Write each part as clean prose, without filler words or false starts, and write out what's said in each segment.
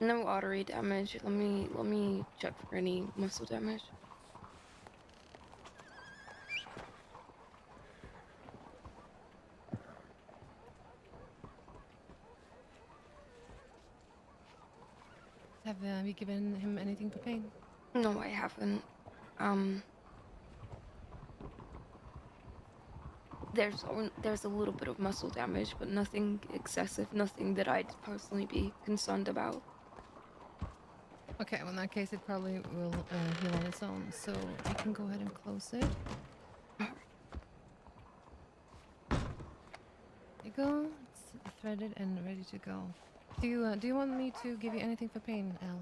No artery damage. Let me check for any muscle damage. Have you given him anything for pain? No, I haven't. Um, there's a little bit of muscle damage, but nothing excessive, nothing that I'd personally be concerned about. Okay, well in that case it probably will heal on its own. So you can go ahead and close it. Alright. There you go. It's threaded and ready to go. Do you want me to give you anything for pain, Al?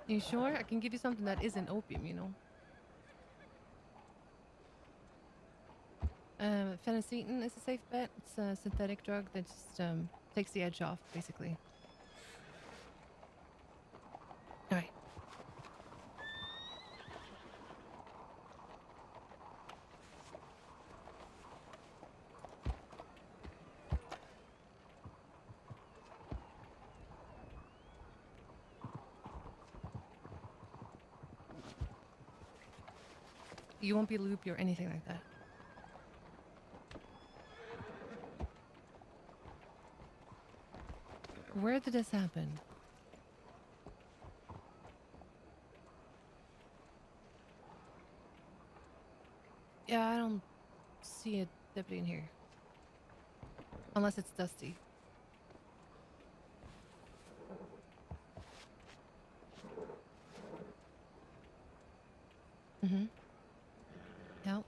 You sure? I can give you something that isn't opium, you know. Phenacetin is a safe bet. It's a synthetic drug that just takes the edge off, basically. All right. You won't be loopy or anything like that. Where did this happen? Yeah, I don't see a deputy in here. Unless it's Dusty. Mm-hmm. Yeah.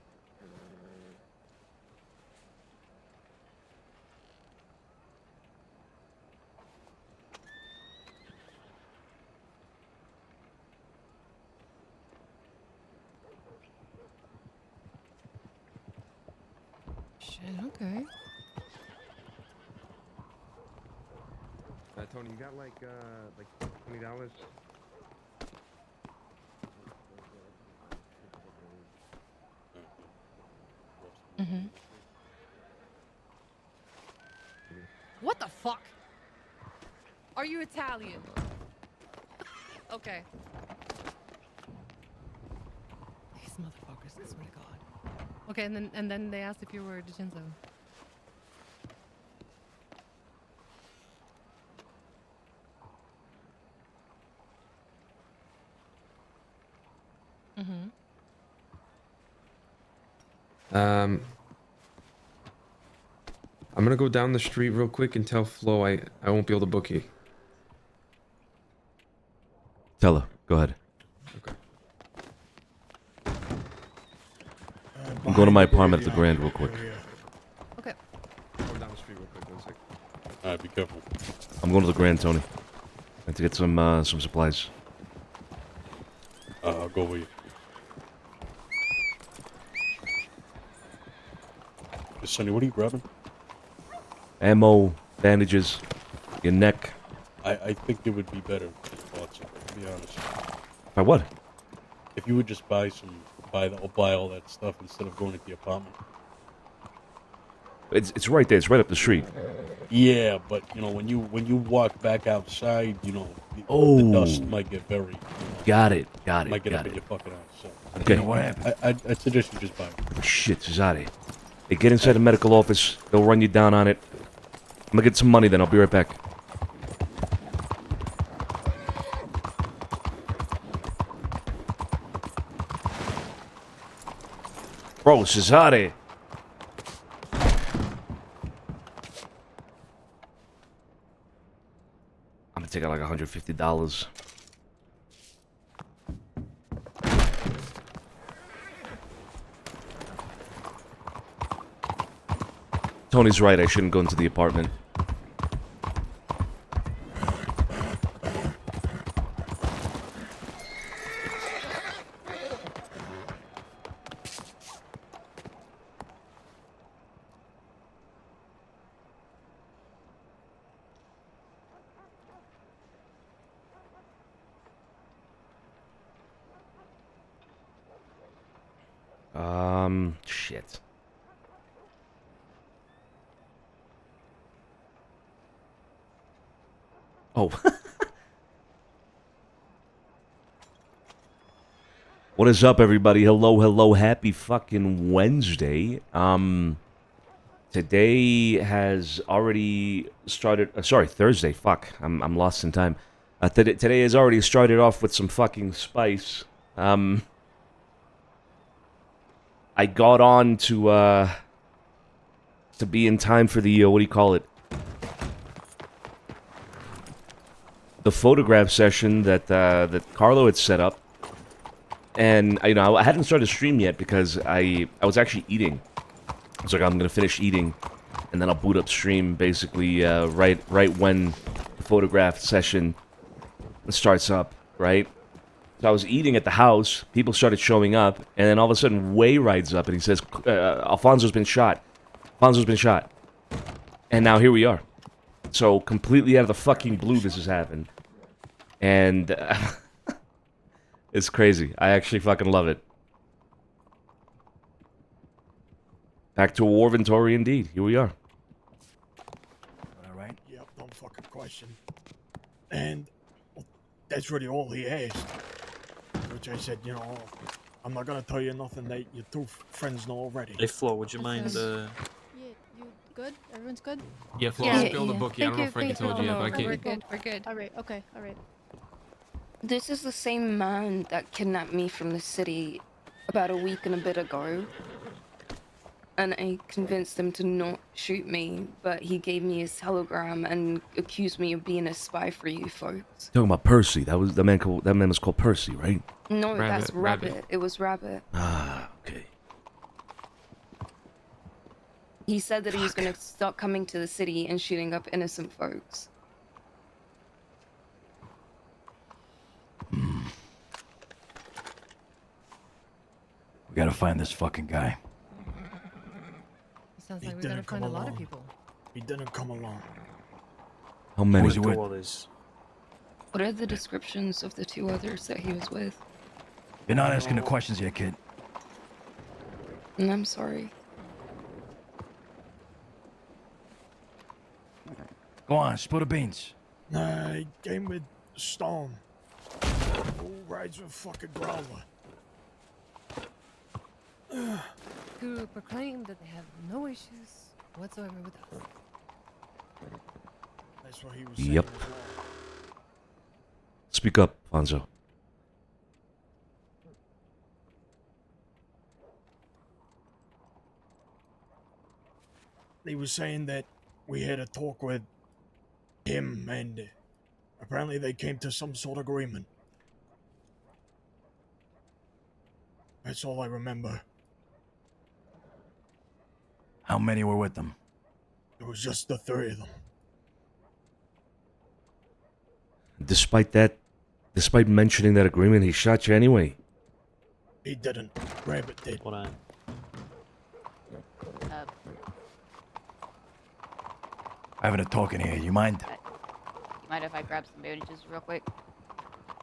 Shit, okay. Tony, you got like $20? Mm-hmm. What the fuck? Are you Italian? Okay. These motherfuckers, I swear to God. Okay, and then they asked if you were DiCenzo. Mm-hmm. I'm gonna go down the street real quick and tell Flo I won't be able to book you. Tell her. Go ahead. Okay. I'm going to my apartment at the Grand real quick. Okay. Go down the street real quick. 1 sec. Alright, be careful. I'm going to the Grand, Tony. I have to get some supplies. I'll go with you. Hey, Sonny, what are you grabbing? Ammo, bandages, your neck. I think it would be better if you just bought some, to be honest. By what? If you would just buy all that stuff instead of going to the apartment. It's right there. It's right up the street. Yeah, but you know when you walk back outside, you know the dust Oh, might get very got it. Got might it. get up Got in it. your fucking eyes. So Okay. What happened? I'd suggest you just buy it. Shit, Cesare. Hey, get inside the medical office. They'll run you down on it. I'm gonna get some money, then I'll be right back. Bro, Cesare. I'm gonna take out like $150. Tony's right. I shouldn't go into the apartment. Shit. Oh. What is up, everybody? Hello, hello. Happy fucking Wednesday. Today has already started... sorry, Thursday. Fuck. I'm lost in time. Today has already started off with some fucking spice. I got on to be in time for the, what do you call it? The photograph session that Carlo had set up. And, you know, I hadn't started a stream yet because I was actually eating. I was like, I'm going to finish eating, and then I'll boot up stream, basically, right when the photograph session starts up, right? So I was eating at the house, people started showing up, and then all of a sudden, Way rides up, and he says, Alfonso's been shot. Alfonso's been shot. And now here we are. So, completely out of the fucking blue, this has happened. And... it's crazy. I actually fucking love it. Back to a war inventory indeed. Here we are. All right? Yep, no fucking question. And well, that's really all he asked. Which I said, you know, I'm not gonna tell you nothing that your two friends know already. Hey Flo, would you mind Yeah, you good? Everyone's good? Yeah, Flo, Yeah, I spilled the yeah. bookie. I don't know if I told you yet, but I We're can't. good. We're good. Alright, okay, alright. This is the same man that kidnapped me from the city about a week and a bit ago. And I convinced him to not shoot me, but he gave me his telegram and accused me of being a spy for you folks. Talking about Percy. That man was called Percy, right? No, that's Rabbit. Rabbit. It was Rabbit. Ah, okay. He said that he was going to start coming to the city and shooting up innocent folks. We gotta find this fucking guy. Sounds He like we gotta didn't come find a lot of along. people. He didn't come along. How many? was he with? all this? What are the descriptions of the two others that he was with? You're not asking the questions yet, kid. And I'm sorry. Go on, spill the beans. Nah, he came with Stone. Who rides with fucking Growler? Who proclaim that they have no issues whatsoever with us. That's what he was saying. Yep. as well. Speak up, Fonzo. He was saying that we had a talk with him, and apparently they came to some sort of agreement. That's all I remember. How many were with them? It was just the three of them. Despite mentioning that agreement, he shot you anyway. He didn't. Rabbit did. Hold on. Having a talk in here, you mind? You mind if I grab some bandages real quick?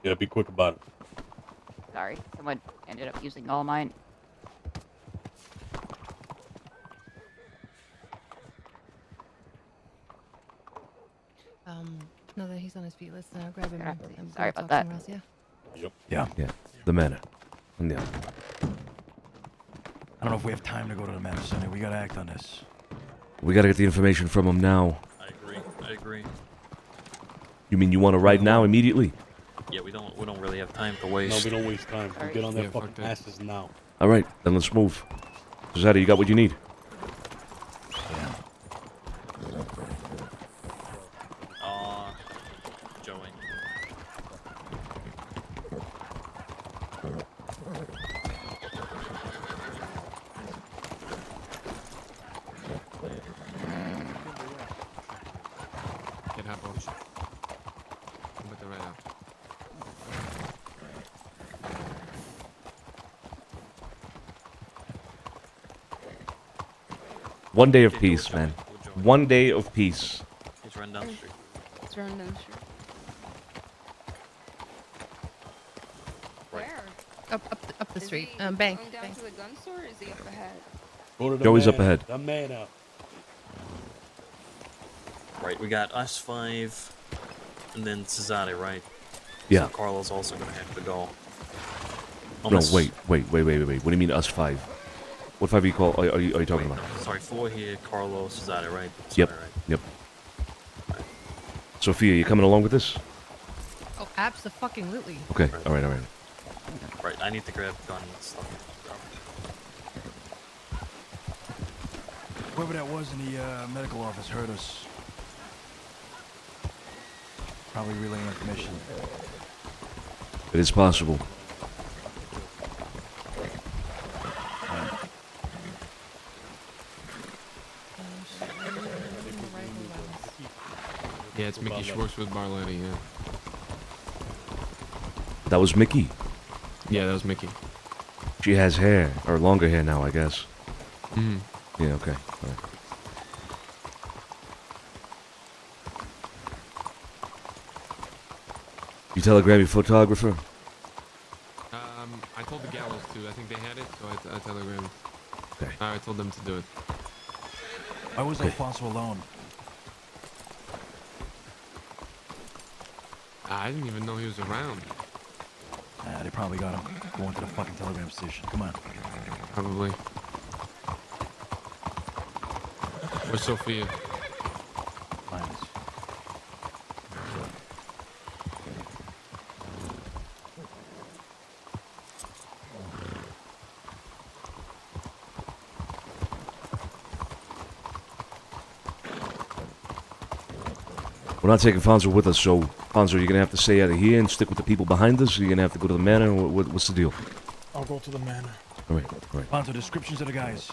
Yeah, be quick about it. Sorry, someone ended up using all mine. Now that he's on his feet, let's grab him. Yeah, and sorry go about talk that. somewhere else, Yeah. Yeah, the manor. Yeah. I don't know if we have time to go to the manor, Sonny. We gotta act on this. We gotta get the information from him now. I agree. You mean you want to ride now, immediately? Yeah, we don't really have time to No, waste. we don't waste time. We get on their Yeah, fuck fucking that. asses now. All right, then let's move. Zeta, you got what you need? Yeah. Joey. Get half off. I'm with the right out. One day of Okay, peace, go, man. Joey. Go, Joey. One day of peace. He's running down the street. It's running down the street. Where? Up the Is street. he Bank. going down Bank. to the gun store or is he up ahead? Go to the Joey's man, up ahead. The man up. Right, we got us 5, and then Cesare, right? Yeah. So Carlo's also gonna have to go. No, Unless- wait. What do you mean us 5? What 5 are you call? Are you talking about? Sorry, 4 here, Carlo, Cesare, right? Yep. Sorry, right. Yep. Sophia, you coming along with this? Oh, abso-fucking-lutely. Okay. All right. Right, I need to grab gun and stuff. Whoever that was in the medical office heard us. Probably relaying information. It is possible. Yeah, it's Mickey Schwartz with Barletti, yeah. That was Mickey. Yeah, that was Mickey. She has hair, or longer hair now, I guess. Mm. Yeah, okay. All right. You telegram your photographer? I told the gallows to. I think they had it, so I telegrammed. Okay. I told them to do it. Why was Alfonso alone? I didn't even know he was around. They probably got him going to the fucking telegram station. Come on. Probably. Where's Sophia? Minus. We're not taking Fonzo with us, so Fonzo, you're gonna have to stay out of here and stick with the people behind us. Or you're gonna have to go to the manor. What's the deal? I'll go to the manor. All right. Fonzo, descriptions of the guys.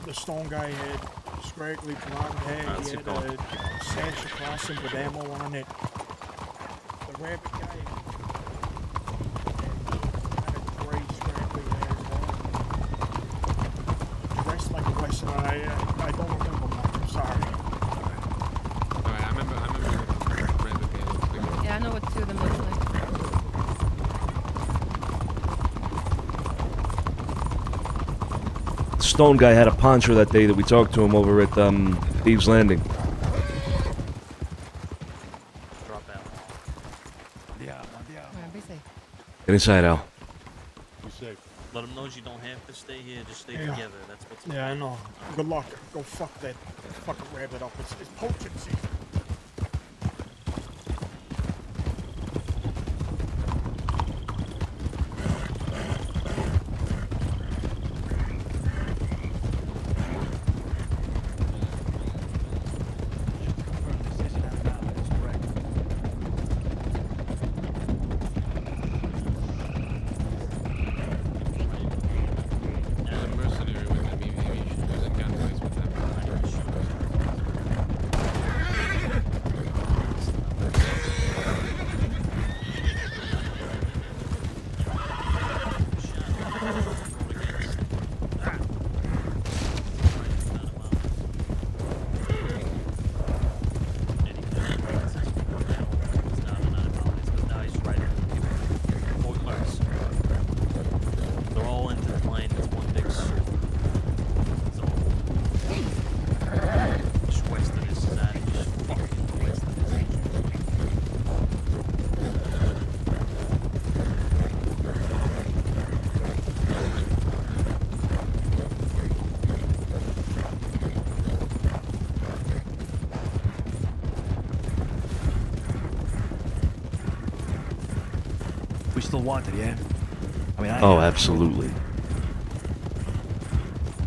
The stone guy had scraggly blonde hair. Let's He keep had going. a sash across him with ammo on it. The rabbit guy had a gray scraggly hair as well. Dressed like a westerner. I don't remember much. I'm sorry. Alright, I remember the rabbit guy looks big. Yeah, I know what 2 of them look like. Stone guy had a poncho that day that we talked to him over at Thieves Landing. Drop that. Alright, be safe. Get inside, Al. Be safe. Let them know you don't have to stay here, just stay Yeah. together. That's what's Yeah, I know. Good luck. Go fuck that fucking rabbit up. It's poaching season. There's a mercenary with them. Maybe you should use a gunfight with them. They're all intertwined in one big circle. So, just west of this is that, just fucking west of this. We still wanted, yeah? I mean, Oh, absolutely.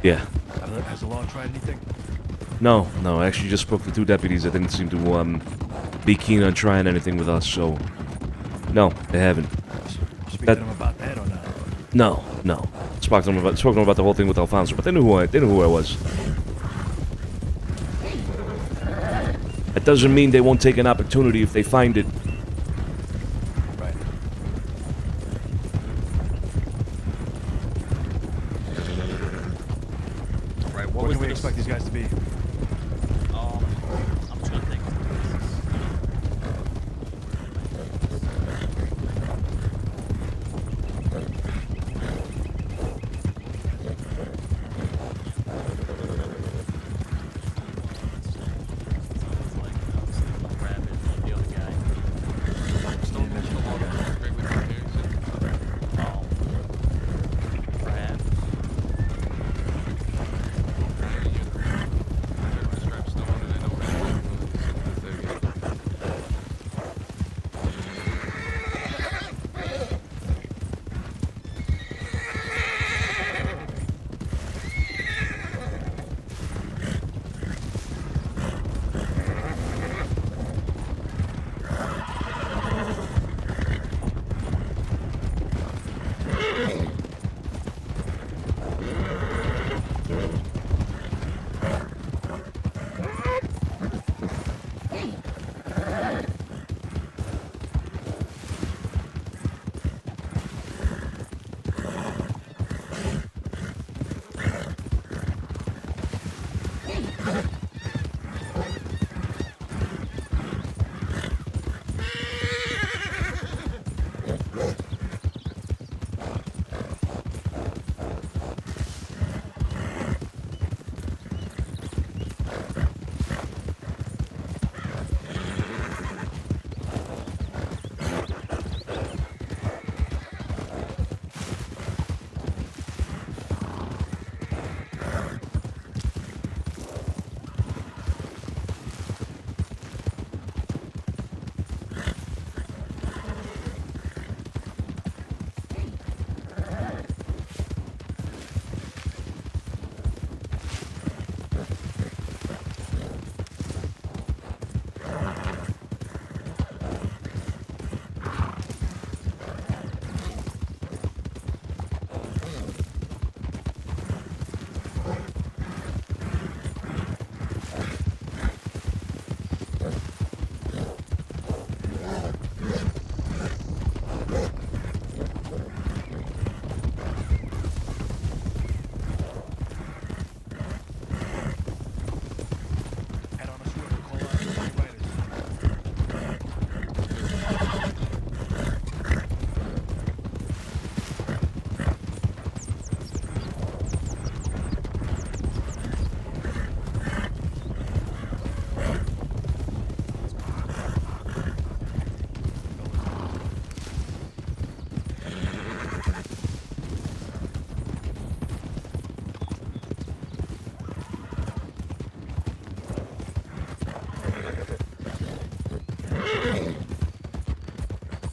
Yeah. Has the law tried anything? No. I actually just spoke to 2 deputies that didn't seem to be keen on trying anything with us. So, no, they haven't. Speak That- to them about that or not? No. Spoke to them about the whole thing with Alfonso, but they knew who I was. That doesn't mean they won't take an opportunity if they find it. Right. Right, what What was can we this? expect these guys to be? I'm just gonna think.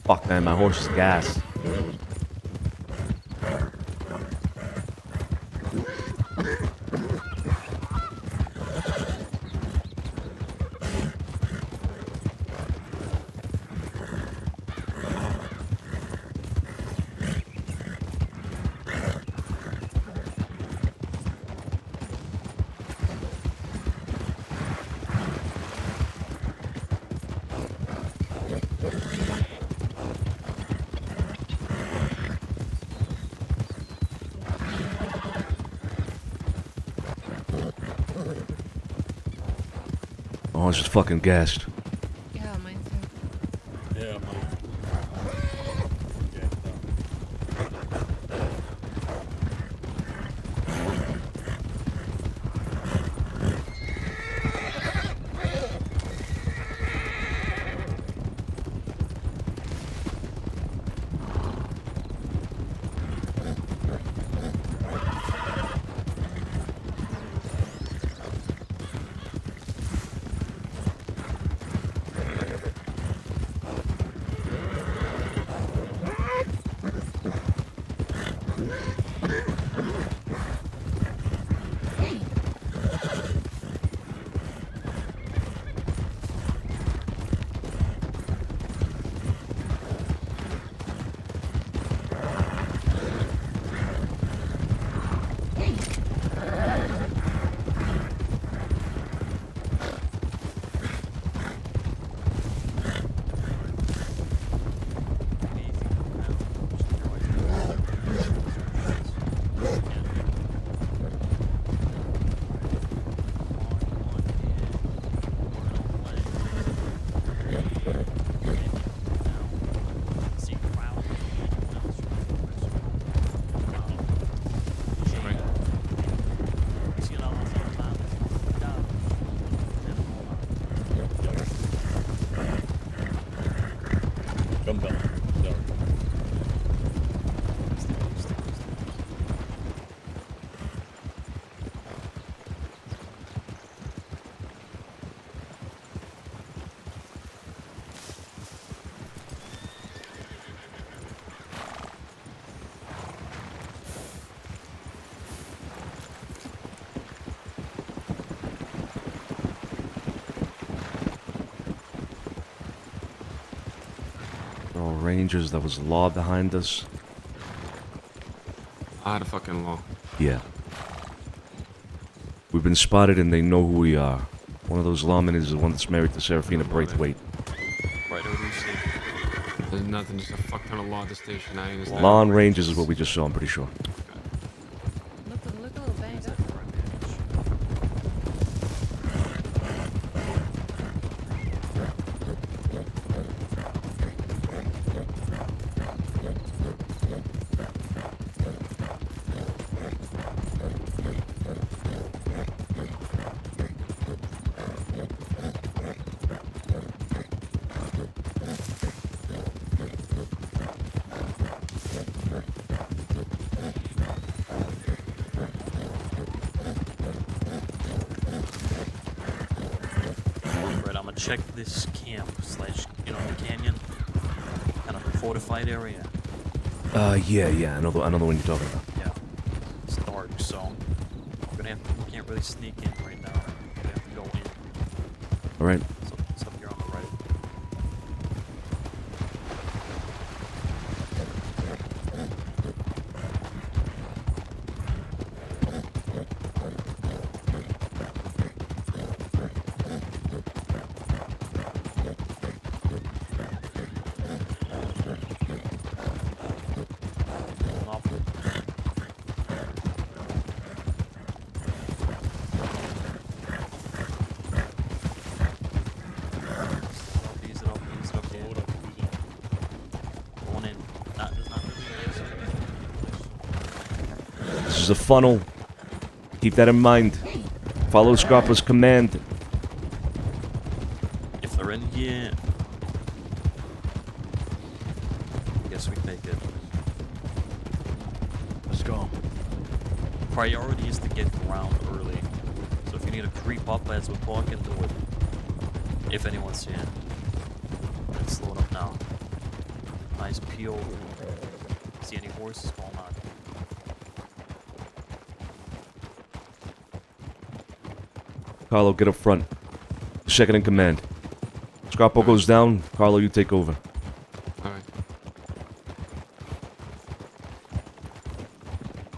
Fuck, man, my horse is gassed. Oh, it's just fucking gassed. Yeah, mine too. Yeah, man. Come back. Sorry. Oh, Rangers, there was law behind us. I had a fucking law. Yeah. We've been spotted and they know who we are. One of those lawmen is the one that's married to Serafina Braithwaite. Right, what do you see? There's nothing, just a fuck ton of law at the station. I understand. Law and Rangers is what we just saw, I'm pretty sure. Look a little banged up. Right, I'm gonna check this camp slash, the canyon. Kind of fortified area. Yeah, I know the one you're talking about. Yeah. It's dark, so we can't really sneak in right now. We have to go in. Alright. So it's up here on the right. Ease it up, yeah. Going in. There's not really This is a funnel. Keep that in mind. Follow Scarpa's command. If they're in here, I guess we take it. Let's go. Priority is to get around early. So if you need to creep up as we're talking, do it. If anyone's here. Let's slow it up now. Eyes peeled. See any horses going on? Carlo, get up front. Second in command. Scarpo goes down. Carlo, you take over. Alright.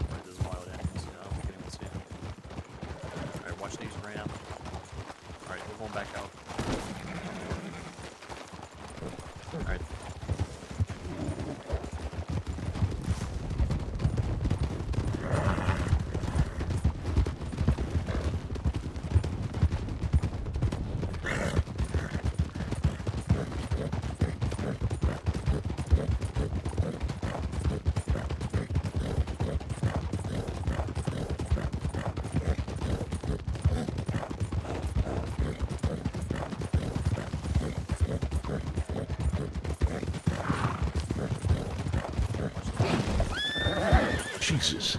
Alright, there's wild animals. I don't think anyone's here. Alright, watch these ram. Alright, we're going back out. Alright. Jesus.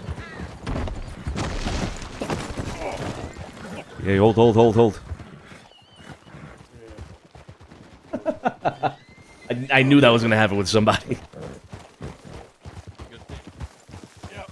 Yeah, hold. I knew that was gonna happen with somebody. Good thing. Yep.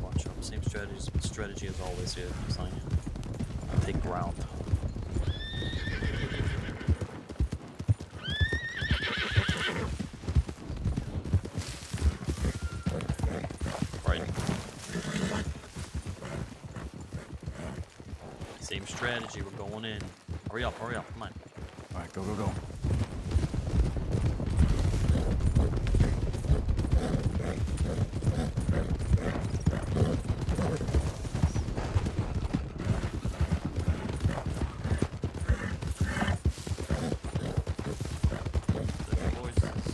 Watch out. Same strategy as always here. Sonny. Take ground. Right. Same strategy. We're going in. Hurry up. Come on. All right, go. The voices.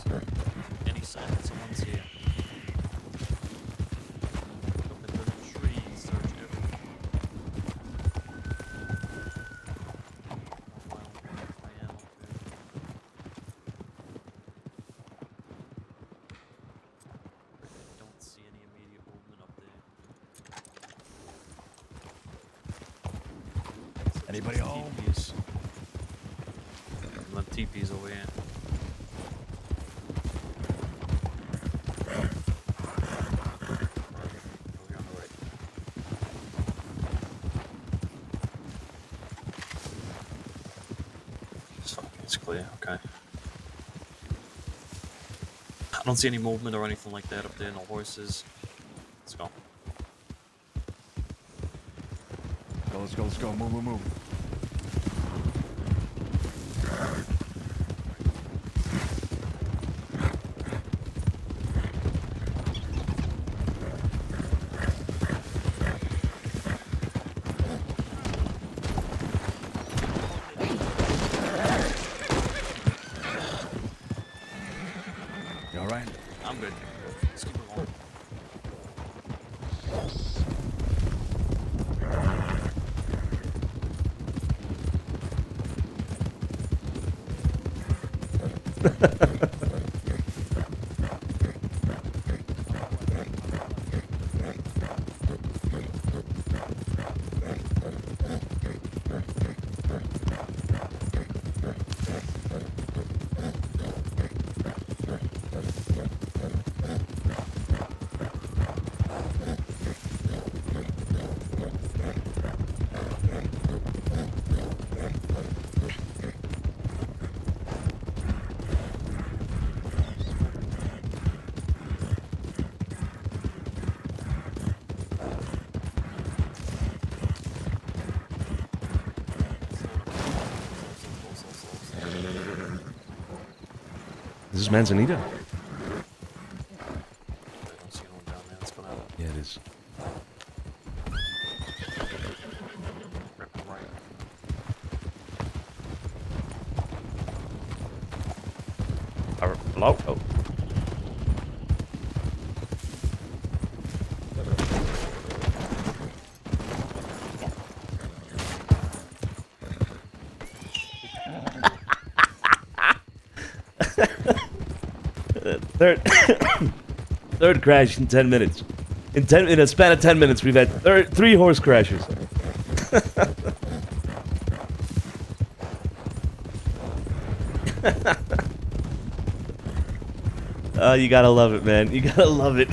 Any sign that someone's here. Look into the trees. Search everything. I am okay. Don't see any immediate movement up there. Anybody home? TPs. Left TPs over here. Over here on the right. It's clear, okay. I don't see any movement or anything like that up there, no horses. Let's go. Let's go. Move. You all right? I'm good. Let's keep it going. This is Manzanita? I don't see anyone down there. Let's go down. Yeah, it is. Right, right. Hello? Oh. Third, third crash in 10 minutes. In a span of 10 minutes, we've had 3 horse crashes. Oh, you gotta love it, man. You gotta love it.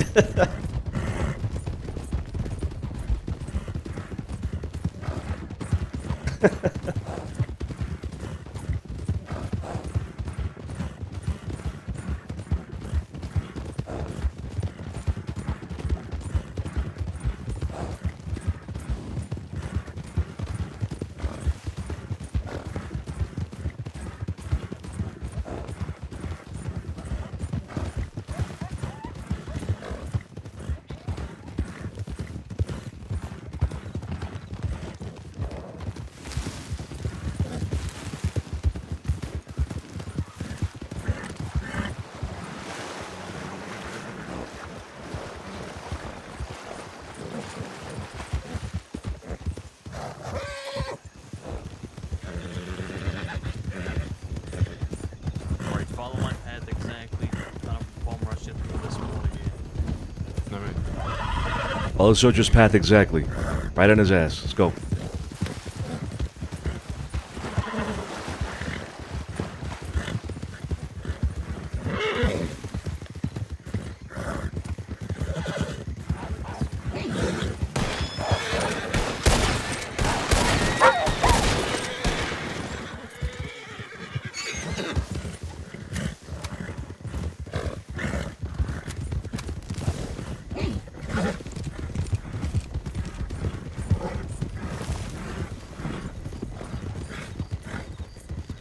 Alright, follow my path exactly. I don't bomb rush it through this morning here. Alright. Follow Soldier's path exactly. Right on his ass. Let's go.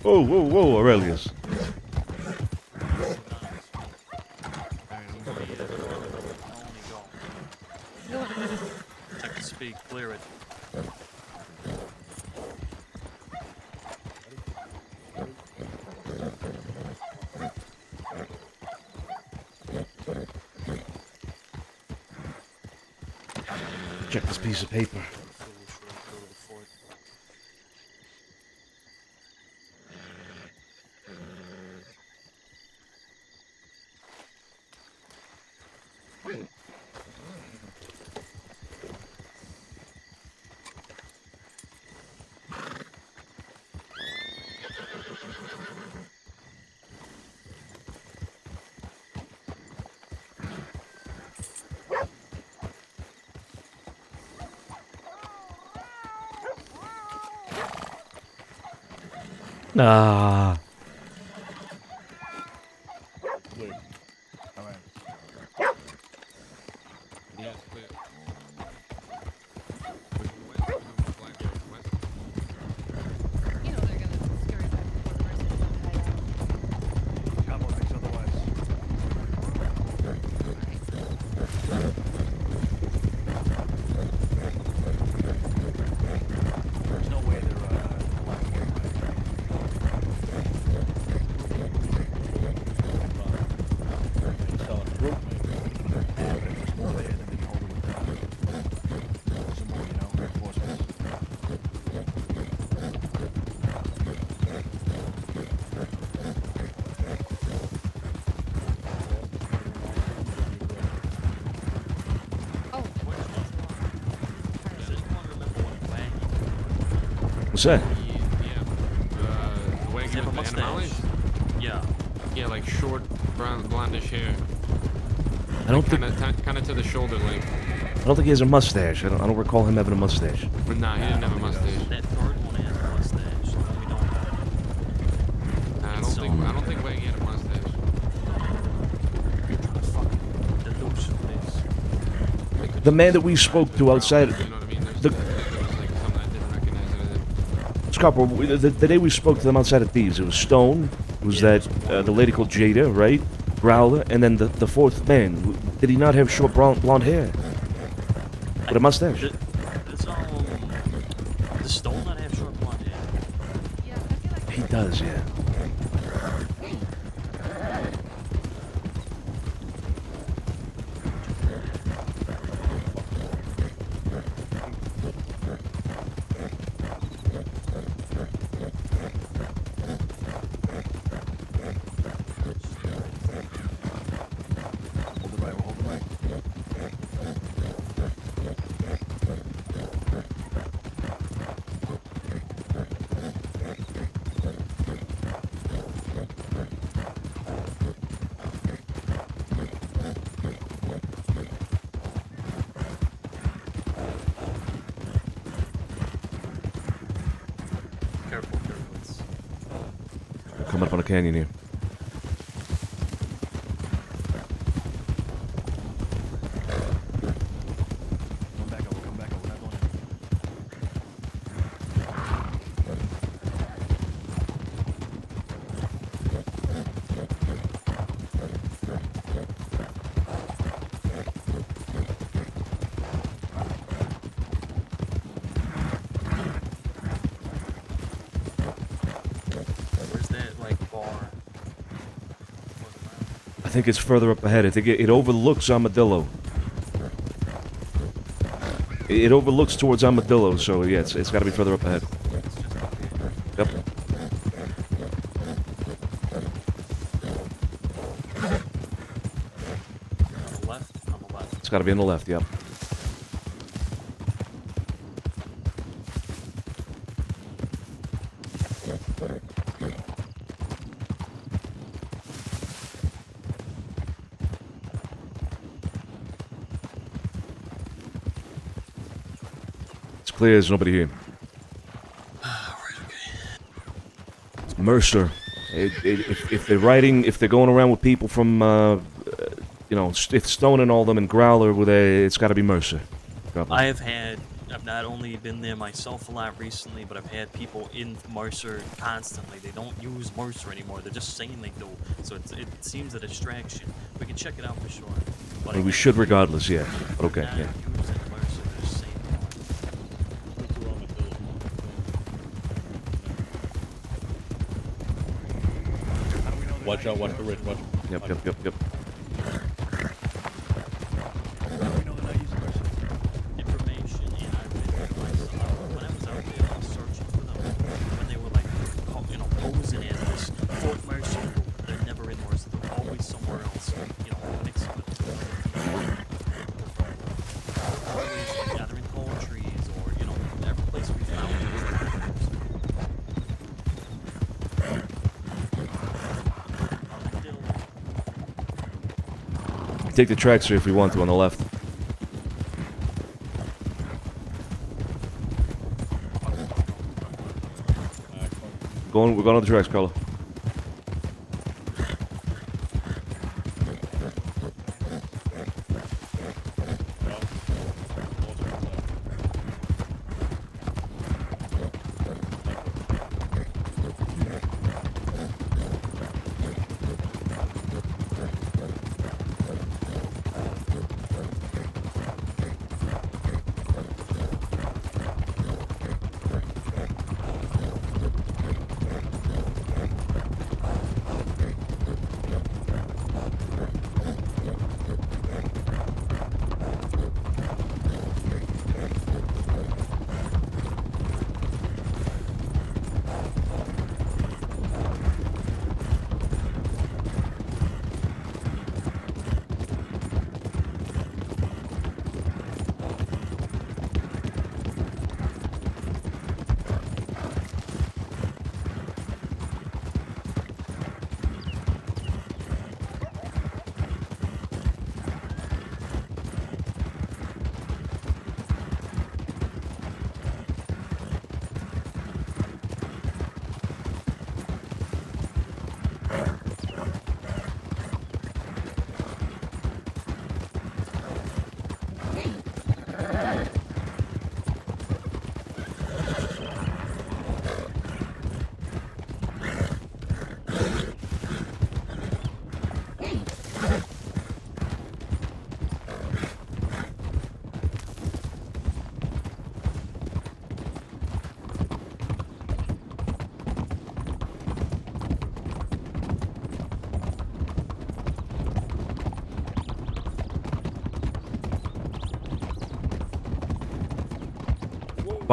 Whoa, whoa, whoa, Aurelius. Check the speed, clear it. Check this piece of paper. Ah. Yeah, clear. You know they're gonna scurry back before the rest of them head out. Cabo thinks otherwise. There's no way they're there's more there than they can hold it without. Some more, you know, reinforcements. What's that? The wagon Have a with the mustache. animals? Yeah. Yeah, like short, brown, blondish hair. I don't think Kind of to the shoulder length. I don't think he has a mustache. I don't recall him having a mustache. But nah, he didn't have a mustache. That third one has a mustache. We don't have. Nah, I don't think Waggy had a mustache. Delusion is. The man that we spoke to outside. You know what I mean? The- There's like something I didn't recognize it as. Corporal, the day we spoke to them outside of Thieves, it was Stone, it was that, the lady called Jada, right? Growler, and then the fourth man. Did he not have short blonde hair? With a mustache? Does Stone not have short blonde hair? Yeah, I feel like He does, yeah. Hold it right, we'll hold it right. Careful, careful. Coming up on a canyon here. Come back over, come back over. We're not going in. Where's that like bar? I think it's further up ahead. I think it overlooks Armadillo. It overlooks towards Armadillo, so yeah, it's got to be further up ahead. It's just up here. Yep. On the left? On the left. It's got to be on the left, yep. It's clear there's nobody here. Mercer. If they're riding, if they're going around with people from, you know, if Stone and all them and Growler, it's got to be Mercer. I have not only been there myself a lot recently, but I've had people in Mercer constantly. They don't use Mercer anymore. They're just saying they do. So it seems a distraction. We can check it out for sure. But I mean, we should regardless, yeah. But okay, not yeah. using Mercer. They're just saying they are. Look through Armadillo. How do we know they're Watch not out, watch using the ridge, watch. Yep. How do we know they're not using Mercer? Information, and I read it myself. When I was out there, I was searching for them. When they were like, posing as this Fort Mercer group, they're never in Mercer. They're always somewhere else. Mixed with always gathering tall trees, or every place we found. Take the tracks here if we want to on the left. We're going on the tracks, Carlo.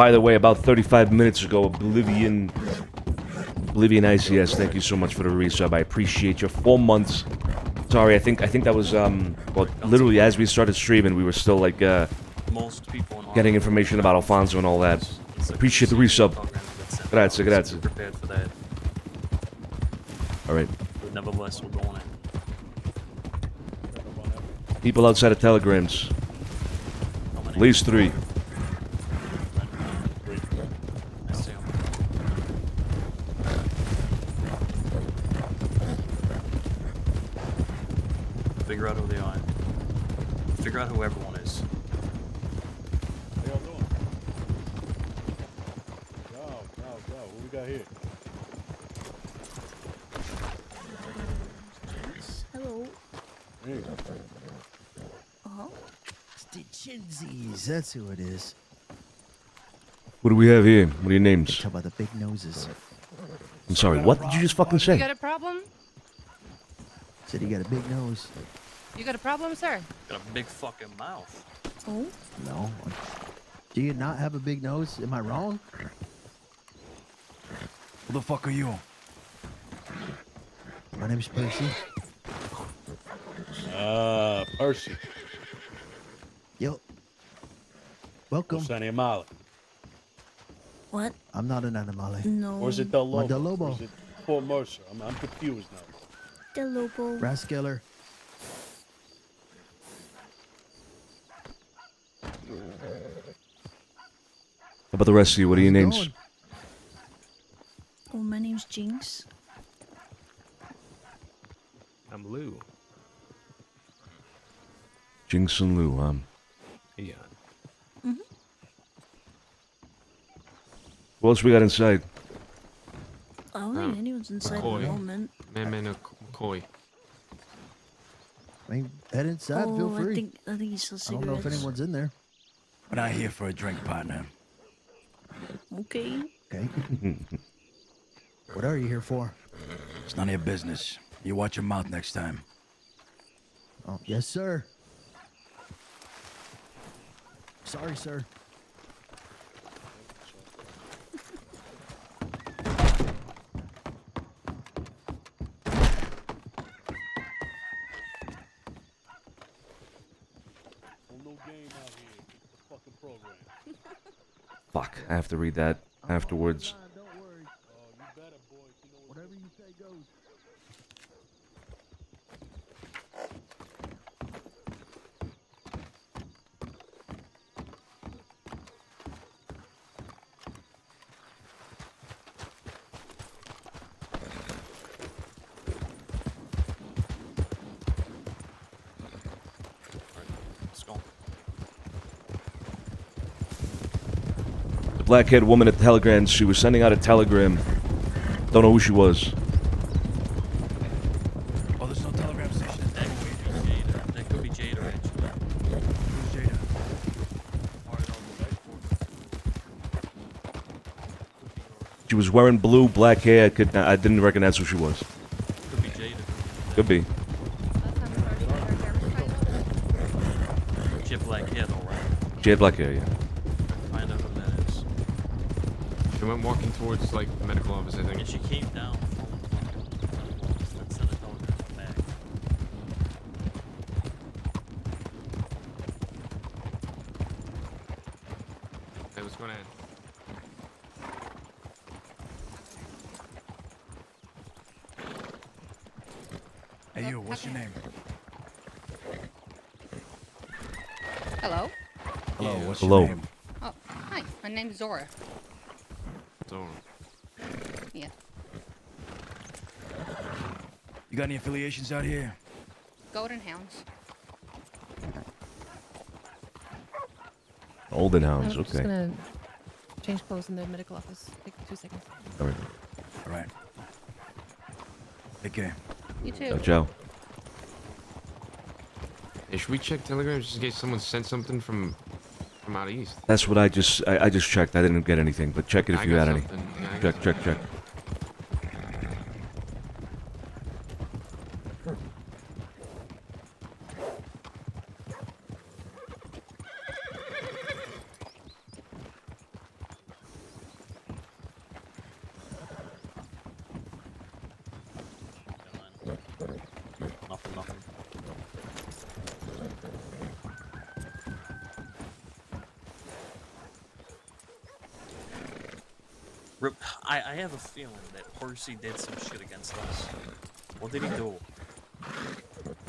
By the way, about 35 minutes ago, Oblivion ICS, thank you so much for the resub. I appreciate your 4 months. Sorry, I think that was well, literally as we started streaming, we were still like Most people in getting information about Alfonso and all that. it's like Appreciate the resub. Grazie, grazie. Be prepared for that. All right. But nevertheless, we're going in. People outside of telegrams. How many? At least 3. I see 'em. Figure out who they are. Figure out who everyone is. How y'all doing? Go. What we got here? Hello. Hey. Uh-huh. It's DiCenzo's, that's who it is. What do we have here? What are your names? Tell by the big noses. I'm sorry, what did you just fucking You say? got a problem? Said he got a big nose. You got a problem, sir? Got a big fucking mouth. Oh. No. Do you not have a big nose? Am I wrong? Who the fuck are you? My name's Percy. Percy. Yo. Welcome. Sonny and Molly. What? I'm not an animale. No. Or is it Del Lobo? Del Lobo. Or is it Paul Mercer? I'm confused now. Del Lobo. Rascaler. How about the rest of you? What are your How's it names? going? Oh, my name's Jinx. I'm Lou. Jinx and Lou, Yeah. What else we got inside? I don't think anyone's inside at McCoy. the moment. Man, McCoy. I mean, head inside. Feel Oh, free. I think he sells I don't know if cigarettes. anyone's in there. We're not here for a drink, partner. Okay. Okay. What are you here for? It's none of your business. You watch your mouth next time. Oh, yes, sir. Sorry, sir. No game out here. It's a fucking program. Fuck, I have to read that afterwards. Don't worry. Oh, you better, boy. You know Whatever you say goes. Let's go. The black-haired woman at the telegram, she was sending out a telegram. Don't know who she was. Oh, there's no telegram station. That could be Jada. That could be Jada, actually. Who's Jada? She was wearing blue, black hair. I didn't recognize who she was. Could be Jada. Could be. She had black hair, though, right? She had black hair, yeah. Find out who that is. She went walking towards like the medical office, I think. And she came down. Let's send a telegram back. Hey, what's going on? Hey, you, what's your name? Hello. Hello, Yeah. what's Hello. your name? Oh, hi. My name's Zora. So, Yeah. You got any affiliations out here? Golden Hounds. Olden Hounds, I'm just okay. gonna change clothes in the medical office. Take 2 seconds. All right. All right. Take care. You too. Ciao, ciao. hey, should we check telegrams just in case someone sent something from out east? That's what I just checked. I didn't get anything, but check it if I you got got any. something. Yeah, I got Check. I have a feeling that Percy did some shit against us. What did he do?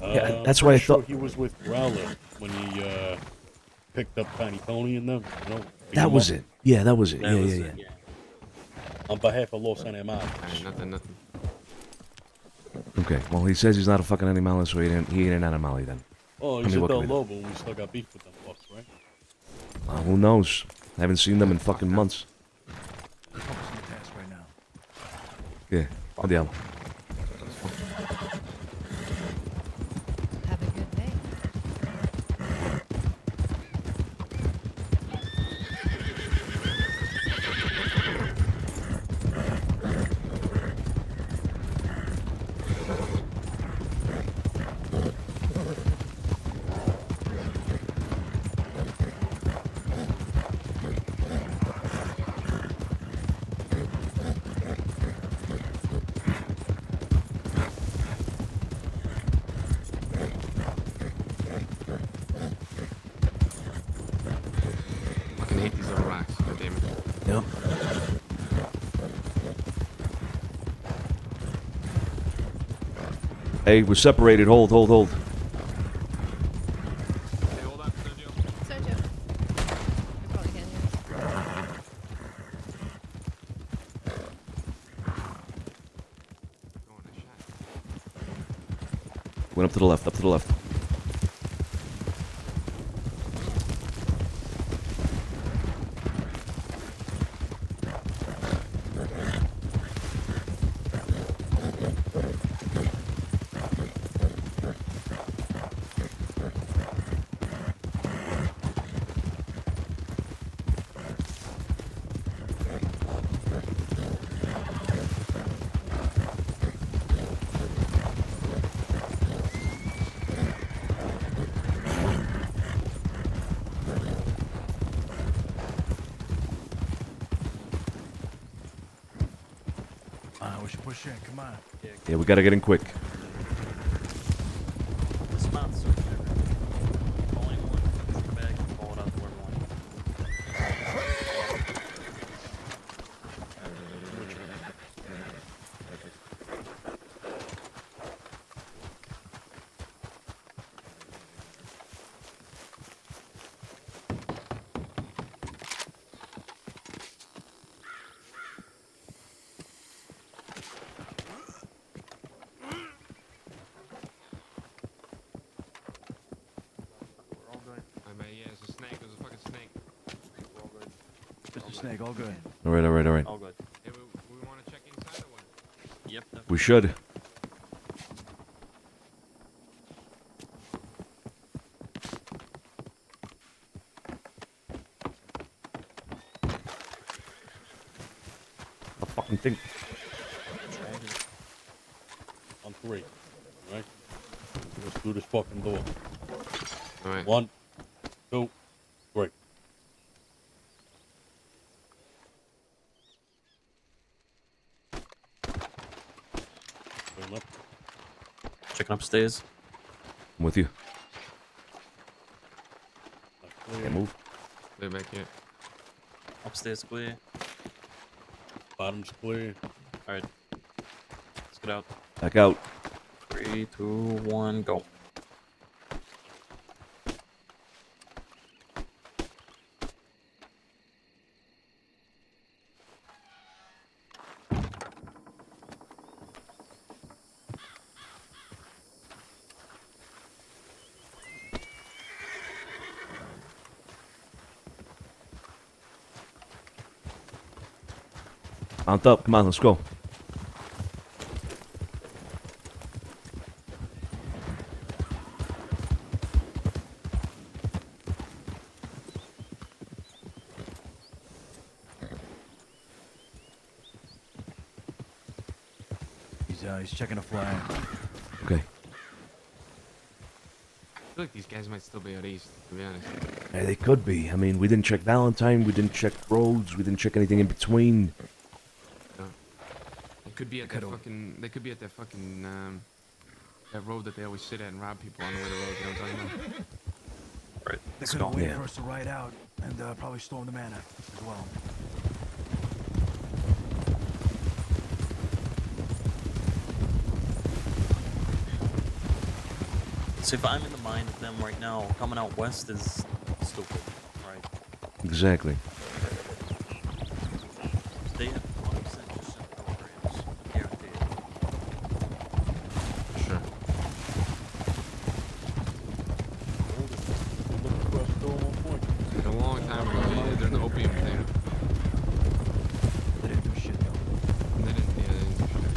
Yeah, that's why I sure thought he was with Growler when he picked up Tiny Tony and them. You know, beat that him was up. it. Yeah, that was it. That Yeah, was yeah, it, yeah. On behalf of Los Animales. Nothing. Okay, well, he says he's not a fucking animal, so he ain't an animal then. Oh, I he's mean, a what can Del we do? Lobo, and we still got beef with them fucks, right? Who knows? I haven't seen them in fucking months. Focus on the task right now. Yeah, andiamo. Have a good day. Fucking hate these little rocks. God damn it. Yep. Hey, we're separated. Hold. Hey, hold on, Sergio. Sergio. You probably can hear us. Went up to the left. Up to the left. We should push in. Come on. Yeah, we gotta get in quick. Dismount, sir. Call anyone. Finish your bag and call it out to everyone. It's a snake. There's a fucking snake. We're all good. Just a snake. All good. All right. All good. Hey, we want to check inside or what? Yep. We should. I fucking think. On three. Right? Let's do this fucking door. All right. 1, 2, 3. Going up. Checking upstairs. I'm with you. Clear. Yeah, move. They're back here. Upstairs clear. Bottom's clear. Alright. Let's get out. Back out. 3, 2, 1, go. Mount up. Come on, let's go. He's checking a flag. Okay. I feel like these guys might still be out east, to be honest. Yeah, they could be. I mean, we didn't check Valentine. We didn't check roads. We didn't check anything in between. They could be at that fucking. They could be at that fucking. That road that they always sit at and rob people on the way to road. You know what I'm talking about? Right. They Let's could go. have waited Yeah. for us to ride out and probably storm the manor as well. So if I'm in the mind of them right now, coming out west is stupid, right? Exactly. They have 100% just sent programs, guaranteed. Sure. A long time ago, yeah, they're in the opium thing. They didn't do shit though. They didn't, yeah, they didn't do shit.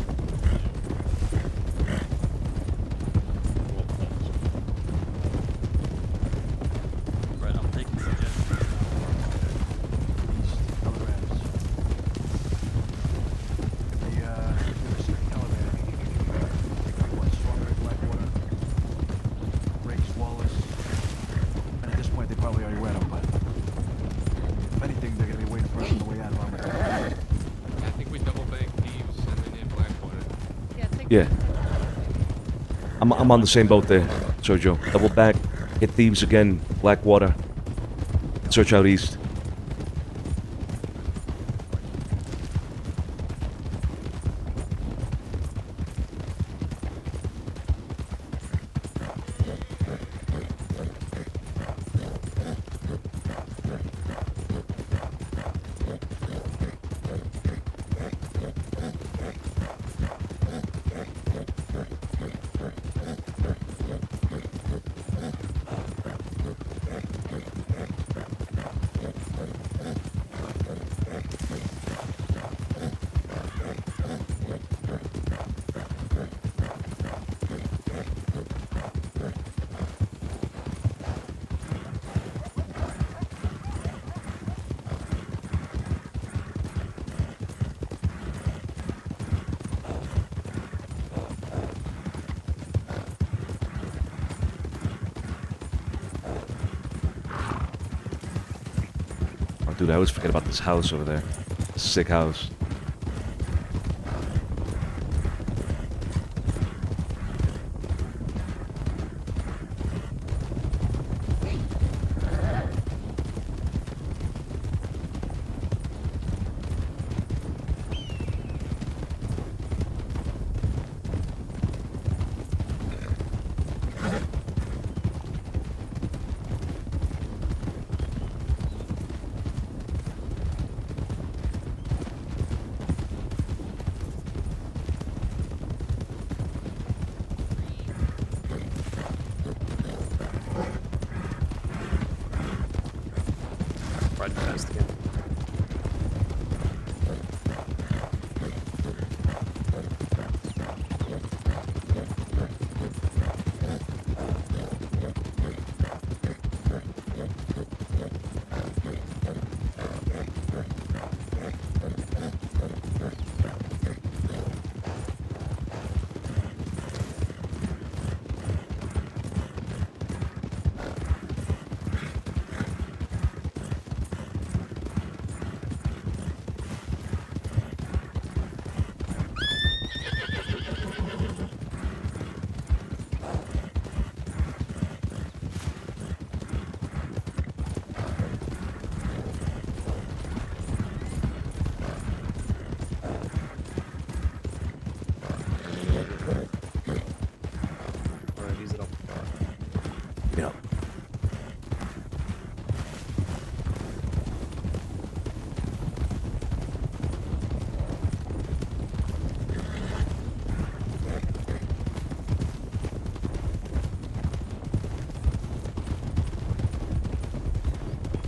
Right, I'm taking suggestions. These telegrams. If they do a certain telegram, what, Strawberry, Blackwater, Rakes, Wallace, and at this point they probably already read them, but if anything, they're gonna be waiting for us on the way out of Armageddon. I think we double bank Thieves and then in Blackwater. Yeah, take Yeah. I'm on the same boat there, Sergio. Double back, hit Thieves again, Blackwater. Search out east. Oh, dude, I always forget about this house over there. Sick house. Right past again. Alright, ease it up. Yeah.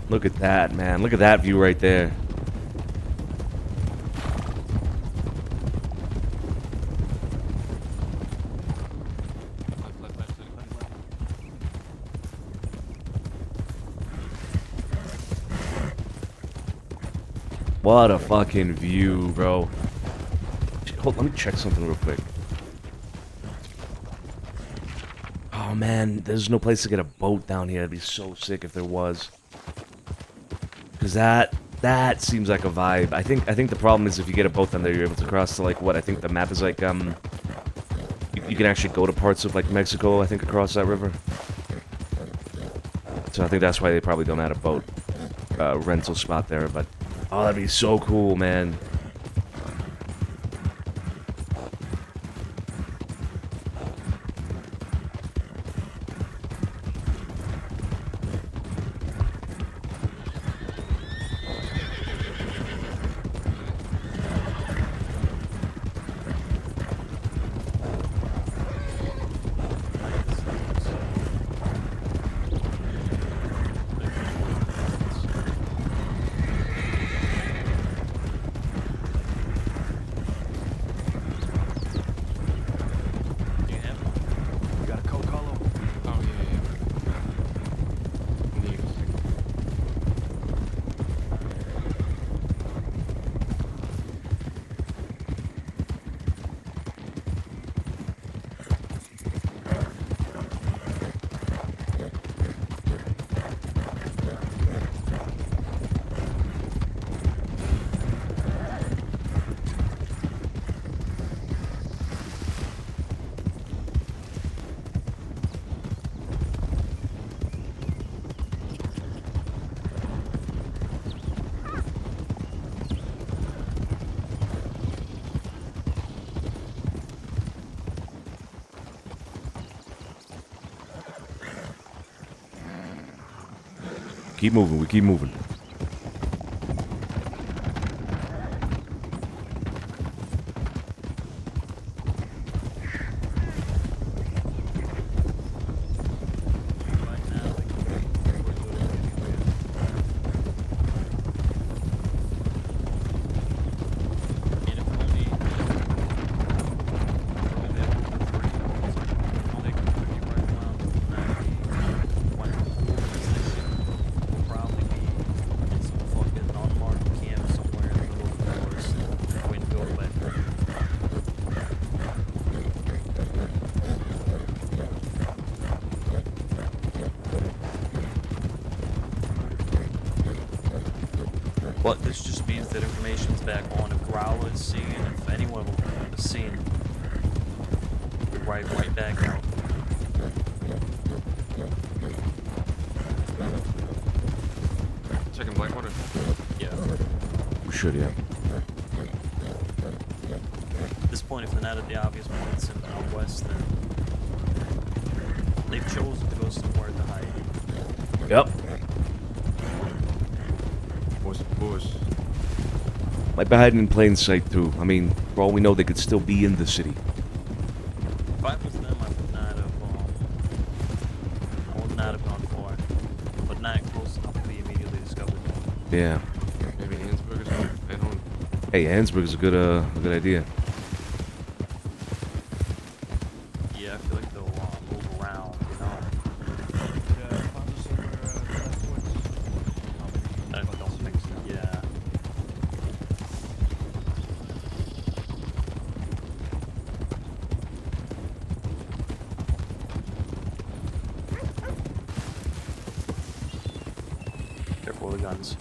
Look at that, man. Look at that view right there. What a fucking view, bro. Hold, let me check something real quick. Oh man, there's no place to get a boat down here. It'd be so sick if there was. Cause that seems like a vibe. I think the problem is if you get a boat down there, you're able to cross to like what? I think the map is like you can actually go to parts of like Mexico. I think across that river. So I think that's why they probably don't have a boat rental spot there. But oh, that'd be so cool, man. Keep moving. We keep moving. But this just means that information's back on. If Growler is seen, if anyone is seen, we right back out. Checking Blackwater. Yeah. We should, yeah. At this point, if they're not at the obvious points in out west, then they've chosen to go somewhere to hide. Yep. What's the bush? Might be hiding in plain sight, too. I mean, for all we know, they could still be in the city. If I was them, I would not have gone far. But not close enough to be immediately discovered. Yeah. Maybe Hansburg or something? I don't... Hey, Hansburg is a good idea. Yeah, I feel like they'll move around, you know? I don't think so. Yeah. Careful with the guns.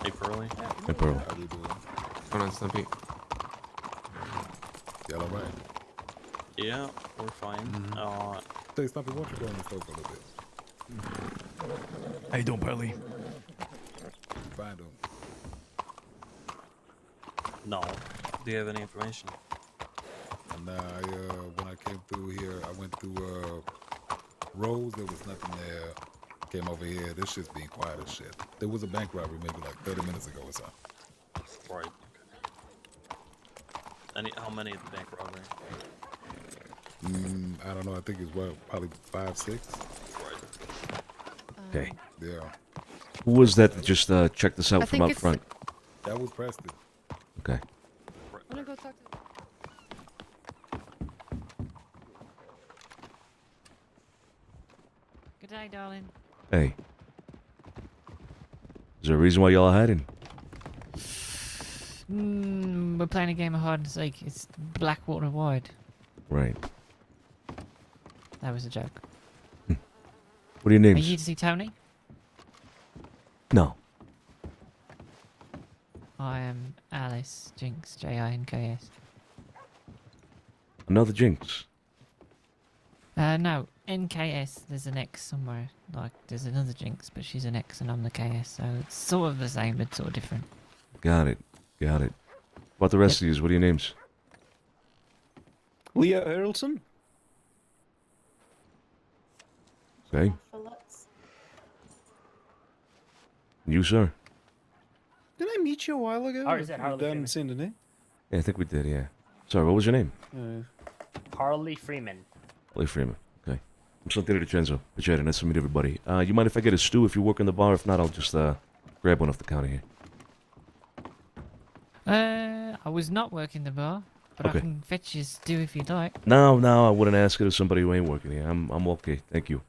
Hey, Pearly. Hey, Pearl. How you doing? What's going on, Stumpy? Y'all all right? Yeah, we're fine. Say, Stumpy, why don't you go in the store for a little bit? How you doing, Pearly? Find him. No. Do you have any information? And when I came through here, I went through Rose. There was nothing there. Came over here. This shit's being quiet as shit. There was a bank robbery maybe like 30 minutes ago or so. Right. Okay. How many at the bank robbery? I don't know. I think it's probably 5, 6. Right. Okay. Yeah. Who was that just checked us I out from think out it's front? That was Preston. Okay. I'm gonna go talk to. Good day, darling. Hey. Is there a reason why y'all are hiding? We're playing a game of hide and seek. It's Blackwater wide. Right. That was a joke. What are your Are names? you here to see Tony? No. I am Alice Jinx, Jinks. Another Jinx. No, NKS. There's an X somewhere. Like, there's another Jinx, but she's an X and I'm the KS, so it's sort of the same, but sort of different. Got it. Got it. What the rest of yous? What are your names? Leah Earlson? Okay. You, sir? Did I meet you a while ago? Or is it Harley Freeman? Seen the name? Yeah, I think we did, yeah. Sorry, what was your name? Harley Freeman. Lee Freeman. Okay. I'm Santino DiCenzo. Piacere, nice to meet everybody. You mind if I get a stew if you work in the bar? If not, I'll just grab one off the counter here. I was not working the bar, but Okay. I can fetch you a stew if you'd like. No, I wouldn't ask it of somebody who ain't working here. I'm okay. Thank you.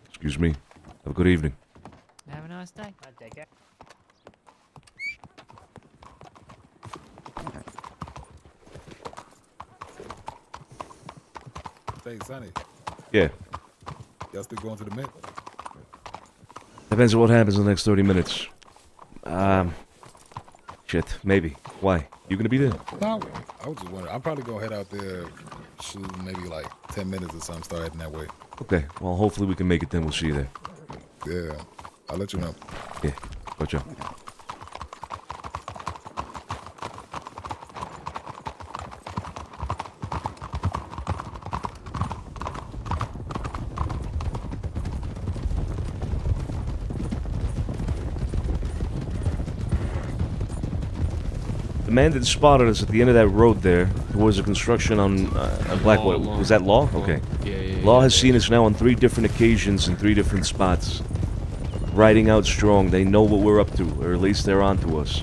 Excuse me. Have a good evening. Have a nice day. Take care. Hey, Sonny. Yeah. Y'all still going to the Met? Depends on what happens in the next 30 minutes. Shit, maybe. Why? You gonna be there? No, I was just wondering. I'm probably gonna head out there, shoot, maybe like 10 minutes or something. Start heading that way. Okay. Well, hopefully we can make it then. We'll see you there. Yeah, I'll let you know. Yeah. Gotcha. The man that spotted us at the end of that road there towards the construction on Blackwater. Law. Was that Law? Okay. Yeah. Law has seen us now on 3 different occasions in 3 different spots. Riding out strong. They know what we're up to, or at least they're on to us.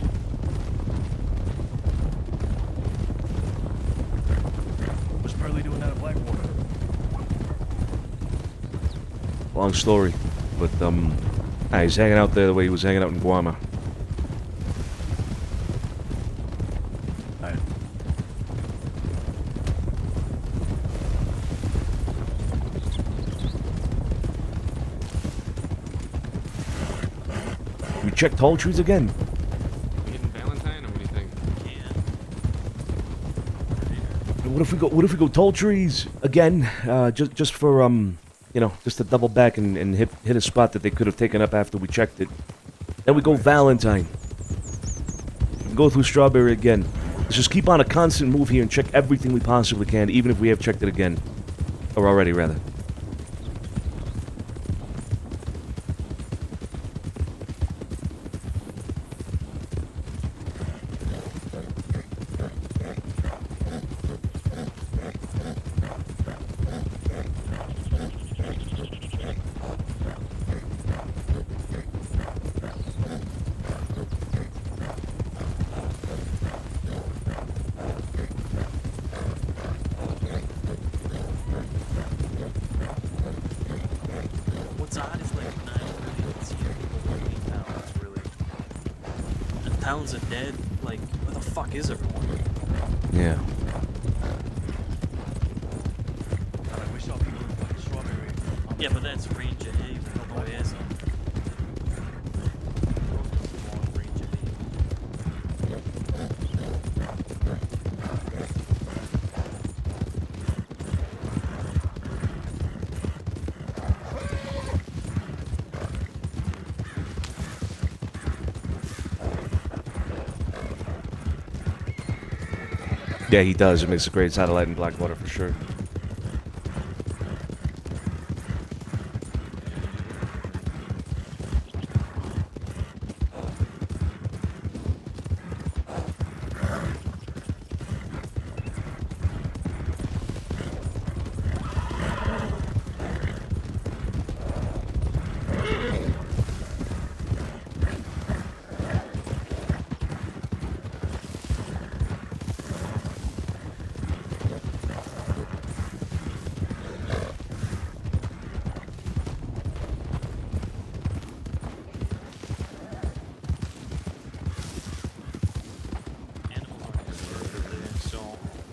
What's Pearly doing down at Blackwater? Long story. But, he's hanging out there the way he was hanging out in Guarma. We check tall trees again. Hitting Valentine, or what do you think? What if we go tall trees again? Just for just to double back and hit a spot that they could have taken up after we checked it. Then we go Valentine. Go through Strawberry again. Let's just keep on a constant move here and check everything we possibly can, even if we have checked it again. Or already, rather. What's odd is like not really seeing people working in towns really. And towns are dead. Like, where the fuck is everyone? Yeah. We saw people in fucking Strawberry. Yeah, but that's Ranger A. We don't know where he is. Yeah, he does. It makes a great satellite in Blackwater for sure.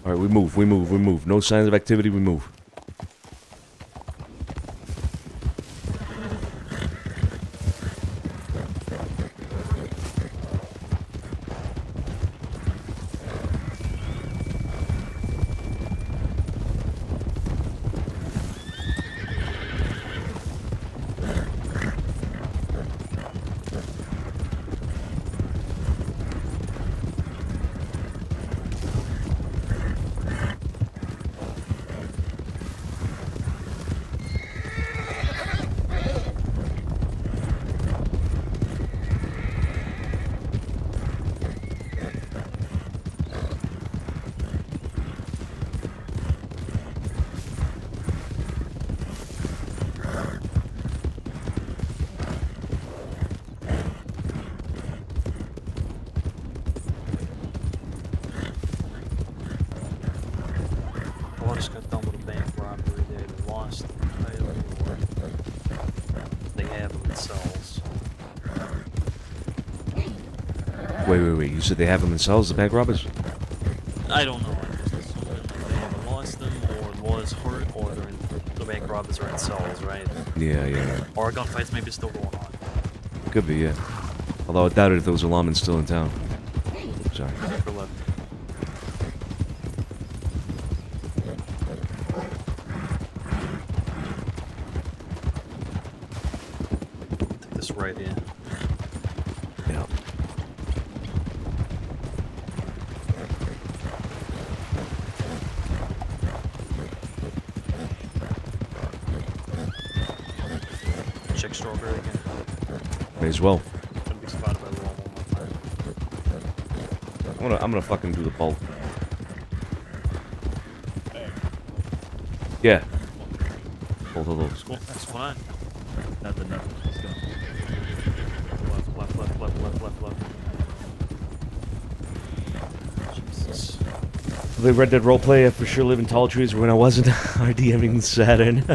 All right, we move. No signs of activity, we move. Just got done with a bank robbery there. They lost the title. They have them themselves. Wait. You said they have them themselves, the bank robbers? I don't know. I just assume they haven't lost them, or was hurt, or they're in, the bank robbers are in cells, right? Yeah. Or gunfights maybe still going on. Could be, yeah. Although I doubt it if those alarm's still in town. Sorry. right here. Yeah. Check strawberry again. May as well. Gonna be spotted by the wall one more time. I'm gonna fucking do the bulk. Yeah. Both of those. What's going on? Nothing. Let's go. Left. Jesus. They Red Dead roleplay. I for sure live in tall trees when I wasn't RDMing Saturn.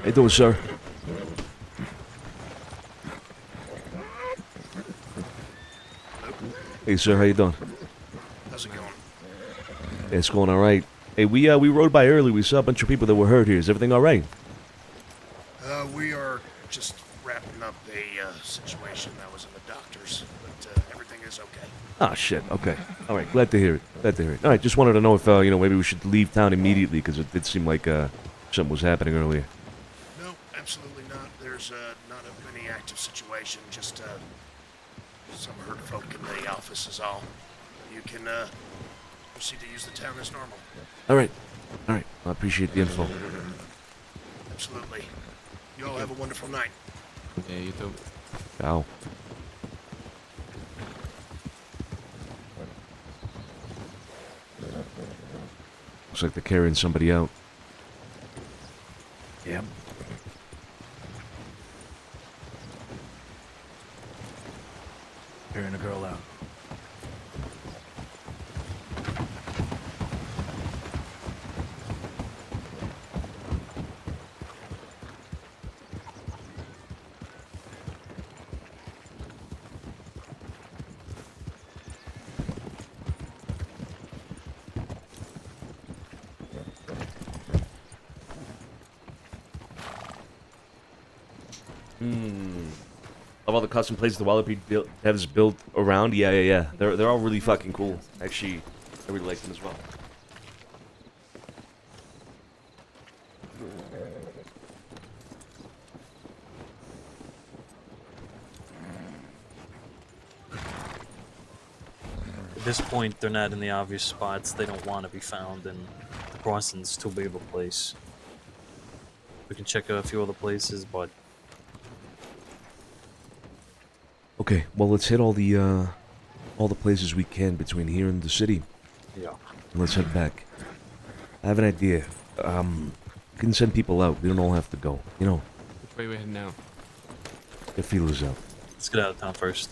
How you doing, sir? Hey, sir, how you doing? How's it going? It's going all right. Hey, we rode by early. We saw a bunch of people that were hurt here. Is everything all right? We are just wrapping up a situation that was in the doctor's, but everything is okay. Ah, shit. Okay. All right. Glad to hear it. Glad to hear it. All right. Just wanted to know if maybe we should leave town immediately because it did seem like something was happening earlier. No, absolutely not. There's not any active situation. Just some hurt folk in the office is all. You can proceed to use the town as normal. All right. All right. I appreciate the info. Absolutely. You all have a wonderful night. Yeah, you too. Ciao. Looks like they're carrying somebody out. Yep. Carrying a girl out. Of all the custom places the WildRP devs built around, yeah. They're all really fucking cool. Actually, I really like them as well. At this point, they're not in the obvious spots. They don't want to be found, and the crossing's too big of a place. We can check a few other places, but Okay, well let's hit all the places we can between here and the city. yeah. And let's head back. I have an idea. We can send people out. We don't all have to go. Which way we heading now? Get feelers out. Let's get out of town first.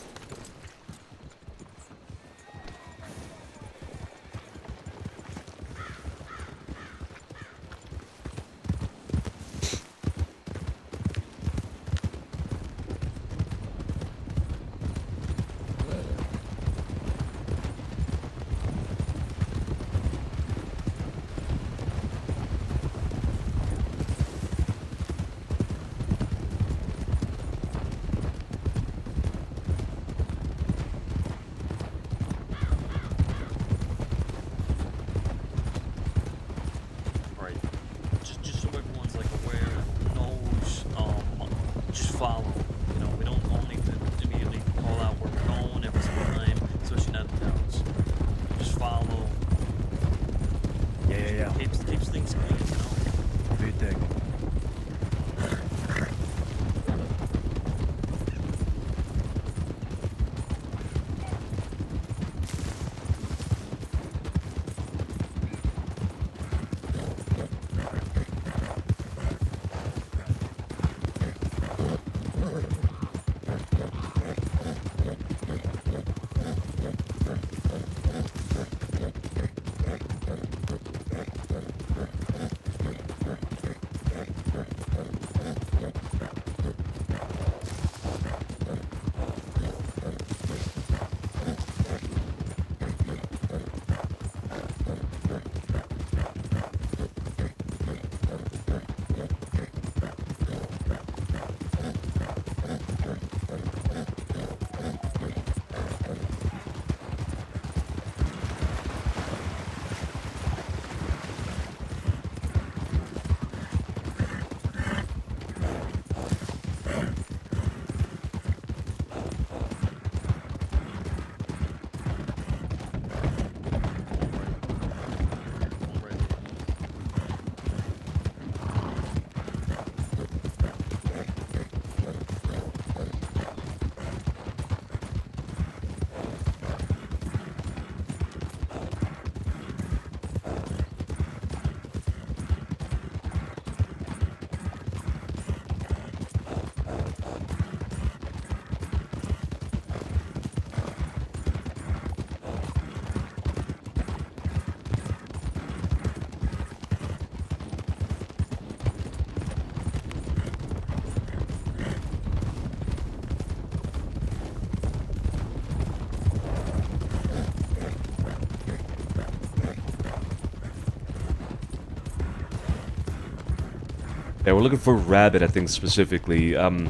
Yeah, we're looking for Rabbit, I think, specifically. So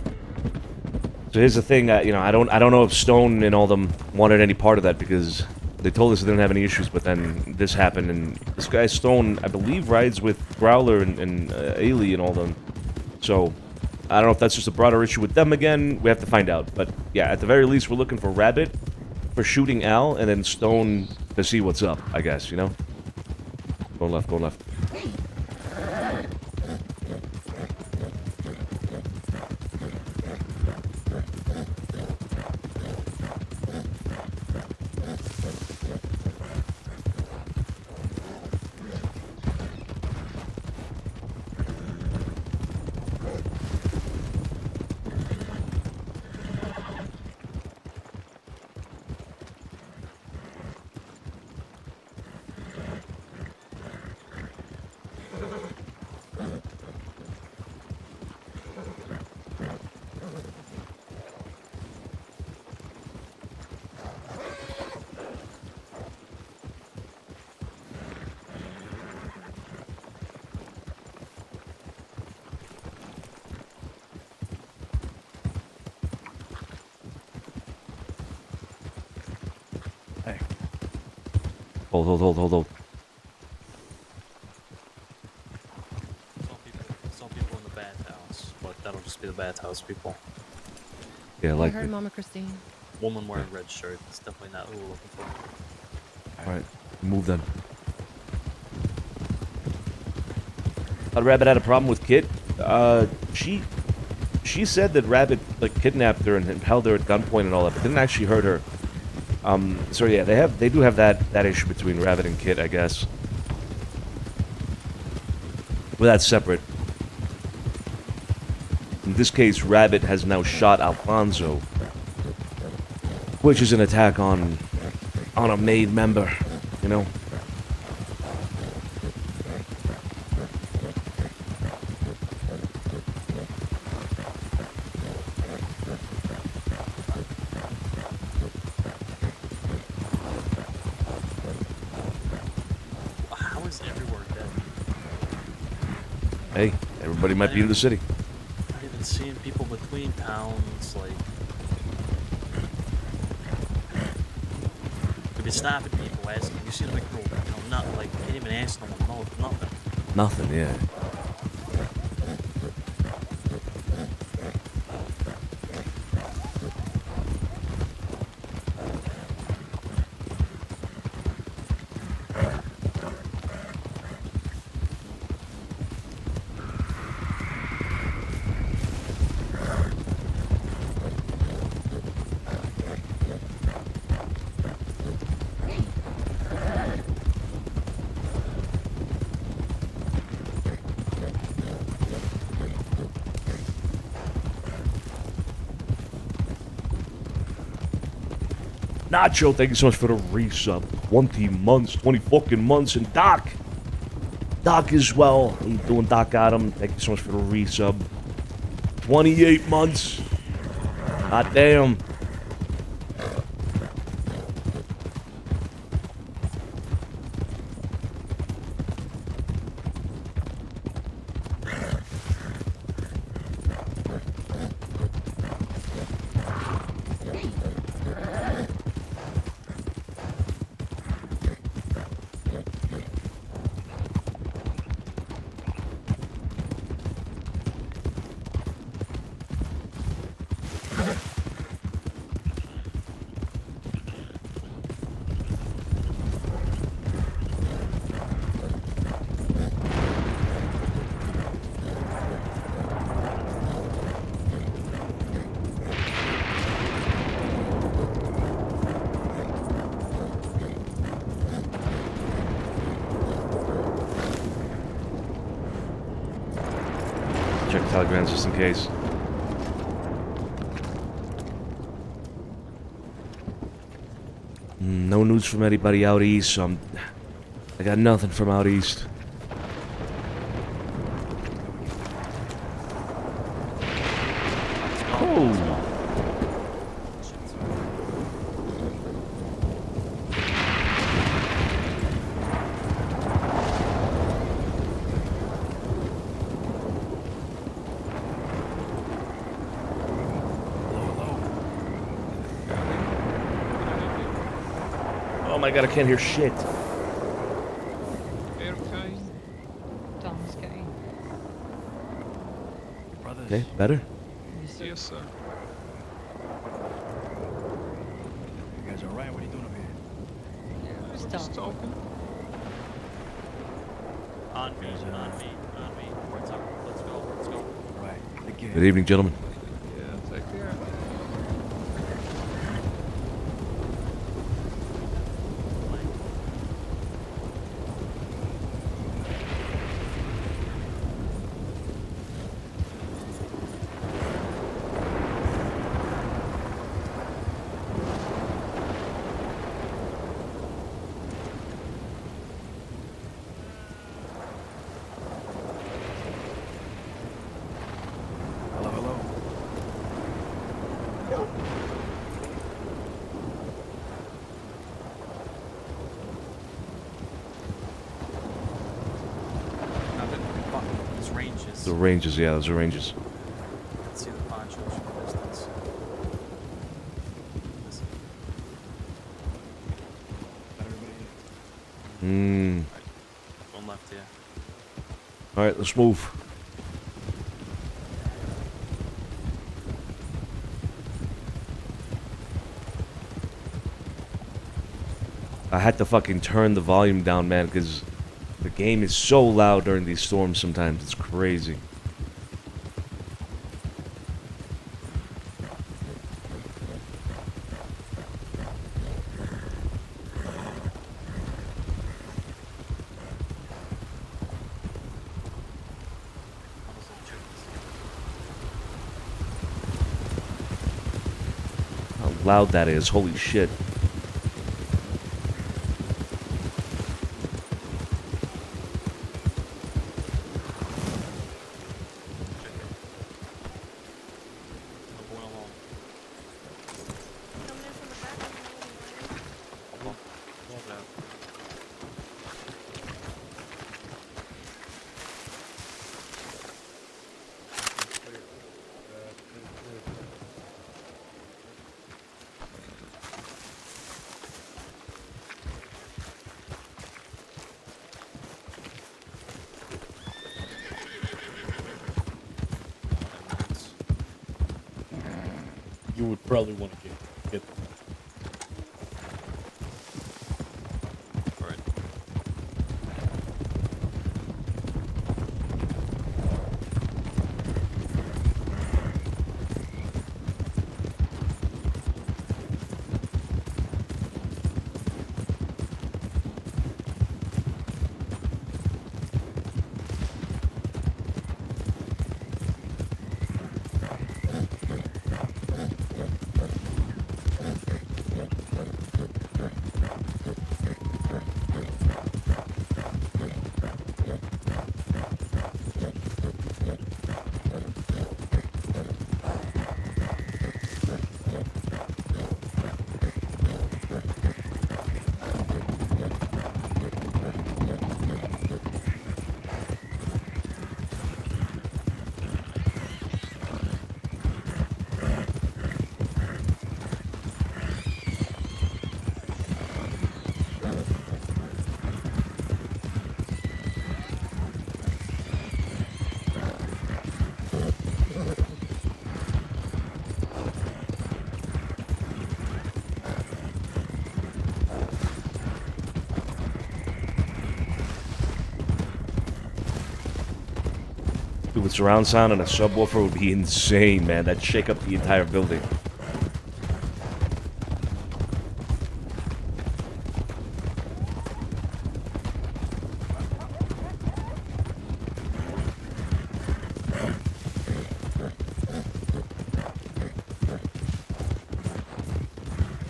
here's the thing, you know, I don't know if Stone and all them wanted any part of that because they told us they didn't have any issues, but then this happened, and this guy Stone, I believe, rides with Growler and Ailey and all them. So I don't know if that's just a broader issue with them again. We have to find out. But yeah, at the very least, we're looking for Rabbit for shooting Al, and then Stone to see what's up, I guess, you know? Go left, go left. Hold. Some people in the bathhouse, but that'll just be the bathhouse people. Yeah, I like heard Mama Christine. Woman wearing red shirt. It's definitely not who we're looking for. Alright, move then. Rabbit had a problem with Kit. She said that Rabbit like kidnapped her and held her at gunpoint and all that, but didn't actually hurt her. So yeah, they do have that issue between Rabbit and Kit, I guess. But that's separate. In this case, Rabbit has now shot Alfonso, which is an attack on a maid member, you know. How is everywhere dead? Hey, everybody might be in the city. Not even seeing people between towns, like. Could be stopping people, asking, you see the McRoll, you know, not like, can't even ask no one, no, nothing. Nothing, yeah. Nacho, thank you so much for the resub. 20 months, 20 fucking months. And Doc as well. I'm doing Doc Adam. Thank you so much for the resub. 28 months. God damn. Check telegrams just in case. No news from anybody out east, so I got nothing from out east. Oh. my god, I can't hear shit. Tom's getting. Brothers. Okay, better? Yes, sir. You guys alright? What are you doing over here? Just talking. On me, on me, on me. What's up? Let's go, let's go. Right. Again. Good evening, gentlemen. Yeah, take care. Hello, hello. These ranges. The ranges, yeah, those are ranges. Let's see the ponchos from a distance. Hmm. One left here. Alright, let's move. I had to fucking turn the volume down, man, because the game is so loud during these storms sometimes. It's crazy. How loud that is. Holy shit. You would probably want to get them. Alright. Dude, with surround sound and a subwoofer would be insane, man. That'd shake up the entire building.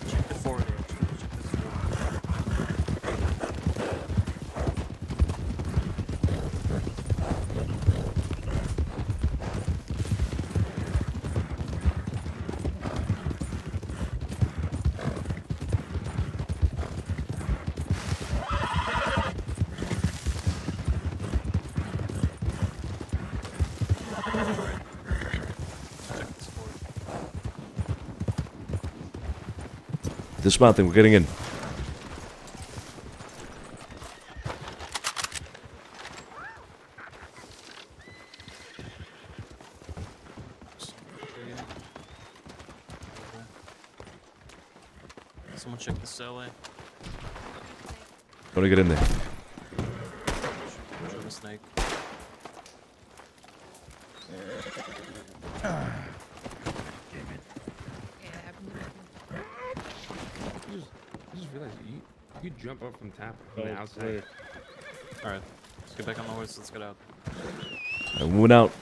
Check the forward edge. Check this forward. Dismounting, we're getting in. Someone check the stairway. Want to get in there? Show the snake. I just realized you jump up from tap from the outside. Weird. Alright, let's get back on the horse, let's get out. Moving out.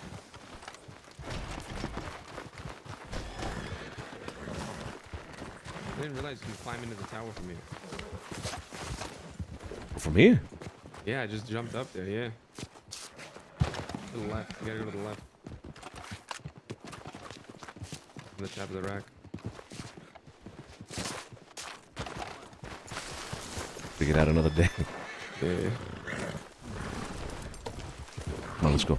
I didn't realize you can climb into the tower from here. From here? Yeah, I just jumped up there, yeah. To the left, you gotta go to the left. On the top of the rack. Figure out another day. Yeah. Come on, let's go.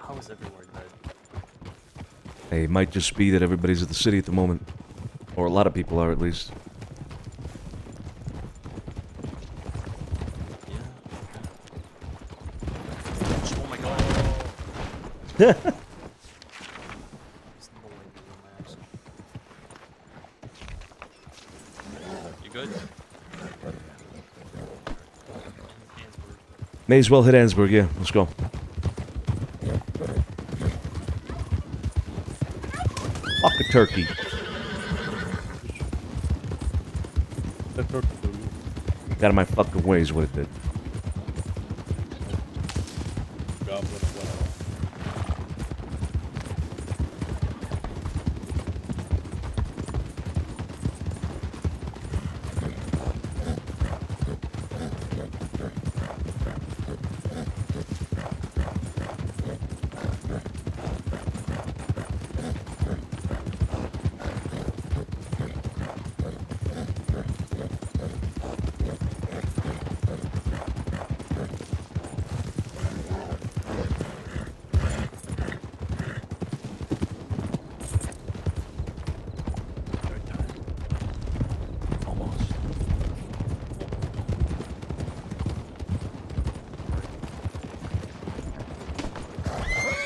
How is everywhere dead? Hey, it might just be that everybody's at the city at the moment. Or a lot of people are, at least. Oh my god. You good? May as well hit Ansburg, yeah. Let's go. Fuck a turkey. The turkey, Got in my fucking ways what it did. goblin or whatever.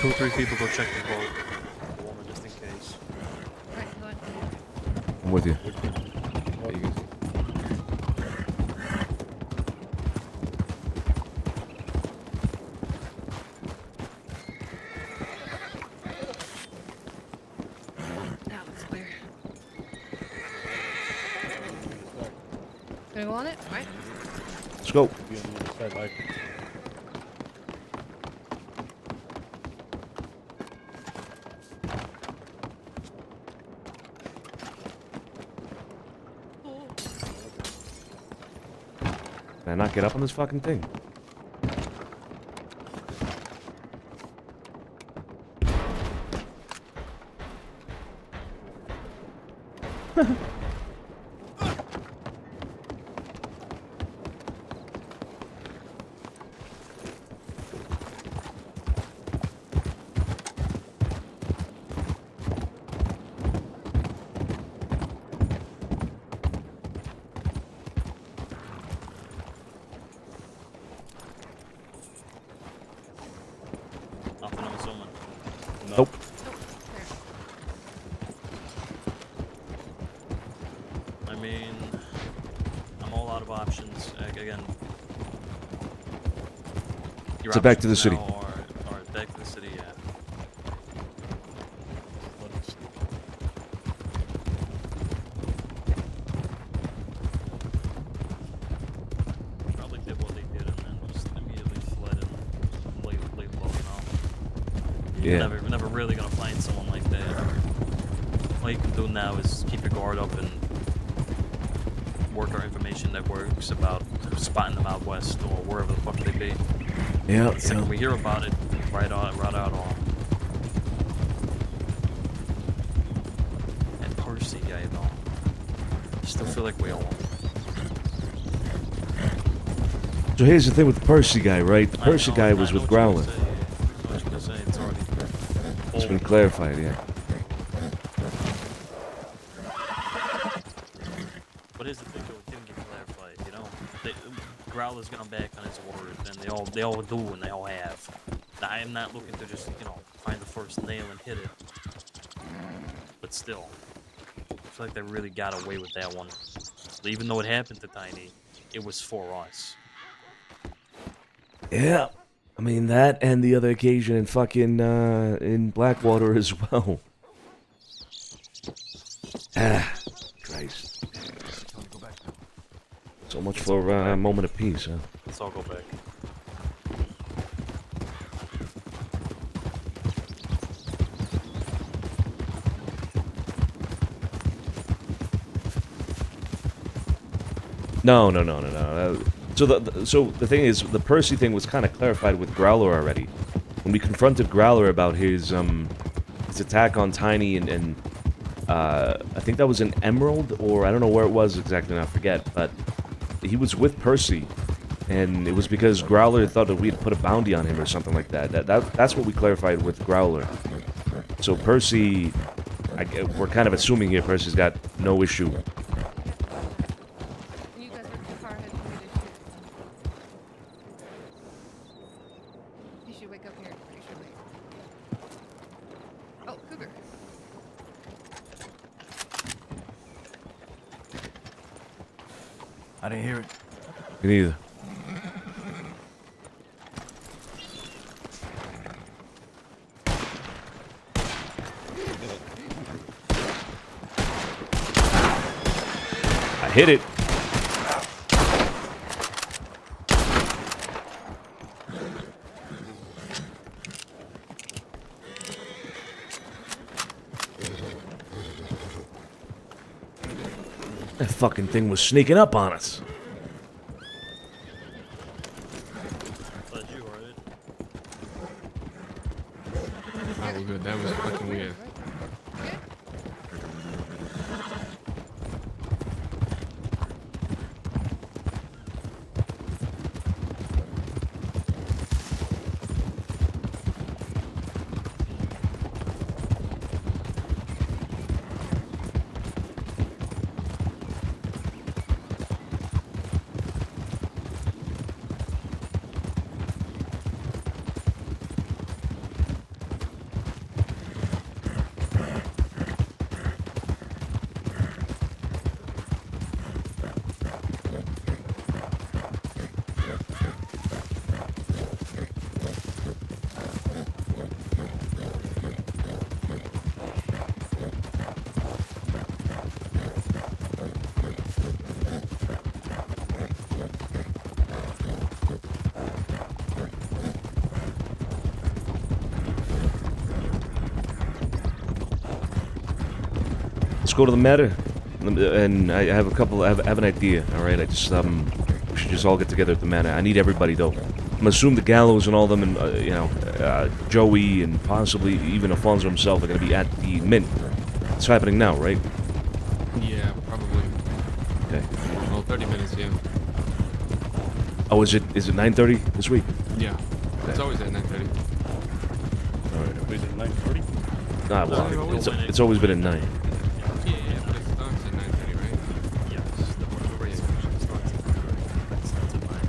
Two or three people go check the boat. The woman, just in case. I'm with you. That was clear. Gonna go on it? Right. Let's go. Be on the other side, like. Can I not get up on this fucking thing? Nothing, I'm assuming. Nope. I mean, I'm all out of options. Again, your So back to the options city. now are back to the city, yeah. Yeah. We're never really gonna find someone like that. All you can do now is keep your guard up and work our information networks about spotting them out west or wherever the fuck they be. Yeah. The second we hear about it, right out on. And Percy guy, though. I still feel like we owe him. So here's the thing with the Percy guy, right? The Percy guy was with Growler. It's been clarified, yeah. But here's the thing, though, it didn't get clarified, you know? Growler's gone back on his word, and they all do, and they all have. Now, I am not looking to just, find the first nail and hit it. But still, I feel like they really got away with that one. Even though it happened to Tiny, it was for us. Yeah. I mean, that and the other occasion in fucking, in Blackwater as well. Ah, Christ. So much for a moment of peace, huh? Let's all go back. No. So the thing is, the Percy thing was kind of clarified with Growler already. When we confronted Growler about his attack on Tiny and I think that was an Emerald, or I don't know where it was exactly, I forget, but he was with Percy, and it was because Growler thought that we had put a bounty on him or something like that. That's what we clarified with Growler. So Percy, we're kind of assuming here Percy's got no issue. You guys are too far ahead for me to shoot. You should wake up here. You should wake. Oh, Cougar. I didn't hear it. Me neither. I hit it. That fucking thing was sneaking up on us. Oh, we're good. That was fucking weird. Let's go to the meta, and I have I have an idea. All right, we should just all get together at the meta. I need everybody though. I'm gonna assume the Gallows and all them, and Joey and possibly even Alfonso himself are gonna be at the Mint. It's happening now, right? Yeah, probably. Okay. Well, 30 minutes, yeah. Oh, is it 9:30 this week? Yeah. It's always at 9:30. All right. Is it 9:30? Nah, well, it's always been at 9. Yeah, but it starts at 9:30, right? Yes, the race starts at 9:30. It starts at 9.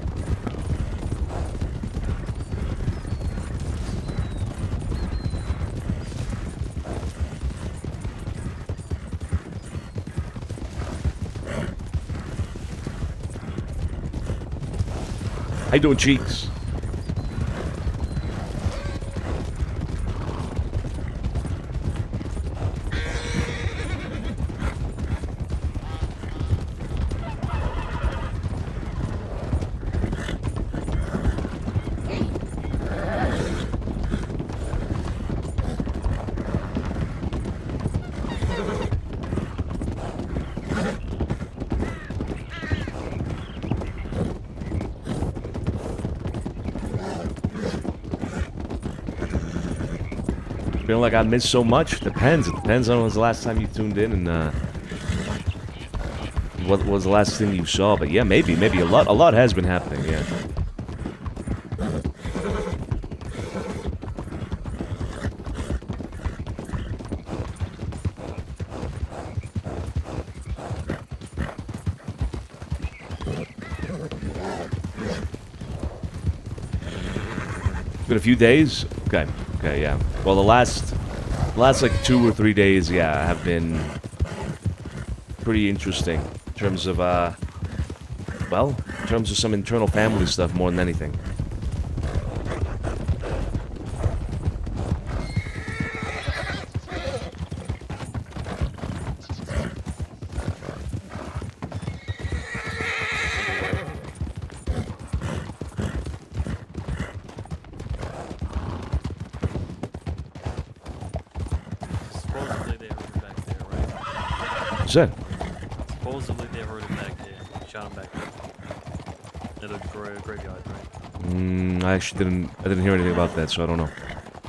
How you doing, Cheeks? Feeling like I missed so much? Depends. It depends on when was the last time you tuned in and what was the last thing you saw. But yeah, maybe a lot has been happening. Yeah. Been a few days. Okay. Yeah. Well, the last like 2 or 3 days, yeah, have been pretty interesting in terms of in terms of some internal family stuff more than anything. Supposedly they heard him back there, right? What's that? Supposedly they heard him back there. Shot him back there. At a graveyard, right? I actually didn't hear anything about that, so I don't know.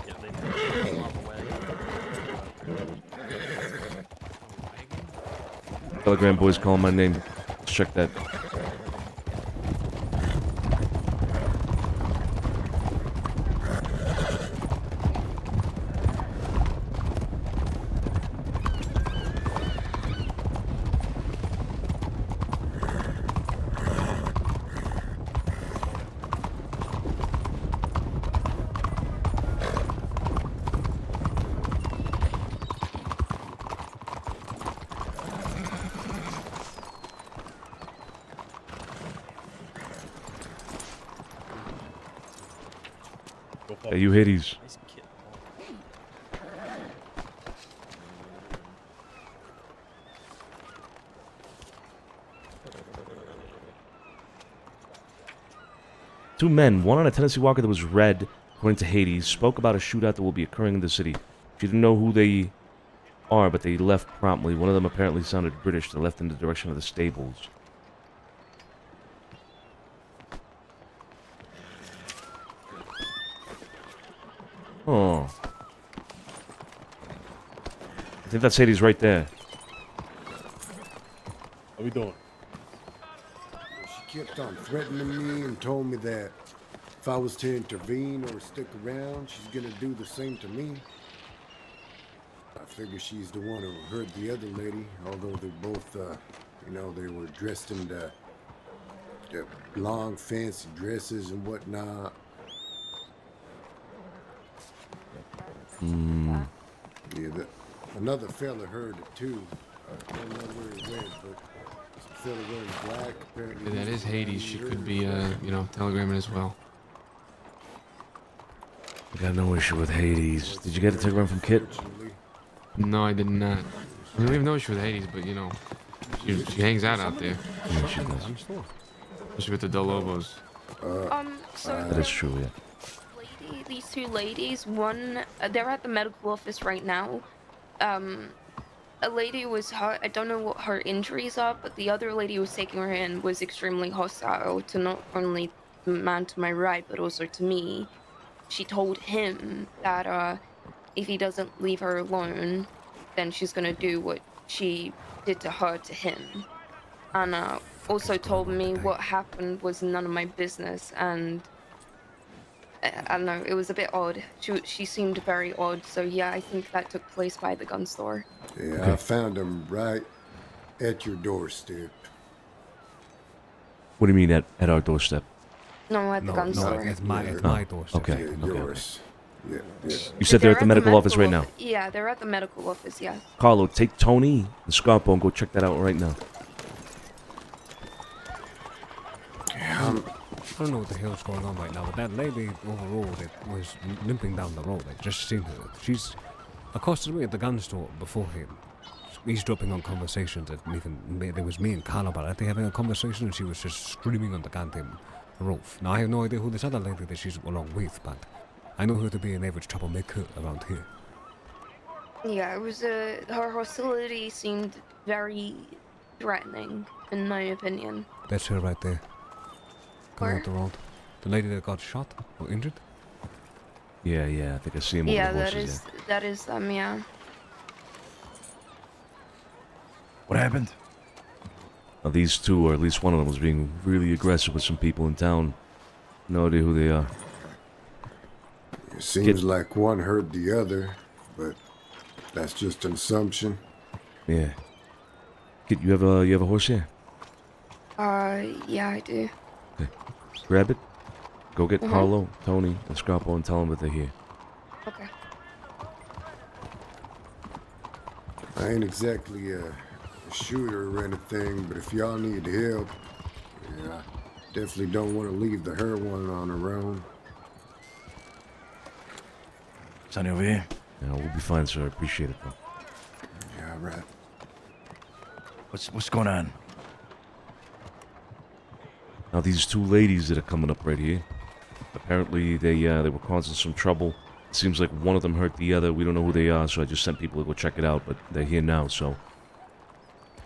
Yeah, they shot him off a wagon. Telegram boys calling my name. Let's check that. Hey, you Hades. Two men, one on a Tennessee Walker that was red, according to Hades, spoke about a shootout that will be occurring in the city. She didn't know who they are, but they left promptly. One of them apparently sounded British. They left in the direction of the stables. Oh. I think that's Hades right there. How we doing? She kept on threatening me and told me that if I was to intervene or stick around, she's gonna do the same to me. I figure she's the one who hurt the other lady, although they both, they were dressed in the long fancy dresses and whatnot. Yeah, another fella heard it too. I don't know where he went, but some fella wearing black apparently. Yeah, that is Hades. She could be, telegramming as well. I got no issue with Hades. Did you get a telegram from Kit? No, I did not. I mean, we have no issue with Hades, but she hangs out there. Yeah, she does. Especially with the Del Lobos. So That is true, yeah. these two ladies, one, they're at the medical office right now. A lady was hurt. I don't know what her injuries are, but the other lady who was taking her in was extremely hostile to not only the man to my right, but also to me. She told him that if he doesn't leave her alone, then she's gonna do what she did to her to him. And also told me what happened was none of my business, and I don't know, it was a bit odd. She seemed very odd, so yeah, I think that took place by the gun store. Yeah, okay. I found them right at your doorstep. What do you mean at our doorstep? No, at the gun store. At my doorstep. Okay, yeah, okay. Yours. Yeah. You said they're at the medical office right now? Yeah, they're at the medical office, yes. Carlo, take Tony and Scarpo and go check that out right now. I don't know what the hell's going on right now, but that lady overall that was limping down the road, I just seen her. She's accosted me at the gun store before him, eavesdropping on conversations. That even there was me and Carlo about having a conversation, and she was just screaming on the goddamn roof. Now I have no idea who this other lady that she's along with, but I know her to be an average troublemaker around here. Yeah, it was her hostility seemed very threatening, in my opinion. That's her right there. Coming Where? out the road. The lady that got shot or injured. Yeah, I think I see him Yeah, over the that horses is that is them. Yeah. What happened? Now, these two, or at least one of them, was being really aggressive with some people in town. No idea who they are. It seems like one hurt the other, but that's just an assumption. Yeah. Kid, you have a horse here? Yeah, I do. Okay. Grab it. Go get Mhm. Carlo, Tony, and Scarpo and tell them that they're here. Okay. I ain't exactly a shooter or anything, but if y'all need help, yeah, I definitely don't want to leave the her one on her own. Sonny over here. Yeah, we'll be fine, sir. I appreciate it, though. Yeah, right. What's going on? Now, these two ladies that are coming up right here, apparently they were causing some trouble. It seems like one of them hurt the other. We don't know who they are, so I just sent people to go check it out, but they're here now, so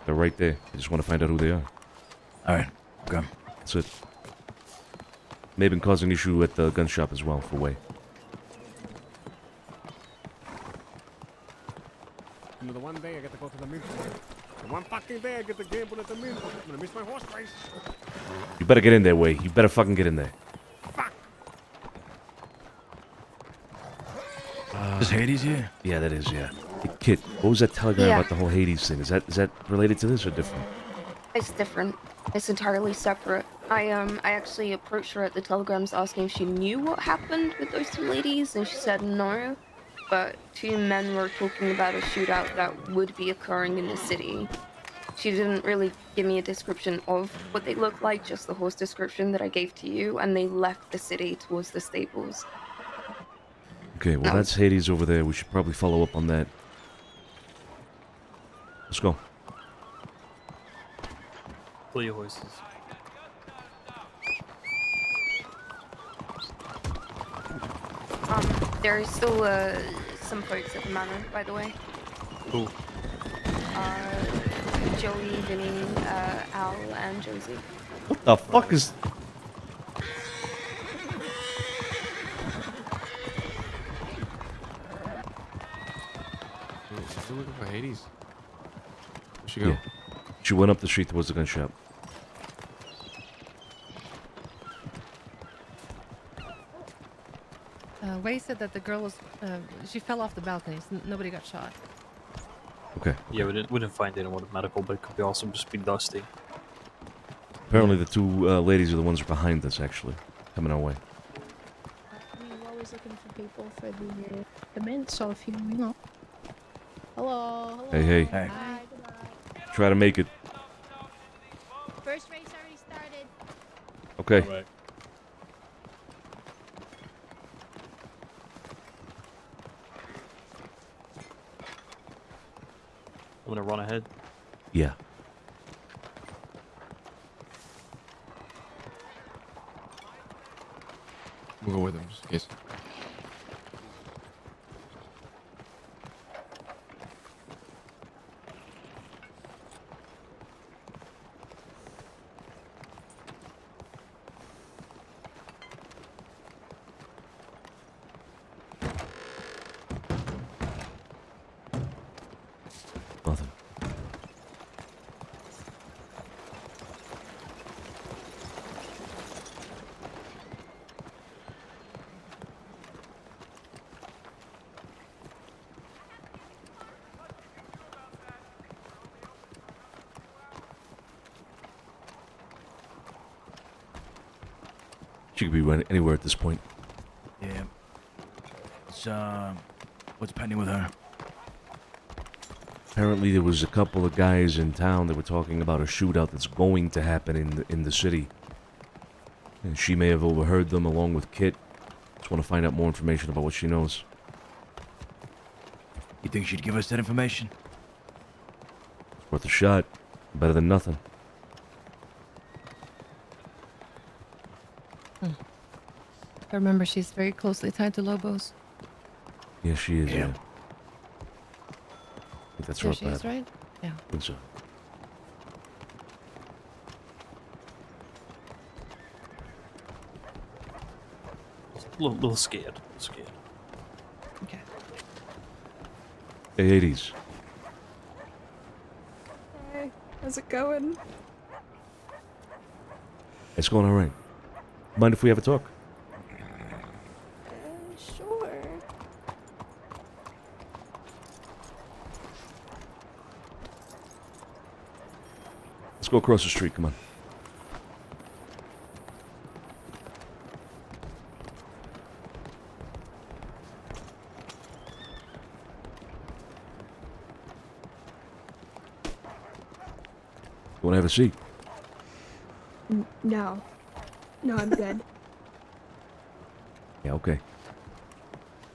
they're right there. I just want to find out who they are. All right, okay. That's it. May have been causing an issue at the gun shop as well, for Way. The one day I get to go to the mint. The one fucking day I get to gamble at the mint. I'm gonna miss my horse race. You better get in there, Way. You better fucking get in there. Is Hades here? Yeah, that is, yeah. Hey, Kit, what was that telegram Yeah. about the whole Hades thing? Is that related to this or different? It's different. It's entirely separate. I actually approached her at the telegrams asking if she knew what happened with those two ladies, and she said no. But two men were talking about a shootout that would be occurring in the city. She didn't really give me a description of what they looked like, just the horse description that I gave to you, and they left the city towards the stables. Okay, well, that's Hades over there. We should probably follow up on that. Let's go. Pull your horses. There is still some folks at the manor, by the way. Who? Joey, Vinny, Al, and Josie. What the fuck is... Still looking for Hades. Where'd she go? Yeah. She went up the street towards the gun shop. Wei said that the girl was, she fell off the balcony. So nobody got shot. Okay. Yeah, we didn't find anyone with medical, but it could be also just be dusty. Apparently the two ladies are the ones behind us, actually. Coming our way. We're always looking for people for the mint, so if you know. Hello. Hey. Hi. Try to make it. First race already started. Okay. All right. I'm gonna run ahead. Yeah. We'll go with him, just in case. Nothing. She could be running anywhere at this point. Yeah. What's pending with her? Apparently there was a couple of guys in town that were talking about a shootout that's going to happen in the city. And she may have overheard them along with Kit. Just want to find out more information about what she knows. You think she'd give us that information? Worth a shot. Better than nothing. I remember she's very closely tied to Lobos. Yeah, she is, yeah. I think that's Yeah, right, she is, Pat. right? Yeah. I think so. A little scared. Scared. Hey, Hades. Hey, how's it going? It's going all right. Mind if we have a talk? Sure. Let's go across the street. Come on. You want to have a seat? No. No, I'm good. Yeah, okay.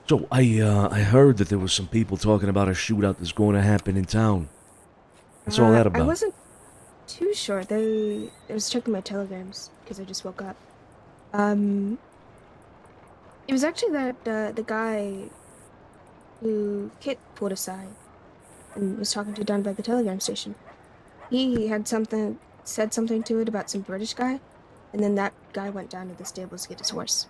So, I heard that there was some people talking about a shootout that's going to happen in town. What's all that about? I wasn't too sure. I was checking my telegrams because I just woke up. It was actually that the guy who Kit pulled aside and was talking to down by the telegram station. He had said something to it about some British guy, and then that guy went down to the stables to get his horse.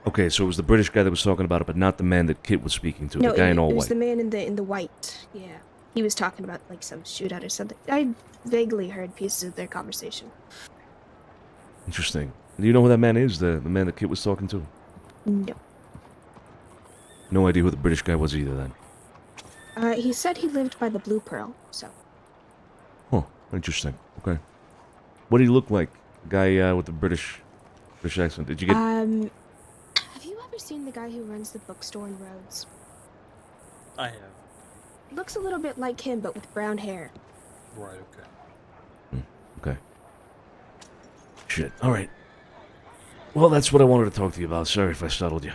Okay, so it was the British guy that was talking about it, but not the man that Kit was speaking to, No, the guy in all it was white. the man in the white. Yeah, he was talking about like some shootout or something. I vaguely heard pieces of their conversation. Interesting. Do you know who that man is, the man that Kit was talking to? No. No idea who the British guy was either, then. He said he lived by the Blue Pearl, so. Huh, interesting. Okay. What did he look like? The guy with the British accent. Did you get... Have you ever seen the guy who runs the bookstore in Rhodes? I have. Looks a little bit like him, but with brown hair. Right, okay. Okay. Shit. All right. Well, that's what I wanted to talk to you about. Sorry if I startled you.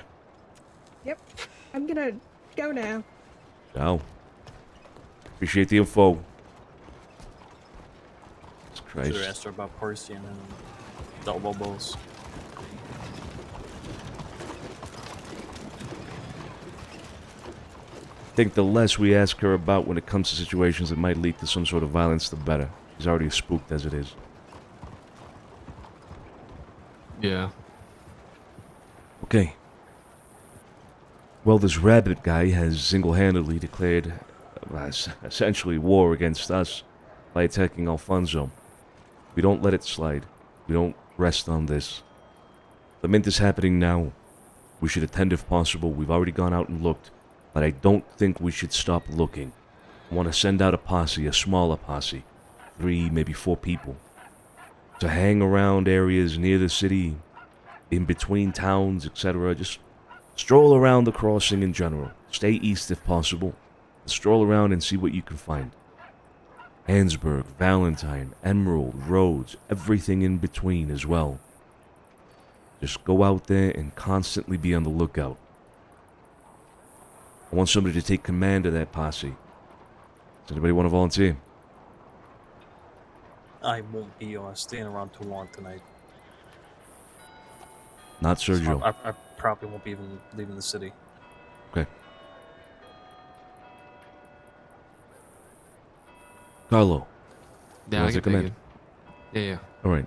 Yep. I'm gonna go now. Ciao. Appreciate the info. Jesus Christ. Should have asked her about Percy and then double bubbles. I think the less we ask her about when it comes to situations that might lead to some sort of violence, the better. She's already spooked as it is. Yeah. Okay. Well, this rabbit guy has single-handedly declared essentially war against us by attacking Alfonso. We don't let it slide. We don't rest on this. The mint is happening now. We should attend if possible. We've already gone out and looked, but I don't think we should stop looking. I want to send out a posse, a smaller posse, 3, maybe 4 people, to hang around areas near the city, in between towns, etc. Just stroll around the crossing in general. Stay east if possible. Stroll around and see what you can find. Hansburg, Valentine, Emerald, Rhodes, everything in between as well. Just go out there and constantly be on the lookout. I want somebody to take command of that posse. Does anybody want to volunteer? I won't be staying around too long tonight. Not Sergio. I probably won't be even leaving the city. Okay. Carlo. Yeah, I can take it. Yeah. All right.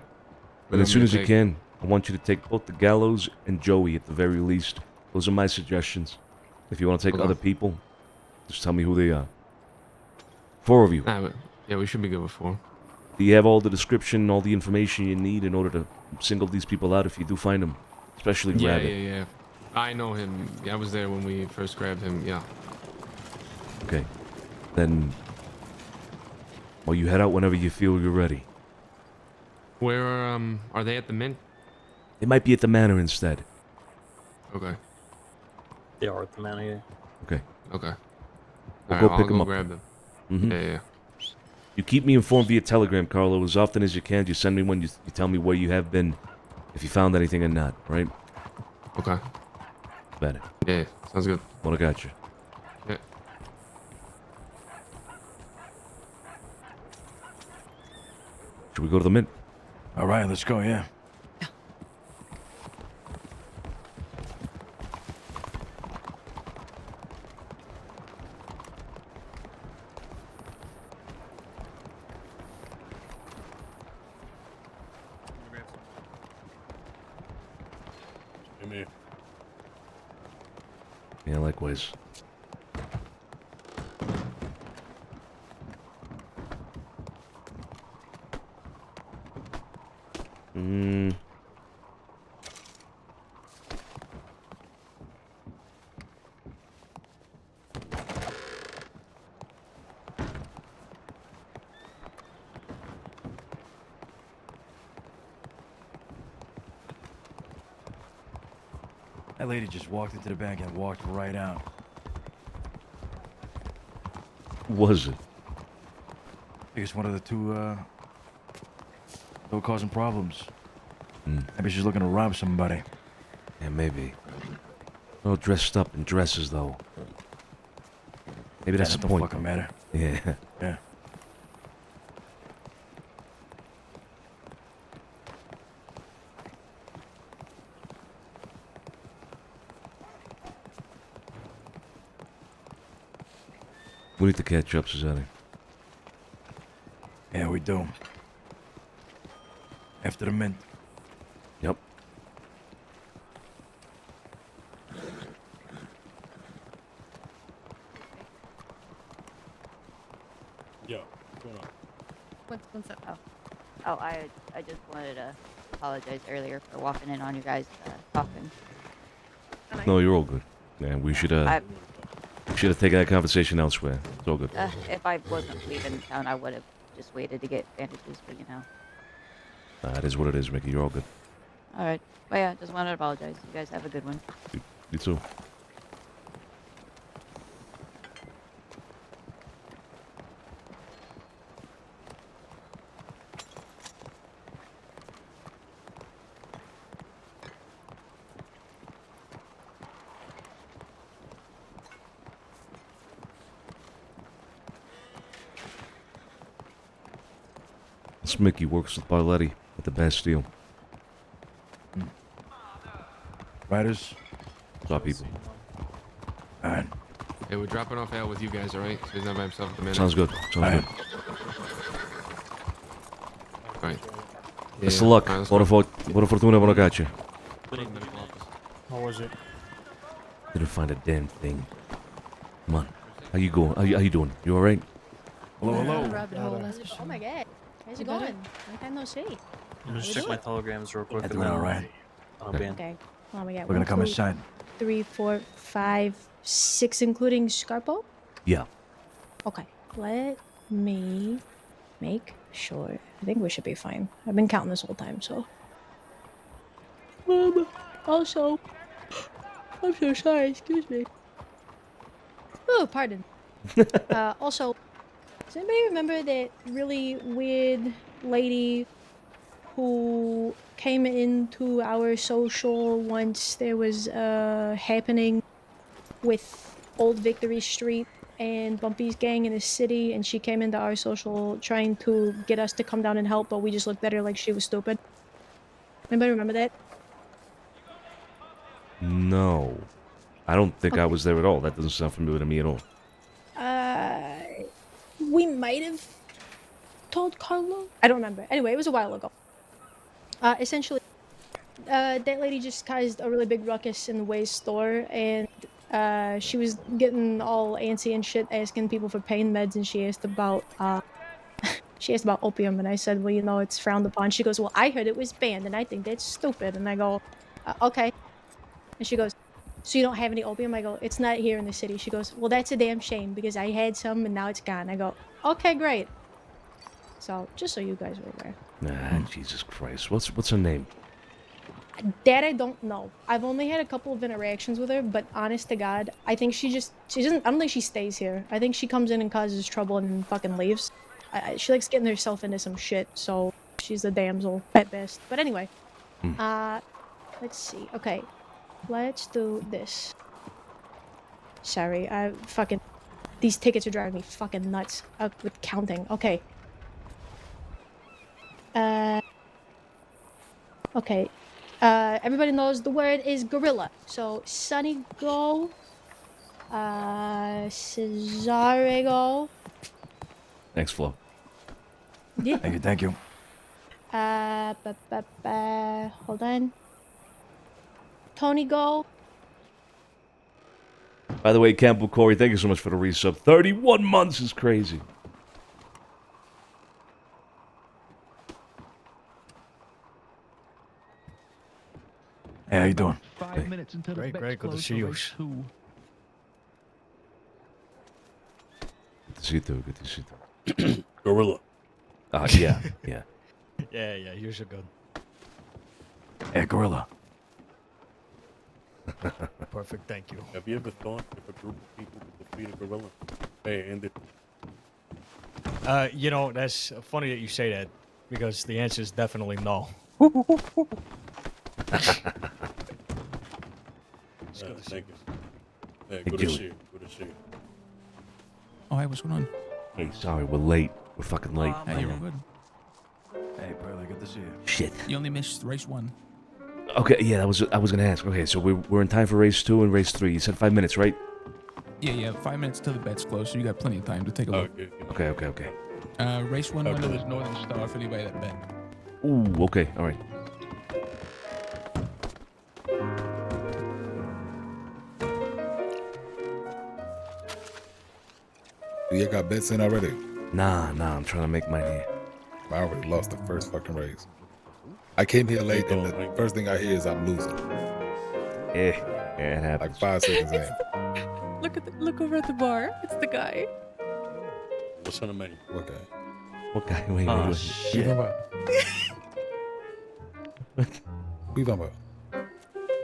But And as I'm soon gonna as you take- can, I want you to take both the Gallows and Joey at the very least. Those are my suggestions. If you want to take Okay. other people, just tell me who they are. 4 of you. Nah, but yeah, we should be good with 4. Do you have all the description, all the information you need in order to single these people out if you do find them? Especially Yeah, Rabbit. yeah. I know him. Yeah, I was there when we first grabbed him. Yeah. Okay. Then, well, you head out whenever you feel you're ready. Where are they at the mint? They might be at the manor instead. Okay. They are at the manor, yeah. Okay. Okay. We'll Alright, go well, pick I'll them go up. grab them. Mhm. Yeah. You keep me informed via telegram, Carlo, as often as you can. You send me one. You tell me where you have been, if you found anything or not. Right? Okay. Better. Yeah, sounds good. What I got you. Yeah. Should we go to the mint? All right, let's go, yeah. Come here. Yeah, likewise. Hmm. That lady just walked into the bank and walked right out. Was it? I guess one of the two, were causing problems. Hmm. Maybe she's looking to rob somebody. Yeah, maybe. Well, dressed up in dresses, though. Maybe that's That the don't point. fucking matter. Yeah. Yeah. We need to catch up, Susanna. Yeah, we do. After the mint. Yep. Yeah. What's going on? What's up? Oh, I just wanted to apologize earlier for walking in on you guys talking. No, you're all good. Yeah, we should have taken that conversation elsewhere. It's all good. If I wasn't leaving town, I would have just waited to get bandages, but you know. That is what it is, Mickey. You're all good. All right. Well, yeah, just wanted to apologize. You guys have a good one. You too. This Mickey works with Barletti at the Bastille. Riders? What's up, people? Alright. Hey, we're dropping off Al with you guys, alright? So he's not by himself at the minute. Sounds good. Sounds good. Alright. Best of luck. Buona fortuna, buona caccia. How was it? Didn't find a damn thing. Come on. How you going? How you doing? You alright? Hello. Rabbit hole, that's for sure. Oh my god. How's it You better? going? I had no shade. I'm gonna check my telegrams real quick. Doing all right. Okay. Oh my god. We're gonna come inside. 3, 4, 5, 6, including Scarpo? Yeah. Okay. Let me make sure. I think we should be fine. I've been counting this whole time, so. Also, I'm so sorry. Excuse me. Oh, pardon. Also, does anybody remember that really weird lady who came into our social once there was a happening with Old Victory Street and Bumpy's gang in the city, and she came into our social trying to get us to come down and help, but we just looked at her like she was stupid? Anybody remember that? No. I don't think I was there at all. That doesn't sound familiar to me at all. We might have told Carlo. I don't remember. Anyway, it was a while ago. Essentially, that lady just caused a really big ruckus in the Way's store, and she was getting all antsy and shit, asking people for pain meds, and she asked about opium, and I said, well, you know, it's frowned upon. She goes, well, I heard it was banned, and I think that's stupid. And I go, okay. And she goes, so you don't have any opium? I go, it's not here in the city. She goes, well, that's a damn shame, because I had some, and now it's gone. I go, okay, great. So, just so you guys are aware. Nah, Jesus Christ. What's her name? That I don't know. I've only had a couple of interactions with her, but honest to God, I think she doesn't, I don't think she stays here. I think she comes in and causes trouble and then fucking leaves. She likes getting herself into some shit, so she's a damsel at best. But anyway, let's see. Okay, let's do this. Sorry, these tickets are driving me fucking nuts with counting. Okay. Okay. Everybody knows the word is gorilla. So, Sonny go. Cesare go. Thanks, Flo. Yeah. Thank you. Hold on. Tony go. By the way, Campbell Corey, thank you so much for the resub. 31 months is crazy. Hey, how you doing? Great. Good to see you. Good to see you too. Good to see you too. Gorilla. Yeah. Yeah, you're so good. Hey, Gorilla. Perfect, thank you. Have you ever thought if a group of people could defeat a gorilla? Hey, end it. You know, that's funny that you say that because the answer is definitely no. Thank you. Hey, Hey, good to Julie. see you. Good to see you. Oh, hey, what's going on? Hey, sorry, we're late. We're fucking late. Hey, you're all good. Hey, Pearly, good to see you. Shit. You only missed race 1. Okay, yeah, I was gonna ask. Okay, so we're in time for race 2 and race 3. You said 5 minutes, right? Yeah, 5 minutes till the bet's closed, so you got plenty of time to take a look. Okay. Race 1 winner was Northern Star for anybody that bet. Ooh, okay, all right. You got bets in already? Nah, I'm trying to make mine here. I already lost the first fucking race. I came here late, and the first thing I hear is I'm losing. Yeah, it happens. Like 5 seconds in. Look over at the bar. It's the guy. What's on the menu? What guy? What guy? Wait. What you talking about? What you talking about?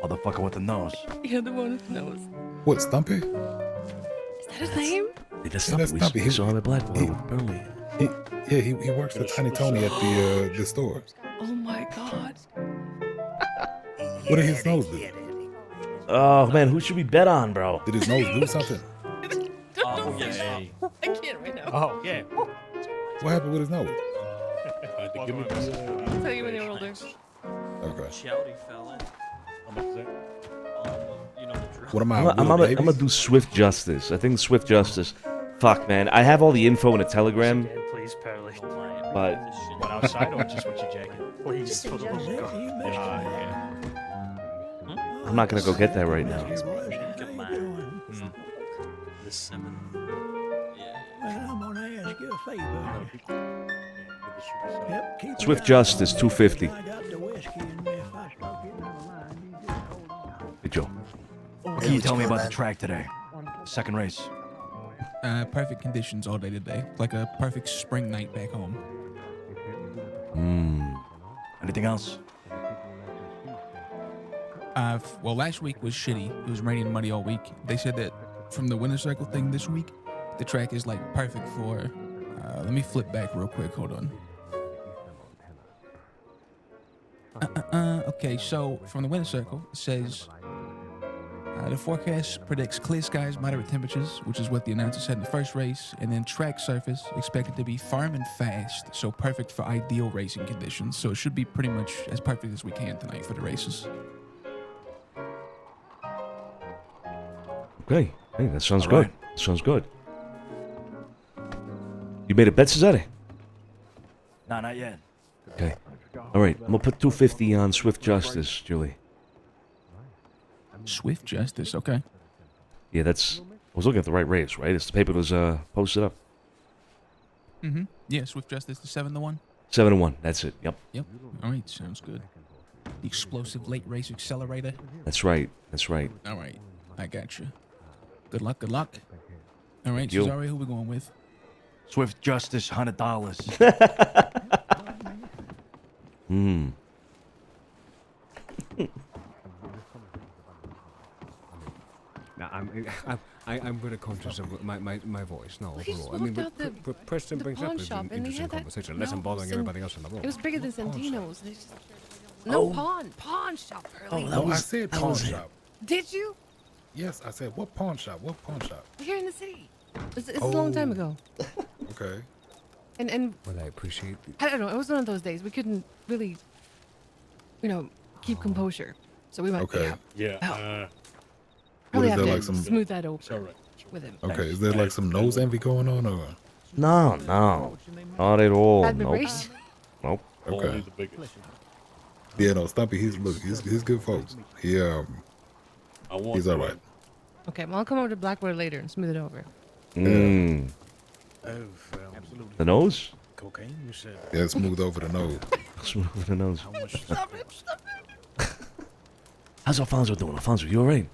Motherfucker with the nose. Yeah, the one with the nose. What, Stumpy? Is that his name? Hey, that's Yeah, that's Stumpy. We saw him at Blackwater with Burley. He works for Tiny Tony at the store. Oh my god. What did his nose do? Oh man, who should we bet on, bro? Did his nose do something? Oh, yeah. I can't right now. Oh, yeah. What happened with his nose? Give me I'll tell you when you're older. Okay. Shouty fella. How much is that? You know the drill. What am I? I'm gonna do Swift Justice. I think Swift Justice. Fuck, man. I have all the info in a telegram, Please, Pearly. but What, outside or just with your jacket? Please, for the love of God. Yeah. I'm not gonna go get that right now. Come on. The Simmons. Well, I'm gonna ask you a favor. Yep, keep Swift an eye Justice, on me. 250. I got the whiskey in me. If I start getting on the line, you just hold on. Hey, Joe. What can you tell me about the track today? Second race. Perfect conditions all day today. Like a perfect spring night back home. Anything else? Well, last week was shitty. It was raining and muddy all week. They said that from the winter circle thing this week, the track is like perfect for. Let me flip back real quick. Hold on. Okay, so from the winter circle, it says the forecast predicts clear skies, moderate temperatures, which is what the announcer said in the first race, and then track surface expected to be firm and fast, so perfect for ideal racing conditions. So it should be pretty much as perfect as we can tonight for the races. Okay. Hey, that sounds All good. right. Sounds good. You made a bet, Cesare? No, not yet. Okay. All right. I'm gonna put 250 on Swift Justice, Julie. Swift Justice, okay. Yeah, that's. I was looking at the right race, right? It's the paper that was posted up. Mm-hmm. Yeah, Swift Justice, the 7-1. 7-1. That's it. Yep. Yep. All right, sounds good. The explosive late race accelerator. That's right. That's right. All right, I got you. Good luck. Good luck. All right, you. Cesare, who we going with? Swift Justice, $100. Now, I'm very conscious of my voice. No, We just overall. I mean, walked out Preston the brings pawn up an shop and they interesting had that conversation. Less than bothering nose and everybody else in the room. It was bigger than Pawn shop. Santino's. And it's just, no, Oh. pawn shop, Oh, Pearly. I said pawn shop. Did you? Yes, I said what pawn shop? What pawn shop? Here in the city. It's a long time ago. Okay. And Well, I appreciate it. I don't know. It was one of those days we couldn't really, keep composure. So we went. Okay. Yeah. Probably is have there, to like, some- smooth that over It's all right. with him. Okay, is there like some nose envy going on or? No. Not at all. Bad Nope. memories? Nope. Okay. Only the biggest. Yeah, no, Stumpy, he's good folks. He I want he's all right. Okay, well I'll come over to Blackwater later and smooth it over. The nose? Cocaine, you said. Yeah, smooth over the nose. Smooth over the nose. Stop it! How's Alfonso doing? Alfonso, you alright?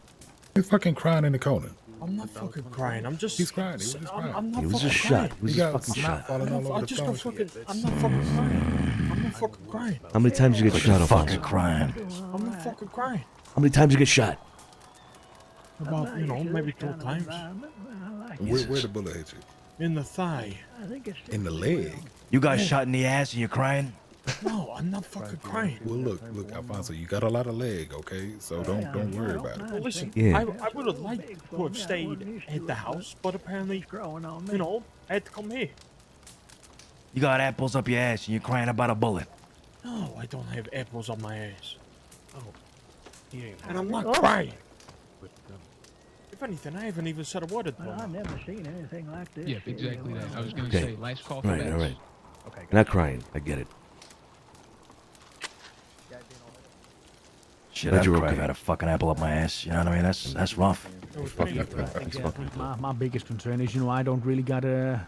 He's fucking crying in the corner. I'm not fucking crying. I'm just. He's crying. He was just crying. I'm not He was fucking just crying. shot. He was He just got fucking snot shot. falling all I over the just floor. don't fucking. I'm not fucking crying. I'm not fucking crying. How many times you get shot, Alfonso? Fucking crying. I'm not fucking crying. How many times you get shot? About maybe 2 times. Where the bullet hit you? In the thigh. In the leg. You got shot in the ass and you're crying? No, I'm not fucking crying. Well, look, Alfonso, you got a lot of leg, okay? So don't worry about it. Well, listen, Yeah. I would have liked to have stayed at the house, but apparently, I had to come here. You got apples up your ass and you're crying about a bullet. No, I don't have apples on my ass. And I'm not crying. If anything, I haven't even said a word to them. I've never seen anything like this. Yeah, exactly that. I was gonna Okay. say last call for All right, bats. all right. You're not crying. I get it. Shit, Glad I'd you're cry if okay. I had a fucking apple up my ass. You know what I mean? That's rough. It's fucking right. It's fucking right. My biggest concern is, I don't really got the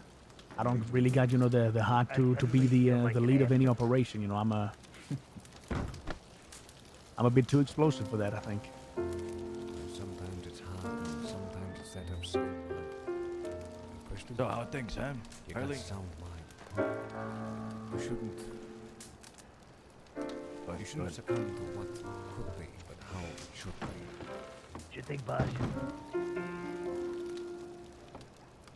heart to be the lead of any operation. I'm a bit too explosive for that, I think. Sometimes it's hard, and sometimes it's that absurd. So how are things, Sam? You got Early? sound mind. You shouldn't. You shouldn't succumb to what could be, but how it should be. What you think, boss?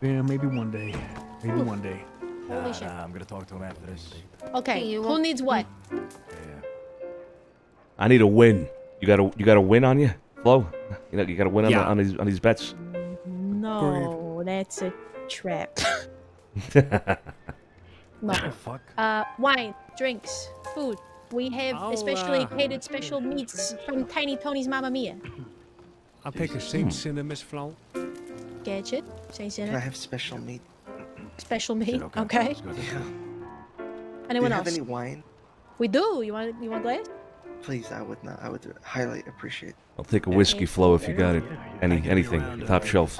Yeah, maybe one day. Maybe one day. Holy shit. I'm gonna talk to him after this. Okay, who needs what? I need a win. You got a win on you, Flo? You got a win on these bets. No, that's a trap. No. Fuck. Wine, drinks, food. We have especially catered special meats from Tiny Tony's Mamma Mia. I'll take a Saint Sinner, Miss Flo. Get it? Saint Sinner. Can I have special meat? Special meat. Okay. Yeah. Anyone Do you else? have any wine? We do. You want a glass? Please, I would not. I would highly appreciate. I'll take a whiskey, Flo, if you got it. Anything, top shelf.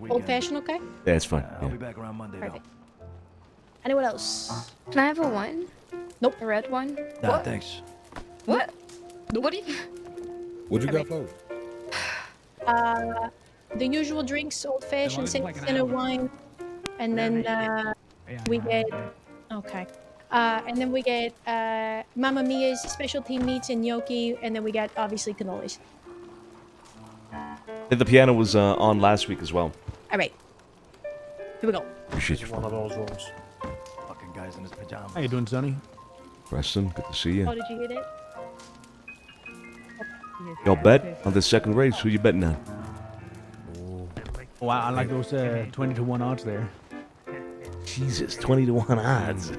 Old fashioned, okay? Yeah, it's fine. I'll Yeah. be back around Monday. Perfect. Anyone else? Can I have a wine? Nope. A red one? Nah, What? thanks. What? What do you? What you got, Flo? The usual drinks, old fashioned, Saint Sinner wine, and then we get okay. And then we get Mamma Mia's specialty meats and gnocchi, and then we got obviously cannolis. The piano was on last week as well. All right, here we go. Appreciate you, One of those rooms. Fucking guys in his pajamas. How you doing, Sonny? Preston, good to see you. Oh, did you hear that? Y'all bet on the second race. Who you betting on? Oh, I like those 20-to-1 odds there. Jesus, 20-1 odds.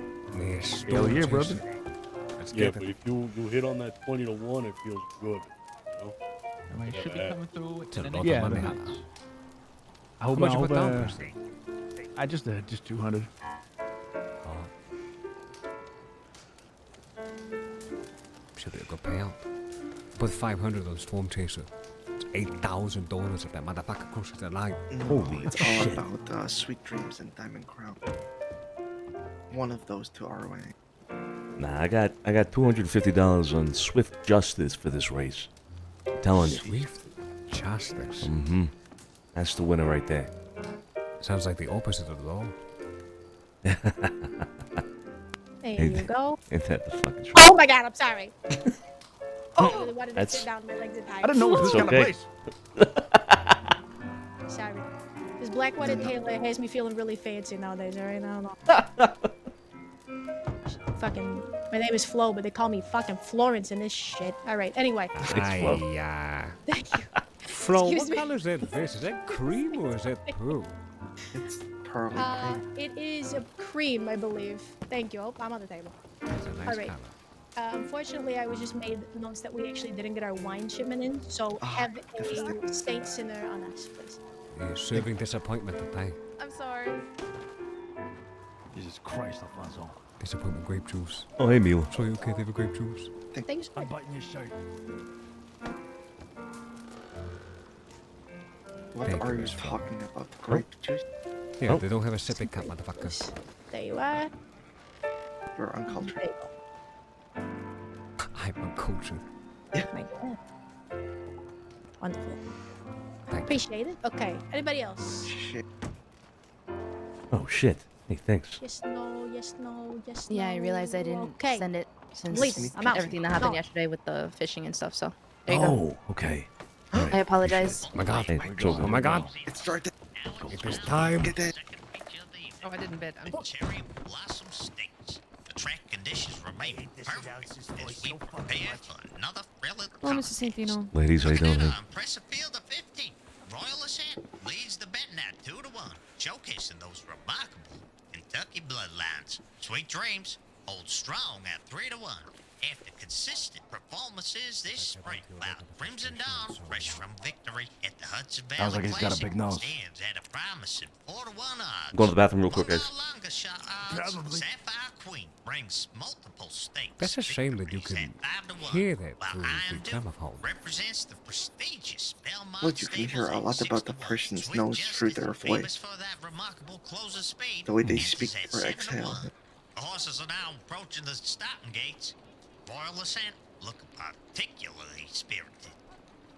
Hell yeah, brother. Yeah, but if you hit on that 20-1, it feels good. I mean, it should be coming through To in the the Yeah, next but- couple months. I hope. How much I you hope. put down, Preston? I just 200. Should be a good payout. Put 500 on Storm Chaser. It's $8,000 if that motherfucker crosses the line. No, Holy it's shit. all about Sweet Dreams and Diamond Crown. One of those two are winning. Nah, I got $250 on Swift Justice for this race. I'm telling you. Swift Justice. Mm-hmm. That's the winner right there. Sounds like the opposite of law. There you go. Ain't that the fucking truth? Oh my God, I'm sorry. Oh, I really wanted to That's- sit down. My legs are tired. I didn't know it was this It's kind okay. of place. Sorry. This Blackwater Taylor has me feeling really fancy nowadays, alright? I don't know. Fucking, my name is Flo, but they call me fucking Florence in this shit. Alright, anyway. Thank you. Flo, Excuse what me. color is that fish? Is that cream or is that poo? It's pearly cream. It is a cream, I believe. Thank you. Oh, I'm on the table. It's a nice Alright. color. Unfortunately, I was just made notes that we actually didn't get our wine shipment in, so have a Saint Sinner on us, please. You're serving disappointment today. I'm sorry. Jesus Christ, Alfonso. Disappointment grape juice. Oh, hey, Mila. So you okay to have a grape juice? Thanks. I'm biting your shirt. What Thank are you, you Miss Flo. talking about? Grape juice? Yeah, Oh. they don't have a sipping cup, motherfuckers. There you are. You're uncultured. I'm uncultured. My God. Wonderful. Thank you. Appreciate it. Okay. Anybody else? Oh shit. Hey, thanks. Yes, no, yes, no, yes, no. Yeah, I realized I didn't Okay. send it since Leave. I'm out. everything that happened No. yesterday with the fishing and stuff. So there you go. Oh, okay. I apologize. Oh my god. Hey, it's all Oh good. my god. It's right there. It is time. Get that. Oh, I didn't bet. Cherry blossom steaks. The track conditions remain perfect as we prepare for another thrilling Hello, Mr. Santino. Ladies, how you doing? Hey. impressive field of 15. Royal Ascent leads the betting at 2-1, showcasing those remarkable Kentucky bloodlines. Sweet Dreams holds strong at 3-1. After consistent performances this spring, while Crimson Dawn, fresh from victory at the Hudson Valley Sounds like he's got a Classic, big nose. stands at a promising 4-1 odds. I'm going to the bathroom real quick, guys. Sapphire Queen brings multiple stakes. That's a shame that you can hear that through the gramophone. Represents the prestigious Belmont Look, you can hear a lot about the person's nose through their voice. The way they speak or exhale. The horses are now approaching the starting gates. Royal Ascent look particularly spirited.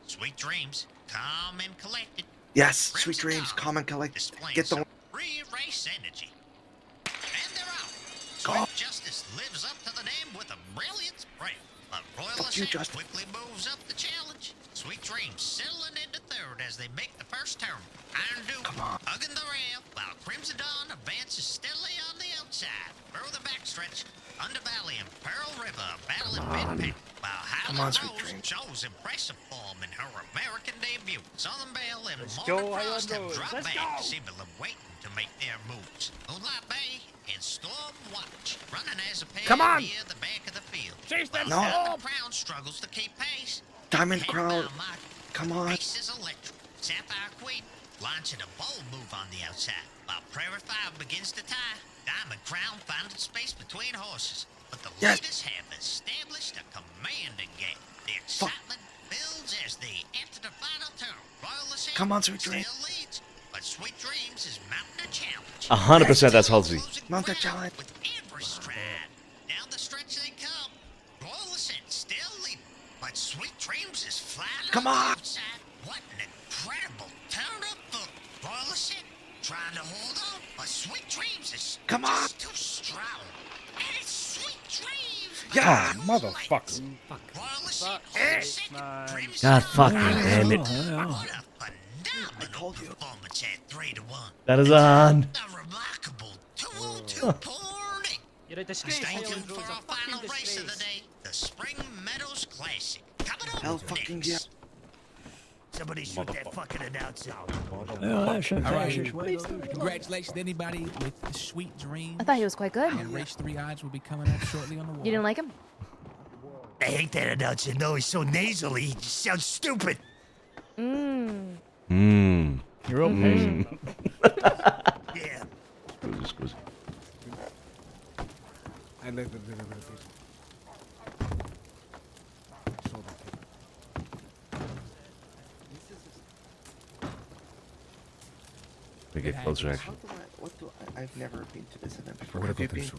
Sweet Dreams, calm and collected. Yes, Sweet Dreams, calm and collect. Get the. Re-race energy. And they're out. Go. Sweet Justice lives up to the name with a brilliant spring. But Royal Fuck you, Ascent Justice. quickly moves up the challenge. Sweet Dreams settling into third as they make the first turn. Iron Duke hugging the rail while Crimson Dawn advances steadily on the outside. Through the backstretch, Undervalley and Pearl River battling mid-pick, while Highland Rose shows impressive form in her American debut. Southern Belle and Morgan Frost have dropped back, seemingly waiting to make their moves. Moonlight Bay and Storm Watch running as a pair Come on! near the back of the field. Chase that While No. Diamond Crown struggles to keep pace. Diamond Crown. Come on. Pace is electric. Sapphire Queen launching a bold move on the outside, while Prairie Fire begins to tie. Diamond Crown finds its space between horses, but the leaders have established a commanding gap. The excitement builds as they enter the final turn. Royal Ascent Come on, Sweet still Dreams. leads, but Sweet Dreams is mounting a challenge. 100% that's Halsey. Mount that challenge. With every stride. Down the stretch they come. Royal Ascent still leading, but Sweet Dreams is flying Come on the on. outside. What an incredible turn of foot. Royal Ascent trying to hold on, but Sweet Dreams is Come on. just too strong. And it's Sweet Dreams. Yeah, motherfucker. Royal Ascent holds second. Dreams God is fucking on. damn it. What a phenomenal performance at 3-1. That is on. A remarkable 2-2 pouring. Stay tuned for our final race of the day, the Spring Meadows Classic. Coming up Hell fucking yeah. Somebody shoot that fucking announcer. All right. Congratulations to anybody with Sweet Dreams. I thought he was quite good. And race 3 odds will be coming up shortly on the wall. You didn't like him? I hate that announcer. No, he's so nasally. He just sounds stupid. Mmm. Mmm. You're real patient. Yeah. Excuse. And then We get closer, actually. I've never been to this event before. What Have you about been? this?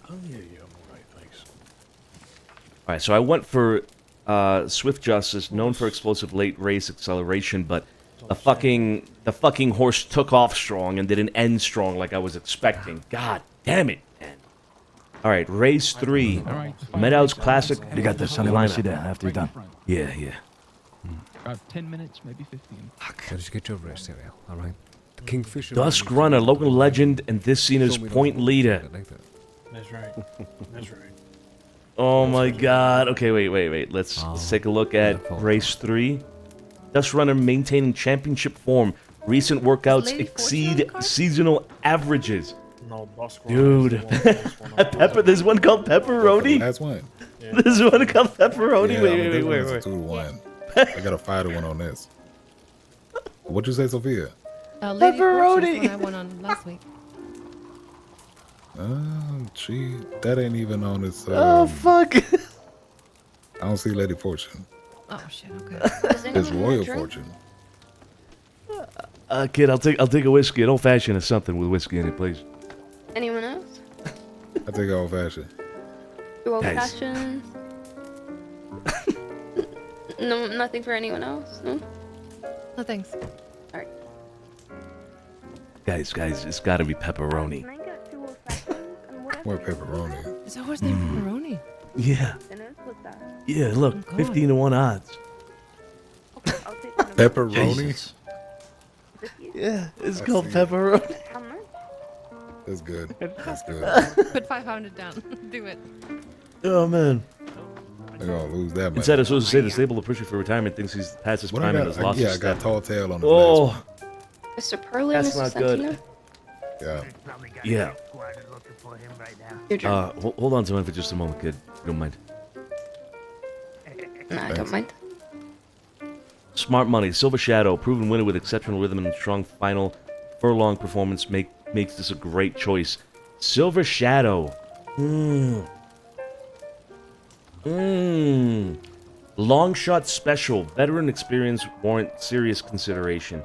Oh, yeah, I'm alright, thanks. All right, so I went for Swift Justice, known for explosive late race acceleration, but the fucking horse took off strong and didn't end strong like I was expecting. God damn it, man. All right, race 3, Meadows Classic. You got this, Sonny. Let me see that after you're done. Yeah, yeah. About 10 minutes, maybe 15. Fuck. Just get your rest area, all right? The Kingfisher. Dusk Runner, local legend, and this scene is point leader. That's right. That's right. Oh my god. Okay, wait. Let's take a look at race 3. Dust Runner maintaining championship form. Recent workouts exceed seasonal averages. No, Dude. Pepper, there's one called Pepperoni? That's one. There's one called Pepperoni? Yeah, wait. It's a 2-1. I got a 5-1 on this. What'd you say, Sophia? Lady Fortune's one I won on last week. That ain't even on this. Oh, fuck. I don't see Lady Fortune. Oh shit. Okay. It's Royal Fortune. Kid, I'll take a whiskey, an old fashioned or something with whiskey in it, please. Anyone else? I take old fashioned. Two old Guys. fashions. No, nothing for anyone else. No. No thanks. All right. Guys, it's gotta be pepperoni. More pepperoni. Is that horse named Pepperoni? Yeah. Yeah, look, Oh, God. 15 to 1 odds. Pepperoni? Jesus. Yeah, it's called pepperoni. That's good. That's good. Put 500 down. Do it. Oh man. They're gonna lose that much. Instead, it's supposed to say disabled or pushing for retirement thinks he's past his What prime I and got- has lost yeah, his I got step. tall tail on the Oh, last Mr. Pearly, That's Mr. not good. Santino? Yeah. yeah. Your turn. Hold on to mine for just a moment, kid. If you don't mind. No, I don't mind. Smart money. Silver Shadow, proven winner with exceptional rhythm and strong final furlong performance makes this a great choice. Silver Shadow. Long shot special. Veteran experience warrant serious consideration.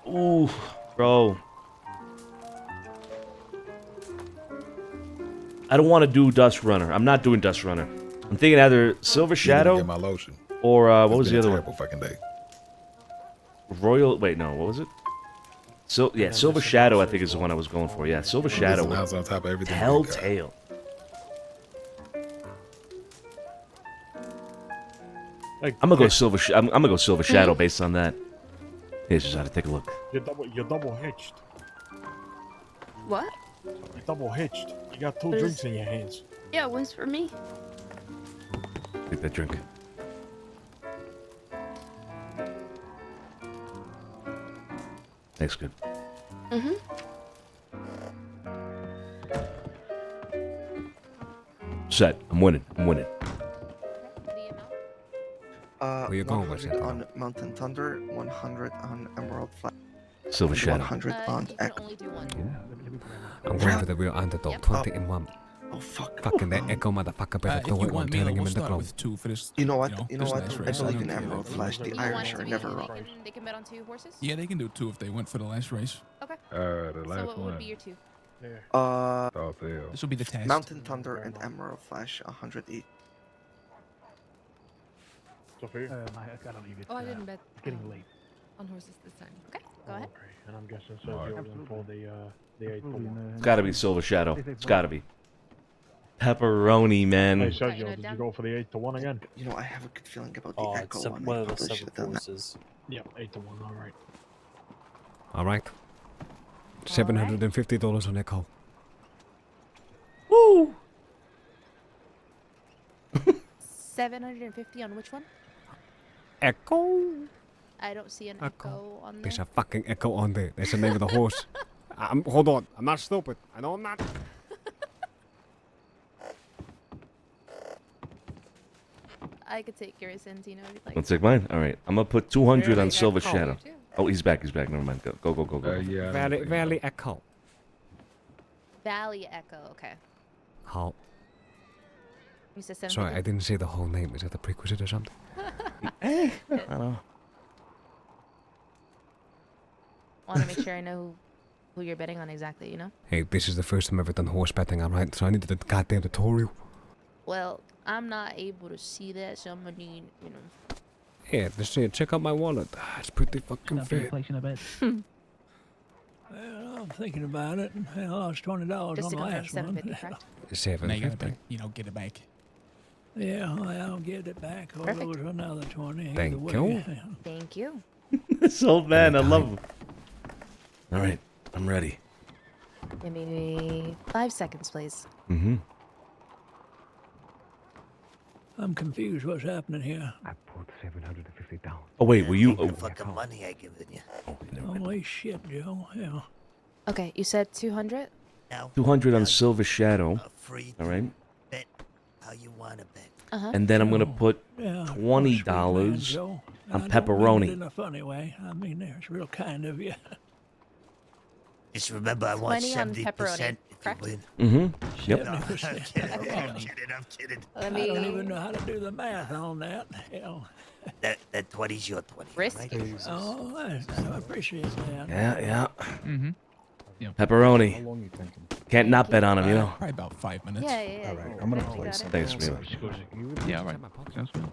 Ooh, bro. I don't want to do Dust Runner. I'm not doing Dust Runner. I'm thinking either Silver Shadow Get my lotion. or what It's was the been a other terrible one? fucking day. Royal. Wait, no. What was it? Silver Shadow. I think is the one I was going for. Yeah, Silver Shadow. Listen, I was on top of everything. Telltale. I'm gonna go Silver. I'm gonna go Silver Shadow based on that. Here's just how to take a look. You're double hitched. What? You're double hitched. You got two What is- drinks in your hands. Yeah, one's for me. Take that drink. Thanks, good. Mm-hmm. Set. I'm winning. I'm winning. Where you going with 100 it? on Mountain Thunder, 100 on Emerald Flash, Silver and Shadow. 100 on Echo. I'm going for the real underdog. 20 in 1. Oh fuck! Fucking that Echo motherfucker better If do you it when want me, telling him we'll in the start club. with 2 for this. You know what? You You know this what? next I race. believe don't in care. Emerald Flash. The Irish are never wrong. They can bet on 2 horses? Yeah, they can do 2 if they went for the last race. Okay. The So last what one. would be your 2? Tall tail. This will be the test. Mountain Thunder and Emerald Flash, 100 each. Sophia? I gotta leave it. Oh, I didn't bet. It's getting late. On horses this time. Okay, go ahead. And I'm guessing Sergio went for the 8 to 1. It's gotta be Silver Shadow. It's gotta be. Pepperoni, man. Hey Sergio, did you go for the 8 to 1 again? You know, I have a good feeling about the Oh, Echo it's one. one I of the probably 7 should have done that. forces. Yeah, 8 to 1. All right. Alright. $750 on Echo. Woo! 750 on which one? Echo? I don't see an echo on there. There's a fucking Echo on there. That's the name of the horse. Hold on. I'm not stupid. I know I'm not. I could take yours, Santino, if you'd like. Let's take mine. All right. I'm gonna put 200 on Really? Silver Echo. Shadow. Oh, he's back. He's back. Never mind. Go. Yeah. Valley Echo. Valley Echo, okay. How? You said 750? Sorry, I didn't say the whole name. Is that a prerequisite or something? I don't know. Want to make sure I know who you're betting on exactly, you know? Hey, this is the first time I've ever done horse betting, alright? So I needed a goddamn tutorial. Well, I'm not able to see that, so I'm gonna need, you know. Yeah, just say, check out my wallet. It's pretty fucking Stop your fit. placing a bet. Well, I'm thinking about it. I lost $20 Just on to the confirm, last 750, one. correct? Now you gotta 750. get it back. Yeah, well, I'll get it back. Or Perfect. lose another 20. Thank either way. you. Thank you. This old man, I love him. All right. I'm ready. Give me 5 seconds, please. Mm-hmm. I'm confused. What's happening here? I put $750 down. Oh wait, were you? The fucking money I given you. Holy shit, Joe. Yeah. Okay, you said 200? Now, 200 on Silver Shadow. free All right. bet how you want to bet. Uh-huh. And then I'm gonna put Yeah, $20 Joe. on I don't mean it pepperoni. in a funny way. I mean, it's real kind of you. Just remember, I want 20 on 70% pepperoni, if correct? you Mm-hmm. win. Yep. No, I'm kidding. I'm kidding. Let I me don't even know how to do the math on that. Hell. That 20's your 20. Risk? Right? Oh, I appreciate that. Yeah. Mm-hmm. Yeah. Pepperoni. How long you thinking? Can't not bet on him, you know. Probably about 5 minutes. Yeah. All right, I'm gonna Definitely place got it. Thanks, Mila. Yeah, all right. Sounds good.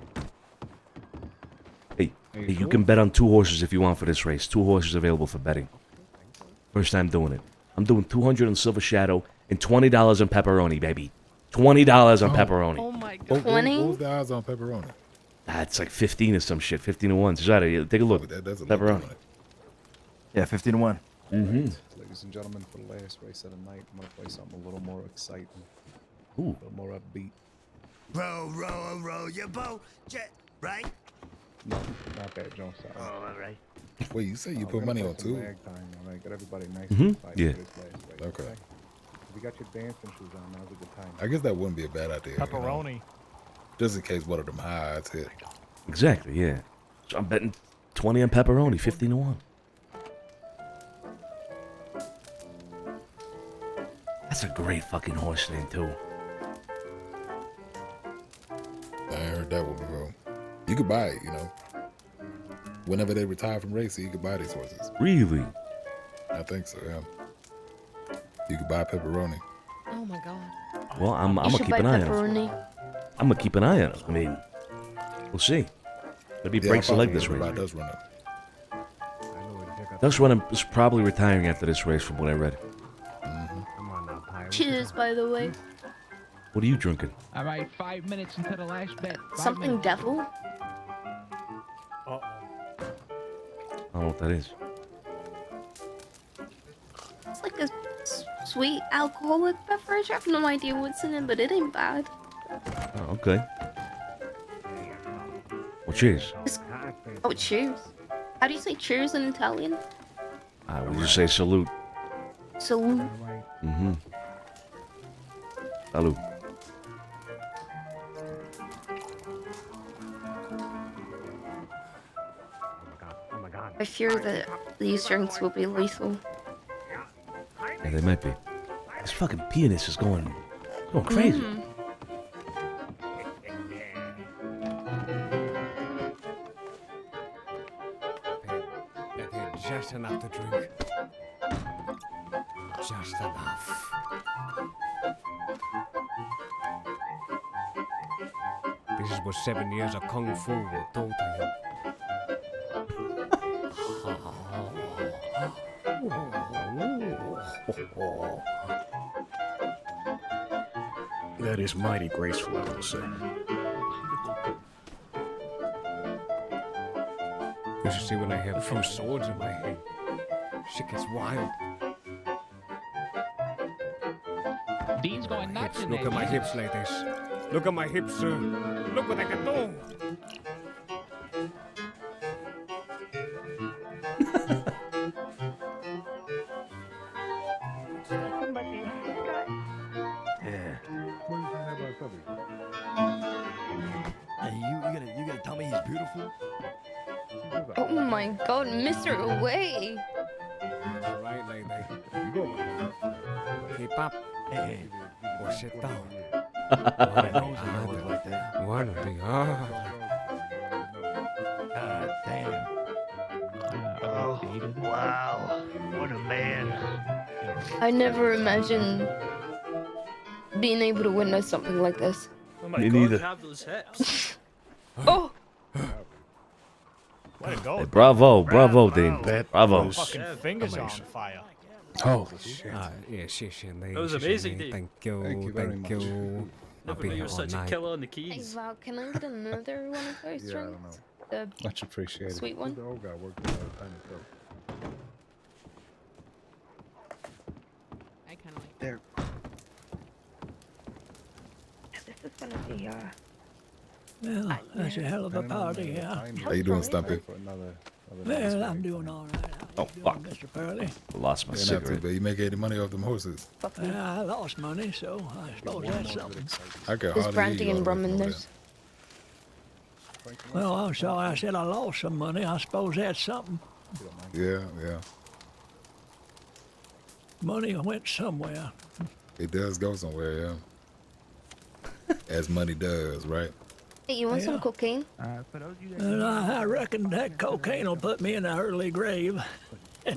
You can bet on 2 horses if you want for this race. 2 horses available for betting. First time doing it. I'm doing 200 on Silver Shadow and $20 on pepperoni, baby. $20 on pepperoni. Oh my god. What 20? was the odds on pepperoni? It's like 15 or some shit. 15 to 1. Take a look. That's a lot Pepperoni. of money. Yeah, 15 to 1. Mm-hmm. Ladies and gentlemen, for the last race of the night, I'm gonna play something a little more exciting. Ooh. A little more upbeat. Row your boat, jet, right? No, not that, Jones. Oh, all right. Wait, you say you We're put gonna money play on some 2? lag time, all right? Get everybody nice Mhm, and excited yeah. for this last race. Okay. If you got your dancing shoes on, now's a good time. I guess that wouldn't be a bad idea. Pepperoni. Just in case one of them high odds hit. Exactly, yeah. So I'm betting 20 on pepperoni, 15 to 1. That's a great fucking horse name, too. I heard that one before. You could buy it, Whenever they retire from racing, you could buy these horses. Really? I think so, yeah. You could buy pepperoni. Oh my god. Well, I'm You gonna should keep buy an eye on it. pepperoni. I'm gonna keep an eye on it. I mean, we'll see. Maybe he breaks a leg this race. Does run up. Is probably retiring after this race, from what I read. Cheers, by the way. What are you drinking? All right, 5 minutes until the last bet. Something devil? I don't know what that is. It's like a sweet alcoholic beverage. I have no idea what's in it, but it ain't bad. Oh, okay. Well, cheers. Oh, cheers. How do you say cheers in Italian? I would just say salute. Salute. Mm-hmm. Salute. I fear that these drinks will be lethal. Yeah, they might be. This fucking pianist is going crazy. Mm. I've had just enough to drink. Just enough. This is what 7 years of kung fu will do to you. That is mighty graceful, I will say. You should see when I have a few swords in my hand. Shit gets wild. Dean's going nuts in Look there. at my Dean. hips, ladies. Look at my hips, sir. Look what I can do. Yeah. Hey, you gonna tell me he's beautiful? Oh my god, Mr. Away! All right, lady. Keep up. Hey, or sit down. One of the God damn. Oh, wow. What a man. I never imagined being able to witness something like this. Oh my Me god, neither. have those hips. Oh! Way to go. Hey, bravo, Dean. Bravo. Fucking fingers on fire. Holy shit. Yeah, shit, lady. That was amazing, Dean. Thank you, Thank you very thank much. you. I'll Never be knew you here were all such a night. killer on the Hey keys. Val, can I get another one of those Yeah, I don't drinks? The Much appreciated. sweet one? The old guy worked a lot of time to I kind of like There. This is gonna be Well, that's a hell of a party here. How you doing, Stumpy? Well, I'm doing all right. Oh, fuck. Mr. Pearly. I lost my Yeah, not too cigarette. bad. You make any money off them horses? I lost money, so I suppose that's something. I can There's hardly brandy hear you and all rum the way in from this. Well, I'm sorry. I said I lost some money. I suppose that's something. Yeah, yeah. Money went somewhere. It does go somewhere, yeah. As money does, right? Hey, you want some Yeah. cocaine? And I reckon that cocaine will put me in an early grave. No,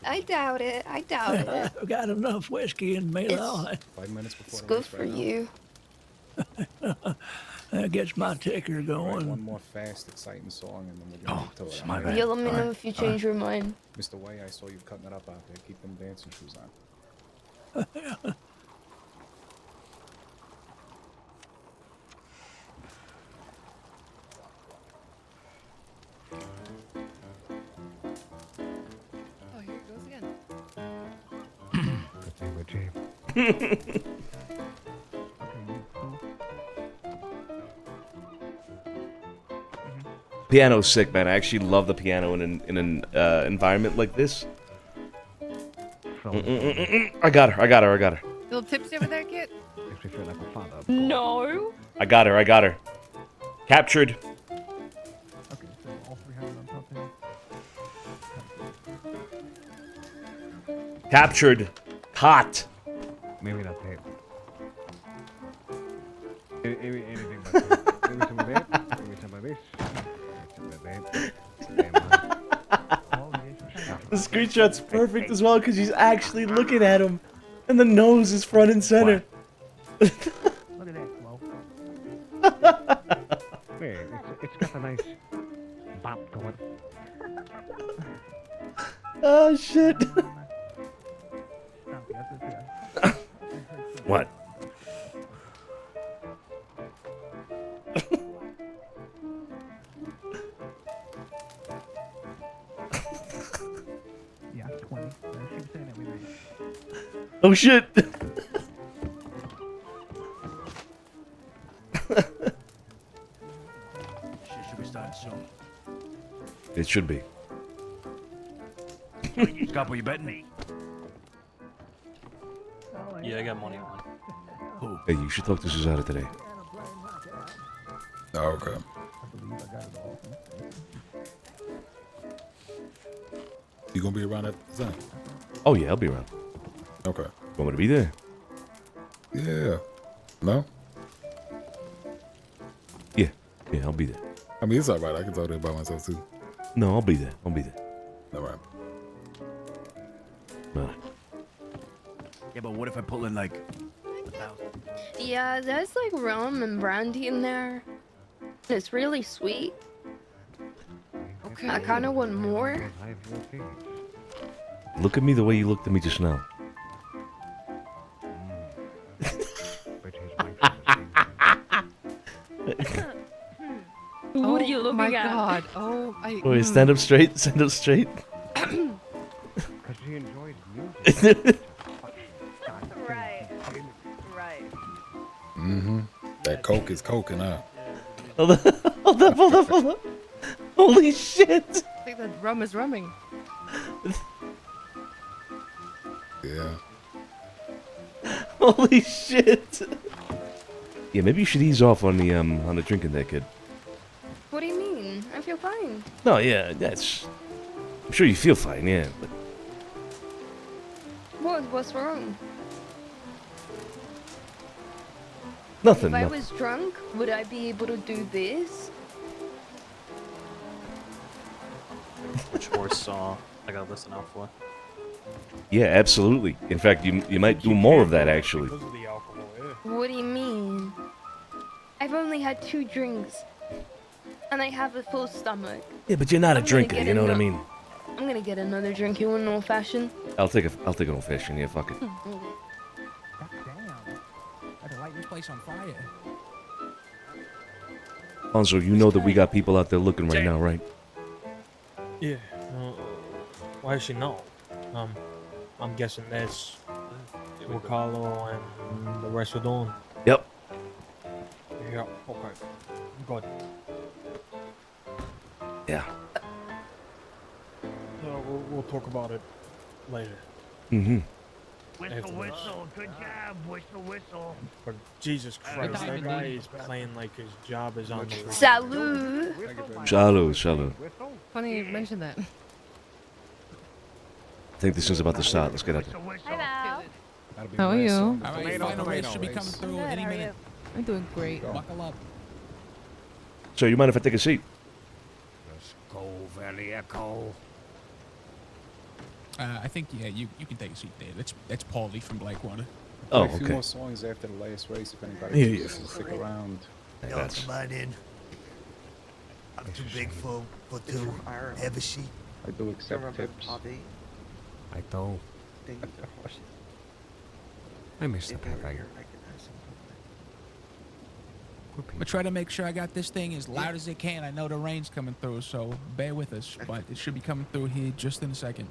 I doubt it. I doubt it. I've got enough whiskey in me, though. 5 minutes before It's the good race for right now. you. That gets my ticker Alright, going. one more fast, exciting song, and then we're gonna get to it. my alright? bad. Yeah, let me know if you change your mind. Mr. Way, I saw you cutting it up out there. Keep them dancing shoes on. Oh, here it goes again. Piano's sick, man. I actually love the piano in an environment like this. I got her. Little tipsy over there, kid? No. I got her. Captured. Captured. Caught. Maybe that's it. Anything but maybe some of that, maybe some of this, some of that. The screenshot's perfect as well because she's actually looking at him, and the nose is front and center. Look at that, Flo. Yeah, it's got a nice bop to it. Oh shit. What? Yeah, 20. She was saying that we made. Oh shit. Should we start soon? It should be. Scott, you betting me? Yeah, I got money on. Hey, you should talk to Susanna today. Oh, okay. You gonna be around at the time? Oh yeah, I'll be around. Okay. Want me to be there? Yeah. No? Yeah, I'll be there. I mean, it's alright. I can talk there by myself, too. No, I'll be there. Alright. Well, Yeah, but what if I pull in like Yeah, there's like rum and brandy in there. And it's really sweet. Okay. I kind of want more. look at me the way you looked at me just now. What are you looking my at? God. Oh, I. Wait, stand up straight. Stand up straight. Because she enjoys music. Right. Mm-hmm. That coke is coking out. Hold up. Holy shit. I think that rum is rumming. Yeah. Holy shit. Yeah, maybe you should ease off on the drinking there, kid. What do you mean? I feel fine. No, yeah, that's. I'm sure you feel fine, yeah, but What's wrong? nothing. If I nothing. was drunk, would I be able to do this? Which horse I gotta listen out for? Yeah, absolutely. In fact, you might do more of that actually. What do you mean? I've only had 2 drinks. And I have a full stomach. Yeah, but you're not a I'm gonna drinker. get You know what I ano- mean? I'm gonna get another drink. You want an old fashioned? I'll take an old fashioned. Yeah, fuck it. Damn. I had to light this place on fire. Alonso, you know that we got people out there looking right now, right? Yeah. Why does she know? I'm guessing that's what Carlo and the rest are doing. Yep. Yeah. Okay. Good. Yeah. We'll talk about it later. Mm-hmm. Whistle, whistle. Good job. Whistle, whistle. But Jesus Christ, that guy is playing like his job is on the line. Salud. Shallow. Funny you mentioned that. I think this is about to start. Let's get out there. Hi, Val. How are you? All right, final race should be coming through any minute. I'm doing great. Buckle up. So, you mind if I take a seat? Go, Valley Echo. I think you can take a seat there. That's Paulie from Blackwater. Oh, A few okay. more songs after the last race if anybody Yeah, chooses to stick around. Hey, Y'all that's... come on in. I'm too big for two. Have a seat. I do accept tips. I don't. I miss the Pepe. I'm gonna try to make sure I got this thing as loud as it can. I know the rain's coming through, so bear with us. But it should be coming through here just in a second.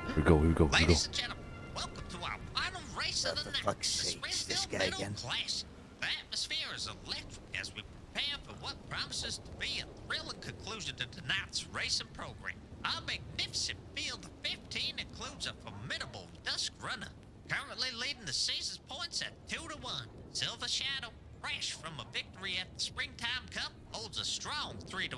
Here we go, here we go, here we go. Ladies and gentlemen, welcome to our final race of the night. This guy Middle again. Class. The atmosphere is electric as we prepare for what promises to be a thrilling conclusion to tonight's racing program. Our magnificent field of 15 includes a formidable Dusk Runner, currently leading the season's points at 2-1. Silver Shadow, fresh from a victory at the Springtime Cup, holds a strong 3-1.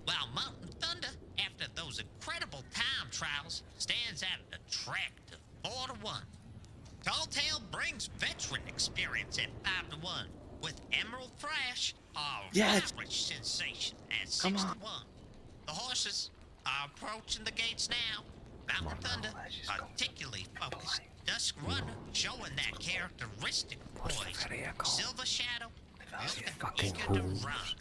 While Mountain Thunder, after those incredible time trials, stands at an attractive 4-1. Tall Tale brings veteran experience at 5-1, with Emerald Thrash, our average sensation at 6-1. The horses are approaching the gates now. Mountain Thunder, particularly focused. Dusk Runner, showing that characteristic poise. Silver Shadow, looking eager to run.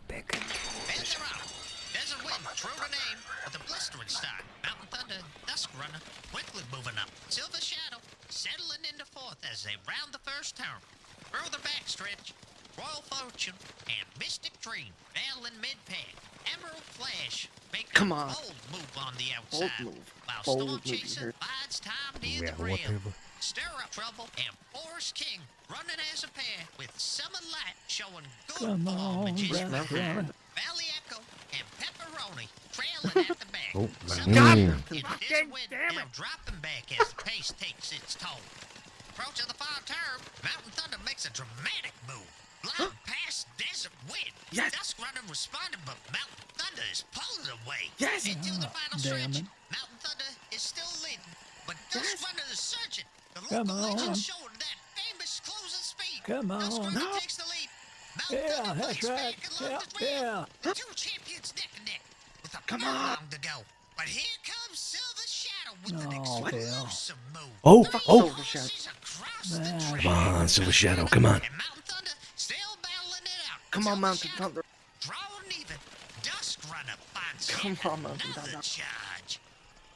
Then they're out. Desert Wind, true to name, with a blistering start. Mountain Thunder, Dusk Runner, quickly moving up. Silver Shadow, settling into fourth as they round the first turn. Further backstretch, Royal Fortune and Mystic Dream battling mid-pack. Emerald Flash making a bold move on the outside. While Storm Chaser bides time near the rail. Stir Up Trouble and Forest King running as a pair with Summer Light showing good form and just behind. Valley Echo and Pepperoni trailing at the back. Now dropping back as the pace takes its toll. Approaching the far turn, Mountain Thunder makes a dramatic move. Flying past Desert Wind. Dusk Runner responded, but Mountain Thunder is pulling away. Into the final stretch. Mountain Thunder is still leading, but Dusk Runner is surging. The local legend showing that famous closing speed. Dusk Runner takes the lead. Mountain Thunder that's flicks right. back along the trail. The two champions neck and neck with a long to go. But here comes Silver Shadow with an explosive move. Oh, Silver Shadow. Come on, Silver Shadow, come on. Come on, Mountain Thunder. Drawing even. Dusk Runner finds another charge.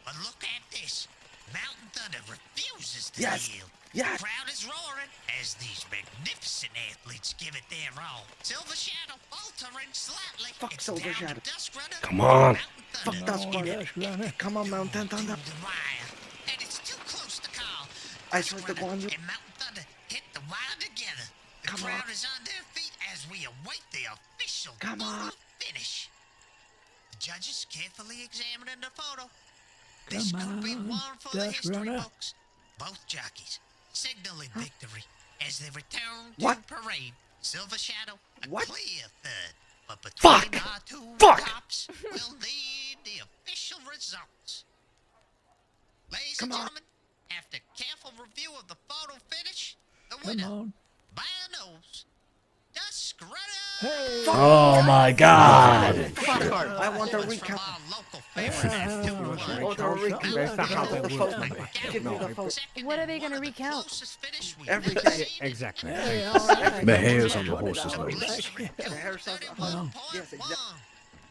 But look at this. Mountain Thunder refuses to yield. The crowd is roaring as these magnificent athletes give it their all. Silver Shadow faltering slightly. Fuck It's Silver down to Shadow. Dusk Runner. Come on. Fuck Dusk Runner. Come on, Mountain Thunder. And it's too close to call. I tried to go on you. And Mountain Thunder hit the wire together. The crowd is on their feet as we await the official photo finish. The judges carefully examining the photo. This could be one for the history books. Both jockeys signaling victory as they return to parade. Silver Shadow, a clear third. But between our two tops, we'll need the official results. Ladies and gentlemen, after careful review of the photo finish, the winner, by a nose, Dusk Runner. Oh my God! I want a recount. What are they gonna recount? Everything. Exactly. The hairs on the horse's nose.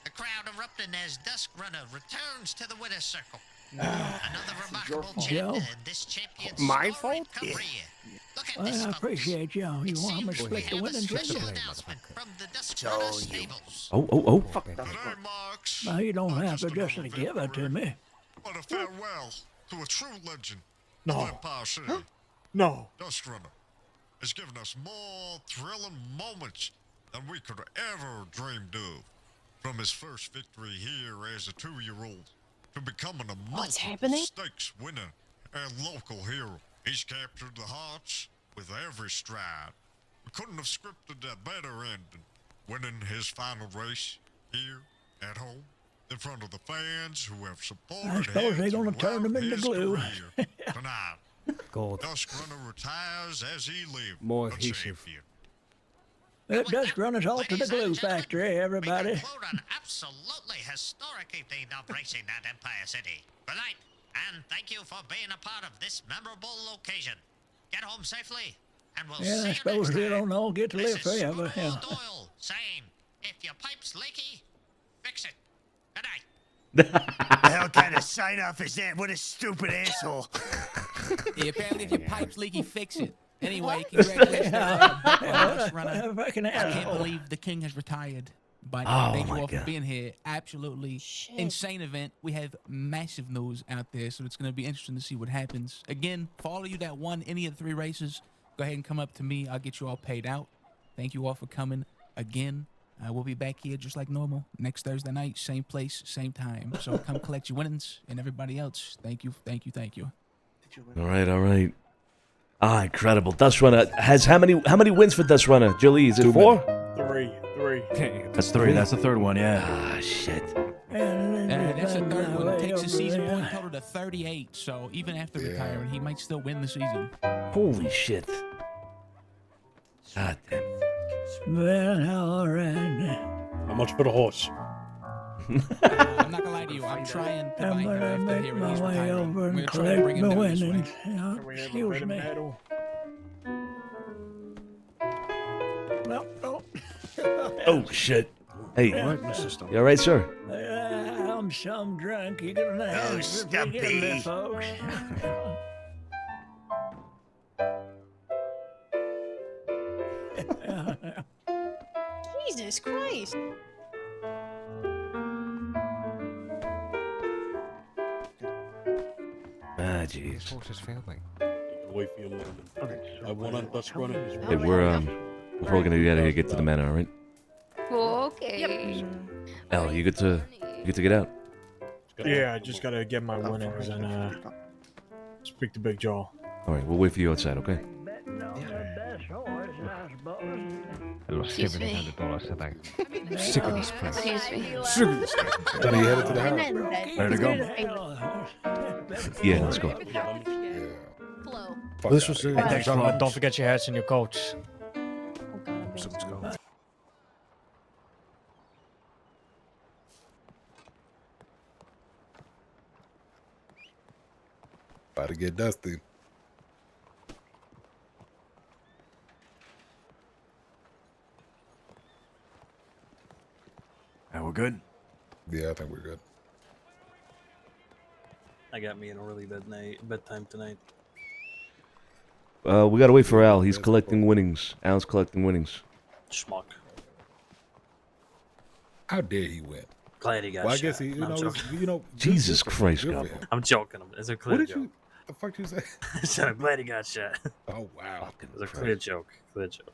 The crowd erupting as Dusk Runner returns to the winner's circle. Another remarkable chapter in this champion's My storied fault? career. Look at Well, this, I folks. appreciate you. You want me to split the winnings with Special you? announcement from the Dusk Runner stables. Oh. No, you don't have to just give it to me. But a farewell to a true legend No. of Empire City. No. Dusk Runner has given us more thrilling moments than we could ever dreamed of. From his first victory here as a 2-year-old to becoming a multiple stakes winner and local hero. He's captured the hearts with every stride. We couldn't have scripted a better ending, winning his final race here at home in front of the fans who have supported I suppose they're him going to turn them into his glue. career. Tonight, Gold. Dusk Runner retires as he lived. More a adhesive. champion. That Dusk Runner's all to the glue factory, everybody. Absolutely historic evening of racing at Empire City. Tonight, And thank you for being a part of this memorable occasion. Get home safely, and we'll Yeah, see I you suppose next we time. don't all get to live This is forever. Yeah. Screwball Doyle saying, if your pipe's leaky, fix it. Good night. The hell kind of sign off is that? What a stupid asshole. Yeah, apparently if your pipe's leaky, fix it. Anyway, congratulations on runner. I can't believe the king has retired. But Oh thank you my all for God. being here. Absolutely insane event. We have massive news out there, so it's going to be interesting to see what happens. Again, for all of you that won any of the 3 races, go ahead and come up to me. I'll get you all paid out. Thank you all for coming again. We'll be back here just like normal next Thursday night, same place, same time. So come collect your winnings, and everybody else, thank you, thank you, thank you. All right. Ah, incredible. Dust Runner has how many wins for Dust Runner? Julie, is it 4? 3. That's 3. That's the third one, yeah. Ah, shit. That's the third one. It takes the season point total to 38. So even after retiring, he might still win the season. Holy shit. God damn. Well, all right. How much for the horse? I'm not gonna lie to you. I'm trying to buy I'm him gonna after make hearing my he's way retiring. over We're and gonna try to collect bring him my down this way. winnings. Excuse me. Well, oh. Oh, shit. Hey, All right, Mr. Stone. you all right, sir? I'm some drunk. You're gonna have to forgive me, folks. Jesus Christ. Ah, jeez. Horses failed me. Wait for your moment. I won on Dust Runner. Hey, we're probably gonna get out of here, get to the manor, all right? Okay. Elle, you get to get out. Yeah, I just gotta get my winnings and speak to Big Jaw. All right, we'll wait for you outside, okay? Excuse me. today. Sick of this place. Excuse me. Sick of this place. Johnny, you headed to the house? Ready to go? Yeah, let's go. This was Hey, thanks, Flo. Don't forget your hats and your coats. So let's go. About to get dusty. And we're good? Yeah, I think we're good. I got me an early bedtime tonight. We gotta wait for Al. He's collecting winnings. Al's collecting winnings. Schmuck. How dare he win? Glad he got Well, I shot. guess he, No, I'm joking. Jesus Christ, good God. for him. I'm joking. It's a clear What did joke. you? The fuck you say? I said I'm glad he got shot. Oh wow. It was a clear joke. Clear joke.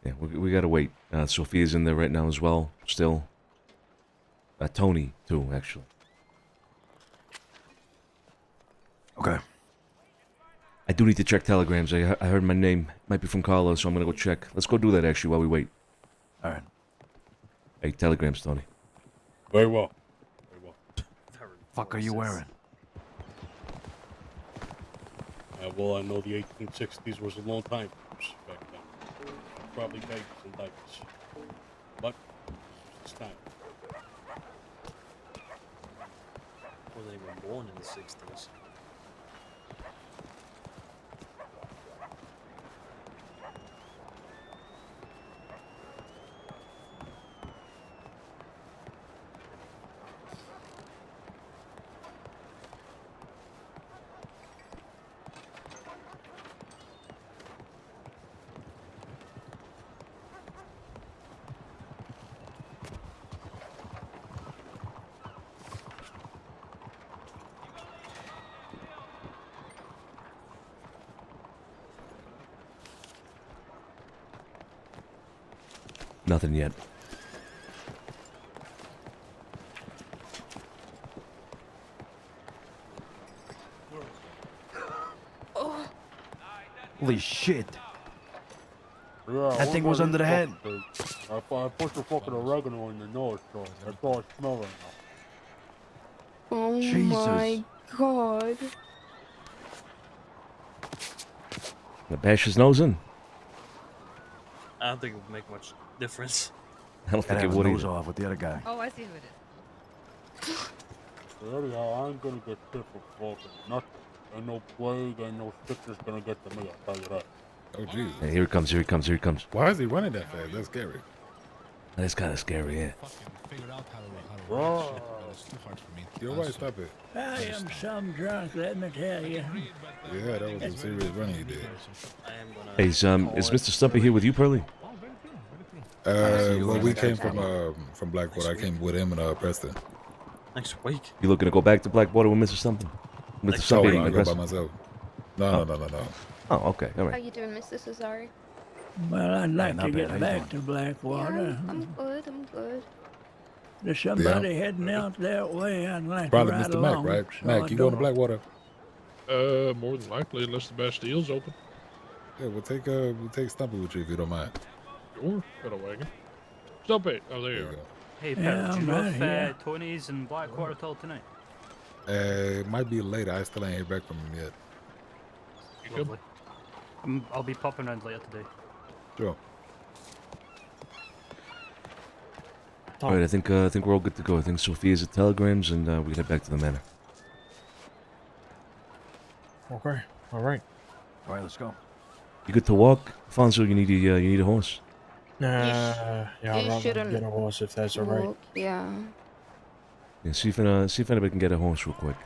Yeah, we gotta wait. Sophia's in there right now as well. Still. Tony too, actually. Okay. I do need to check telegrams. I heard my name might be from Carlos, so I'm gonna go check. Let's go do that actually while we wait. All right. Hey, telegrams, Tony. Very well. Very well. Fuck are you wearing? Well, I know the 1860s was a long time back then. Probably babies and diapers. But it's time. Wasn't even born in the 60s. Nothing yet. Holy shit. Yeah, That thing was under the head. I put the fucking oregano in your nose, so that's all I smell right now. Oh Jesus. my god. Bash his nose in. I don't think it would make much difference. I don't Gotta think it have would his nose either. off with the other guy. Oh, I see who it is. So anyhow, I'm gonna get killed for smoking. Nothing. Ain't no plague, ain't no sickness gonna get to me, I'll tell you that. Oh, Jesus. Hey, here he comes, here he comes, here he comes. Why is he running that fast? That's scary. That's kind of scary, yeah. You're right, stop it. I am some drunk, let me tell you. Yeah, that was some serious running you did. Hey, is Mr. Stumpy here with you, Pearly? Well, we came from Blackwater. I came with him and Preston. Next week. You looking to go back to Blackwater with Mr. Stumpy? Mr. Stumpy I and go by Preston? myself. No. Oh, okay, all How right. you doing, Mr. Cesare? Well, I'd like not to bad. How get you back to Blackwater. I'm good, I'm good. There's somebody heading out that way. I'd like Probably to ride Mr. Mac, along. right? so Mac, I you going to don't- Blackwater? More than likely, unless the Bastille's open. Yeah, we'll take Stumpy with you if you don't mind. Sure, got a wagon. Stumpy, oh, there you are. Hey, Yeah, Perry, did I'm you know right if here. Tony's in Blackwater till tonight? It might be later. I still ain't heard back from him yet. Lovely. I'll be popping around later today. Sure. All right, I think we're all good to go. I think Sophia's at telegrams, and we can head back to the manor. Okay, all right. All right, let's go. You good to walk, Alfonso? You need a horse. Yeah, you I'd rather shouldn't get a horse if that's all right. walk, yeah. Yeah, see if anybody can get a horse real quick.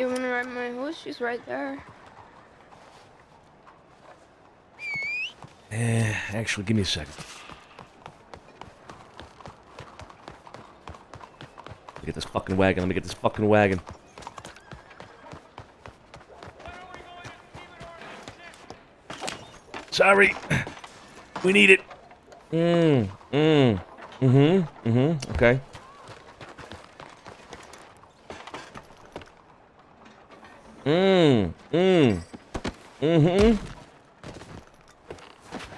You wanna ride my horse? She's right there. Actually, give me a second. Let me get this fucking wagon. Let me get this fucking wagon. Sorry. We need it. Okay.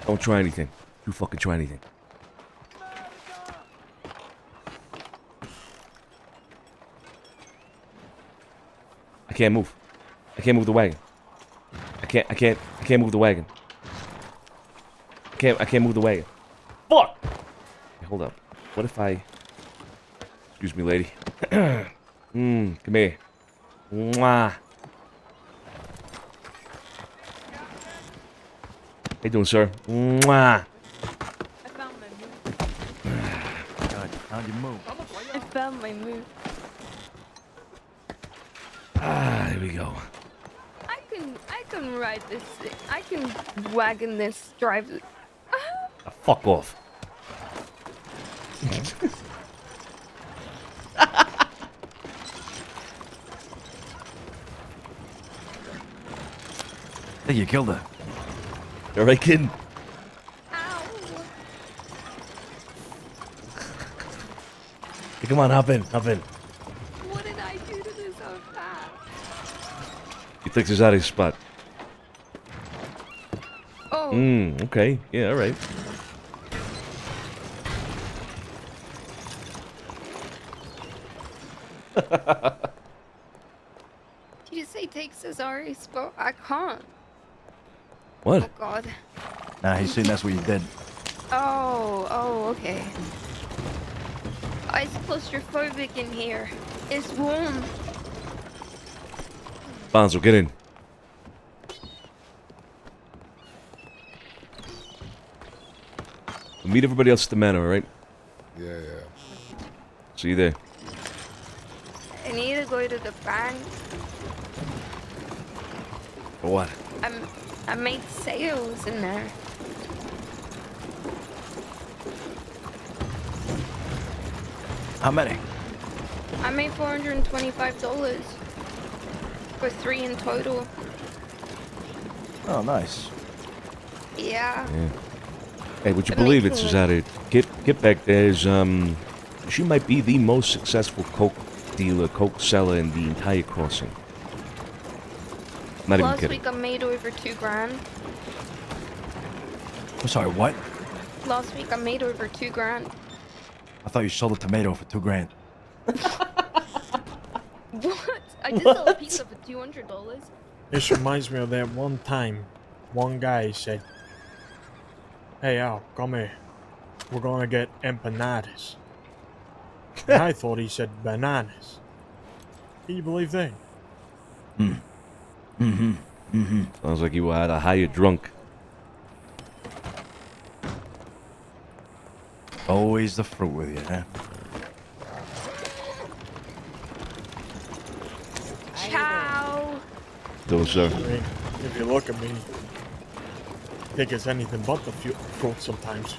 Don't try anything. You fucking try anything. I can't move. I can't move the wagon. I can't move the wagon. I can't move the wagon. Fuck! Okay, hold up. What if I... Excuse me, lady. Come here. Mwah. How you doing, sir? Mwah. I found my move. God, how'd you move? I found my move. Here we go. I can ride this. I can wagon this, drive it. Fuck off. I think you killed her. All right, kid. Hey, come on, hop in, hop in. What did I do to this so fast? You took this out of his spot. Oh. Okay. Yeah, all right. Did you say take Cesare's spot? I can't. What? Oh God. Nah, he's saying that's what you did. Oh, okay. Oh, it's claustrophobic in here. It's warm. Bonzo, get in. We'll meet everybody else at the manor, all right? Yeah. See you there. I need to go to the bank. For what? I made sales in there. How many? I made $425 for 3 in total. Oh, nice. Yeah. Yeah. Hey, would you But believe it, making Cesare? Get back there's she might be the most successful coke dealer, coke seller in the entire crossing. Not even Last kidding. week I made over $2,000. I'm sorry, what? Last week I made over $2,000. I thought you sold a tomato for $2,000. What? I just sold a pizza for $200. This reminds me of that one time, one guy said, "Hey Al, come here. We're gonna get empanadas." And I thought he said bananas. Can you believe that? Sounds like you had a higher drunk. Always the fruit with you, huh? Ciao. Those, sir. I mean, if you look at me, I think it's anything but the fruit sometimes.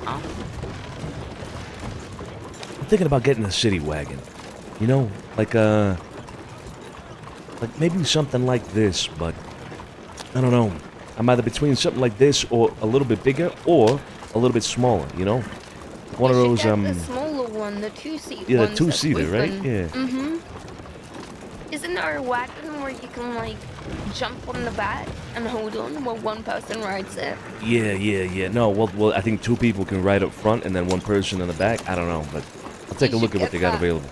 I'm thinking about getting a city wagon. You know, like maybe something like this, but I don't know. I'm either between something like this or a little bit bigger or a little bit smaller, you know? One of those, The smaller one, the two-seat yeah, the ones two-seater, that right? we've Yeah. been- Isn't there a wagon where you can, like, jump on the back and hold on while one person rides it? Yeah. No, well, I think two people can ride up front and then one person in the back. I don't know, but I'll take a You look should at what they get got that. available.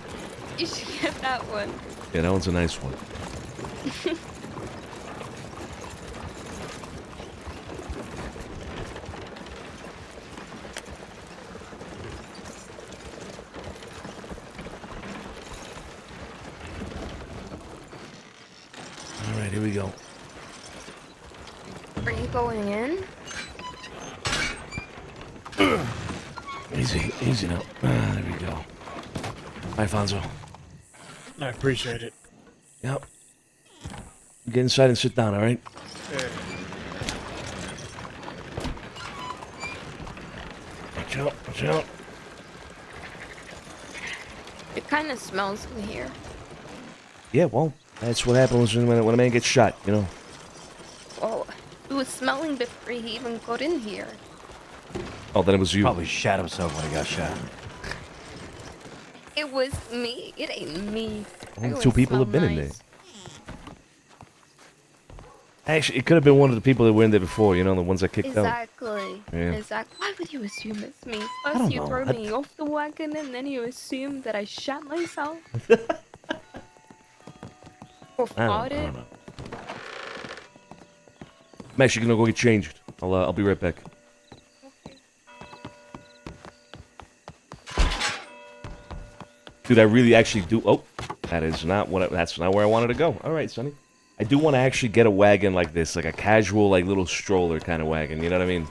You should get that one. Yeah, that one's a nice one. All right, here we go. Are you going in? Easy now. There we go. Hi, Fonzo. I appreciate it. Yep. Get inside and sit down, all right? Watch out. It kind of smells in here. Yeah, well, that's what happens when a man gets shot, you know? Well, it was smelling before he even got in here. Oh, then it was you. Probably shot himself when he got shot. It was me. It ain't me. I Only always two people smell have been in there. nice. Actually, it could have been one of the people that were in there before, you know, the ones that kicked out. Exactly. Yeah. Exactly. Why would you assume it's me? I First don't you know. throw me off the wagon and then you assume that I shot myself. Or I farted. don't know. I'm actually gonna go get changed. I'll be right back. Dude, I really actually do. Oh, that's not where I wanted to go. All right, Sonny. I do want to actually get a wagon like this, like a casual, like little stroller kind of wagon. You know what I mean?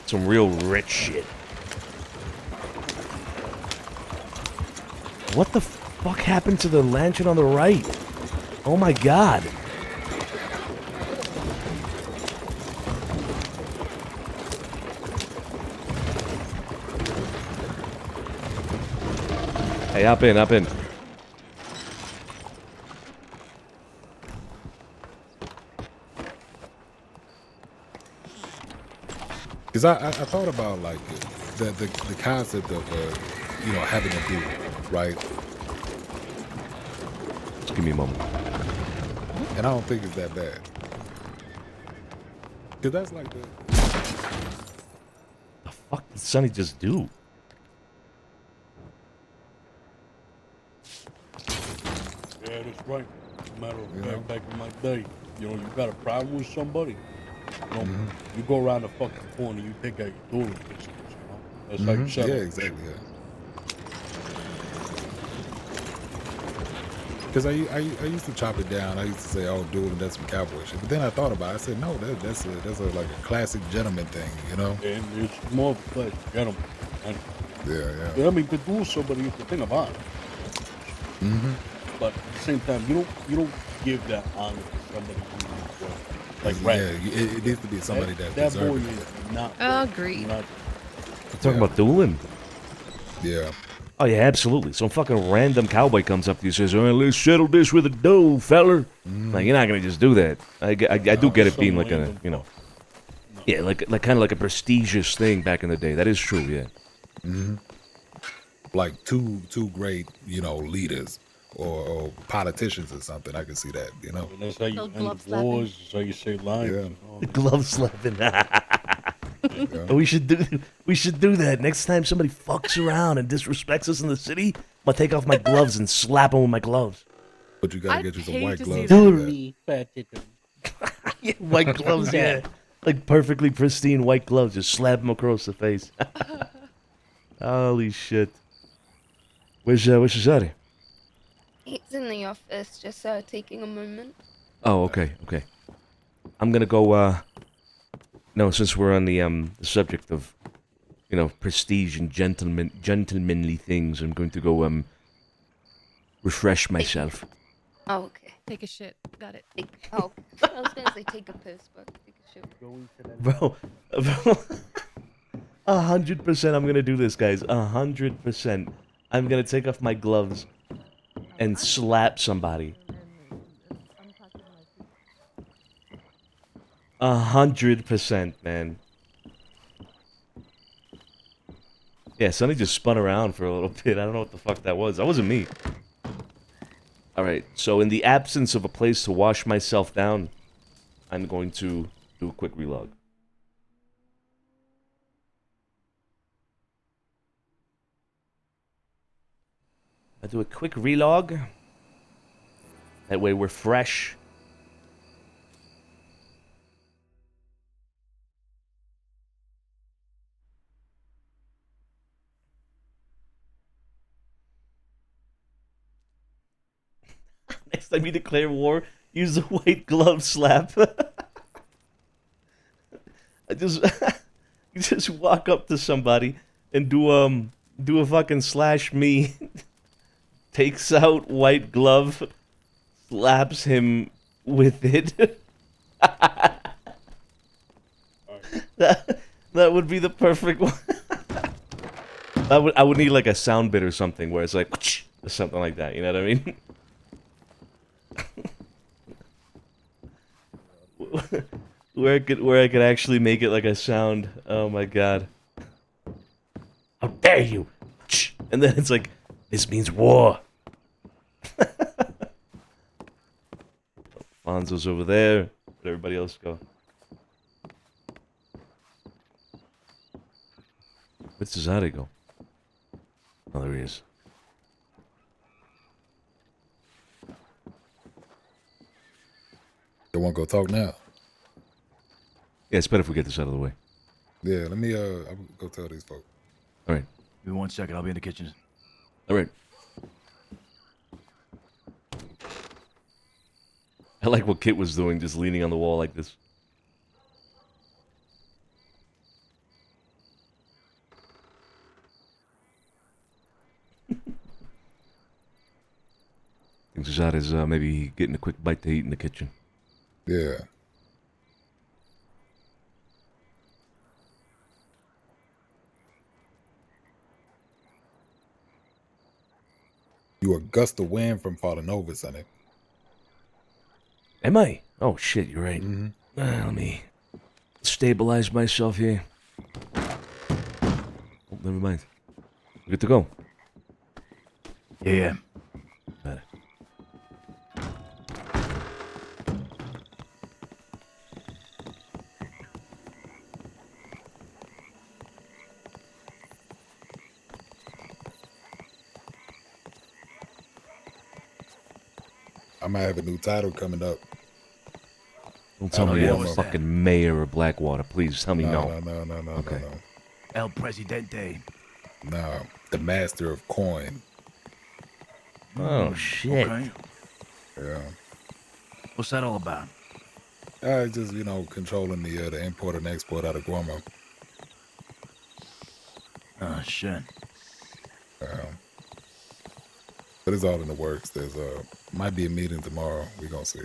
Some real rich shit. What the fuck happened to the lantern on the right? Oh my god. Hey, hop in. Because I thought about like the concept of having a duel, right? Just give me a moment. And I don't think it's that bad. Because that's like the fuck did Sonny just do? Yeah, that's right. Matter of fact, back in my day, you know, you got a problem with somebody, you know, you go around the fucking corner, you take out your dueling pistols, you know? That's how you settle yeah, it. exactly. Yeah. Because I used to chop it down. I used to say, "Oh, dueling, that's some cowboy shit." But then I thought about it. I said, "No, that's like a classic gentleman thing, you know?" And it's more of a classic gentleman. And, Yeah. I mean, to duel somebody is the thing of honor. But at the same time, you don't give that honor to somebody who's like Yeah, it needs to be somebody that boy deserves it. is not. Agreed. Not, You're talking about dueling? Yeah. Oh yeah, absolutely. Some fucking random cowboy comes up to you and says, "All right, let's settle this with a duel, feller." Like, you're not gonna just do that. I do get it being like a, you know, yeah, like kind of like a prestigious thing back in the day. That is true, yeah. Like two great, leaders or politicians or something. I can see that, you know. and that's how you end wars. That's how you say lines. Yeah. and all The that. glove slapping. We should do that next time somebody fucks around and disrespects us in the city. I'm gonna take off my gloves and slap them with my gloves. But you gotta get you some white gloves. Yeah, white gloves, yeah, like perfectly pristine white gloves. Just slap them across the face. Holy shit. Where's Cesare? He's in the office, just taking a moment. Oh, okay, okay. I'm gonna go, no, since we're on the subject of, you know, prestige and gentlemanly things, I'm going to go, refresh myself. Oh, okay. Take a shit. Got it. Oh, I was gonna say take a piss, but take a shit. Bro, 100% I'm gonna do this, guys. 100%. I'm gonna take off my gloves and slap somebody. 100%, man. Yeah, Sonny just spun around for a little bit. I don't know what the fuck that was. That wasn't me. Alright, so in the absence of a place to wash myself down, I'm going to do a quick relog. I do a quick relog. That way we're fresh. Next time you declare war, use the white glove slap. I just you just walk up to somebody and do a fucking slash me. Takes out white glove, slaps him with it. that would be the perfect one. I would need like a sound bit or something where it's like or something like that. You know what I mean? where I could actually make it like a sound. Oh my god! How dare you! And then it's like, this means war. Fonzo's over there. Where'd everybody else go? Where'd Cesare go? Oh, there he is. You want to go talk now? Yeah, it's better if we get this out of the way. Yeah, let me, I'll go tell these folks. All right. Give me 1 second. I'll be in the kitchen. All right. I like what Kit was doing, just leaning on the wall like this. I think Zazad is maybe getting a quick bite to eat in the kitchen. Yeah. You a gust of wind from falling over, Sonny. Am I? Oh shit, you're right. Let me stabilize myself here. Oh, never mind. We're good to go. Yeah. Got it. I might have a new title coming up. Don't tell me you're fucking mayor of Blackwater. Please tell me no. No. Okay. No. El Presidente. No, the master of coin. Oh shit. Okay. Yeah. What's that all about? Just, you know, controlling the import and export out of Guamo. Oh, shit. But it's all in the works. There's might be a meeting tomorrow. We're gonna see.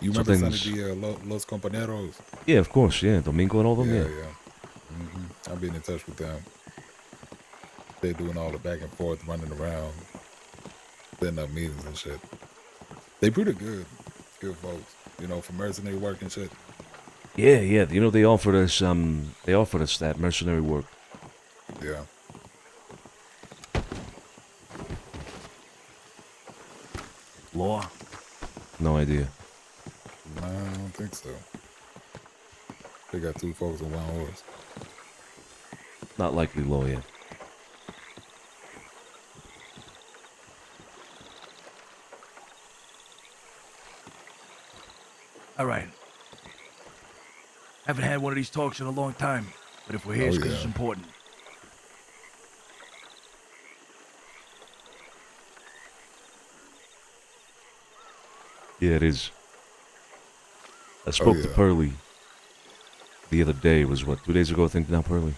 You remember Sonny Los Compañeros? Yeah, of course. Yeah, Domingo and all them. Yeah. I've been in touch with them. They're doing all the back and forth, running around, setting up meetings and shit. They pretty good folks. You know, for mercenary work and shit. Yeah. You know, they offered us that mercenary work. Yeah. Law? No idea. No, I don't think so. They got 2 folks on 1 horse. Not likely law yet. All right. Haven't had one of these talks in a long time, but if we're here, it's because it's important. Yeah, it is. I spoke to Pearlie the other day. It was what, 2 days ago, I think now, Pearlie?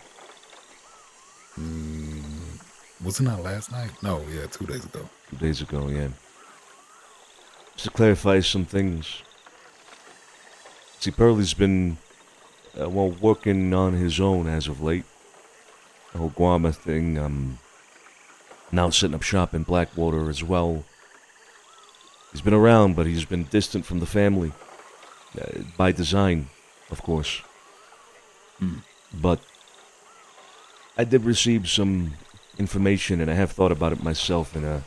Wasn't that last night? No, yeah, 2 days ago. 2 days ago, yeah. Just to clarify some things. See, Pearlie's been, working on his own as of late. The whole Guama thing, now setting up shop in Blackwater as well. He's been around, but he's been distant from the family. By design, of course. But I did receive some information, and I have thought about it myself, and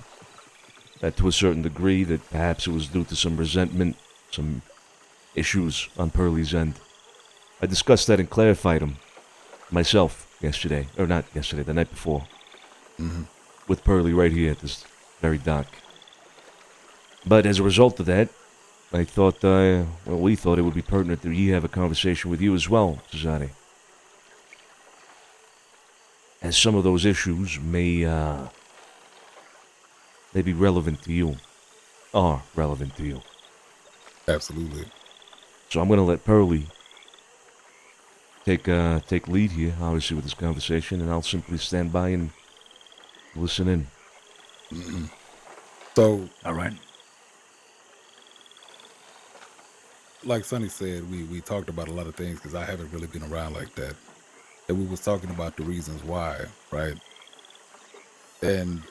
to a certain degree, that perhaps it was due to some resentment, some issues on Pearlie's end. I discussed that and clarified them myself yesterday, or not yesterday, the night before, with Pearlie right here at this very dock. But as a result of that, I thought, we thought it would be pertinent that he have a conversation with you as well, Cesare. As some of those issues may be relevant to you, are relevant to you. Absolutely. So I'm going to let Pearlie take lead here, obviously, with this conversation, and I'll simply stand by and listen in. So, all right. Like Sonny said, we talked about a lot of things because I haven't really been around like that. And we was talking about the reasons why, right? And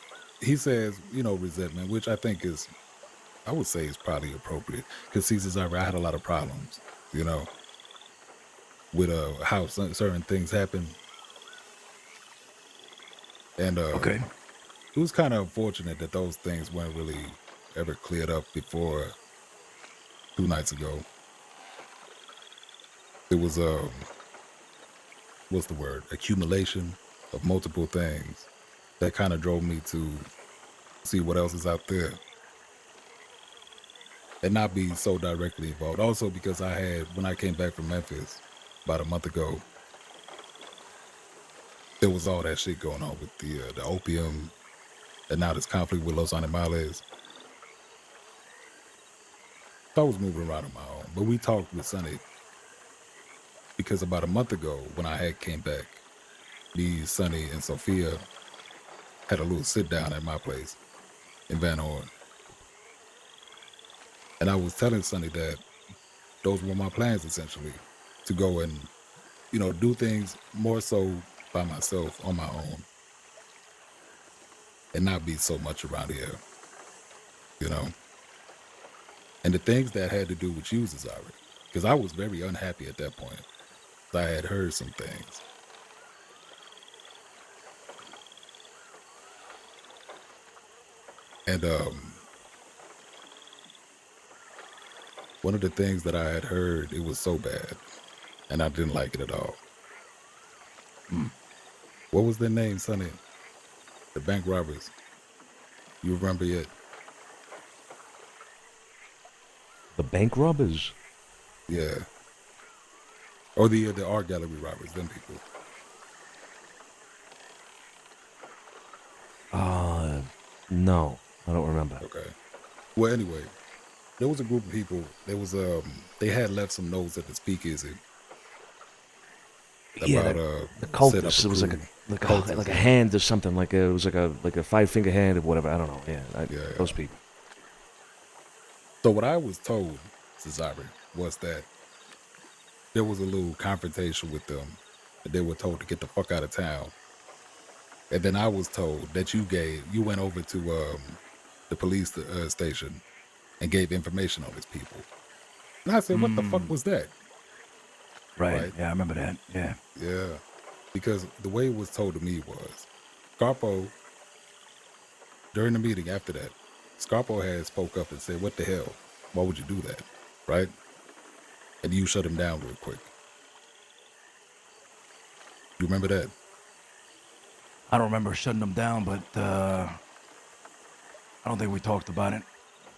he says, resentment, which I think is, I would say is probably appropriate. Because he says, I had a lot of problems, with how certain things happen. And okay. It was kind of unfortunate that those things weren't really ever cleared up before 2 nights ago. It was what's the word? Accumulation of multiple things that kind of drove me to see what else is out there and not be so directly involved. Also because when I came back from Memphis about a month ago, there was all that shit going on with the opium and now this conflict with Los Animales. So I was moving around on my own, but we talked with Sonny because about a month ago when I had came back, me, Sonny, and Sophia had a little sit down at my place in Van Horn. And I was telling Sonny that those were my plans essentially, to go and, do things more so by myself on my own and not be so much around here, And the things that had to do with you, Cesare, because I was very unhappy at that point. I had heard some things. And one of the things that I had heard, it was so bad, and I didn't like it at all. What was their name, Sonny? The bank robbers. You remember yet? The bank robbers? Yeah. Or the art gallery robbers, them people. No, I don't remember. Okay. Well, anyway, there was a group of people. There was they had left some notes at the speakeasy. Yeah, the cultists. It was like a hand or something. It was like a 5-finger hand or whatever. I don't know. Yeah, those people. So what I was told, Cesare, was that there was a little confrontation with them, and they were told to get the fuck out of town. And then I was told that you went over to the police station and gave information on these people. And I said, what the fuck was that? Right. Yeah, I remember that. Yeah. Yeah. Because the way it was told to me was, Scarpo, during the meeting after that, Scarpo had spoke up and said, what the hell? Why would you do that? Right? And you shut him down real quick. You remember that? I don't remember shutting them down, but I don't think we talked about it.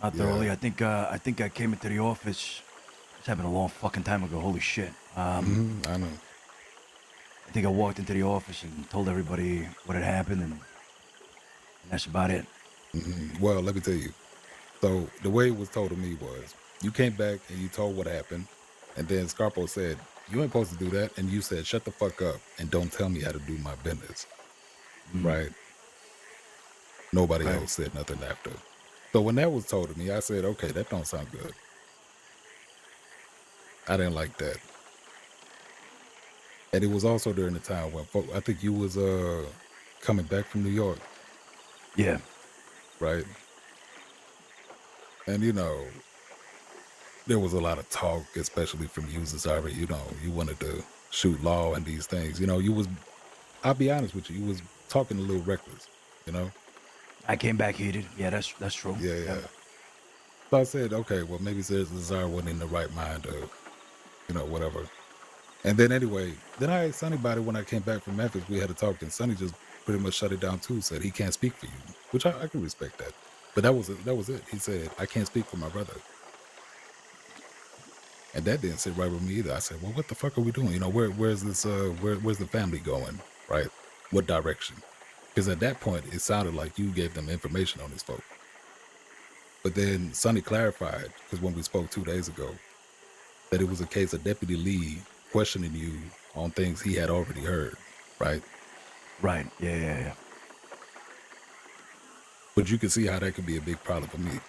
Not thoroughly. I think I came into the office, happened a long fucking time ago. Holy shit. I know. I think I walked into the office and told everybody what had happened, and that's about it. Well, let me tell you. So the way it was told to me was, you came back and you told what happened, and then Scarpo said, you ain't supposed to do that, and you said, shut the fuck up and don't tell me how to do my business. Right? Nobody else said nothing after. So when that was told to me, I said, okay, that don't sound good. I didn't like that. And it was also during the time when I think you was coming back from New York. Yeah. Right? And you know, there was a lot of talk, especially from users already, you know, you wanted to shoot law and these things. You know, I'll be honest with you, you was talking a little reckless, you know? I came back heated. Yeah, that's true. Yeah. So I said, okay, well, maybe Cesar wasn't in the right mind or, you know, whatever. And then anyway, then I asked Sonny about it when I came back from Memphis. We had a talk, and Sonny just pretty much shut it down too, said he can't speak for you, which I can respect that. But that was it. He said, I can't speak for my brother. And that didn't sit right with me either. I said, well, what the fuck are we doing? You know, where's this, where's the family going, right? What direction? Because at that point, it sounded like you gave them information on this folk. But then Sonny clarified, because when we spoke 2 days ago, that it was a case of Deputy Lee questioning you on things he had already heard, right? Right, yeah. But you can see how that could be a big problem for me,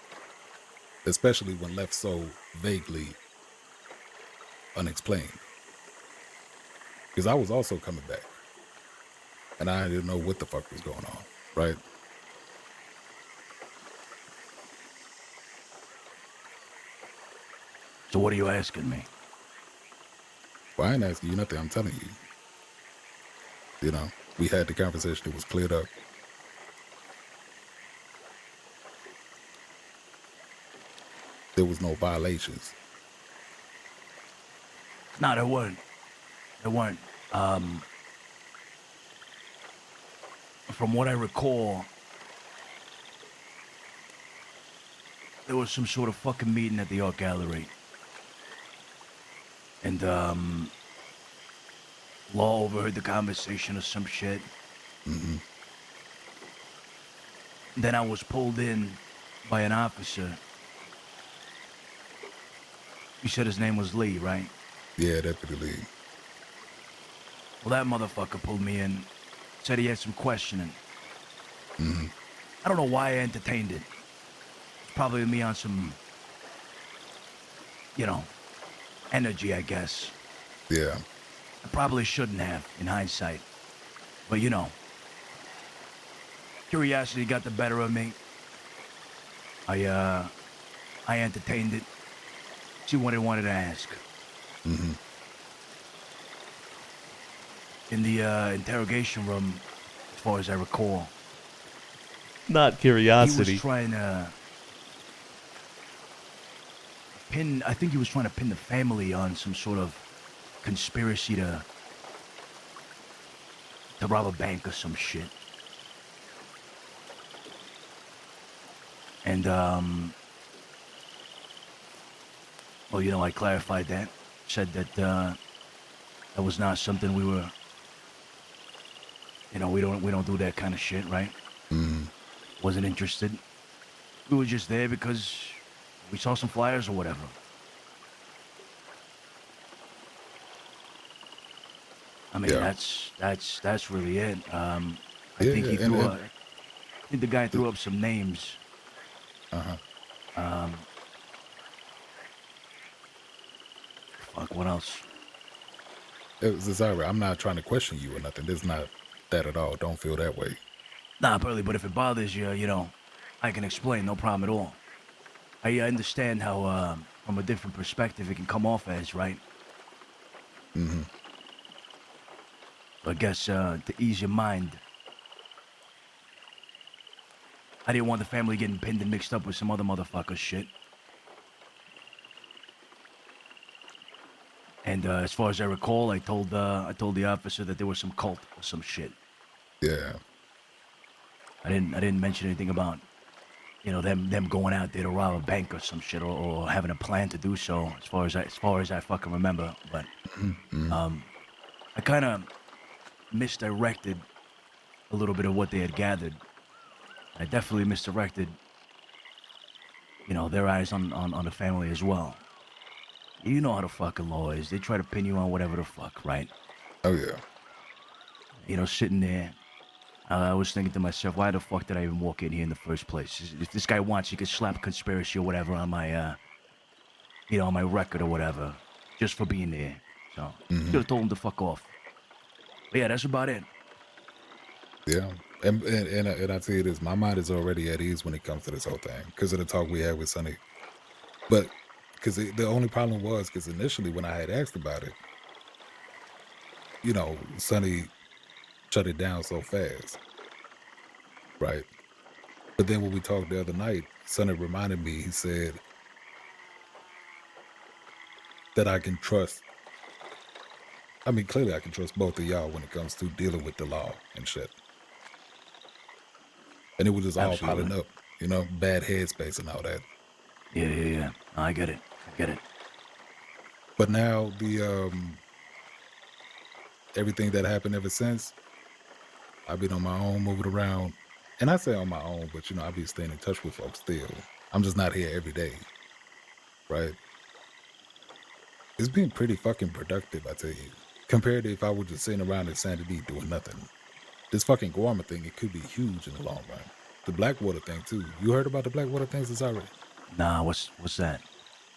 especially when left so vaguely unexplained. Because I was also coming back, and I didn't know what the fuck was going on, right? So what are you asking me? Well, I ain't asking you nothing. I'm telling you. You know, we had the conversation. It was cleared up. There was no violations. No, there weren't. There weren't. From what I recall, there was some sort of fucking meeting at the art gallery. And, Law overheard the conversation or some shit. Then I was pulled in by an officer. You said his name was Lee, right? Yeah, Deputy Lee. Well, that motherfucker pulled me in. Said he had some questioning. I don't know why I entertained it. It's probably me on some, you know, energy, I guess. Yeah. I probably shouldn't have, in hindsight. But, you know, curiosity got the better of me. I entertained it. See what I wanted to ask. In the interrogation room, as far as I recall, Not curiosity. he was trying to pin, I think he was trying to pin the family on some sort of conspiracy to rob a bank or some shit. And, well, you know, I clarified that. Said that, that was not something we were, you know, we don't do that kind of shit, right? Wasn't interested. We were just there because we saw some flyers or whatever. I mean, that's really it. I think he threw up. I think the guy threw up some names. Fuck, what else? Zara, I'm not trying to question you or nothing. There's not that at all. Don't feel that way. Nah, Burley, but if it bothers you, you know, I can explain, no problem at all. I understand how, from a different perspective, it can come off as, right? I guess, to ease your mind, I didn't want the family getting pinned and mixed up with some other motherfucker shit. And, as far as I recall, I told the officer that there was some cult or some shit. Yeah. I didn't mention anything about them going out there to rob a bank or some shit, or having a plan to do so, as far as I fucking remember. But I kind of misdirected a little bit of what they had gathered. I definitely misdirected, their eyes on the family as well. You know how the fucking law is. They try to pin you on whatever the fuck, right? Oh yeah. Sitting there, I was thinking to myself, why the fuck did I even walk in here in the first place? If this guy wants, he could slap conspiracy or whatever on my, on my record or whatever, just for being there. So, should have told him to fuck off. But yeah, that's about it. Yeah. And I tell you this, my mind is already at ease when it comes to this whole thing because of the talk we had with Sonny. But because the only problem was because initially when I had asked about it, Sonny shut it down so fast, right? But then when we talked the other night, Sonny reminded me, he said that I can trust. I mean, clearly I can trust both of y'all when it comes to dealing with the law and shit. And it was just all piling up, bad headspace and all that. Yeah. I get it. But now the everything that happened ever since, I've been on my own, moving around. And I say on my own, but I be staying in touch with folks still. I'm just not here every day. Right? It's been pretty fucking productive, I tell you. Compared to if I were just sitting around in Sanity doing nothing. This fucking Guarma thing, it could be huge in the long run. The Blackwater thing too. You heard about the Blackwater things since already? Nah, what's that?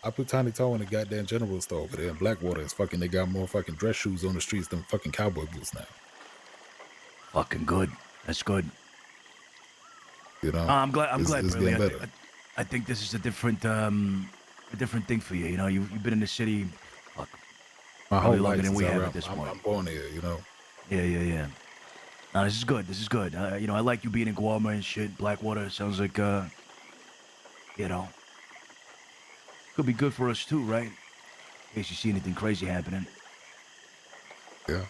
I put Tiny Toe in the goddamn general store over there in Blackwater. It's fucking, they got more fucking dress shoes on the streets than fucking cowboy boots now. Fucking good. That's good. I'm glad, it's really. getting better. I think this is a different thing for you. You've been in the city, fuck, My whole probably life longer than we since have at this point. I'm born here, Yeah. No, this is good. I like you being in Guarma and shit. Blackwater sounds like, could be good for us too, right? In case you see anything crazy happening. Yeah.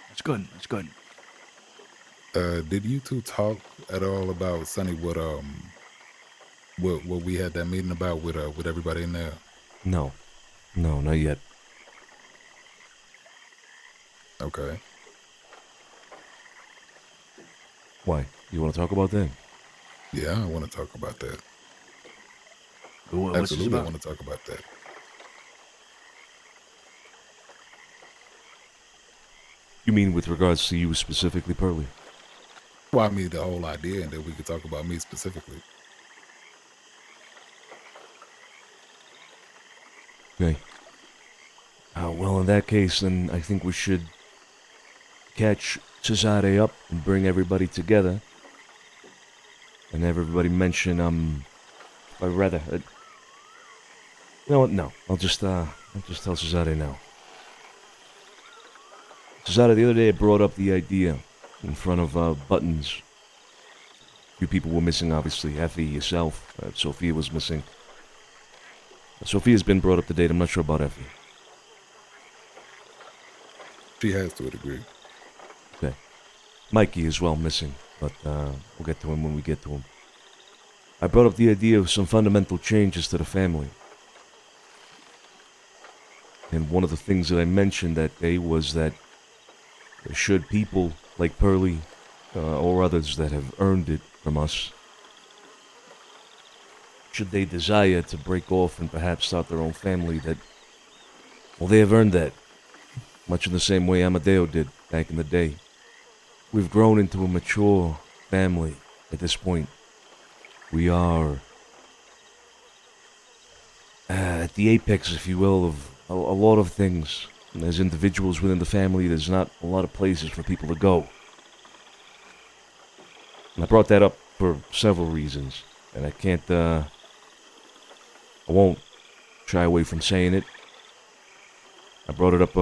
That's good. Did you two talk at all about Sonny? What we had that meeting about with everybody in there? No, not yet. Okay. Why? You want to talk about that? Yeah, I want to talk about that. What's Absolutely, I want to talk about that. You mean with regards to you specifically, Pearly? Well, I mean the whole idea, and then we could talk about me specifically. Okay. Well, in that case, then I think we should catch Cesare up and bring everybody together. And have everybody mention, or rather, you know what, no. I'll just tell Cesare now. Cesare, the other day I brought up the idea in front of, Buttons. A few people were missing, obviously. Effie, yourself, Sophia was missing. Sophia's been brought up to date. I'm not sure about Effie. She has to a degree. Okay. Mikey is well missing, but we'll get to him when we get to him. I brought up the idea of some fundamental changes to the family. And one of the things that I mentioned that day was that should people like Pearly or others that have earned it from us, should they desire to break off and perhaps start their own family, that, well, they have earned that. Much in the same way Amadeo did back in the day. We've grown into a mature family at this point. We are at the apex, if you will, of a lot of things. And as individuals within the family, there's not a lot of places for people to go. And I brought that up for several reasons. And I can't, I won't shy away from saying it. I brought it up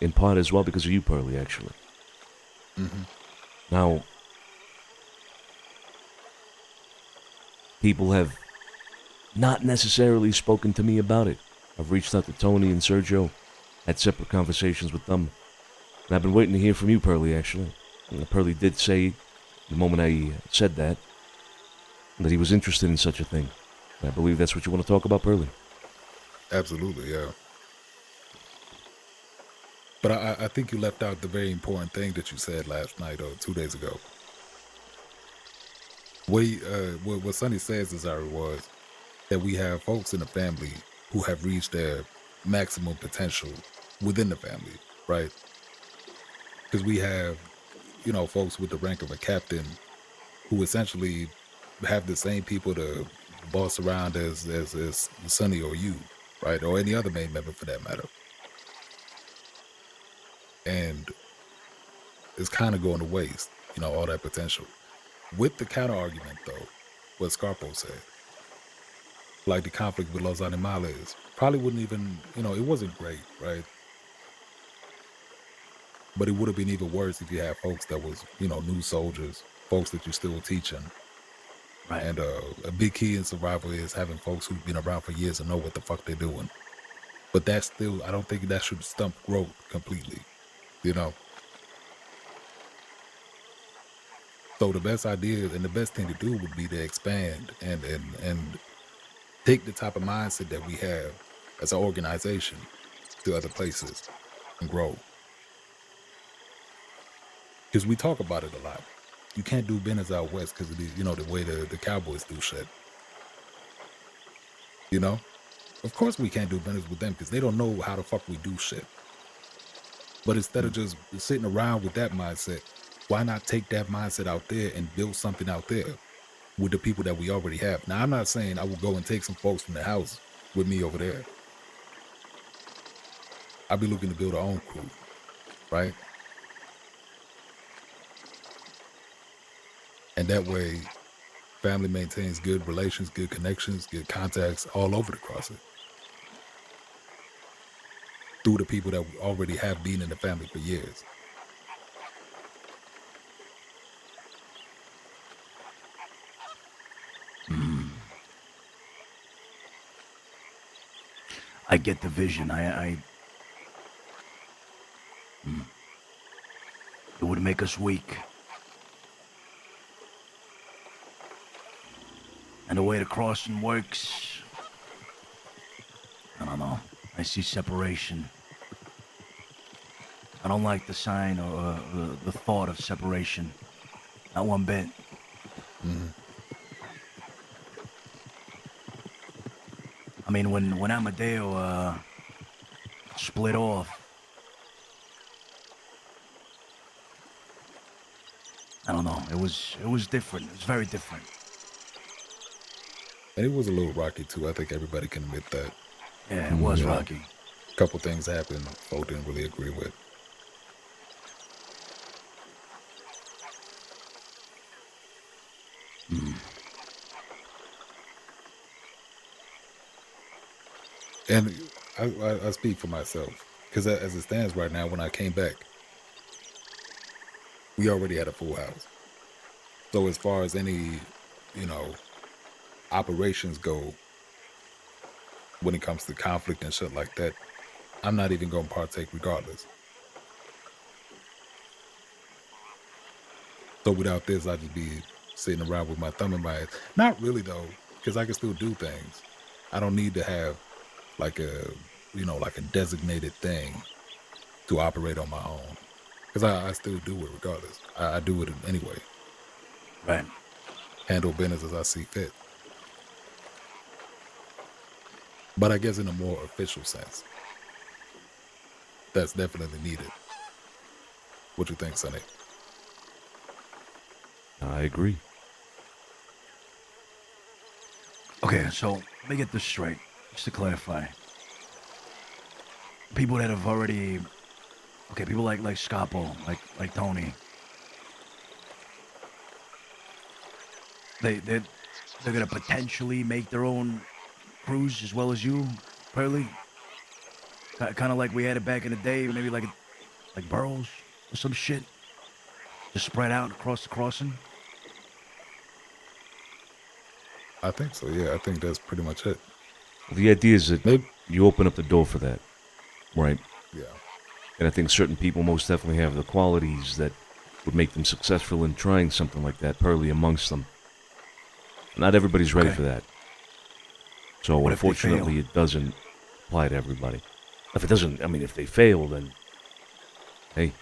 in part as well because of you, Pearly, actually. Mm-hmm. Now, people have not necessarily spoken to me about it. I've reached out to Tony and Sergio, had separate conversations with them. And I've been waiting to hear from you, Pearly, actually. And Pearly did say, the moment I said that, that he was interested in such a thing. I believe that's what you want to talk about, Pearly. Absolutely, yeah. But I think you left out the very important thing that you said last night or 2 days ago. What Sonny says, Desiree, was that we have folks in the family who have reached their maximum potential within the family, right? Because we have, folks with the rank of a captain who essentially have the same people to boss around as Sonny or you, right? Or any other main member for that matter. And it's kind of going to waste, all that potential. With the counter argument, though, what Scarpo said, like the conflict with Los Animales, probably wouldn't even, it wasn't great, right? But it would have been even worse if you had folks that was, new soldiers, folks that you're still teaching. Right. And a big key in survival is having folks who've been around for years and know what the fuck they're doing. But that's still, I don't think that should stump growth completely, So the best idea and the best thing to do would be to expand and take the type of mindset that we have as an organization to other places and grow. Because we talk about it a lot. You can't do business out west because of the way the Cowboys do shit. Of course we can't do business with them because they don't know how the fuck we do shit. But instead of just sitting around with that mindset, why not take that mindset out there and build something out there with the people that we already have? Now, I'm not saying I will go and take some folks from the house with me over there. I'll be looking to build our own crew, right? And that way, family maintains good relations, good connections, good contacts all over the CrossFit. Through the people that we already have been in the family for years. I get the vision. It would make us weak. And the way the crossing works, I don't know. I see separation. I don't like the sign or the thought of separation. Not one bit. I mean, when Amadeo split off, I don't know. It was different. It was very different. And it was a little rocky too. I think everybody can admit that. Yeah, it was rocky. A couple things happened folk didn't really agree with. And I speak for myself, because as it stands right now, when I came back, we already had a full house. So as far as any, operations go, when it comes to conflict and shit like that, I'm not even going to partake regardless. So without this, I'd just be sitting around with my thumb in my ass. Not really though, because I can still do things. I don't need to have like a designated thing to operate on my own. Because I still do it regardless. I do it anyway. Right. Handle business as I see fit. But I guess in a more official sense, that's definitely needed. What you think, Sonny? I agree. Okay, so let me get this straight, just to clarify. People that have already, people like Scapo, like Tony, they're gonna potentially make their own crews as well as you, Pearly. Kind of like we had it back in the day, maybe like Burroughs or some shit, just spread out across the crossing. I think so, yeah. I think that's pretty much it. The idea is that you open up the door for that, right? Yeah. And I think certain people most definitely have the qualities that would make them successful in trying something like that, Pearly amongst them. Not everybody's ready Okay. for that. So What if they unfortunately, fail? it doesn't apply to everybody. If it doesn't, I mean, if they fail, then hey,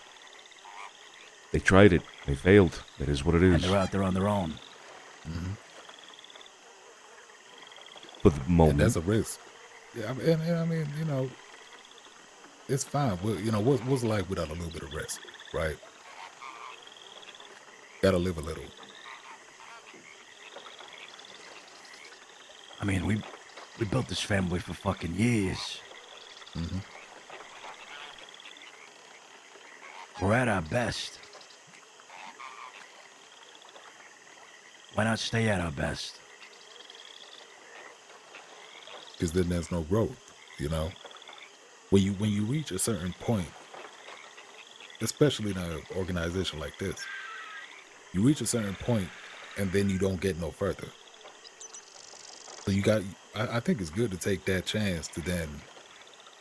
they tried it. They failed. It is what it And is. they're out there on their own. For the And that's moment, a risk. Yeah, and I mean, you know, it's fine. Well, you know, what's life without a little bit of rest, right? Gotta live a little. I mean, we built this family for fucking years. We're at our best. Why not stay at our best? Because then there's no growth, you know? When you reach a certain point, especially in an organization like this, you reach a certain point and then you don't get no further. So I think it's good to take that chance to then,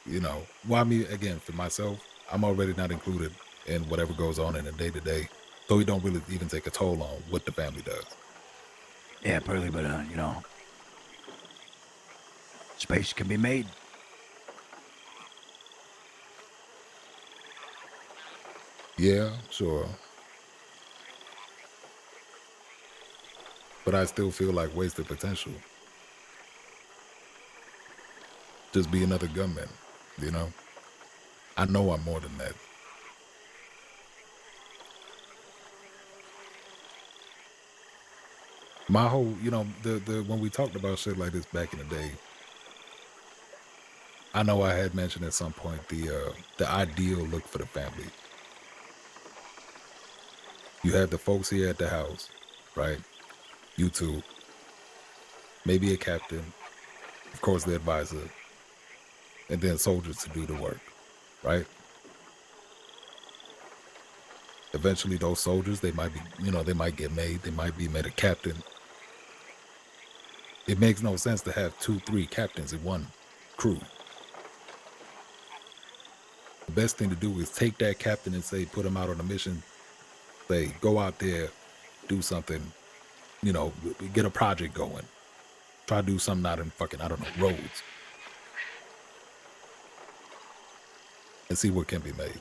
you know, well, I mean, again, for myself, I'm already not included in whatever goes on in the day-to-day. So it don't really even take a toll on what the family does. Yeah, Pearly, but, you know, space can be made. Yeah, sure. But I still feel like wasted potential. Just be another gunman, you know? I know I'm more than that. My whole, you know, the when we talked about shit like this back in the day, I know I had mentioned at some point the ideal look for the family. You have the folks here at the house, right? You two, maybe a captain, of course the advisor, and then soldiers to do the work, right? Eventually those soldiers, they might be, you know, they might get made, they might be made a captain. It makes no sense to have 2, 3 captains in one crew. The best thing to do is take that captain and say, put him out on a mission, say, go out there, do something, you know, get a project going. Try to do something out in fucking, I don't know, roads. And see what can be made.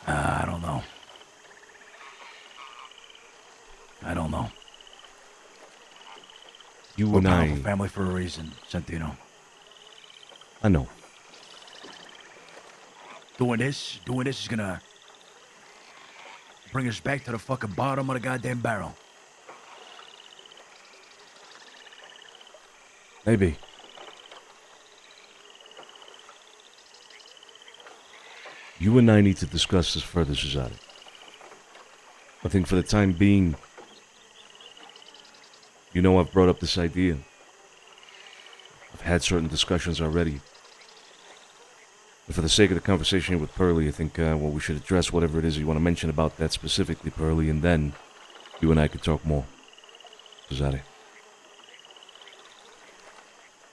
I don't know. I don't know. you We're and part of a I, family for a reason, Santino. I know. Doing this is gonna bring us back to the fucking bottom of the goddamn barrel. Maybe. You and I need to discuss this further, Suzanne. I think for the time being, you know I've brought up this idea. I've had certain discussions already. And for the sake of the conversation here with Pearly, I think well, we should address whatever it is you want to mention about that specifically, Pearly, and then you and I could talk more. Suzanne.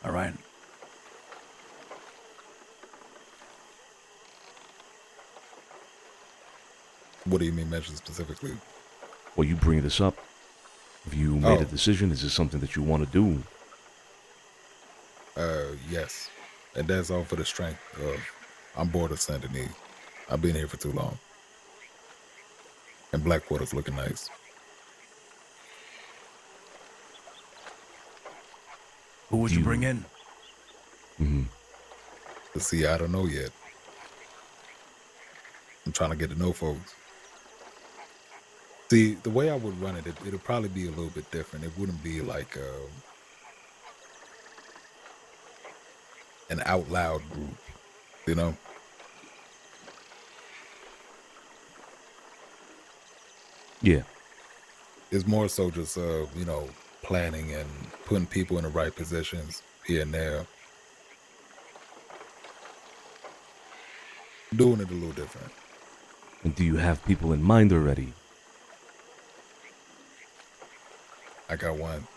All right. What do you mean mention specifically? Well, you bring this up. Have you made a decision? Is this something that you want to do? Yes. And that's all for the strength of, I'm bored of Saint Denis. I've been here for too long. And Blackwater's looking nice. Who would you bring in? See, I don't know yet. I'm trying to get to know folks. See, the way I would run it, it'll probably be a little bit different. It wouldn't be like an out loud group, you know? Yeah. It's more so just, you know, planning and putting people in the right positions here and there. Doing it a little different. And do you have people in mind already? I got one.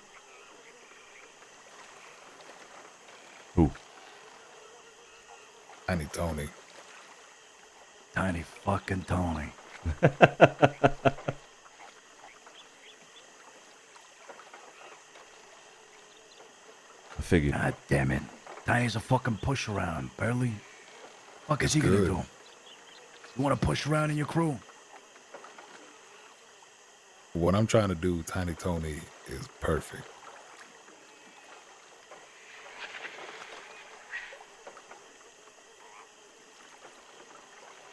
Who? Tiny Tony. Tiny fucking Tony. I figured. God damn it. Tiny's a fucking push around, Burley. Fuck is he gonna do? You wanna push around in your crew? What I'm trying to do, Tiny Tony, is perfect.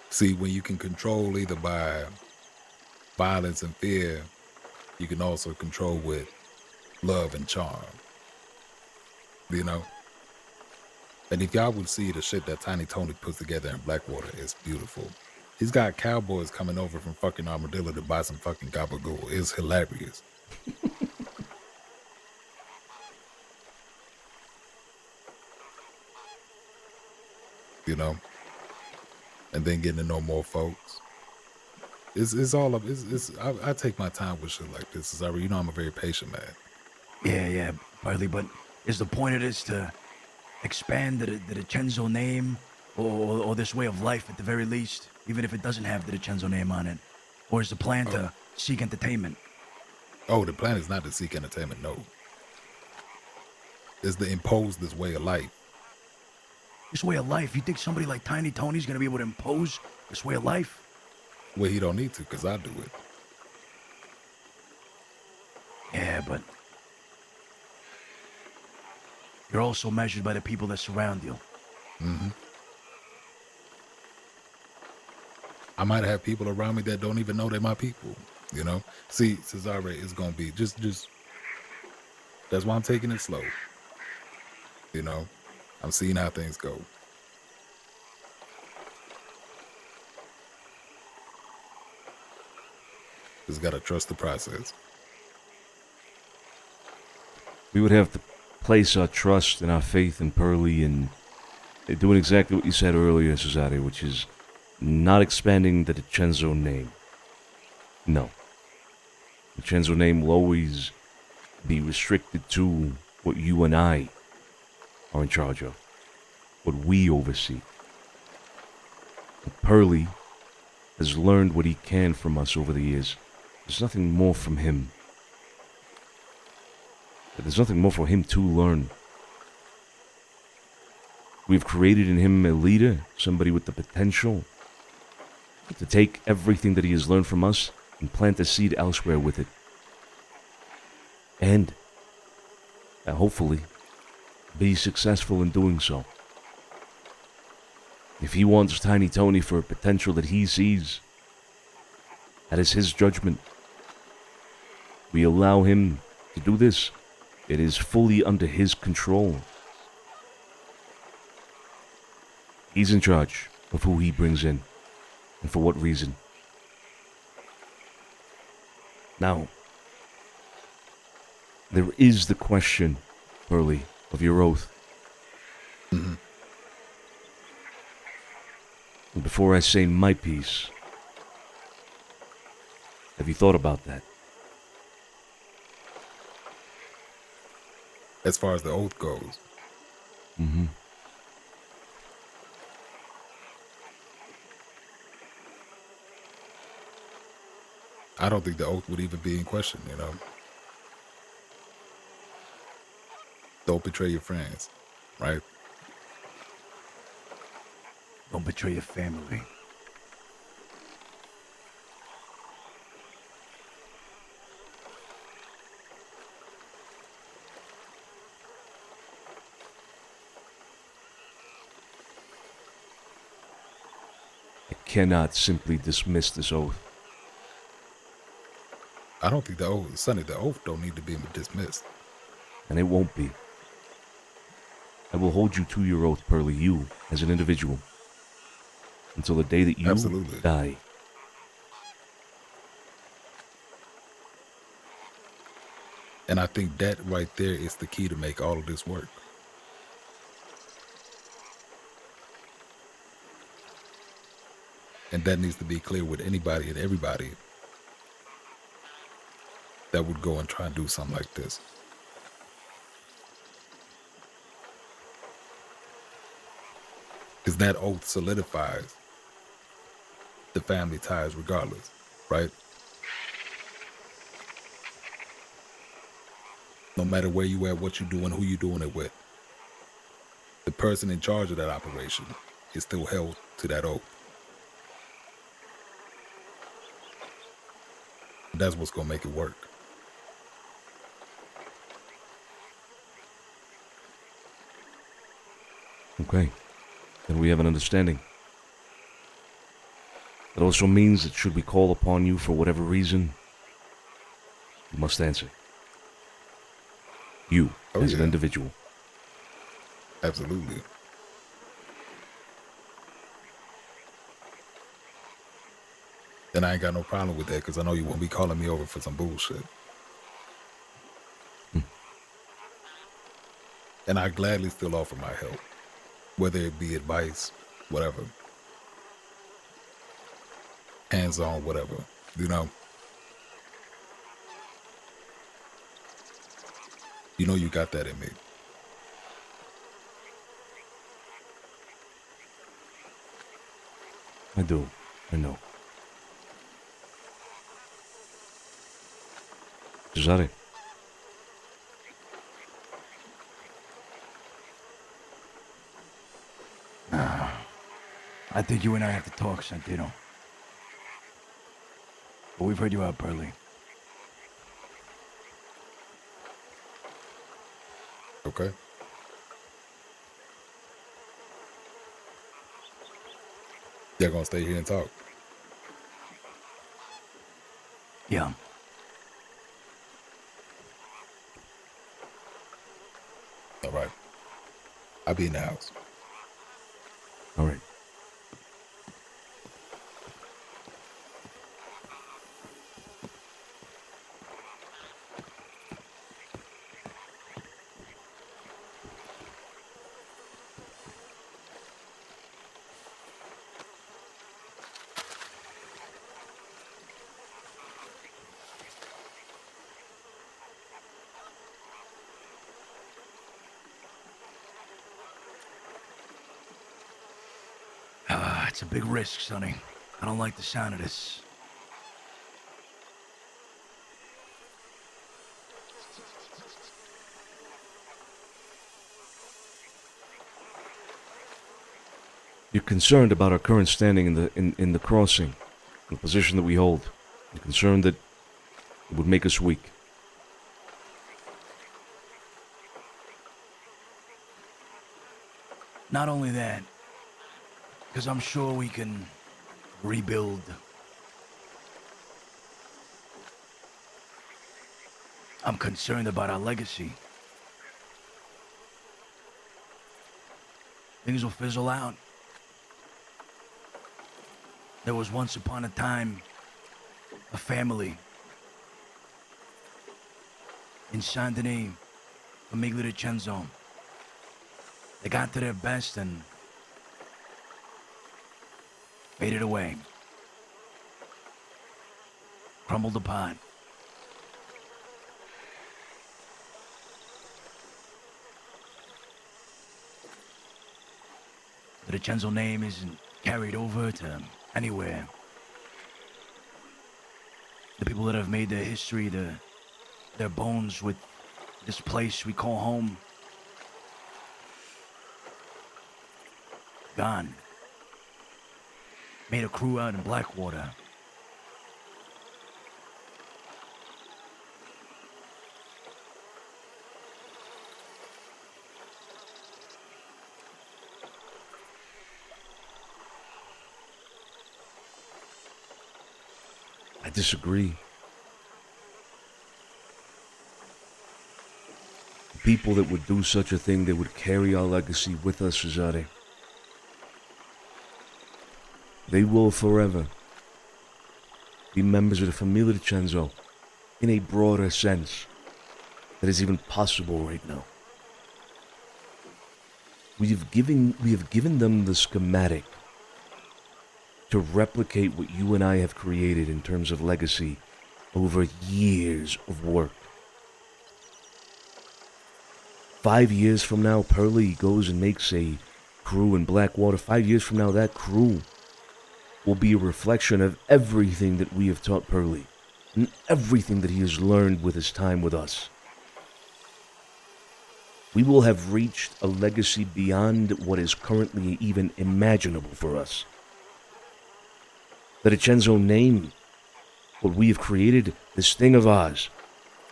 See, when you can control either by violence and fear, you can also control with love and charm. You know? And if y'all would see the shit that Tiny Tony puts together in Blackwater, it's beautiful. He's got cowboys coming over from fucking Armadillo to buy some fucking gabagool. It's hilarious. You know? And then getting to know more folks. It's all up. I take my time with shit like this. You know I'm a very patient man. Yeah, Burley, but is the point of this to expand the DiCenzo name or this way of life at the very least, even if it doesn't have the DiCenzo name on it? Or is the plan to seek entertainment? Oh, the plan is not to seek entertainment, no. It's to impose this way of life. This way of life? You think somebody like Tiny Tony's gonna be able to impose this way of life? Well, he don't need to, because I do it. Yeah, but you're also measured by the people that surround you. Mm-hmm. I might have people around me that don't even know they're my people, you know? See, Cesare, it's going to be just, that's why I'm taking it slow. You know? I'm seeing how things go. Just got to trust the process. We would have to place our trust and our faith in Pearly and doing exactly what you said earlier, Cesare, which is not expanding the DiCenzo name. No. The DiCenzo name will always be restricted to what you and I are in charge of, what we oversee. But Pearly has learned what he can from us over the years. There's nothing more from him. But there's nothing more for him to learn. We've created in him a leader, somebody with the potential to take everything that he has learned from us and plant a seed elsewhere with it. And hopefully be successful in doing so. If he wants Tiny Tony for a potential that he sees, that is his judgment. We allow him to do this. It is fully under his control. He's in charge of who he brings in and for what reason. Now, there is the question, Pearly, of your oath. Mm-hmm. And before I say my piece, have you thought about that? As far as the oath goes. Mm-hmm. I don't think the oath would even be in question, you know? Don't betray your friends, right? Don't betray your family. I cannot simply dismiss this oath. I don't think the oath, Sonny, the oath don't need to be dismissed. And it won't be. I will hold you to your oath, Pearly, you, as an individual, until the day that you Absolutely. die. And I think that right there is the key to make all of this work. And that needs to be clear with anybody and everybody that would go and try and do something like this. Because that oath solidifies the family ties regardless, right? No matter where you at, what you doing, who you doing it with, the person in charge of that operation is still held to that oath. That's what's gonna make it work. Okay. Then we have an understanding. It also means that should we call upon you for whatever reason, you must answer. You, as an individual. Absolutely. And I ain't got no problem with that because I know you won't be calling me over for some bullshit. And I gladly still offer my help, whether it be advice, whatever. Hands-on, whatever, you know. You know you got that in me. I do. I know. Cesare. I think you and I have to talk, Santino. But we've heard you out, Burley. Okay. Y'all gonna stay here and talk? Yeah. All right. I'll be in the house. All right. It's a big risk, Sonny. I don't like the sound of this. You're concerned about our current standing in the crossing, the position that we hold. You're concerned that it would make us weak. Not only that, because I'm sure we can rebuild. I'm concerned about our legacy. Things will fizzle out. There was once upon a time a family in Santino DiCenzo. They got to their best and faded away. Crumbled apart. The DiCenzo name isn't carried over to anywhere. The people that have made their history, their bones with this place we call home, gone. Made a crew out in Blackwater. I disagree. The people that would do such a thing, they would carry our legacy with us, Cesare. They will forever be members of the Famiglia DiCenzo in a broader sense. that is even possible right now. We have given them the schematic to replicate what you and I have created in terms of legacy over years of work. 5 years from now, Pearly goes and makes a crew in Blackwater. 5 years from now, that crew will be a reflection of everything that we have taught Pearly and everything that he has learned with his time with us. We will have reached a legacy beyond what is currently even imaginable for us. The DiCenzo name, what we have created, this thing of ours,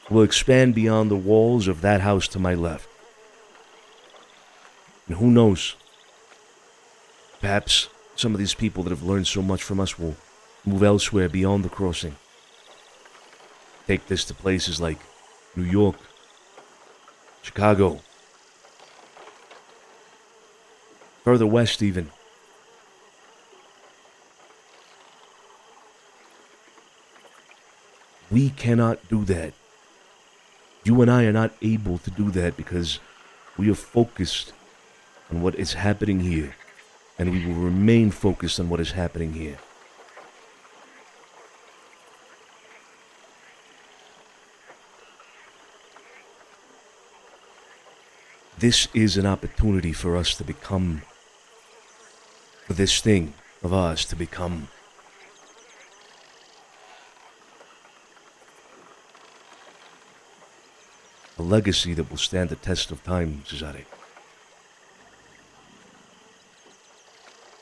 will expand beyond the walls of that house to my left. And who knows? Perhaps some of these people that have learned so much from us will move elsewhere beyond the crossing. Take this to places like New York, Chicago, further west even. We cannot do that. You and I are not able to do that because we are focused on what is happening here, and we will remain focused on what is happening here. This is an opportunity for us to become, for this thing of ours to become a legacy that will stand the test of time, Cesare.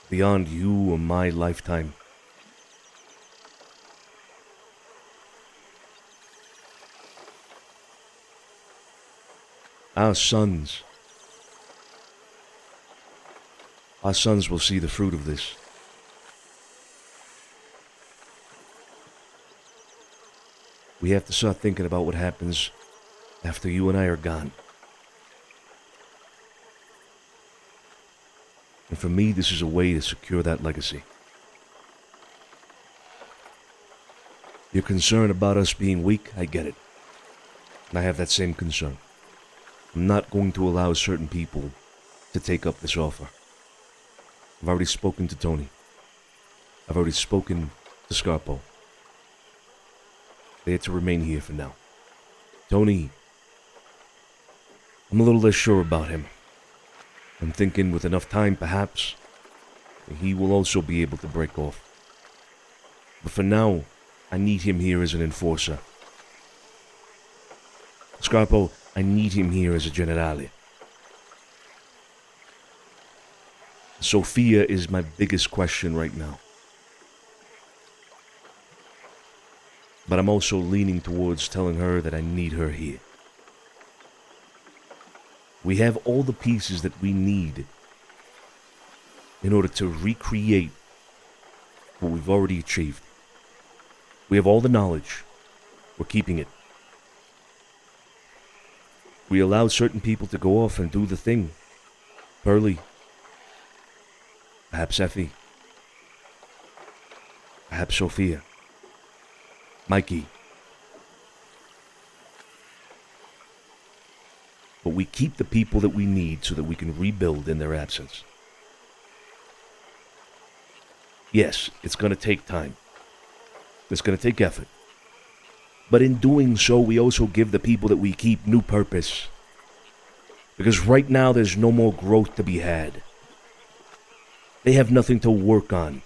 Beyond you or my lifetime. Our sons will see the fruit of this. We have to start thinking about what happens after you and I are gone. And for me, this is a way to secure that legacy. You're concerned about us being weak, I get it. And I have that same concern. I'm not going to allow certain people to take up this offer. I've already spoken to Tony. I've already spoken to Scarpo. They had to remain here for now. Tony, I'm a little less sure about him. I'm thinking with enough time, perhaps, he will also be able to break off. But for now, I need him here as an enforcer. Scarpo, I need him here as a generale. Sophia is my biggest question right now. But I'm also leaning towards telling her that I need her here. We have all the pieces that we need in order to recreate what we've already achieved. We have all the knowledge. We're keeping it. We allow certain people to go off and do the thing. Pearly. Perhaps Effie. Perhaps Sophia. Mikey. But we keep the people that we need so that we can rebuild in their absence. Yes, it's going to take time. It's going to take effort. But in doing so, we also give the people that we keep new purpose. Because right now, there's no more growth to be had. They have nothing to work on.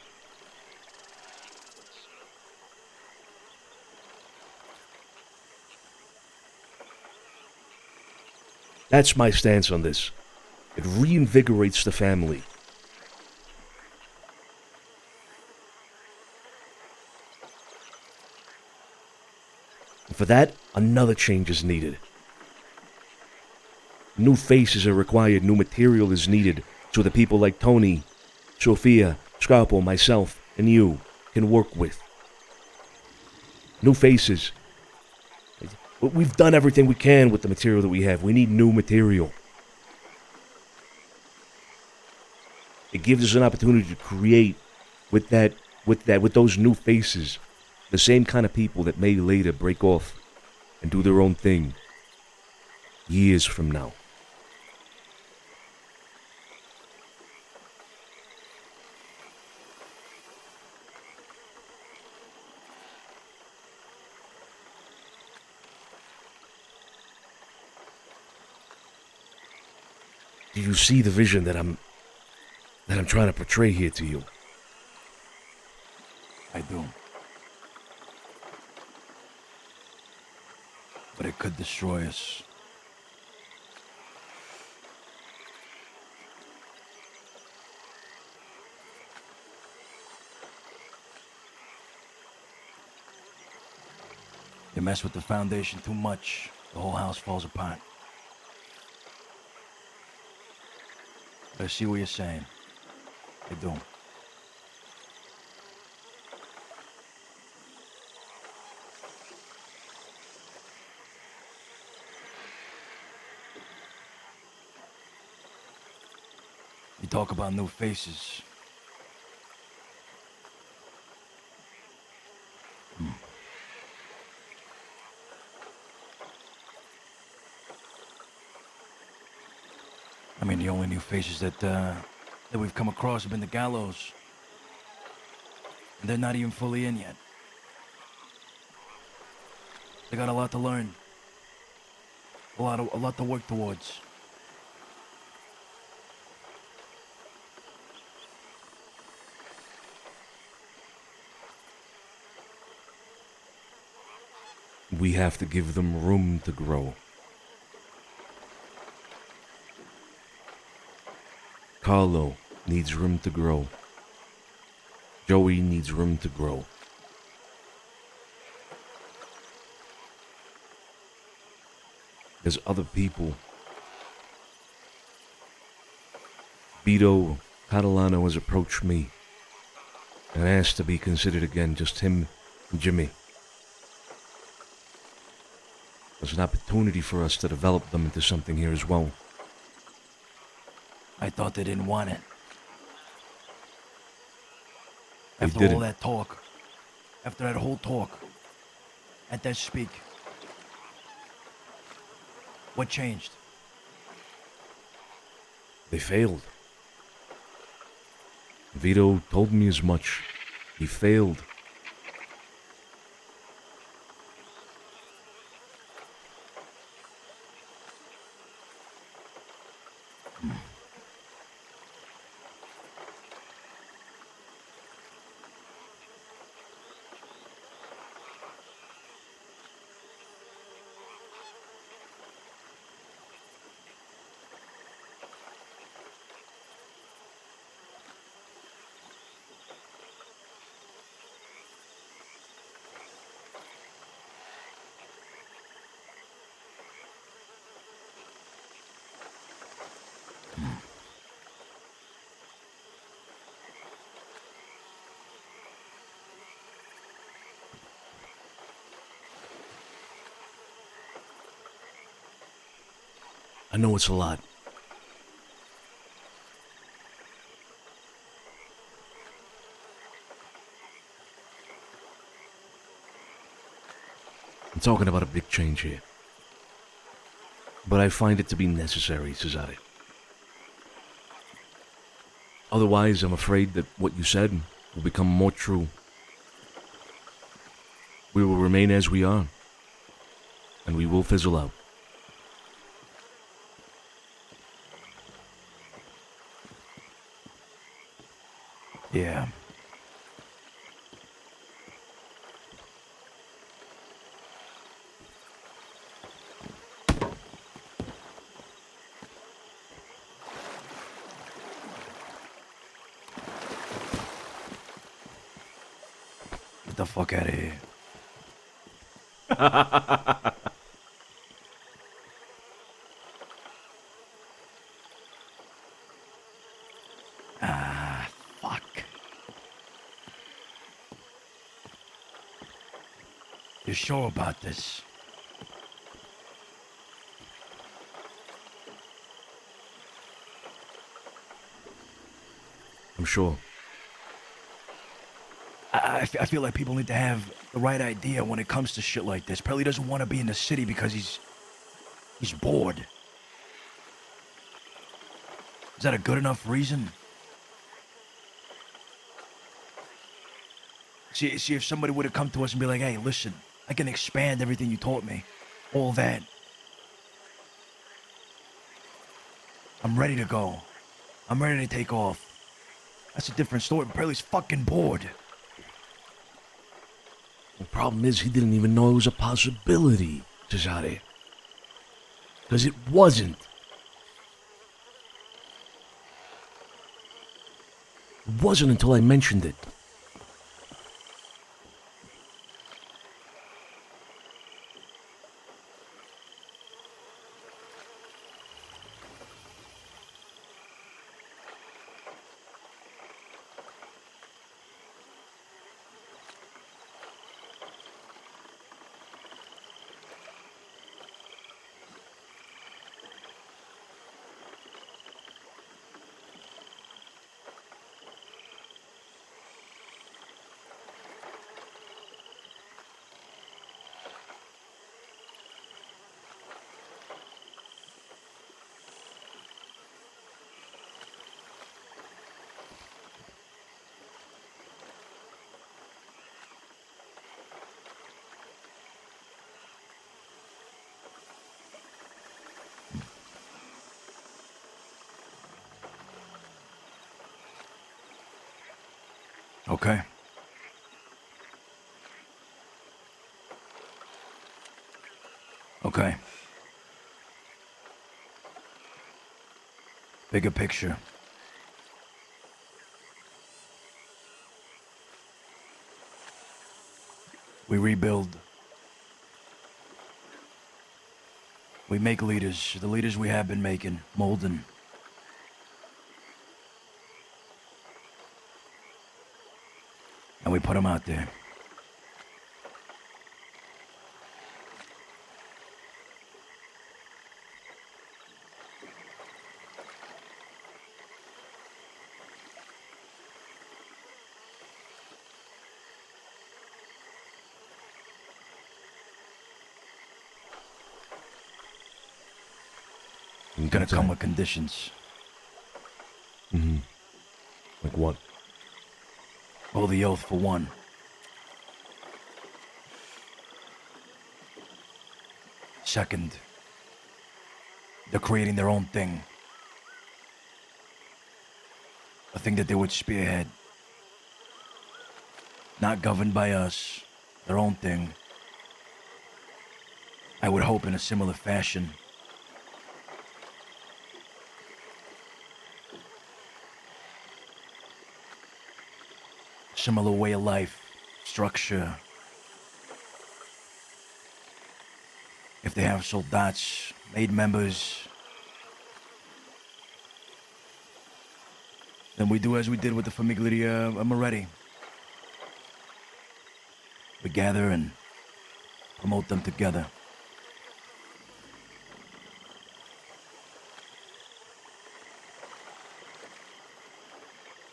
That's my stance on this. It reinvigorates the family. And for that, another change is needed. New faces are required, new material is needed, so that people like Tony, Sophia, Scarpo, myself, and you can work with. New faces. We've done everything we can with the material that we have. We need new material. It gives us an opportunity to create with those new faces, the same kind of people that may later break off and do their own thing. years from now. Do you see the vision that I'm trying to portray here to you? I do. But it could destroy us. You mess with the foundation too much, the whole house falls apart. I see what you're saying. I do. You talk about new faces. I mean, the only new faces that we've come across have been the gallows. And they're not even fully in yet. They got a lot to learn. A lot to work towards. We have to give them room to grow. Carlo needs room to grow. Joey needs room to grow. There's other people. Vito Catalano has approached me and asked to be considered again, just him and Jimmy. There's an opportunity for us to develop them into something here as well. I thought they didn't want it. They After didn't. all that talk, after that whole talk, at that speak, what changed? They failed. Vito told me as much. He failed. I know it's a lot. I'm talking about a big change here. But I find it to be necessary, Cesare. Otherwise, I'm afraid that what you said will become more true. We will remain as we are, and we will fizzle out. Yeah. Get the fuck out of here. Fuck. You sure about this? I'm sure. I feel like people need to have the right idea when it comes to shit like this. Pelly doesn't want to be in the city because he's He's bored. Is that a good enough reason? See, if somebody would have come to us and be like, hey, listen, I can expand everything you taught me. All that. I'm ready to go. I'm ready to take off. That's a different story. Bradley's fucking bored. The problem is he didn't even know it was a possibility, Cesare. Because it wasn't. It wasn't until I mentioned it. Okay. Okay. Bigger picture. We rebuild. We make leaders. The leaders we have been making, molding. And we put them out there. Gonna come with conditions. Mm-hmm. Like what? Well, the oath for one. Second, they're creating their own thing. A thing that they would spearhead. Not governed by us. Their own thing. I would hope in a similar fashion. Similar way of life, structure. If they have soldats, made members, then we do as we did with the Famiglia Moretti. We gather and promote them together.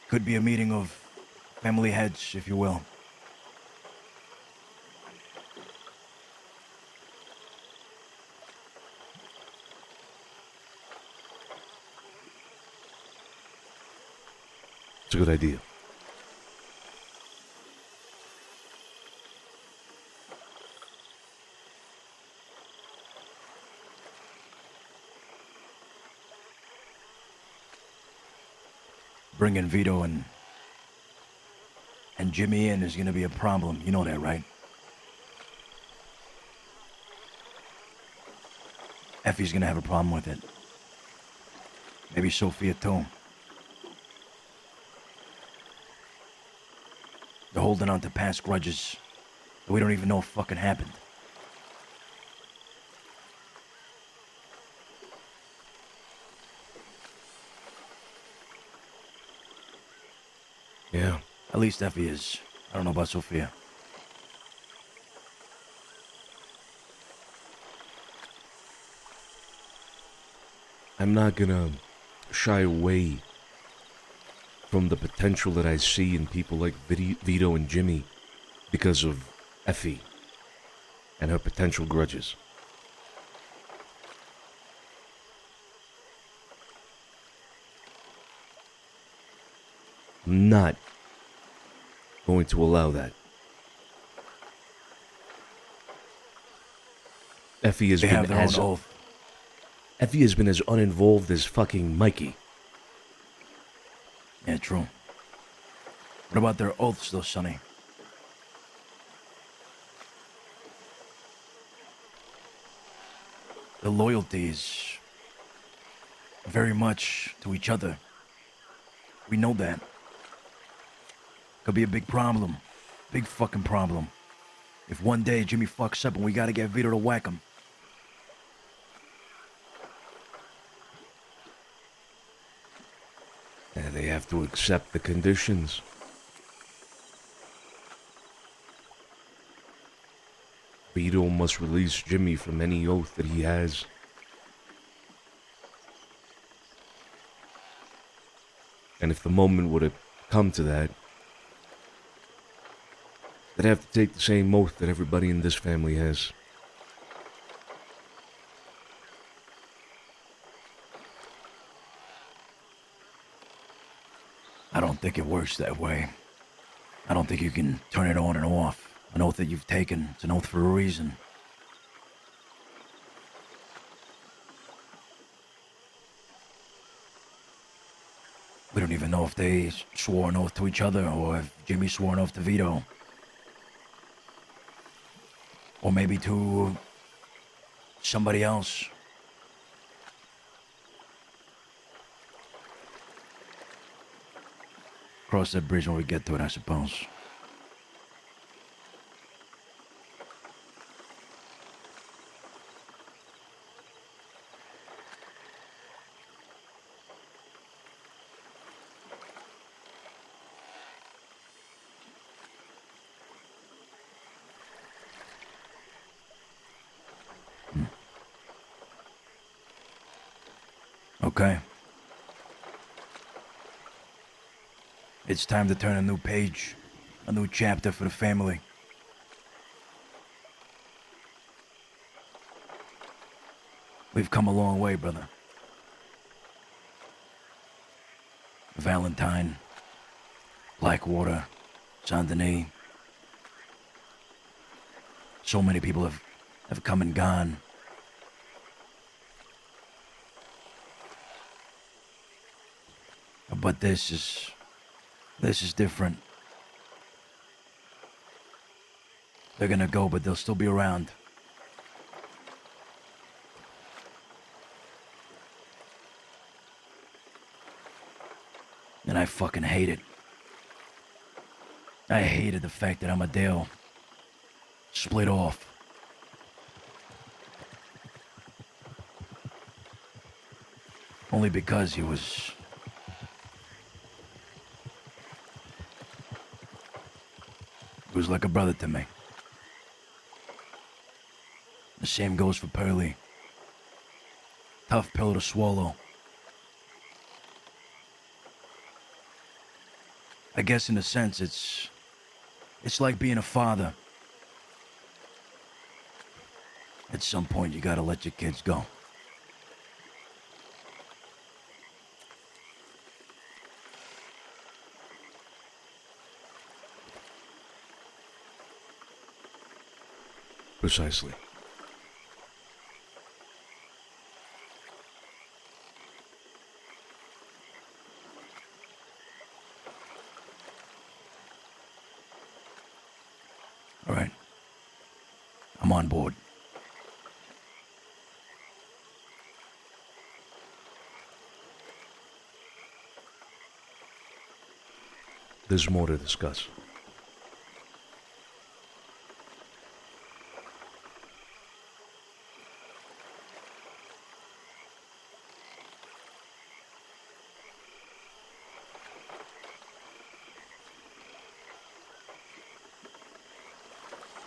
Could be a meeting of family heads, if you will. It's a good idea. Bringing Vito and Jimmy in is gonna be a problem. You know that, right? Effie's gonna have a problem with it. Maybe Sophia too. They're holding on to past grudges that we don't even know fucking happened. Yeah. At least Effie is. I don't know about Sophia. I'm not gonna shy away from the potential that I see in people like Vito and Jimmy because of Effie and her potential grudges. I'm not going to allow that. Effie has They been have their own as oath. Effie has been as uninvolved as fucking Mikey. Yeah, true. What about their oaths, though, Sonny? The loyalty is very much to each other. We know that. Could be a big problem. Big fucking problem. If one day Jimmy fucks up and we gotta get Vito to whack him. And they have to accept the conditions. Vito must release Jimmy from any oath that he has. And if the moment were to come to that, they'd have to take the same oath that everybody in this family has. I don't think it works that way. I don't think you can turn it on and off. An oath that you've taken, it's an oath for a reason. We don't even know if they swore an oath to each other or if Jimmy swore an oath to Vito. Or maybe to somebody else. Cross that bridge when we get to it, I suppose. Okay. It's time to turn a new page, a new chapter for the family. We've come a long way, brother. Valentine, Blackwater, Saint-Denis. So many people have come and gone. But this is different. They're gonna go, but they'll still be around. And I fucking hate it. I hated the fact that Amadeo split off. Only because he was like a brother to me. The same goes for Pearlie. Tough pill to swallow. I guess in a sense it's like being a father. At some point you gotta let your kids go. Precisely. All right. I'm on board. There's more to discuss.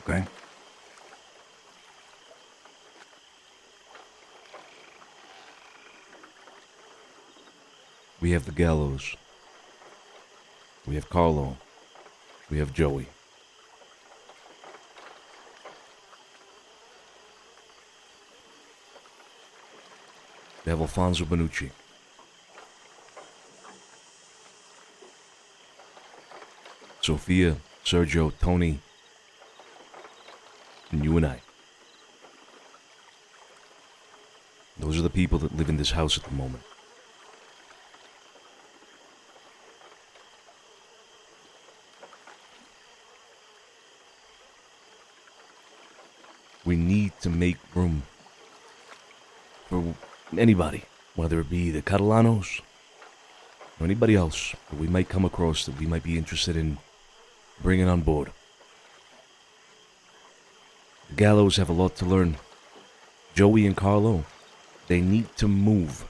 Okay. We have the gallows. We have Carlo. We have Joey. We have Alfonso Benucci. Sophia, Sergio, Tony, and you and I. Those are the people that live in this house at the moment. We need to make room for anybody, whether it be the Catalanos or anybody else that we might come across that we might be interested in bringing on board. The Gallows have a lot to learn. Joey and Carlo, they need to move.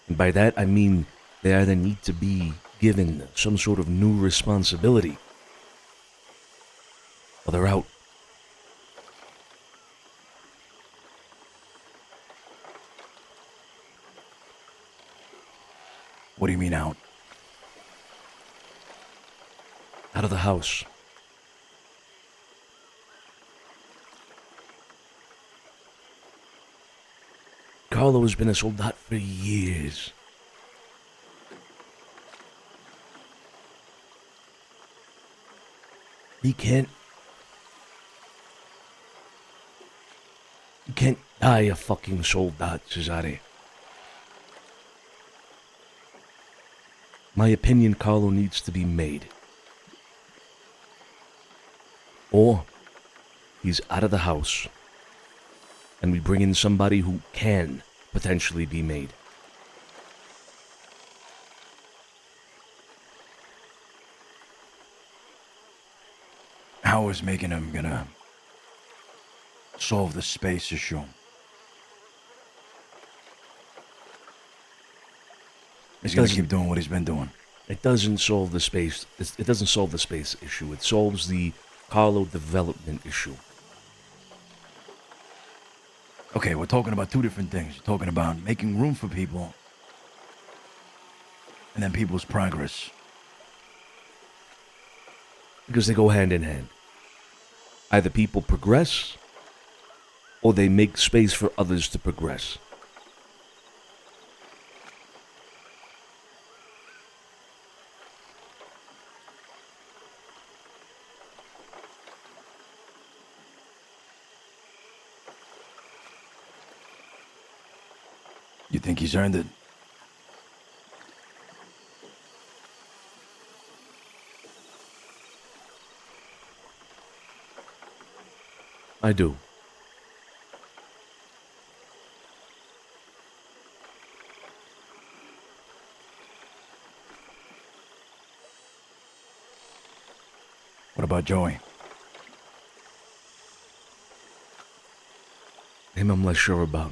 And by that I mean they either need to be given some sort of new responsibility, or they're out. What do you mean out? Out of the house. Carlo has been a soldat for years. He can't die a fucking soldat, Cesare. My opinion, Carlo needs to be made. Or he's out of the house, and we bring in somebody who can potentially be made. How is making him gonna solve the space issue? He's gonna keep doing what he's been doing. It doesn't solve the space. It doesn't solve the space issue. It solves the Carlo development issue. Okay, we're talking about two different things. We're talking about making room for people, and then people's progress. Because they go hand in hand. Either people progress, or they make space for others to progress. You think he's earned it? I do. What about Joey? Him I'm less sure about.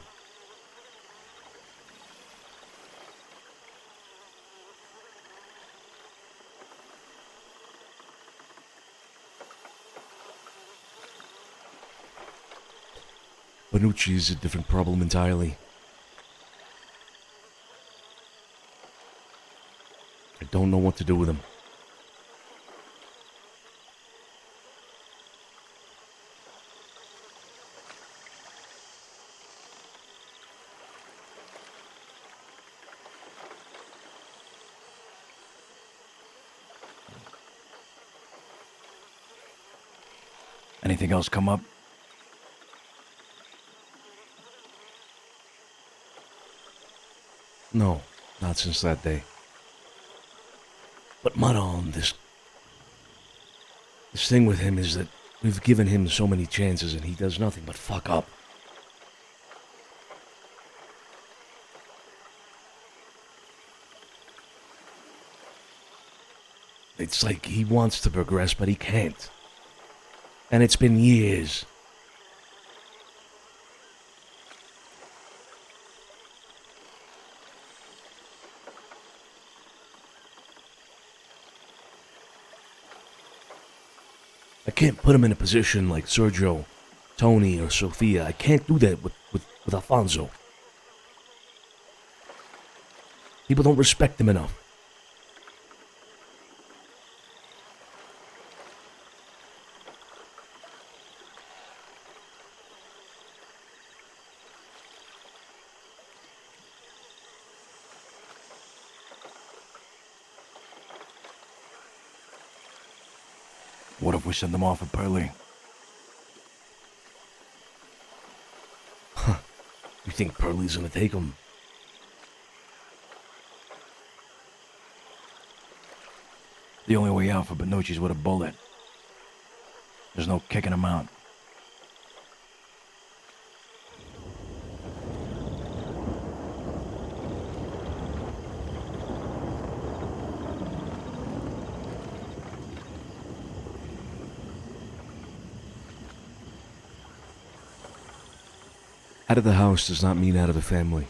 Bonucci is a different problem entirely. I don't know what to do with him. Anything else come up? No, not since that day. But Manon, this thing with him is that we've given him so many chances and he does nothing but fuck up. It's like he wants to progress, but he can't. And it's been years. I can't put him in a position like Sergio, Tony, or Sophia. I can't do that with Alfonso. People don't respect him enough. What if we send them off with Pearlie? Huh. You think Pearlie's gonna take them? The only way out for Benucci's with a bullet. There's no kicking him out. Out of the house does not mean out of the family.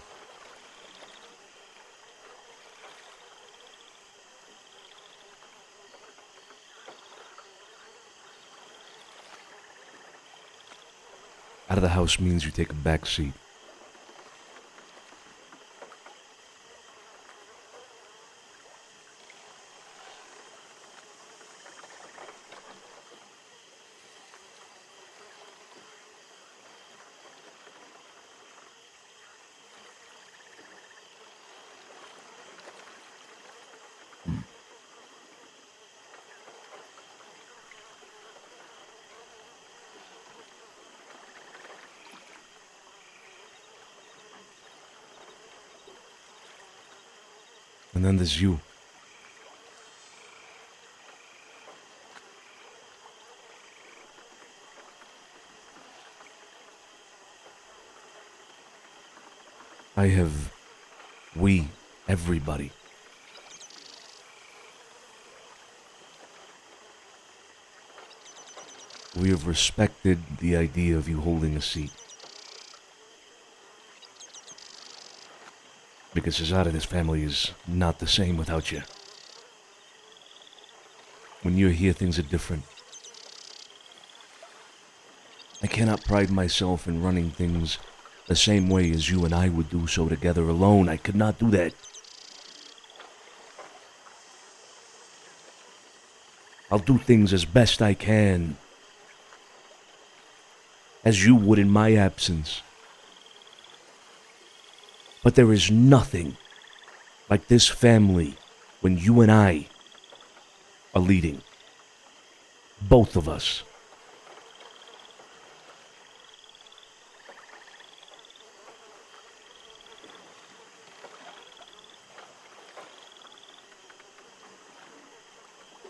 Out of the house means you take a back seat. And then there's you. Everybody. We have respected the idea of you holding a seat. Because his out of this family is not the same without you. When you're here, things are different. I cannot pride myself in running things the same way as you and I would do so together alone. I could not do that. I'll do things as best I can, as you would in my absence. But there is nothing like this family when you and I are leading. Both of us.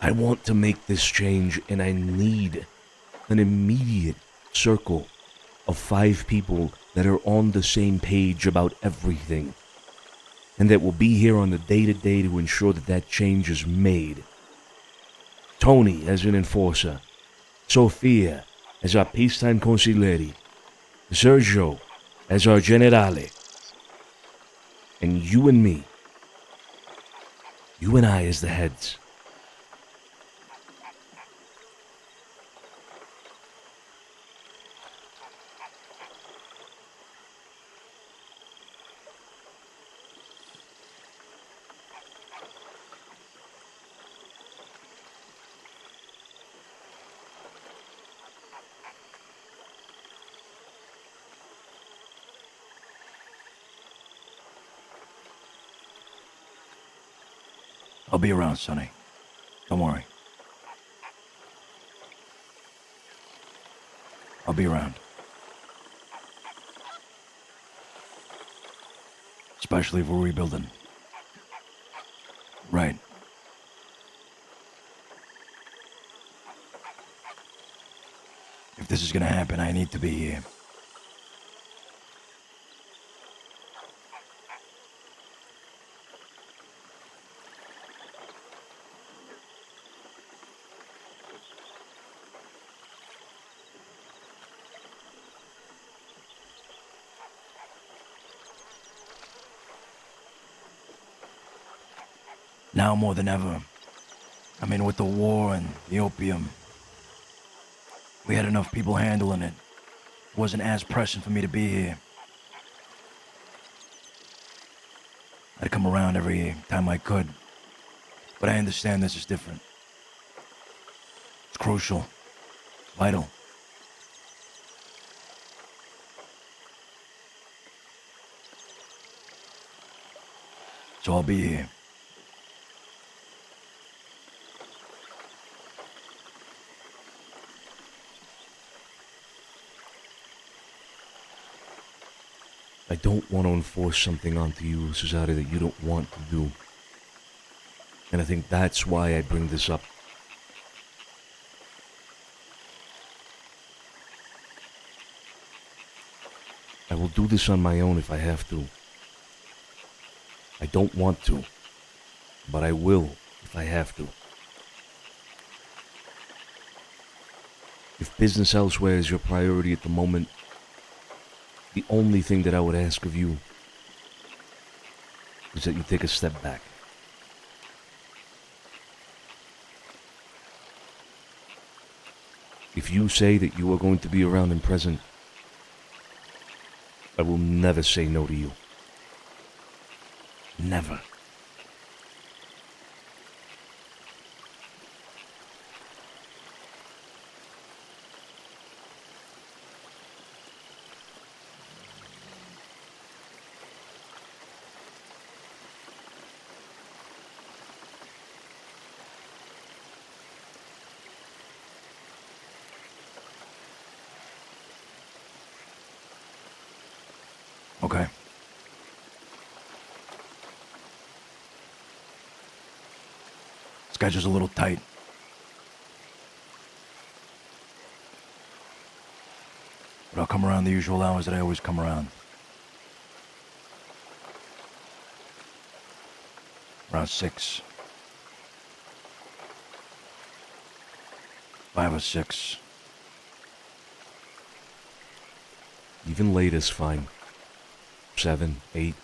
I want to make this change, and I need an immediate circle of 5 people that are on the same page about everything, and that will be here on the day-to-day to ensure that that change is made. Tony as an enforcer, Sofia as our peacetime consigliere, Sergio as our generale, and you and me, you and I as the heads. I'll be around, Sonny. Don't worry. I'll be around. Especially if we're rebuilding. Right. If this is gonna happen, I need to be here. Now more than ever. I mean, with the war and the opium, we had enough people handling it. It wasn't as pressing for me to be here. I'd come around every time I could. But I understand this is different. It's crucial. Vital. So I'll be here. I don't want to enforce something onto you, Cesare, that you don't want to do. And I think that's why I bring this up. I will do this on my own if I have to. I don't want to, but I will if I have to. If business elsewhere is your priority at the moment, the only thing that I would ask of you is that you take a step back. If you say that you are going to be around and present, I will never say no to you. Never. Okay. Schedule's a little tight. But I'll come around the usual hours that I always come around. Around 6. 5 or 6. Even late is fine. 7, 8.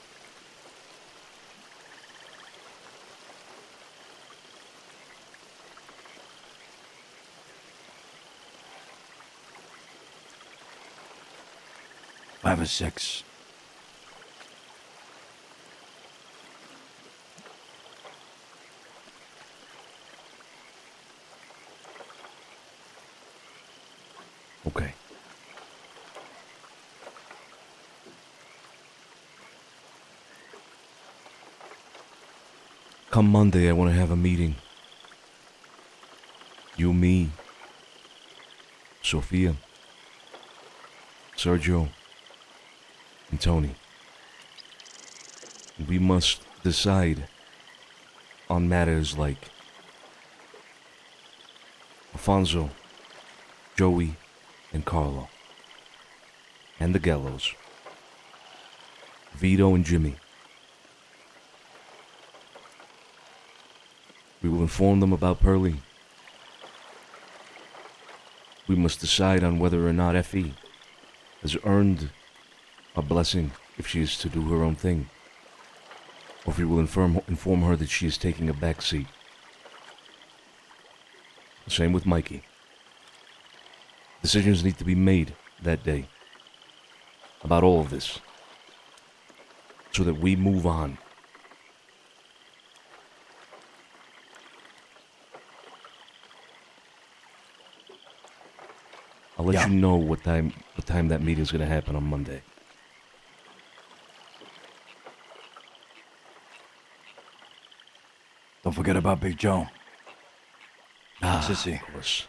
Five or 6. Okay. Come Monday, I want to have a meeting. You, me, Sophia, Sergio, and Tony. We must decide on matters like Alfonso, Joey, and Carlo, and the Gallows, Vito and Jimmy. We will inform them about Pearlie. We must decide on whether or not Effie has earned a blessing if she is to do her own thing, or if we will inform her that she is taking a back seat. Same with Mikey. Decisions need to be made that day about all of this so that we move on. I'll let you know what time that meeting is going to happen on Monday. Don't forget about Big Joe. Sissy. Of course.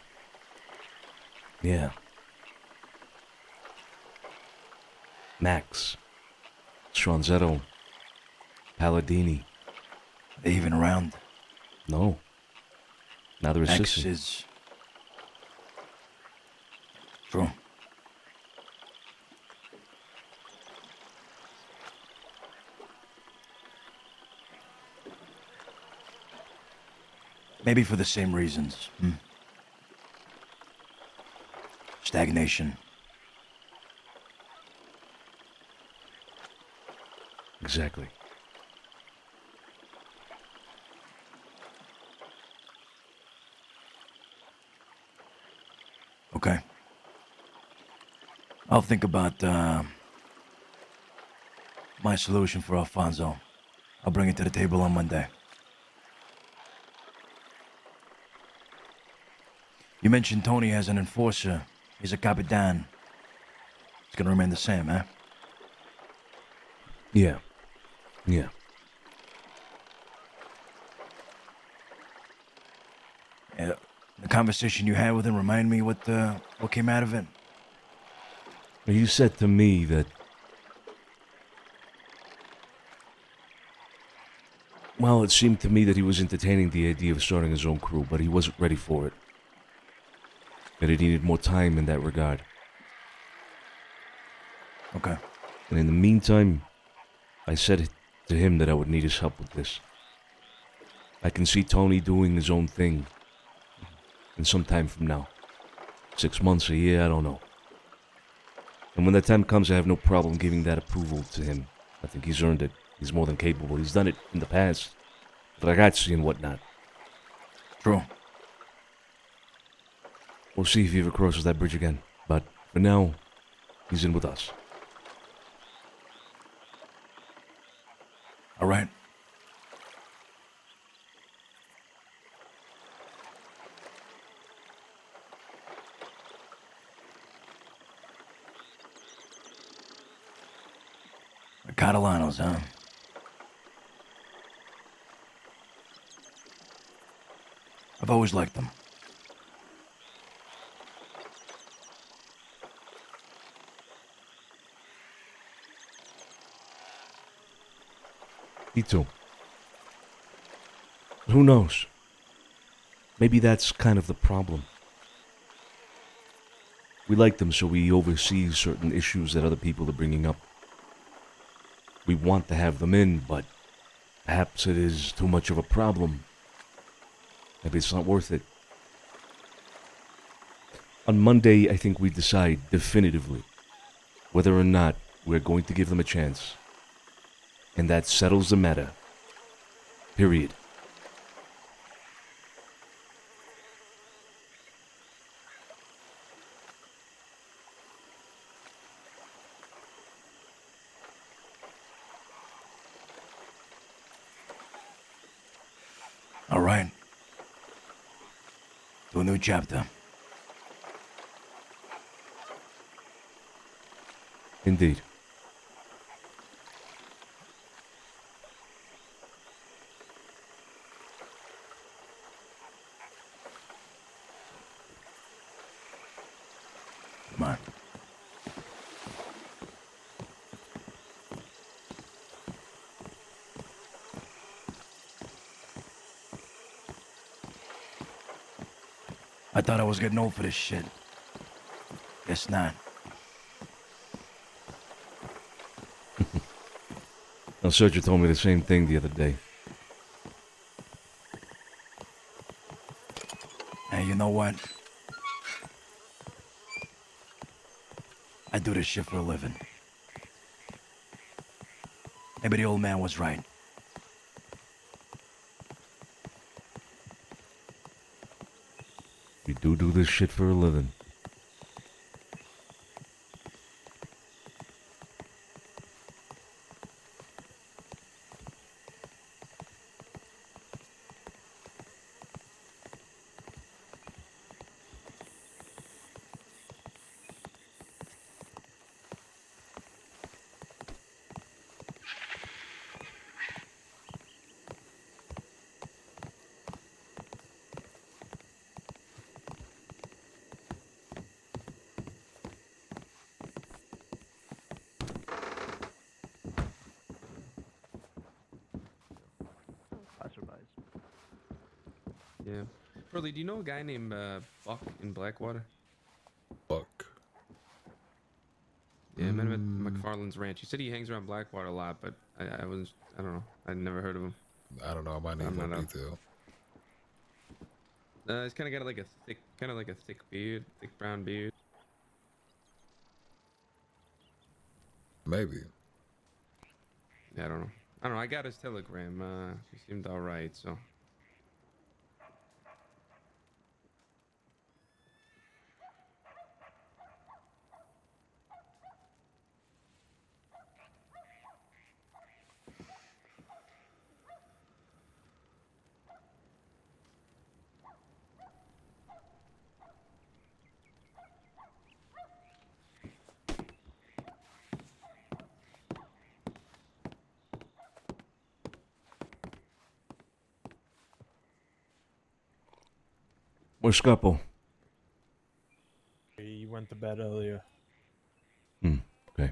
Yeah. Max. Stronzetto. Palladini. Are they even around? No. Neither is Max Sissy. is... True. Maybe for the same reasons. Stagnation. Exactly. Okay. I'll think about my solution for Alfonso. I'll bring it to the table on Monday. You mentioned Tony as an enforcer. He's a Capitan. It's gonna remain the same, eh? Yeah. Yeah. Yeah. The conversation you had with him, remind me what came out of it? You said to me that Well, it seemed to me that he was entertaining the idea of starting his own crew, but he wasn't ready for it. That he needed more time in that regard. Okay. And in the meantime, I said to him that I would need his help with this. I can see Tony doing his own thing. And sometime from now. 6 months, a year, I don't know. And when that time comes, I have no problem giving that approval to him. I think he's earned it. He's more than capable. He's done it in the past. Ragazzi and whatnot. True. We'll see if he ever crosses that bridge again. But for now, he's in with us. All right. The Catalanos, huh? I've always liked them. Me too. Who knows? Maybe that's kind of the problem. We like them, so we oversee certain issues that other people are bringing up. We want to have them in, but perhaps it is too much of a problem. Maybe it's not worth it. On Monday, I think we decide definitively whether or not we're going to give them a chance. And that settles the matter. Period. All right. To a new chapter. Indeed. Come on. I thought I was getting old for this shit. Guess not. Now, Sergio told me the same thing the other day. Hey, you know what? I do this shit for a living. Maybe the old man was right. We do this shit for a living. Yeah. Burley, do you know a guy named Buck in Blackwater? Buck. Yeah, I met him at McFarland's ranch. He said he hangs around Blackwater a lot, but I don't know. I'd never heard of him. I don't know. I might need more detail. He's kind of got like a thick beard, thick brown beard. Maybe. Yeah, I don't know. I got his telegram. He seemed all right, so. Where's Scapo? He went to bed earlier. Okay.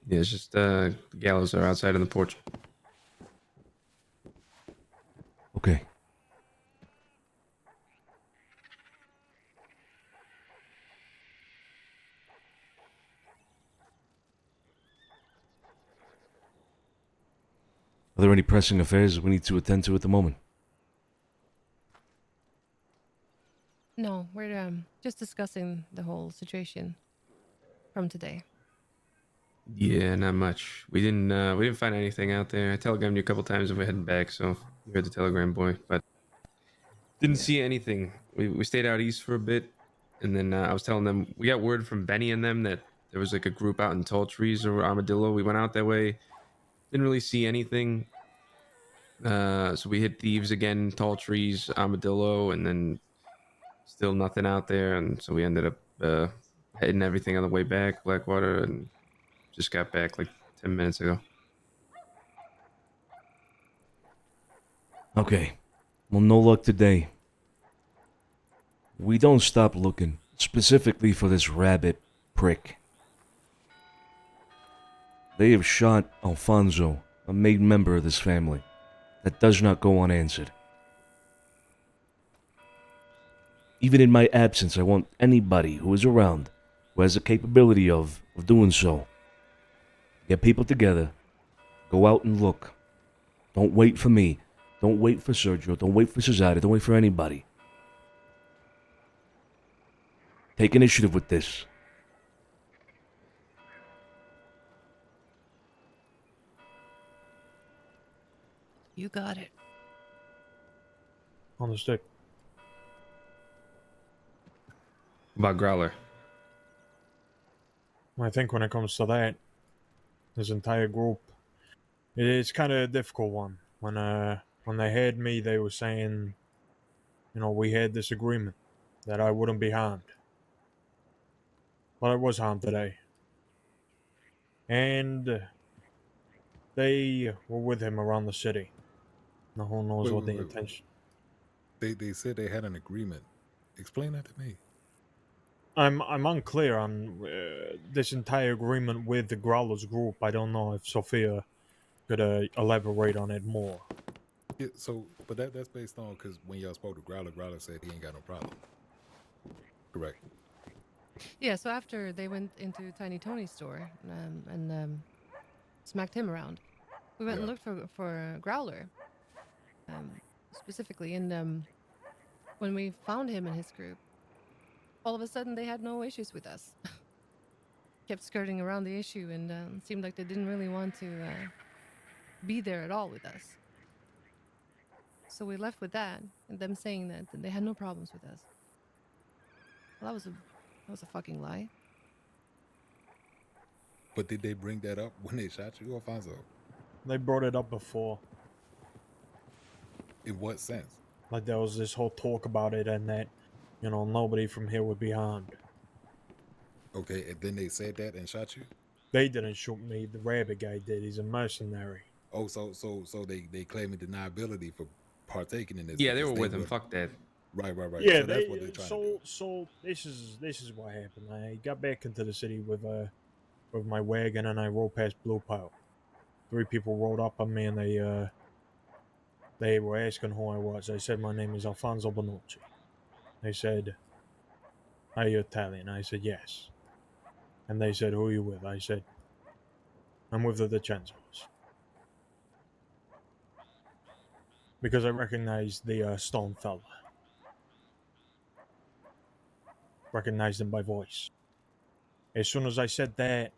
Yeah, it's just the gallows are outside on the porch. Okay. Are there any pressing affairs we need to attend to at the moment? No, we're just discussing the whole situation from today. Yeah, not much. We didn't find anything out there. I telegrammed you a couple times if we're heading back, so you heard the telegram boy, but didn't see anything. We stayed out east for a bit, and then I was telling them we got word from Benny and them that there was like a group out in Tall Trees or Armadillo. We went out that way, didn't really see anything. So we hit Thieves again, Tall Trees, Armadillo, and then still nothing out there. And so we ended up heading everything on the way back, Blackwater, and just got back like 10 minutes ago. Okay. Well, no luck today. We don't stop looking, specifically for this rabbit prick. They have shot Alfonso, a main member of this family. That does not go unanswered. Even in my absence, I want anybody who is around, who has the capability of doing so. Get people together, go out and look. Don't wait for me. Don't wait for Sergio. Don't wait for Cesare. Don't wait for anybody. Take initiative with this. You got it. Understood. About Growler. I think when it comes to that, this entire group, it's kind of a difficult one. When they had me, they were saying, you know, we had this agreement that I wouldn't be harmed. But I was harmed today. And they were with him around the city. Now who knows what the intention. They said they had an agreement. Explain that to me. I'm unclear on this entire agreement with the Growlers group. I don't know if Sophia could elaborate on it more. Yeah, so, but that's based on because when y'all spoke to Growler, Growler said he ain't got no problem. Correct. Yeah, so after they went into Tiny Tony's store and smacked him around, we went and looked for Growler specifically, and when we found him and his group, all of a sudden they had no issues with us. Kept skirting around the issue, and seemed like they didn't really want to be there at all with us. So we left with that, and them saying that they had no problems with us. Well, that was a fucking lie. But did they bring that up when they shot you, Alfonso? They brought it up before. In what sense? Like there was this whole talk about it, and that, you know, nobody from here would be harmed. Okay, and then they said that and shot you? They didn't shoot me. The rabbit guy did. He's a mercenary. Oh, so they claiming deniability for partaking in this. Yeah, they were with him. Fuck that. Right. Yeah, so that's what they're trying to do. So this is what happened. I got back into the city with my wagon, and I rode past Blue Pile. 3 people rode up on me, and they were asking who I was. I said my name is Alfonso Bonucci. They said, "Are you Italian?" I said yes. And they said, "Who are you with?" I said, "I'm with the DiCenzos." Because I recognized the stone fella. Recognized him by voice. As soon as I said that,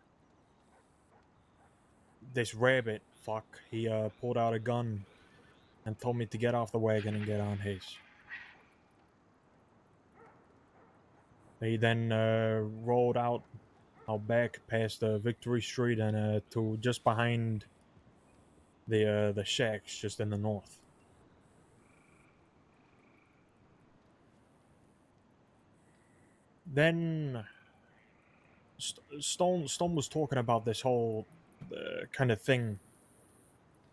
this rabbit fuck, he pulled out a gun and told me to get off the wagon and get on his. He then rolled out back past Victory Street and to just behind the shacks just in the north. Then Stone was talking about this whole kind of thing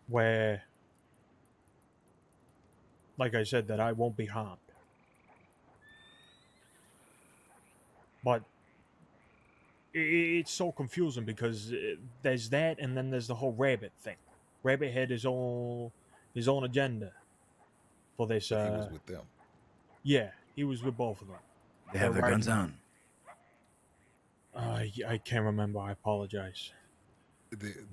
where, like I said, that I won't be harmed. But it's so confusing because there's that, and then there's the whole rabbit thing. Rabbit had his own agenda. for this. He was with them. Yeah, he was with both of them. They have their guns on. I can't remember. I apologize.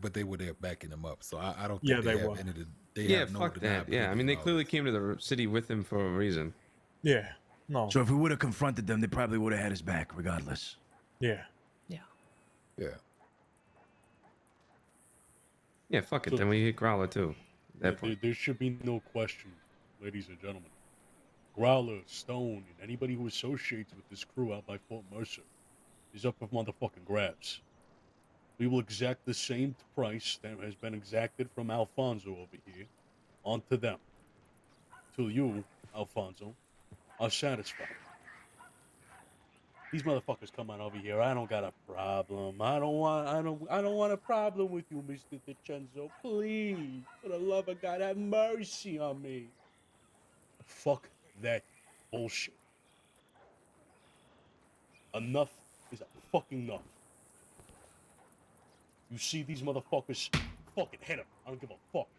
But they were there backing him up, so I don't think Yeah, they they have were. any. They Yeah, have no fuck that. Yeah, I mean, they clearly came to the city with him for a reason. Yeah, no. So if we would have confronted them, they probably would have had his back, regardless. Yeah. Yeah. Yeah, fuck it. Then we hit Growler too. At that point. There should be no question, ladies and gentlemen. Growler, Stone, and anybody who associates with this crew out by Fort Mercer is up for motherfucking grabs. We will exact the same price that has been exacted from Alfonso over here onto them. Till you, Alfonso, are satisfied. These motherfuckers come on over here. I don't got a problem. I don't want a problem with you, Mr. DiCenzo. Please, for the love of God, have mercy on me. Fuck that bullshit. Enough is a fucking enough. You see these motherfuckers, fucking hit them. I don't give a fuck.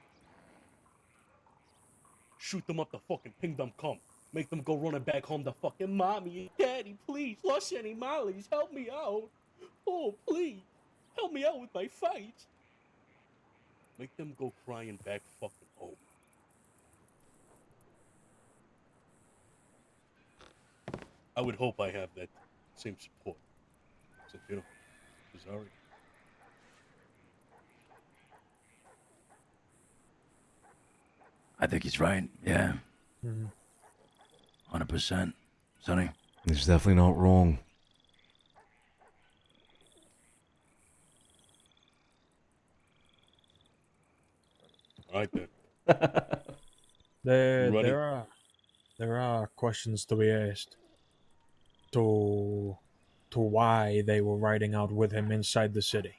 Shoot them up the fucking kingdom come. Make them go running back home to fucking mommy and daddy, please. Los Animales, help me out. Oh, please. Help me out with my fight. Make them go crying back fucking home. I would hope I have that same support. Santino, sorry. I think he's right. Yeah. 100%. Sonny? He's definitely not wrong. All right, then. There are questions to be asked to why they were riding out with him inside the city.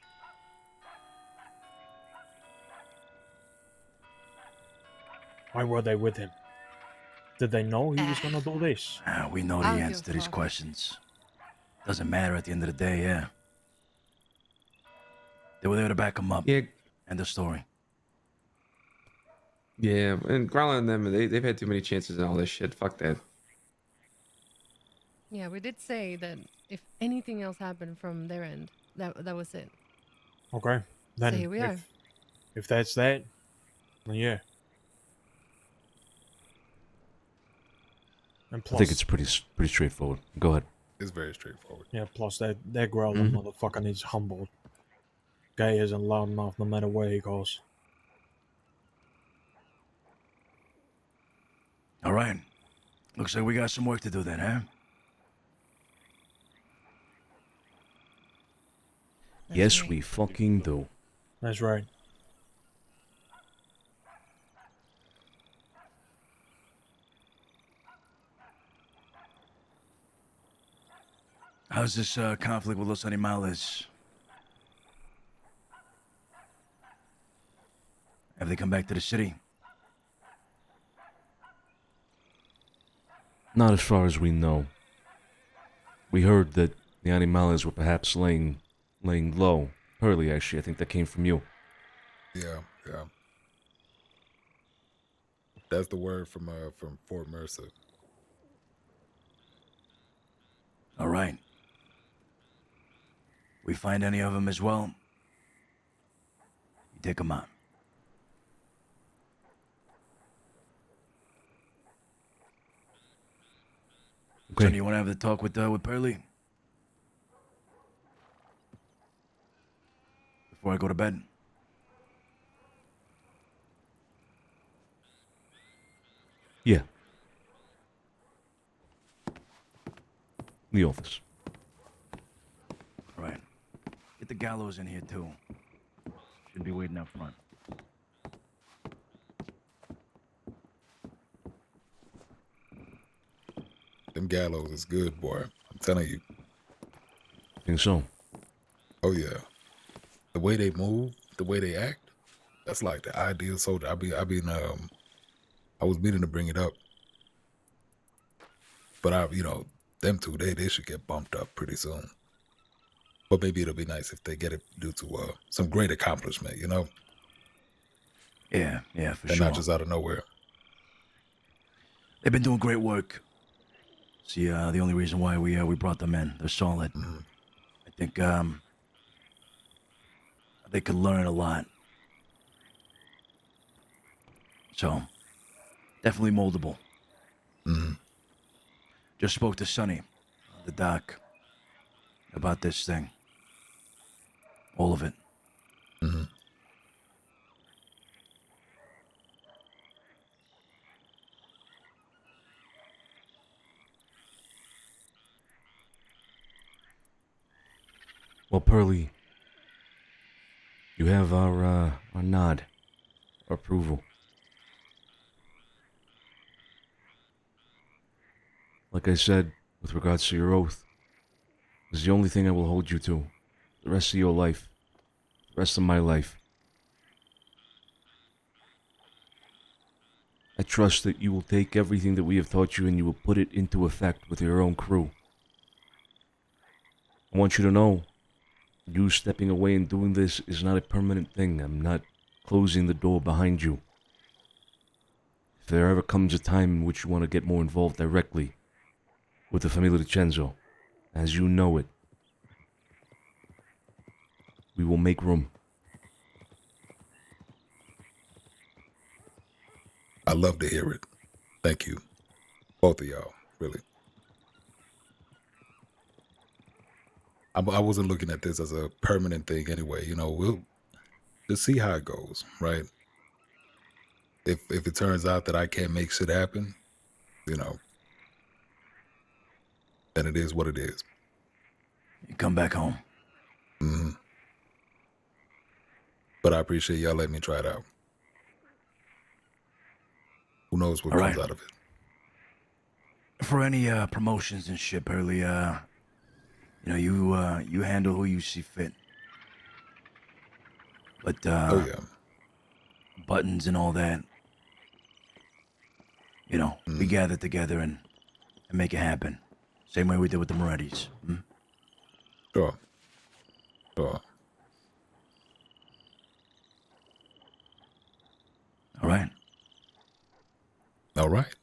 Why were they with him? Did they know he was gonna do this? We know the answer to these questions. Doesn't matter at the end of the day, yeah. They were there to back him up. Yeah. End of story. Yeah, and Growler and them, they've had too many chances and all this shit. Fuck that. Yeah, we did say that if anything else happened from their end, that was it. Okay. Then So here we are. If that's that, then yeah. And I think it's pretty straightforward. Go ahead. It's very straightforward. Yeah, plus that growler motherfucker needs humbled. Guy isn't loud enough no matter where he goes. All right. Looks like we got some work to do then, huh? Yes, we fucking do. That's right. How's this conflict with Los Animales? Have they come back to the city? Not as far as we know. We heard that the Animales were perhaps laying low. Hurley, actually, I think that came from you. Yeah. That's the word from Fort Mercer. All right. We find any of them as well? You take them out. Okay. Sonny, you want to have the talk with Pearly? Before I go to bed? Yeah. The office. All right. Get the gallows in here, too. Should be waiting up front. Them gallows is good, boy. I'm telling you. Think so? Oh yeah. The way they move, the way they act, that's like the ideal soldier. I was meaning to bring it up. But them two, they should get bumped up pretty soon. But maybe it'll be nice if they get it due to some great accomplishment, Yeah, for and sure. not just out of nowhere. They've been doing great work. See, the only reason why we brought them in, they're solid. I think they could learn a lot. So, definitely moldable. Just spoke to Sonny, the doc, about this thing. All of it. Well, Pearly, you have our nod, our approval. Like I said, with regards to your oath, is the only thing I will hold you to. The rest of your life. The rest of my life. I trust that you will take everything that we have taught you and you will put it into effect with your own crew. I want you to know, you stepping away and doing this is not a permanent thing. I'm not closing the door behind you. If there ever comes a time in which you want to get more involved directly with the Familia DiCenzo, as you know it, we will make room. I love to hear it. Thank you. Both of y'all, really. I wasn't looking at this as a permanent thing anyway. You know, we'll just see how it goes, right? If it turns out that I can't make shit happen, you know, then it is what it is. You come back home. But I appreciate y'all letting me try it out. Who knows what All comes right. out of it? For any promotions and shit, Pearly, you know, you handle who you see fit. But Oh yeah. buttons and all that, you know, we gather together and make it happen. Same way we did with the Morettis. Sure. Sure. All right. All right.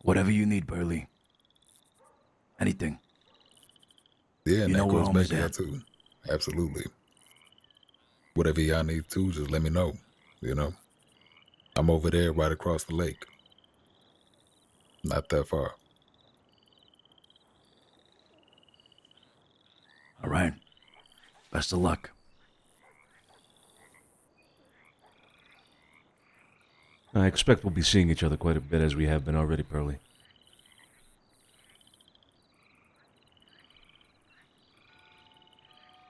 Whatever you need, Pearly. Anything. Yeah, and You know that where goes home back is there at. too. Absolutely. Whatever y'all need to, just let me know. You know, I'm over there right across the lake. Not that far. All right. Best of luck. I expect we'll be seeing each other quite a bit as we have been already, Pearly.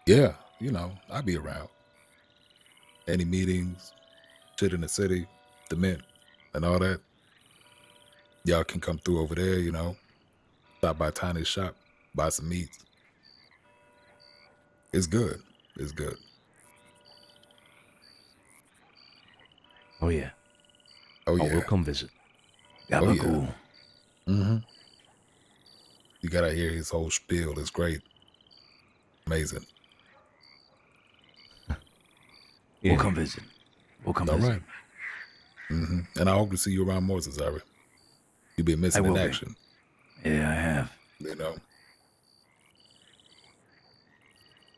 Yeah, you know, I'll be around. Any meetings, shit in the city, the mint, and all that. Y'all can come through over there, you know. Stop by Tiny's shop, buy some meats. It's good. It's good. Oh, yeah. Oh, yeah. We'll come visit. Yeah, Oh, but yeah. cool. You gotta hear his whole spiel. It's great. Amazing. Yeah. We'll come visit. We'll come All visit. right. And I hope to see you around more, Cesare. You've been missing I in will be. action. Yeah, I have. You know.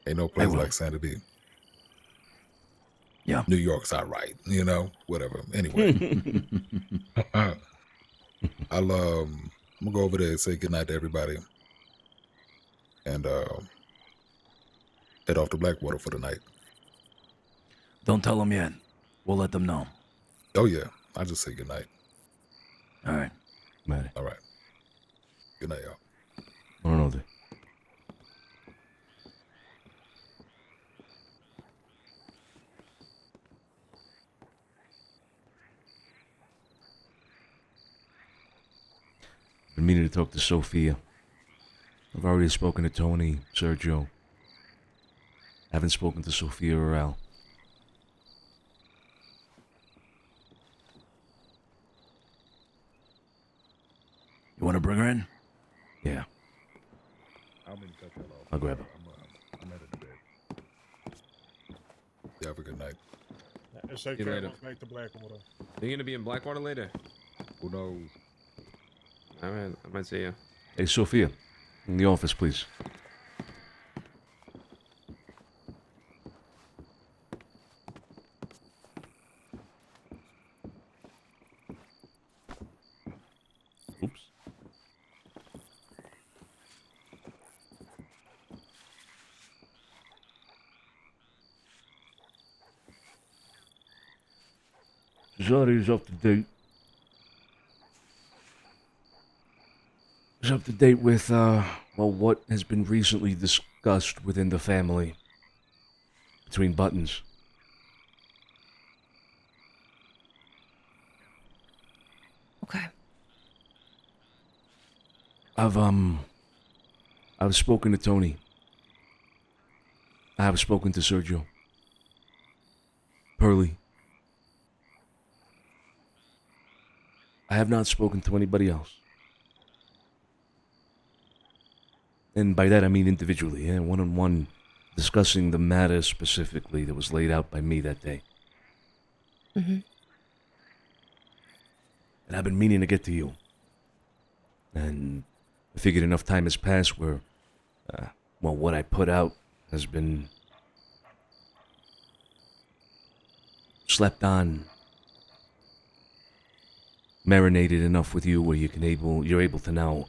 Ain't no place will. like Santa B. Yeah. New York's all right, you know, whatever. Anyway. I'm gonna go over there and say goodnight to everybody. And head off to Blackwater for the night. Don't tell them yet. We'll let them know. Oh yeah. I'll just say goodnight. All right. Vale. All right. Good night, y'all. Buonanotte. Been meaning to talk to Sophia. I've already spoken to Tony, Sergio. Haven't spoken to Sophia or Al. You want to bring her in? Yeah, I'll be in touch. I'll grab her. I'm headed to bed. You have a good night. It's See you okay. later. I'll back to Blackwater. Are you gonna be in Blackwater later? Who knows? All right, I might see you. Hey, Sophia, in the office, please. Oops. Zari's up to date. Is up to date with, well, what has been recently discussed within the family between Buttons. Okay. I've spoken to Tony. I've spoken to Sergio. Pearlie. I have not spoken to anybody else. And by that I mean individually, one-on-one, discussing the matter specifically that was laid out by me that day. Mm-hmm. And I've been meaning to get to you. And I figured enough time has passed where, well, what I put out has been slept on, marinated enough with you where you're able to now,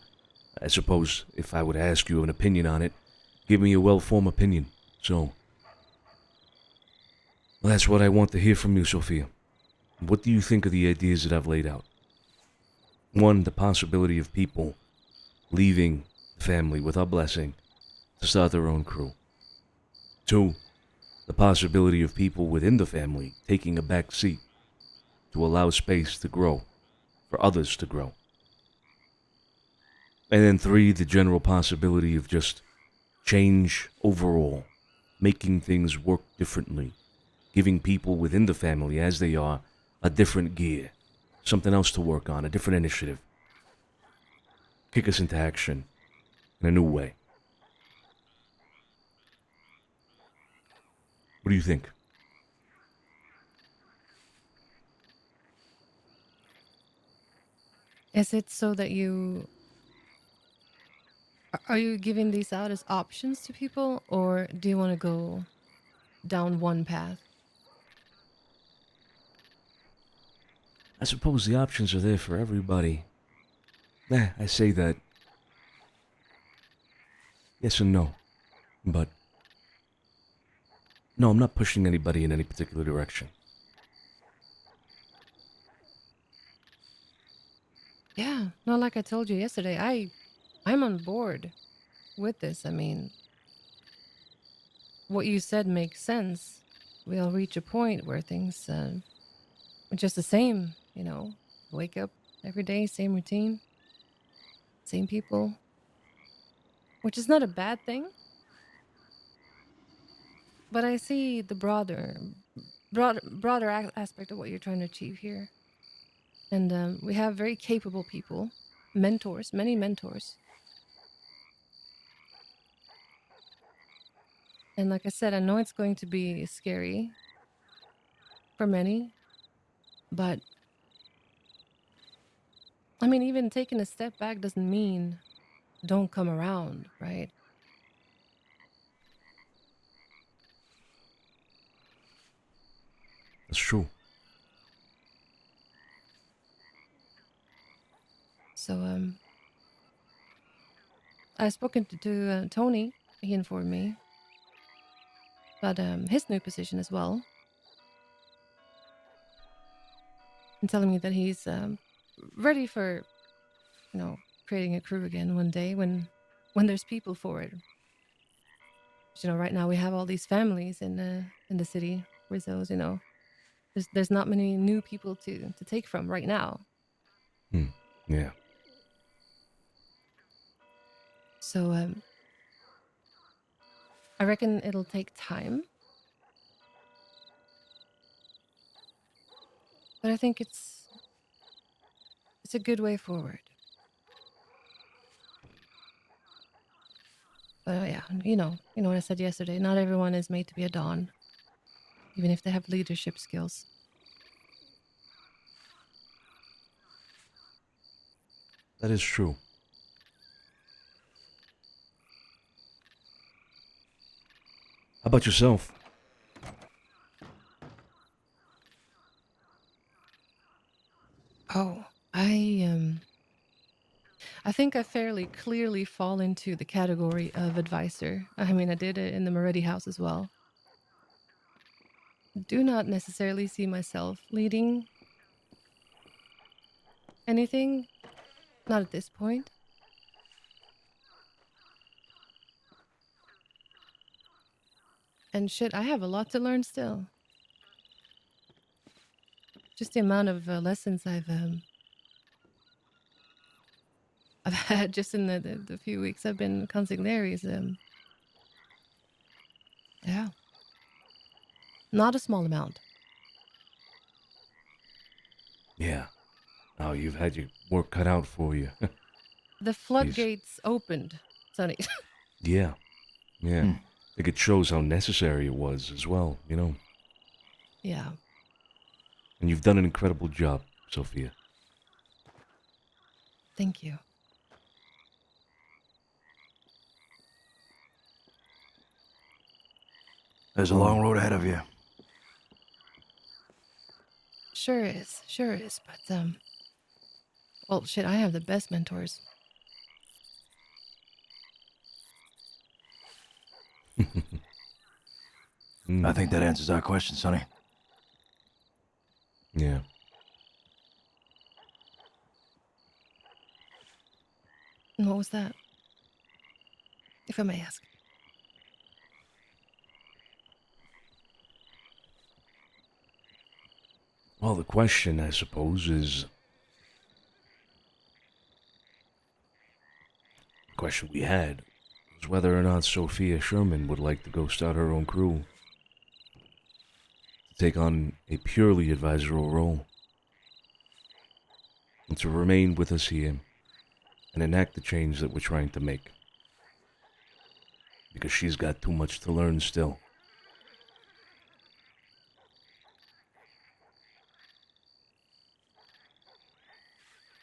I suppose, if I would ask you an opinion on it, give me a well-formed opinion. So, well, that's what I want to hear from you, Sophia. What do you think of the ideas that I've laid out? One, the possibility of people leaving the family with our blessing to start their own crew. Two, the possibility of people within the family taking a back seat to allow space to grow, for others to grow. And then three, the general possibility of just change overall, making things work differently, giving people within the family, as they are, a different gear, something else to work on, a different initiative. Kick us into action in a new way. What do you think? Is it so that you... Are you giving these out as options to people, or do you want to go down one path? I suppose the options are there for everybody. I say that. Yes and no. But no, I'm not pushing anybody in any particular direction. Yeah, no, like I told you yesterday, I'm on board with this. I mean, what you said makes sense. We'll reach a point where things are just the same, you know. Wake up every day, same routine, same people, which is not a bad thing. But I see the broader aspect of what you're trying to achieve here. And we have very capable people, mentors, many mentors. And like I said, I know it's going to be scary for many, but I mean, even taking a step back doesn't mean don't come around, right? That's true. So, I've spoken to Tony. He informed me about his new position as well, and telling me that he's ready for, you know, creating a crew again one day when there's people for it. You know, right now we have all these families in the city, Rizzo's. You know, there's not many new people to take from right now. Yeah. So I reckon it'll take time, but I think it's a good way forward. But yeah, you know what I said yesterday. Not everyone is made to be a Don. even if they have leadership skills. That is true. How about yourself? Oh, I think I fairly clearly fall into the category of advisor. I mean, I did it in the Moretti house as well. Do not necessarily see myself leading anything. Not at this point. And shit, I have a lot to learn still. Just the amount of lessons I've had just in the few weeks I've been consigliere is, yeah, not a small amount. Yeah. Oh, you've had your work cut out for you. The floodgates opened, Sonny. Yeah. Yeah. I think it shows how necessary it was as well, you know? Yeah. And you've done an incredible job, Sophia. Thank you. There's a long road ahead of you. Sure is. But, well, shit, I have the best mentors. I think that answers our question, Sonny. Yeah. And what was that? If I may ask. Well, the question, I suppose, is... The question we had was whether or not Sophia Sherman would like to go start her own crew. To take on a purely advisory role. And to remain with us here and enact the change that we're trying to make. Because she's got too much to learn still.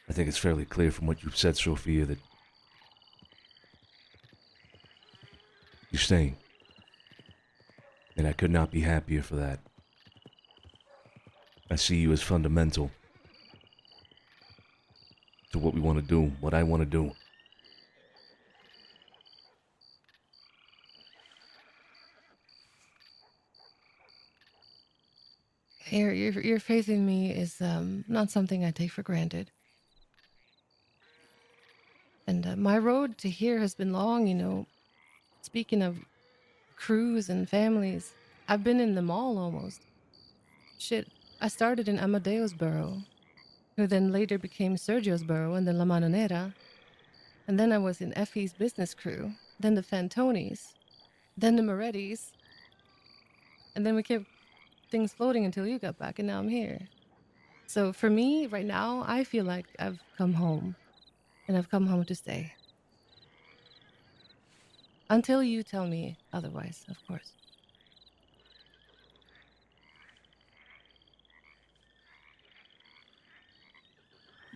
I think it's fairly clear from what you've said, Sophia, that you're staying. And I could not be happier for that. I see you as fundamental to what we want to do, what I want to do. Your faith in me is not something I take for granted. And my road to here has been long, you know. Speaking of crews and families, I've been in them all almost. Shit, I started in Amadeo's burrow, who then later became Sergio's burrow and then La Manonera. And then I was in Effie's business crew, then the Fantonis, then the Morettis. And then we kept things floating until you got back, and now I'm here. So for me, right now, I feel like I've come home. And I've come home to stay. Until you tell me otherwise, of course.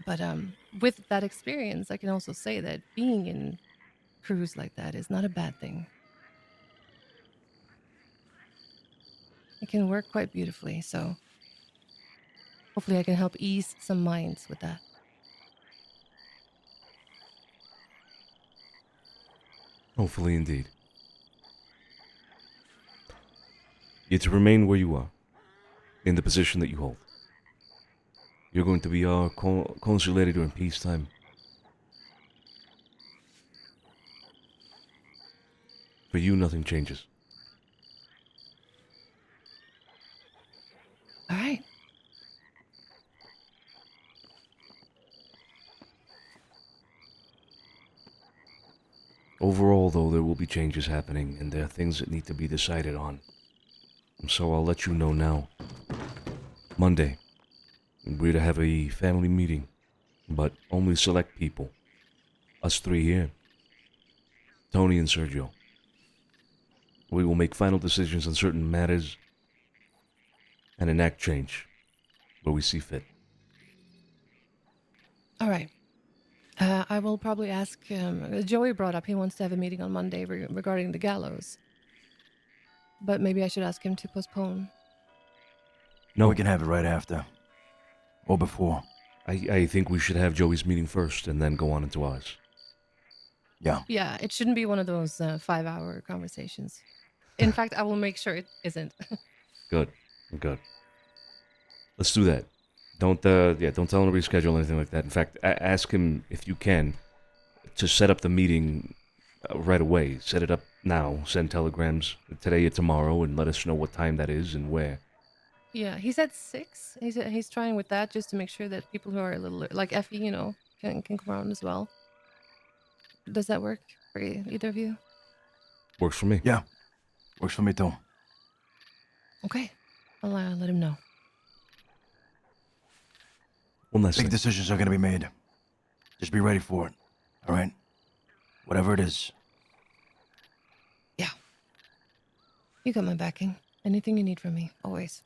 But with that experience, I can also say that being in crews like that is not a bad thing. It can work quite beautifully, so hopefully I can help ease some minds with that. Hopefully indeed. You're to remain where you are, in the position that you hold. You're going to be our consigliere during peacetime. For you, nothing changes. All right. Overall, though, there will be changes happening, and there are things that need to be decided on. So I'll let you know now. Monday, we're to have a family meeting, but only select people. Us three here. Tony and Sergio. We will make final decisions on certain matters and an act change where we see fit. All right. I will probably ask. Joey brought up he wants to have a meeting on Monday regarding the gallows, but maybe I should ask him to postpone. No, we can have it right after, or before. I think we should have Joey's meeting first and then go on into ours. Yeah. Yeah, it shouldn't be one of those 5-hour conversations. In fact, I will make sure it isn't. Good. Let's do that. Don't tell him to reschedule anything like that. In fact, ask him if you can to set up the meeting right away. Set it up now. Send telegrams today or tomorrow, and let us know what time that is and where. Yeah, he said 6. He's trying with that just to make sure that people who are a little like Effie, can come around as well. Does that work for either of you? Works for me. Yeah, works for me too. Okay, I'll let him know. One last Big thing. decisions are gonna be made. Just be ready for it. All right. Whatever it is. Yeah. You got my backing. Anything you need from me, always.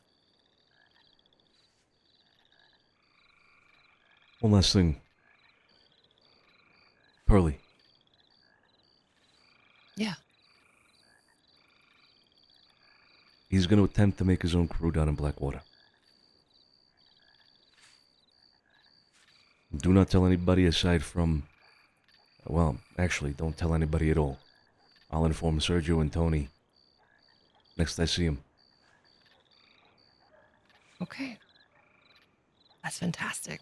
One last thing. Pearly. Yeah. He's going to attempt to make his own crew down in Blackwater. Do not tell anybody aside from... Well, actually, don't tell anybody at all. I'll inform Sergio and Tony next I see him. Okay. That's fantastic.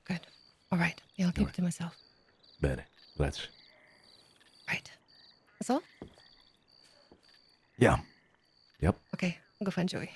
Good. All right. Yeah, I'll keep it to myself. Bene. Grazie. Right. That's all? Yeah. Yep. Okay. I'll go find Joey.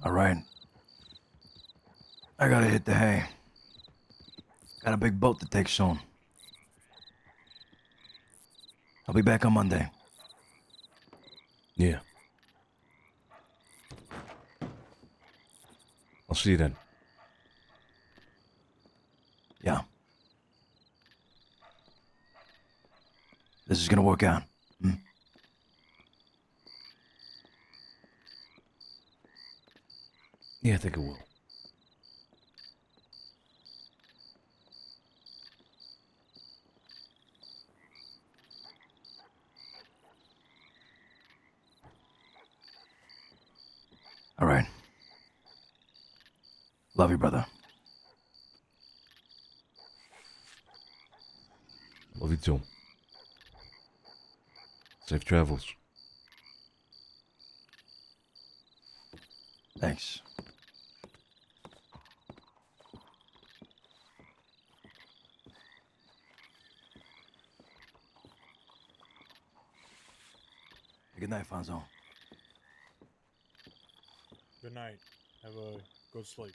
All right. I gotta hit the hay. Got a big boat to take soon. I'll be back on Monday. Yeah. I'll see you then. Yeah. This is gonna work out. Yeah, I think it will. All right. Love you, brother. Love you too. Safe travels. Thanks. Good night, Fonzo. Good night. Have a good sleep.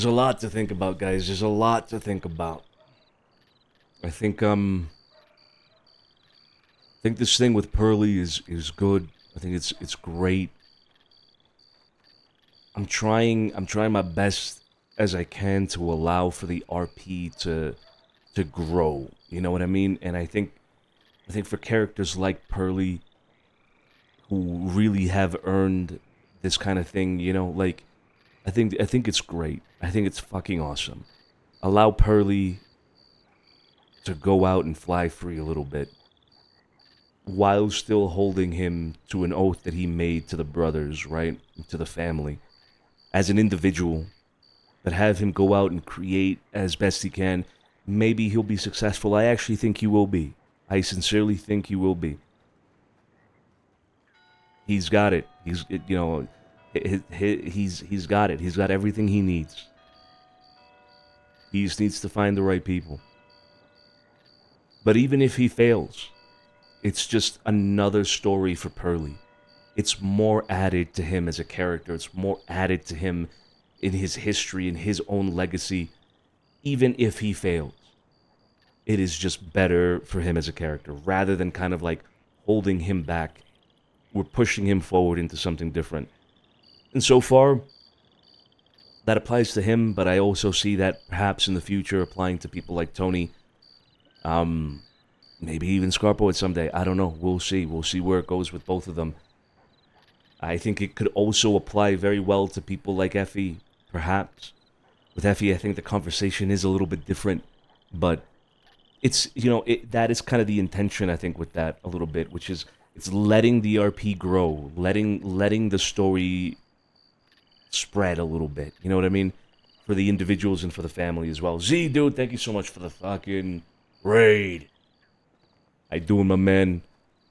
There's a lot to think about, guys. There's a lot to think about. I think this thing with Pearly is good. I think it's great. I'm trying my best as I can to allow for the RP to grow. You know what I mean? And I think for characters like Pearly, who really have earned this kind of thing, you know, like I think it's great. I think it's fucking awesome. Allow Pearly to go out and fly free a little bit, while still holding him to an oath that he made to the brothers, right? To the family. As an individual, but have him go out and create as best he can. Maybe he'll be successful. I actually think he will be. I sincerely think he will be. He's got it. He's got it. He's got everything he needs. He just needs to find the right people. But even if he fails, it's just another story for Pearly. It's more added to him as a character. It's more added to him in his history, in his own legacy. Even if he fails, it is just better for him as a character, rather than kind of like holding him back. We're pushing him forward into something different. And so far, that applies to him, but I also see that perhaps in the future applying to people like Tony, maybe even Scarpo someday. I don't know. We'll see. We'll see where it goes with both of them. I think it could also apply very well to people like Effie, perhaps. With Effie, I think the conversation is a little bit different, but it's, that is kind of the intention, I think, with that a little bit, which is it's letting the RP grow, letting the story spread a little bit. You know what I mean? For the individuals and for the family as well. Z, dude, thank you so much for the fucking raid. How you doing, my man?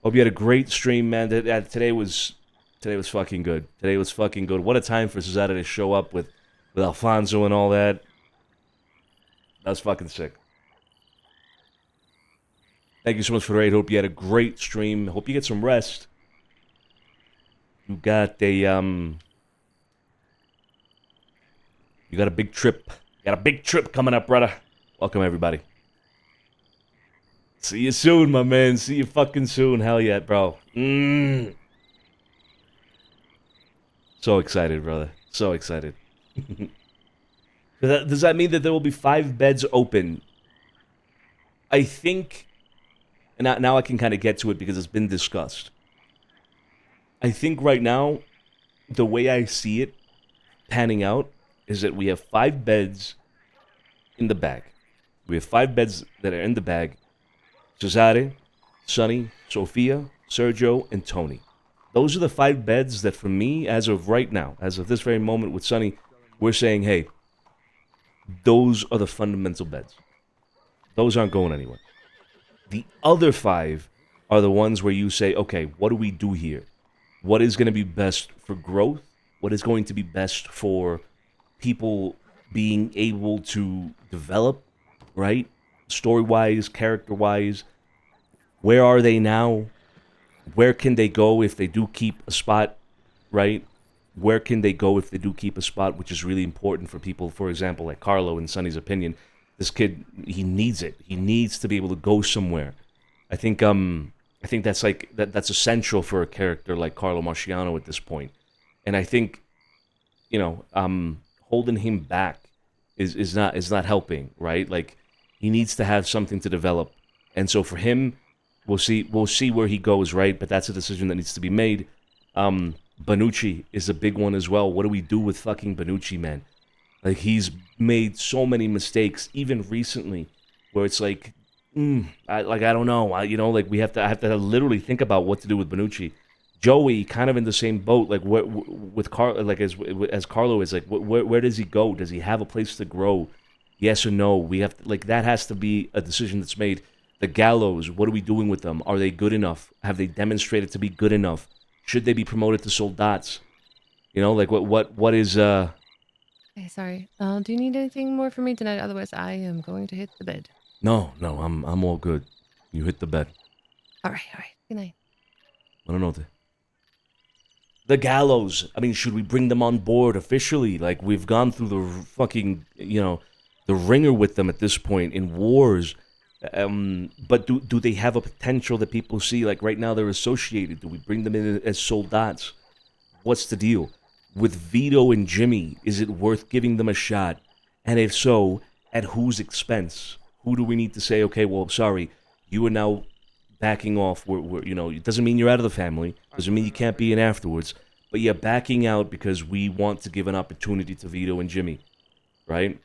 Hope you had a great stream, man. Today was fucking good. Today was fucking good. What a time for Cesare to show up with Alfonso and all that. That was fucking sick. Thank you so much for the raid. Hope you had a great stream. Hope you get some rest. You got a big trip. You got a big trip coming up, brother. Welcome, everybody. See you soon, my man. See you fucking soon. Hell yeah, bro. So excited, brother. So excited. Does that mean that there will be 5 beds open? I think, and now I can kind of get to it because it's been discussed. I think right now, the way I see it panning out is that we have 5 beds in the bag. We have 5 beds that are in the bag. Cesare, Sonny, Sophia, Sergio, and Tony. Those are the 5 beds that, for me, as of right now, as of this very moment with Sonny, we're saying, hey, those are the fundamental beds. Those aren't going anywhere. The other 5 are the ones where you say, okay, what do we do here? What is going to be best for growth? What is going to be best for people being able to develop, right? Story-wise, character-wise. Where are they now? Where can they go if they do keep a spot, right? Where can they go if they do keep a spot, which is really important for people, for example, like Carlo, in Sonny's opinion. This kid, he needs it. He needs to be able to go somewhere. I think that's that's essential for a character like Carlo Marciano at this point. And I think, holding him back is not helping, right? Like, he needs to have something to develop. And so for him, we'll see where he goes, right? But that's a decision that needs to be made. Bonucci is a big one as well. What do we do with fucking Bonucci, man? Like, he's made so many mistakes, even recently, where it's like, I don't know. We have to literally think about what to do with Bonucci. Joey, kind of in the same boat, like with as Carlo is, like, where does he go? Does he have a place to grow? Yes or no? We have to, that has to be a decision that's made. The Gallows, what are we doing with them? Are they good enough? Have they demonstrated to be good enough? Should they be promoted to soldats? What is Hey, sorry. Do you need anything more from me tonight? Otherwise, I am going to hit the bed. No, I'm all good. You hit the bed. All right. Good night. Buonanotte. The gallows. I mean, should we bring them on board officially? Like, we've gone through the fucking, the ringer with them at this point in wars. But do they have a potential that people see? Like, right now they're associated. Do we bring them in as soldats? What's the deal? With Vito and Jimmy, is it worth giving them a shot? And if so, at whose expense? Who do we need to say, okay, well, sorry, you are now backing off. It doesn't mean you're out of the family. Doesn't mean you can't be in afterwards. But you're backing out because we want to give an opportunity to Vito and Jimmy, right?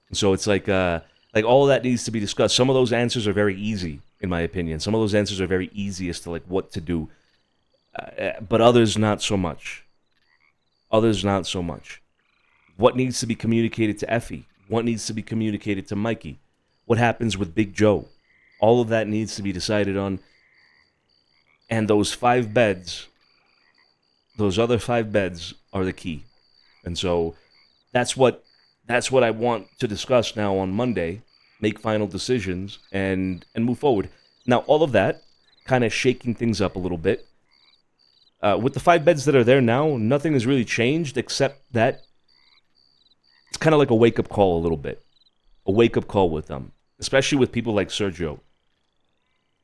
And so it's like all of that needs to be discussed. Some of those answers are very easy, in my opinion. Some of those answers are very easy as to like what to do. But others not so much. Others not so much. What needs to be communicated to Effie? What needs to be communicated to Mikey? What happens with Big Joe? All of that needs to be decided on. And those 5 beds, those other 5 beds are the key. And so that's what I want to discuss now on Monday, make final decisions, and move forward. Now, all of that kind of shaking things up a little bit. With the 5 beds that are there now, nothing has really changed except that it's kind of like a wake-up call a little bit. A wake-up call with them. Especially with people like Sergio.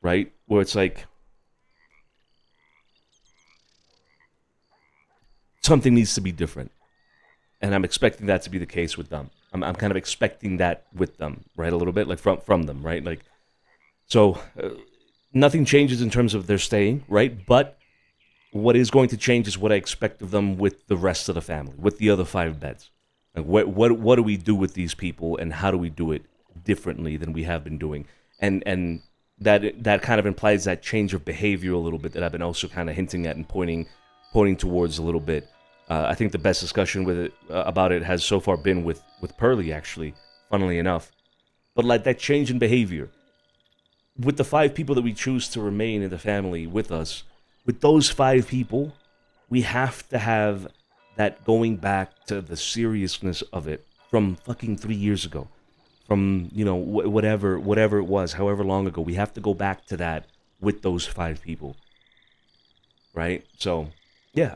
Right? Where it's like something needs to be different. And I'm expecting that to be the case with them. I'm kind of expecting that with them, right? A little bit, like from them, right? Like, so nothing changes in terms of their staying, right? But what is going to change is what I expect of them with the rest of the family, with the other 5 beds. Like, what do we do with these people, and how do we do it differently than we have been doing? And that kind of implies that change of behavior a little bit that I've been also kind of hinting at and pointing towards a little bit. I think the best discussion with it about it has so far been with Pearlie, actually, funnily enough. But like that change in behavior, with the 5 people that we choose to remain in the family with us, with those 5 people, we have to have that going back to the seriousness of it from fucking 3 years ago. From, whatever it was, however long ago. We have to go back to that with those 5 people. Right? So, yeah,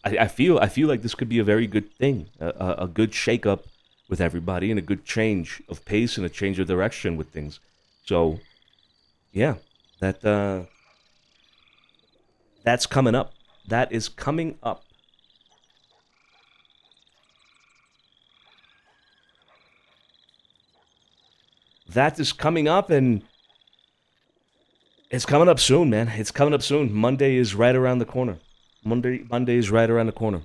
I feel like this could be a very good thing. A good shake-up with everybody and a good change of pace and a change of direction with things. So, yeah, that's coming up. That is coming up. That is coming up, and it's coming up soon, man. It's coming up soon. Monday is right around the corner. Monday is right around the corner.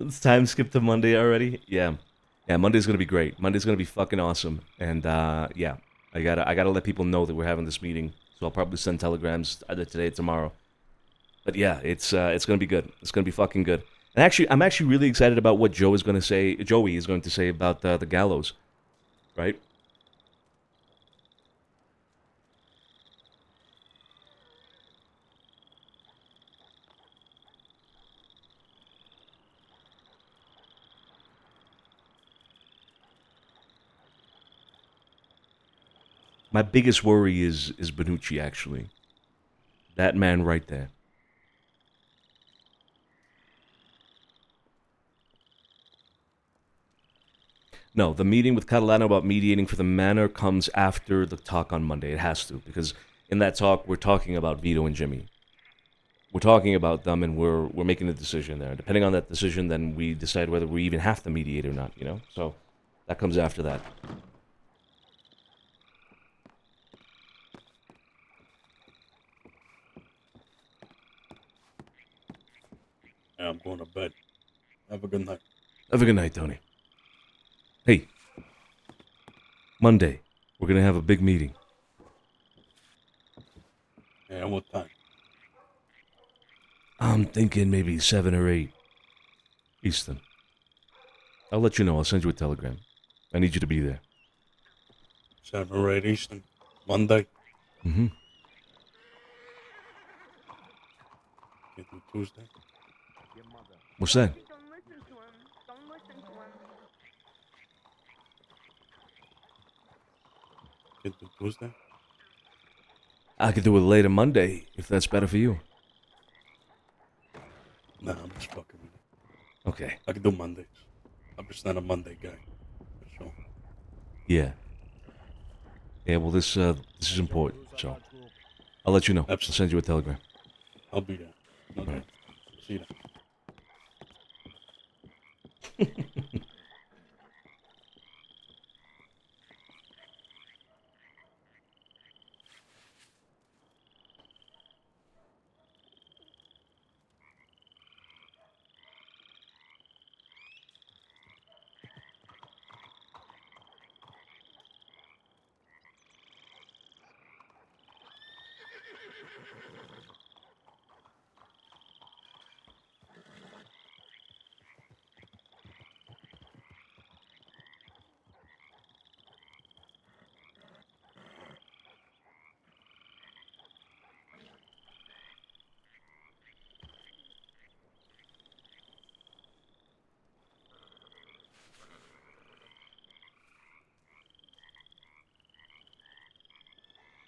It's time skip to Monday already. Yeah, Monday's gonna be great. Monday's gonna be fucking awesome. And yeah, I gotta let people know that we're having this meeting. So I'll probably send telegrams either today or tomorrow. But yeah, it's gonna be good. It's gonna be fucking good. And actually, I'm actually really excited about what Joey is going to say about the gallows, right? My biggest worry is Benucci, actually. That man right there. No, the meeting with Catalano about mediating for the manor comes after the talk on Monday. It has to, because in that talk, we're talking about Vito and Jimmy. We're talking about them, and we're making a decision there. Depending on that decision, then we decide whether we even have to mediate or not, So that comes after that. Yeah, I'm going to bed. Have a good night. Have a good night, Tony. Hey, Monday, we're going to have a big meeting. Yeah, what time? I'm thinking maybe 7 or 8 Eastern. I'll let you know. I'll send you a telegram. I need you to be there. 7 or 8 Eastern. Monday. Mm-hmm. Can't do Tuesday. What's that? Can't do Tuesday. I could do it later Monday if that's better for you. Nah, I'm just fucking with you. Okay. I can do Mondays. I'm just not a Monday guy. For sure. Yeah. Yeah. Well, this is important, so I'll let you know. I'll send you a telegram. I'll be there. Okay. Right. See you then.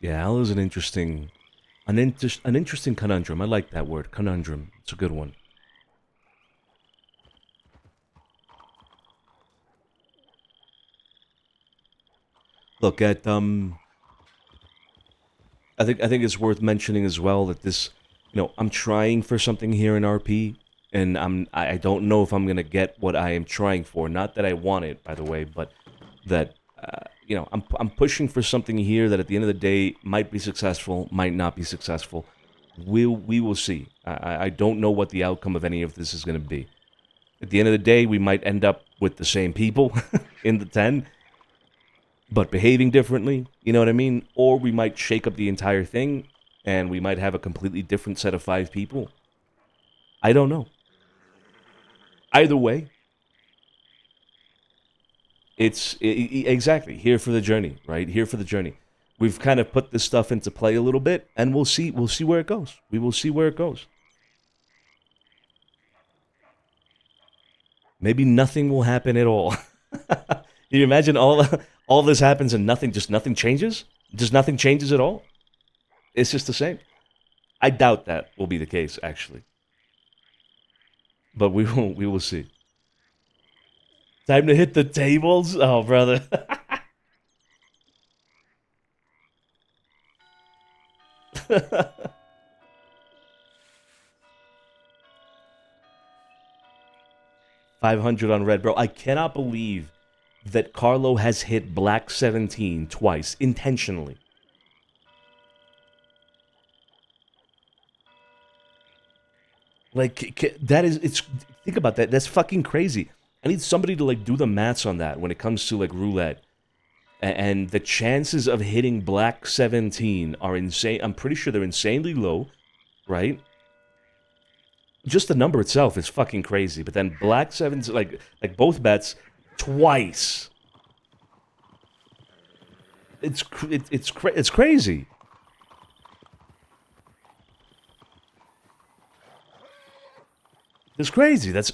Yeah, Al is an interesting conundrum. I like that word, conundrum. It's a good one. Look at I think it's worth mentioning as well that this, I'm trying for something here in RP, and I don't know if I'm gonna get what I am trying for. Not that I want it, by the way, but that I'm pushing for something here that at the end of the day might be successful, might not be successful. We will see. I don't know what the outcome of any of this is gonna be. At the end of the day, we might end up with the same people in the 10. But behaving differently, you know what I mean? Or we might shake up the entire thing, and we might have a completely different set of 5 people. I don't know. Either way, it's exactly here for the journey, right? Here for the journey. We've kind of put this stuff into play a little bit, and we'll see where it goes. We will see where it goes. Maybe nothing will happen at all. Can you imagine all this happens and nothing changes? Just nothing changes at all? It's just the same. I doubt that will be the case, actually. But we will see. Time to hit the tables? Oh, brother. $500 on red, bro. I cannot believe that Carlo has hit black 17 twice, intentionally. Like, that is, think about that. That's fucking crazy. I need somebody to, do the maths on that when it comes to, roulette. And the chances of hitting black 17 are insane. I'm pretty sure they're insanely low, right? Just the number itself is fucking crazy. But then black 7's, like both bets, twice. It's crazy. It's crazy. That's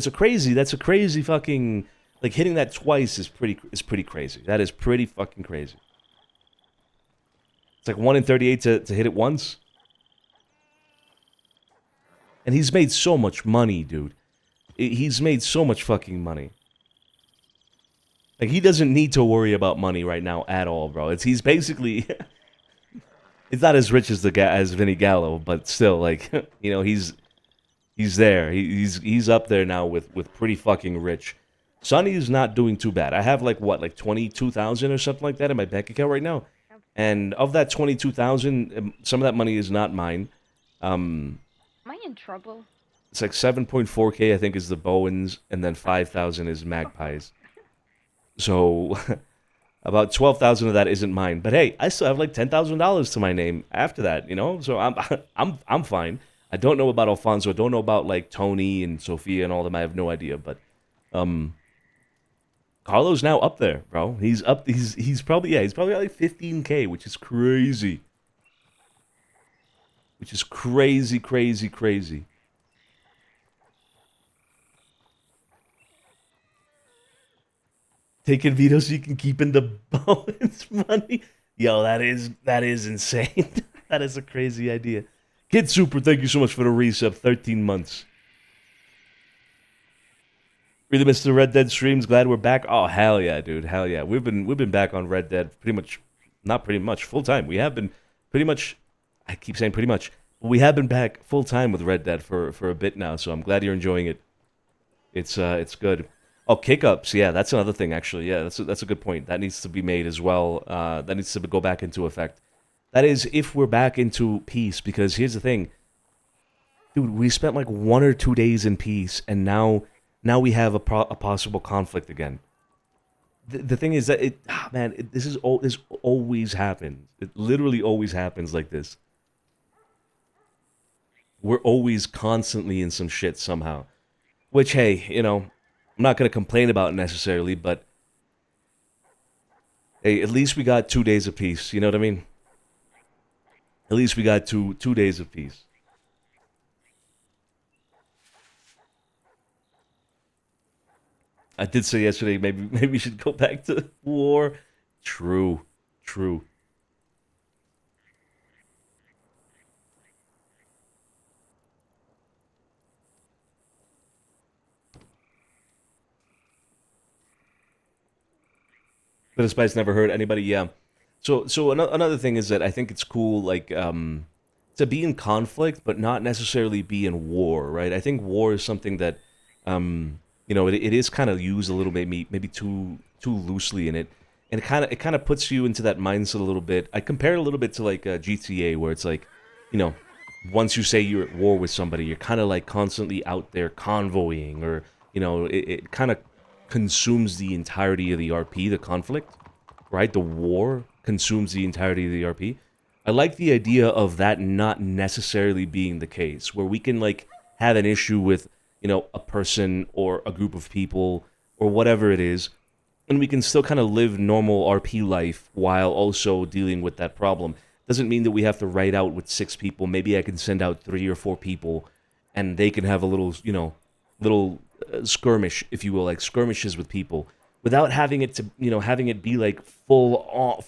a crazy fucking, hitting that twice is pretty crazy. That is pretty fucking crazy. It's like 1 in 38 to hit it once. And he's made so much money, dude. He's made so much fucking money. Like, he doesn't need to worry about money right now at all, bro. He's basically... it's not as rich as as Vinny Gallo, but still, he's there. He's up there now with pretty fucking rich. Sonny's not doing too bad. I have, 22,000 or something like that in my bank account right now. And of that 22,000, some of that money is not mine. Am I in trouble? It's like 7.4K, I think, is the Bowens, and then 5,000 is Magpies. So, about 12,000 of that isn't mine. But hey, I still have $10,000 to my name after that, So I'm fine. I don't know about Alfonso. I don't know about Tony and Sophia and all them. I have no idea. But Carlo's now up there, bro. He's up. He's probably at 15K, which is crazy. which is crazy, crazy, crazy. Taking Vito so you can keep in the bonus money. Yo, that is insane. That is a crazy idea. Kid Super, thank you so much for the resub. 13 months. Really missed the Red Dead streams. Glad we're back. Oh hell yeah, dude. Hell yeah. We've been back on Red Dead pretty much, not pretty much, full time. We have been pretty much. I keep saying pretty much, but we have been back full time with Red Dead for a bit now. So I'm glad you're enjoying it. It's good. Oh, kick-ups. Yeah, that's another thing, actually. Yeah, that's a good point. That needs to be made as well. That needs to go back into effect. That is, if we're back into peace, because here's the thing. Dude, we spent like 1 or 2 days in peace, and now we have a possible conflict again. The thing is that this always happens. It literally always happens like this. We're always constantly in some shit somehow. Which, hey, you know, I'm not going to complain about necessarily, but hey, at least we got 2 days of peace. You know what I mean? At least we got two days of peace. I did say yesterday maybe we should go back to war. True. But Spice never hurt anybody. Yeah. So another thing is that I think it's cool, like, to be in conflict, but not necessarily be in war, right? I think war is something that, you know, it is kind of used a little bit, maybe too loosely in it, and it kind of puts you into that mindset a little bit. I compare it a little bit to like GTA, where it's like, you know, once you say you're at war with somebody, you're kind of like constantly out there convoying, or you know, it kind of consumes the entirety of the RP, the conflict, right? The war consumes the entirety of the RP. I like the idea of that not necessarily being the case, where we can like have an issue with, you know, a person or a group of people or whatever it is, and we can still kind of live normal RP life while also dealing with that problem. Doesn't mean that we have to write out with 6 people. Maybe I can send out 3 or 4 people, and they can have a little, you know, skirmish, if you will, like skirmishes with people, without having it to, you know, having it be like full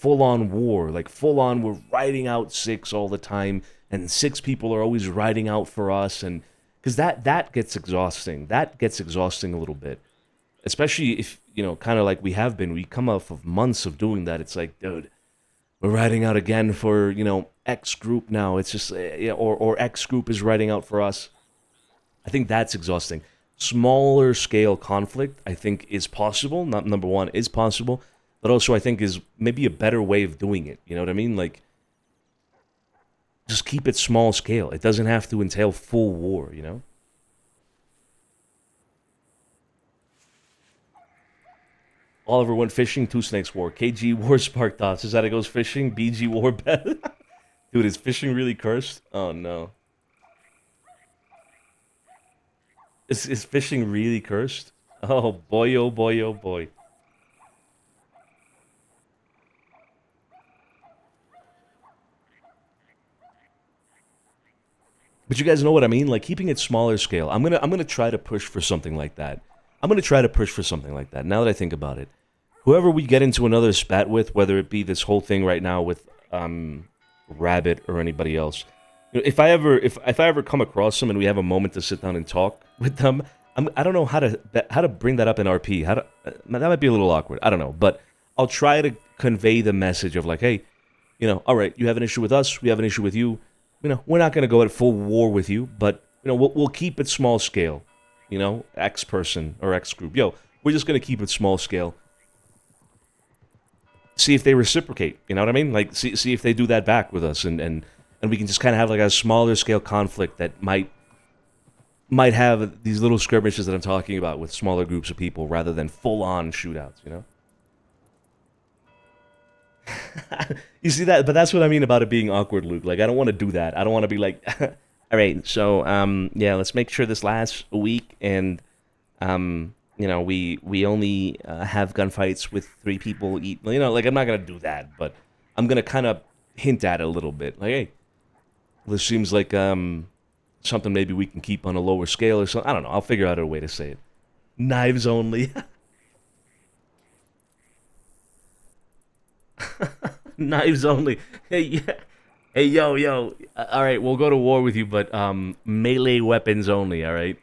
on war, like full on we're riding out 6 all the time, and 6 people are always riding out for us, and because that gets exhausting. That gets exhausting a little bit, especially if, you know, kind of like we have been. We come off of months of doing that. It's like, dude, we're riding out again for, you know, X group now. It's just, or X group is riding out for us. I think that's exhausting. Smaller scale conflict, I think, is possible. Not number one, is possible, but also I think is maybe a better way of doing it. You know what I mean? Like, just keep it small scale. It doesn't have to entail full war, you know? Oliver went fishing, 2 Snakes War. KG War Spark Thoughts. Is that it goes fishing? BG War Bet. Dude, is fishing really cursed? Oh no. Is fishing really cursed? Oh boy, oh boy, oh boy. But you guys know what I mean? Like, keeping it smaller scale. I'm gonna try to push for something like that. I'm gonna try to push for something like that. Now that I think about it, whoever we get into another spat with, whether it be this whole thing right now with Rabbit or anybody else, you know, if I ever come across them and we have a moment to sit down and talk with them, I don't know how to bring that up in RP. That might be a little awkward. I don't know, but I'll try to convey the message of like, hey, you know, all right, you have an issue with us, we have an issue with you. You know, we're not going to go at full war with you, but, you know, we'll keep it small scale. You know, X person or X group. Yo, we're just going to keep it small scale. See if they reciprocate. You know what I mean? Like, see if they do that back with us. And we can just kind of have like a smaller scale conflict that might have these little skirmishes that I'm talking about with smaller groups of people rather than full-on shootouts, you know? You see that? But that's what I mean about it being awkward, Luke. Like, I don't want to do that. I don't want to be like, all right, so, yeah, let's make sure this lasts a week, and, you know, we only have gunfights with 3 people each. You know, like, I'm not going to do that, but I'm going to kind of hint at it a little bit. Like, hey, this seems like something maybe we can keep on a lower scale or something. I don't know. I'll figure out a way to say it. Knives only. Knives only. Hey, yeah. Hey, yo. All right, we'll go to war with you, but melee weapons only. All right.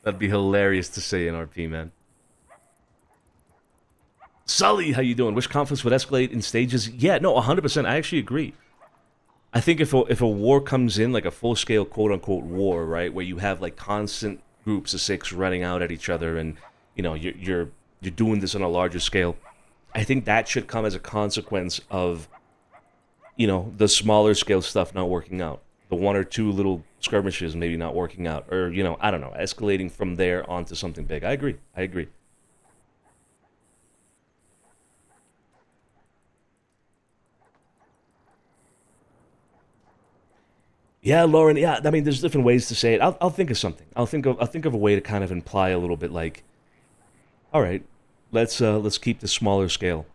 that'd be hilarious to say in RP, man. Sully, how you doing? Which conflicts would escalate in stages? Yeah, no, 100%. I actually agree. I think if a war comes in, like a full-scale quote-unquote war, right, where you have like constant groups of 6 running out at each other, and you know you're doing this on a larger scale, I think that should come as a consequence of, you know, the smaller scale stuff not working out, the 1 or 2 little skirmishes maybe not working out, or you know, I don't know, escalating from there onto something big. I agree. Yeah, Lauren. Yeah, I mean, there's different ways to say it. I'll think of something. I'll think of a way to kind of imply a little bit like, all right, let's keep the smaller scale.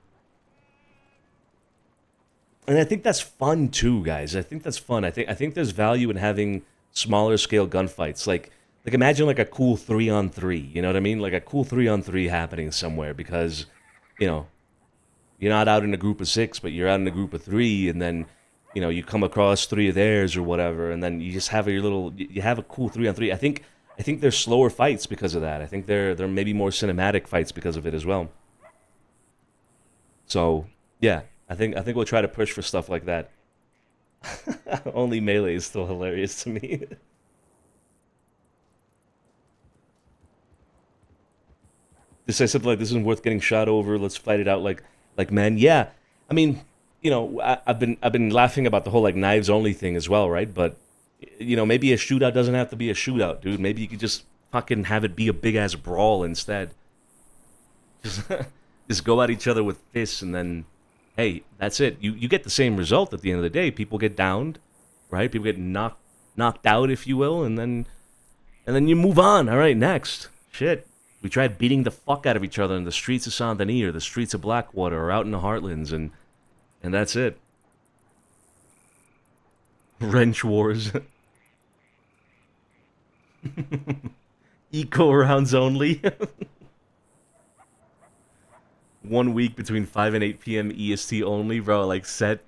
And I think that's fun too, guys. I think that's fun. I think there's value in having smaller scale gunfights. Like imagine like a cool 3-on-3. You know what I mean? Like a cool 3-on-3 happening somewhere because, you know, you're not out in a group of 6, but you're out in a group of 3, and then, you know, you come across 3 of theirs or whatever, and then you just have you have a cool 3-on-3. I think they're slower fights because of that. I think they're maybe more cinematic fights because of it as well. So yeah, I think we'll try to push for stuff like that. Only melee is still hilarious to me. Just say something like, "This isn't worth getting shot over. Let's fight it out like men." Yeah, I mean, you know, I've been laughing about the whole like knives only thing as well, right? But you know, maybe a shootout doesn't have to be a shootout, dude. Maybe you could just fucking have it be a big ass brawl instead. Just go at each other with fists, and then, hey, that's it. You get the same result at the end of the day. People get downed, right? People get knocked out, if you will, and then you move on. All right, next. Shit. We tried beating the fuck out of each other in the streets of Saint Denis or the streets of Blackwater or out in the Heartlands, and that's it. Wrench wars. Eco rounds only. 1 week between 5 and 8 p.m. EST only, bro. Like set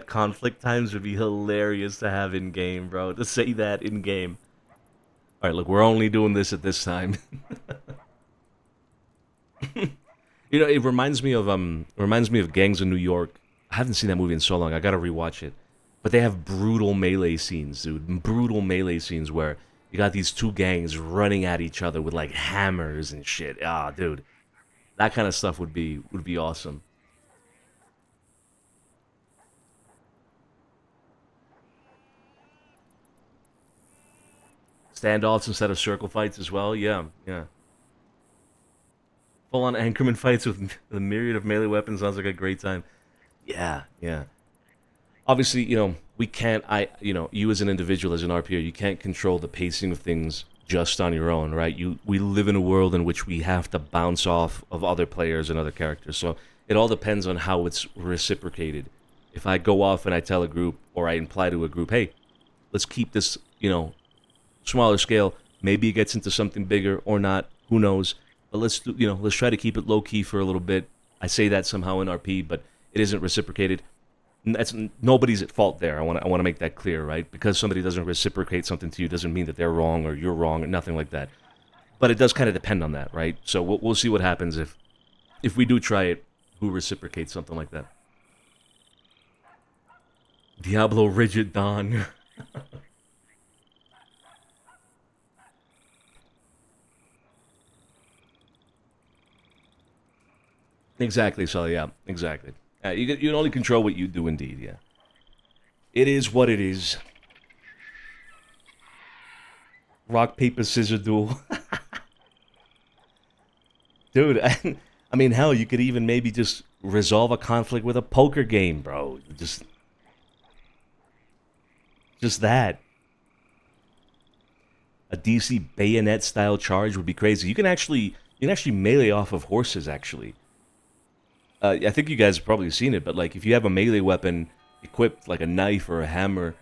conflict times would be hilarious to have in game, bro. To say that in game. All right, look, we're only doing this at this time. You know, it reminds me of Gangs of New York. I haven't seen that movie in so long. I gotta rewatch it. But they have brutal melee scenes, dude. Brutal melee scenes where you got these 2 gangs running at each other with like hammers and shit. Ah, dude, that kind of stuff would be awesome. Standoffs instead of circle fights as well. Yeah. Full-on anchorman fights with a myriad of melee weapons sounds like a great time. Yeah. Obviously, you know, we can't, you as an individual, as an RPer, you can't control the pacing of things just on your own, right? We live in a world in which we have to bounce off of other players and other characters. So it all depends on how it's reciprocated. If I go off and I tell a group, or I imply to a group, hey, let's keep this, you know, smaller scale. Maybe it gets into something bigger or not. Who knows? But let's try to keep it low key for a little bit. I say that somehow in RP, but it isn't reciprocated. That's nobody's at fault there. I want to make that clear, right? Because somebody doesn't reciprocate something to you doesn't mean that they're wrong or you're wrong or nothing like that. But it does kind of depend on that, right? So we'll see what happens if we do try it. Who reciprocates something like that? Diablo Rigid Dawn. Exactly, so yeah, exactly. You can only control what you do, indeed, yeah. It is what it is. Rock, paper, scissors duel. Dude, I mean, hell, you could even maybe just resolve a conflict with a poker game, bro. Just that. A DC bayonet-style charge would be crazy. You can actually melee off of horses, actually. I think you guys have probably seen it, but like if you have a melee weapon equipped, like a knife or a hammer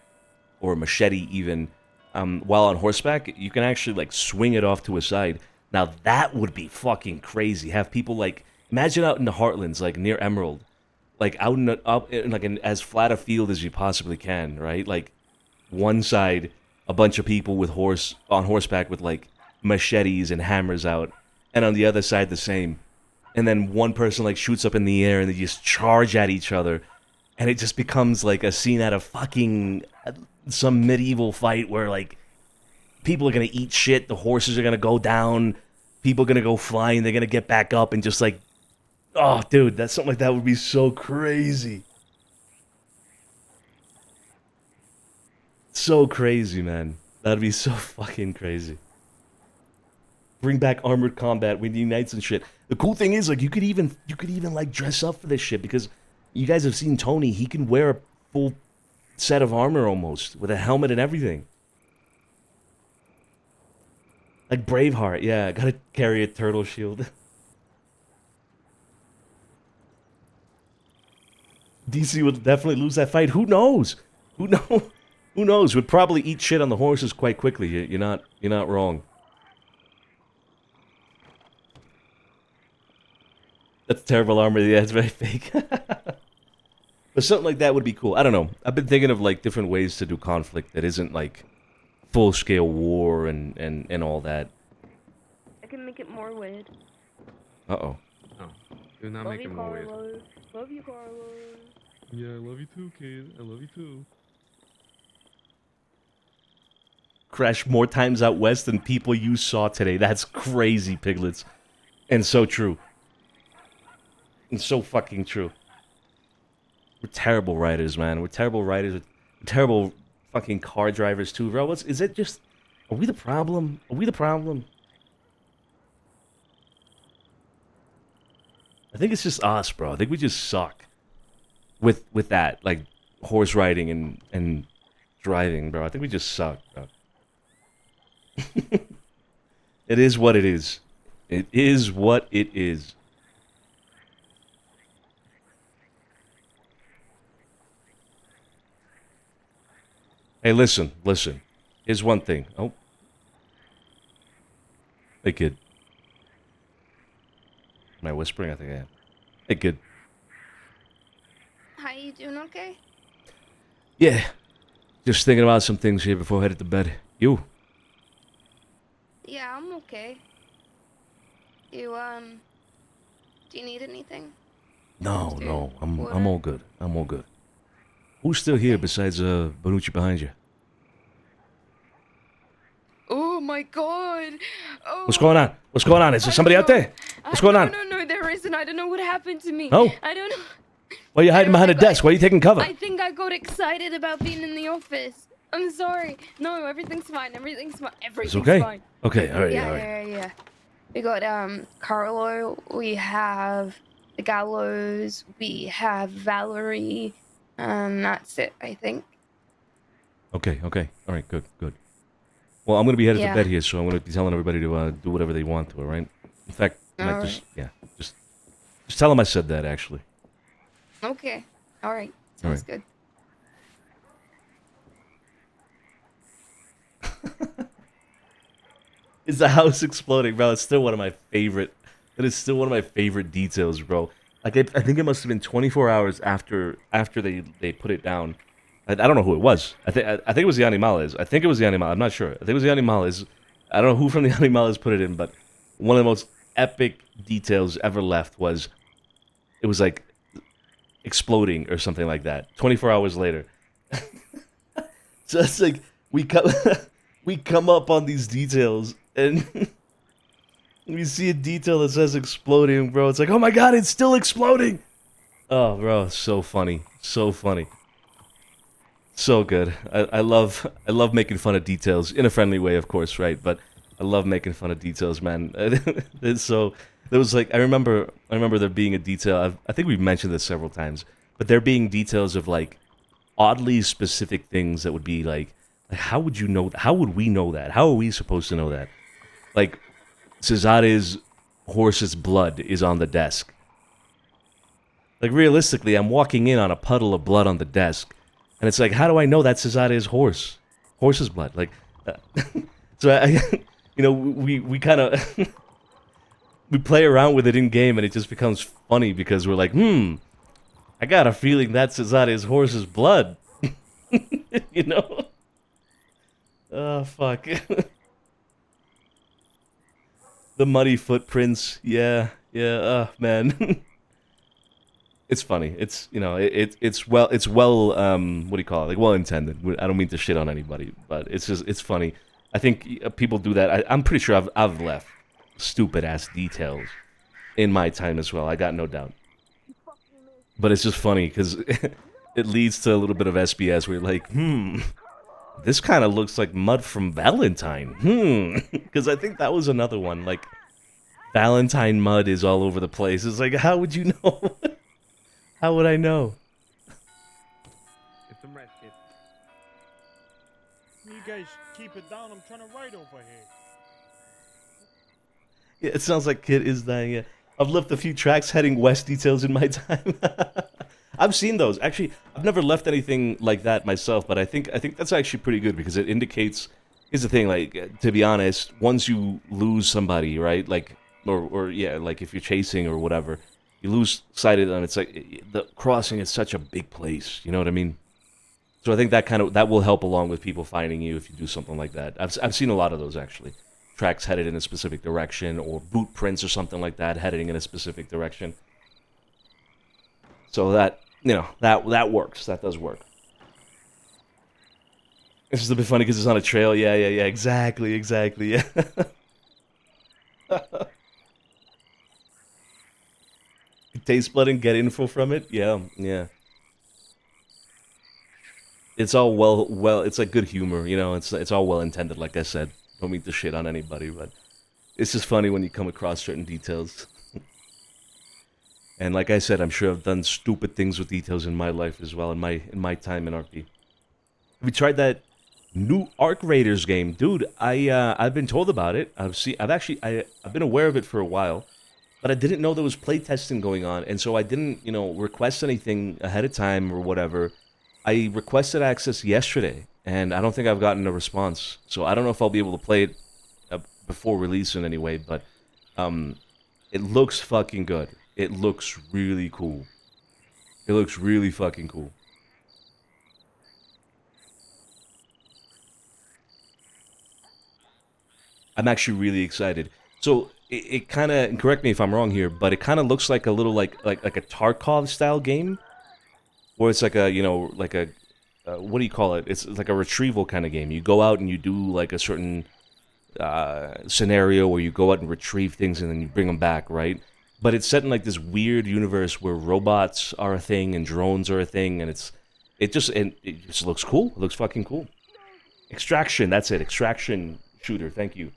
or a machete even, while on horseback, you can actually like swing it off to a side. Now that would be fucking crazy. Have people like, imagine out in the Heartlands, like near Emerald, like out in up in like as flat a field as you possibly can, right? Like one side, a bunch of people with on horseback with like machetes and hammers out, and on the other side the same. And then one person like shoots up in the air and they just charge at each other, and it just becomes like a scene out of fucking some medieval fight where like people are gonna eat shit, the horses are gonna go down, people are gonna go flying, they're gonna get back up and just like, oh dude, that's something like that would be so crazy. So crazy, man. That'd be so fucking crazy. Bring back armored combat with unites and shit. The cool thing is, like, you could even like dress up for this shit, because you guys have seen Tony. He can wear a full set of armor almost with a helmet and everything. Like Braveheart, yeah. Gotta carry a turtle shield. DC would definitely lose that fight. Who knows? Who knows? Would probably eat shit on the horses quite quickly. You're not wrong. That's terrible armor. Yeah, it's very fake. But something like that would be cool. I don't know. I've been thinking of like different ways to do conflict that isn't like full-scale war and all that. I can make it more weird. Uh-oh. Oh, do not make it more weird. Love you, Carlos. Yeah, I love you too, kid. I love you too. Crash more times out west than people you saw today. That's crazy, Piglets. And so true. And so fucking true. We're terrible riders, man. We're terrible riders. We're terrible fucking car drivers, too, bro. Is it just... Are we the problem? Are we the problem? I think it's just us, bro. I think we just suck. With that. Like, horse riding and driving, bro. I think we just suck, bro. It is what it is. It is what it is. Hey, listen. Here's one thing. Oh. Hey, kid. Am I whispering? I think I am. Hey, kid. How you doing? Okay. Yeah. Just thinking about some things here before I head to bed. You? Yeah, I'm okay. Do you need anything? No. I'm all good. I'm all good. Who's still here besides Bonucci behind you? Oh my god! Oh. What's going on? What's going on? Is there somebody out there? What's going on? No, there isn't. I don't know what happened to me. Oh? I don't know. Why are you hiding behind a desk? Why are you taking cover? I think I got excited about being in the office. I'm sorry. No, everything's fine. Everything's fine. It's okay? Fine. Okay, alright, Yeah, alright. yeah. We got Carlo. We have the Gallows. We have Valerie. That's it, I think. Okay. Alright, good. Well, I'm going to be headed Yeah. to bed here, so I'm going to be telling everybody to do whatever they want to, alright? In fact, I might just tell them I said that, actually. Okay. All right. All Sounds good. Is the house exploding, bro? It's still one of my favorite. It is still one of my favorite details, bro. Like I think it must have been 24 hours after they put it down. I don't know who it was. I think it was the Animales. I think it was the Animales. I'm not sure. I think it was the Animales. I don't know who from the Animales put it in, but one of the most epic details ever left was it was like exploding or something like that. 24 hours later. So it's like we come up on these details and we see a detail that says exploding, bro. It's like, oh my god, it's still exploding. Oh, bro, so funny. So funny. So good. I love making fun of details in a friendly way, of course, right? But I love making fun of details, man. So there was like I remember there being a detail. I think we've mentioned this several times, but there being details of like oddly specific things that would be like how would you know? How would we know that? How are we supposed to know that? Like Cesare's horse's blood is on the desk. Like, realistically, I'm walking in on a puddle of blood on the desk. And it's like, how do I know that's Cesare's horse's blood? Like, so we kind of we play around with it in game, and it just becomes funny because we're like, I got a feeling that's Cesare's horse's blood. You know? Oh, fuck. The muddy footprints. Yeah. Man. It's funny. It's, it's well, what do you call it? Like, well intended. I don't mean to shit on anybody, but it's funny. I think people do that. I'm pretty sure I've left stupid ass details in my time as well. I got no doubt. But it's just funny because it leads to a little bit of SBS where you're like, this kind of looks like mud from Valentine. Because I think that was another one. Like, Valentine mud is all over the place. It's like, how would you know? How would I know? Get some rest, kid. You guys keep it down. I'm trying to write over here. Yeah, it sounds like Kid is dying. Yeah. I've left a few tracks heading west details in my time. I've seen those. Actually, I've never left anything like that myself, but I think that's actually pretty good because it indicates. Here's the thing, like, to be honest, once you lose somebody, right, like, or yeah, like if you're chasing or whatever, you lose sight of them. It's like the crossing is such a big place. You know what I mean? So I think that will help along with people finding you if you do something like that. I've seen a lot of those actually. Tracks headed in a specific direction, or boot prints or something like that heading in a specific direction. So that, that works. That does work. It's just a bit funny because it's on a trail. Yeah, exactly, yeah. Taste blood and get info from it? Yeah. It's all well, it's like good humor, it's all well intended, like I said. Don't mean to shit on anybody, but it's just funny when you come across certain details. And like I said, I'm sure I've done stupid things with details in my life as well, in my time in RP. Have you tried that new Arc Raiders game? Dude, I've been told about it. I've been aware of it for a while, but I didn't know there was playtesting going on, and so I didn't, request anything ahead of time or whatever. I requested access yesterday, and I don't think I've gotten a response. So I don't know if I'll be able to play it before release in any way, but it looks fucking good. It looks really cool. It looks really fucking cool. I'm actually really excited. So it kind of, correct me if I'm wrong here, but it kind of looks like a little like a Tarkov style game, where it's like a what do you call it? It's like a retrieval kind of game. You go out and you do like a certain scenario where you go out and retrieve things and then you bring them back, right? But it's set in like this weird universe where robots are a thing and drones are a thing, and it just looks cool. It looks fucking cool. Extraction, that's it. Extraction shooter. Thank you.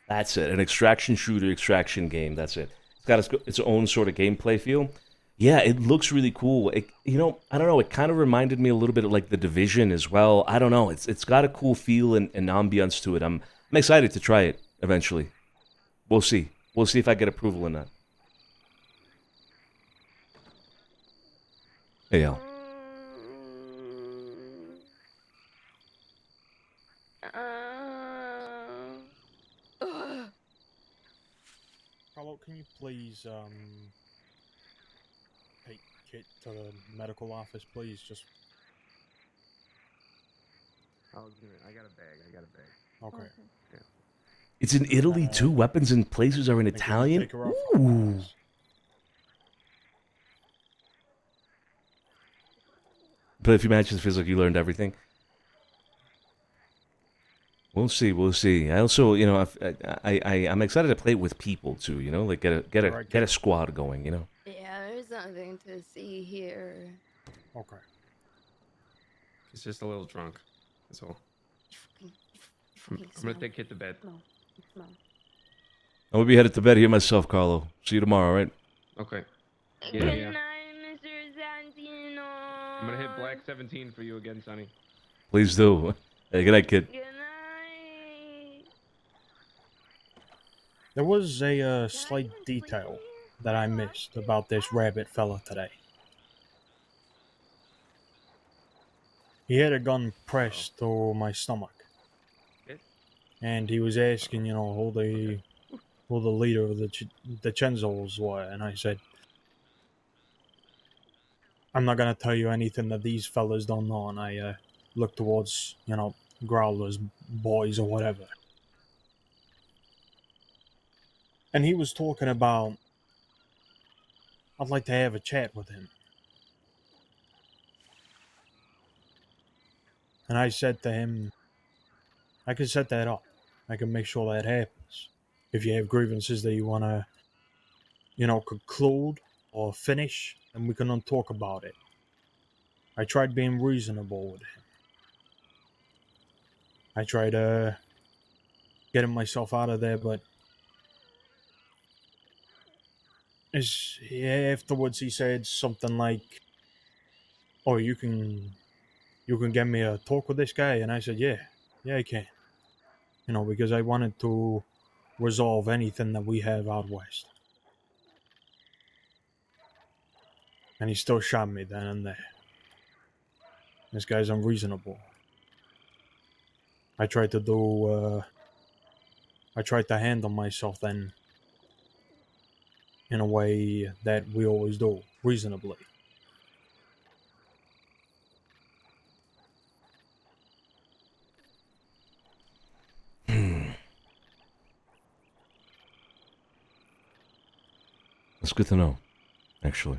That's it. An extraction shooter, extraction game. That's it. It's got its own sort of gameplay feel. Yeah, it looks really cool. I don't know. It kind of reminded me a little bit of like The Division as well. I don't know. It's got a cool feel and ambience to it. I'm excited to try it eventually. We'll see. We'll see if I get approval or not. Hey, Al. Carlo, can you please take Kit to the medical office, please? Just. I got a bag. Okay. Yeah. It's in Italy too. Weapons and places are in Italian. Ooh. But if you imagine, it feels like you learned everything. We'll see. We'll see. I also, I'm excited to play it with people too. Like get a squad going. Yeah, there's nothing to see here. Okay. He's just a little drunk. That's all. I'm gonna take Kit to bed. I'm gonna be headed to bed here myself, Carlo. See you tomorrow, all right? Okay. Good Yeah. night, Mr. Santino. I'm gonna hit Black 17 for you again, Sonny. Please do. Hey, good night, kid. Good night. There was a slight detail that I missed about this rabbit fella today. He had a gun pressed to my stomach. And he was asking, who the leader of the DiCenzos were, and I said, I'm not gonna tell you anything that these fellas don't know, and I looked towards, Growler's boys or whatever. And he was talking about, I'd like to have a chat with him. And I said to him, I can set that up. I can make sure that happens. If you have grievances that you want to, conclude or finish, then we can talk about it. I tried being reasonable with him. I tried getting myself out of there, but afterwards he said something like, "Oh, you can get me a talk with this guy," and I said, "Yeah, I can." Because I wanted to resolve anything that we have out west. And he still shot me then and there. This guy's unreasonable. I tried to handle myself then in a way that we always do, reasonably. That's good to know, actually.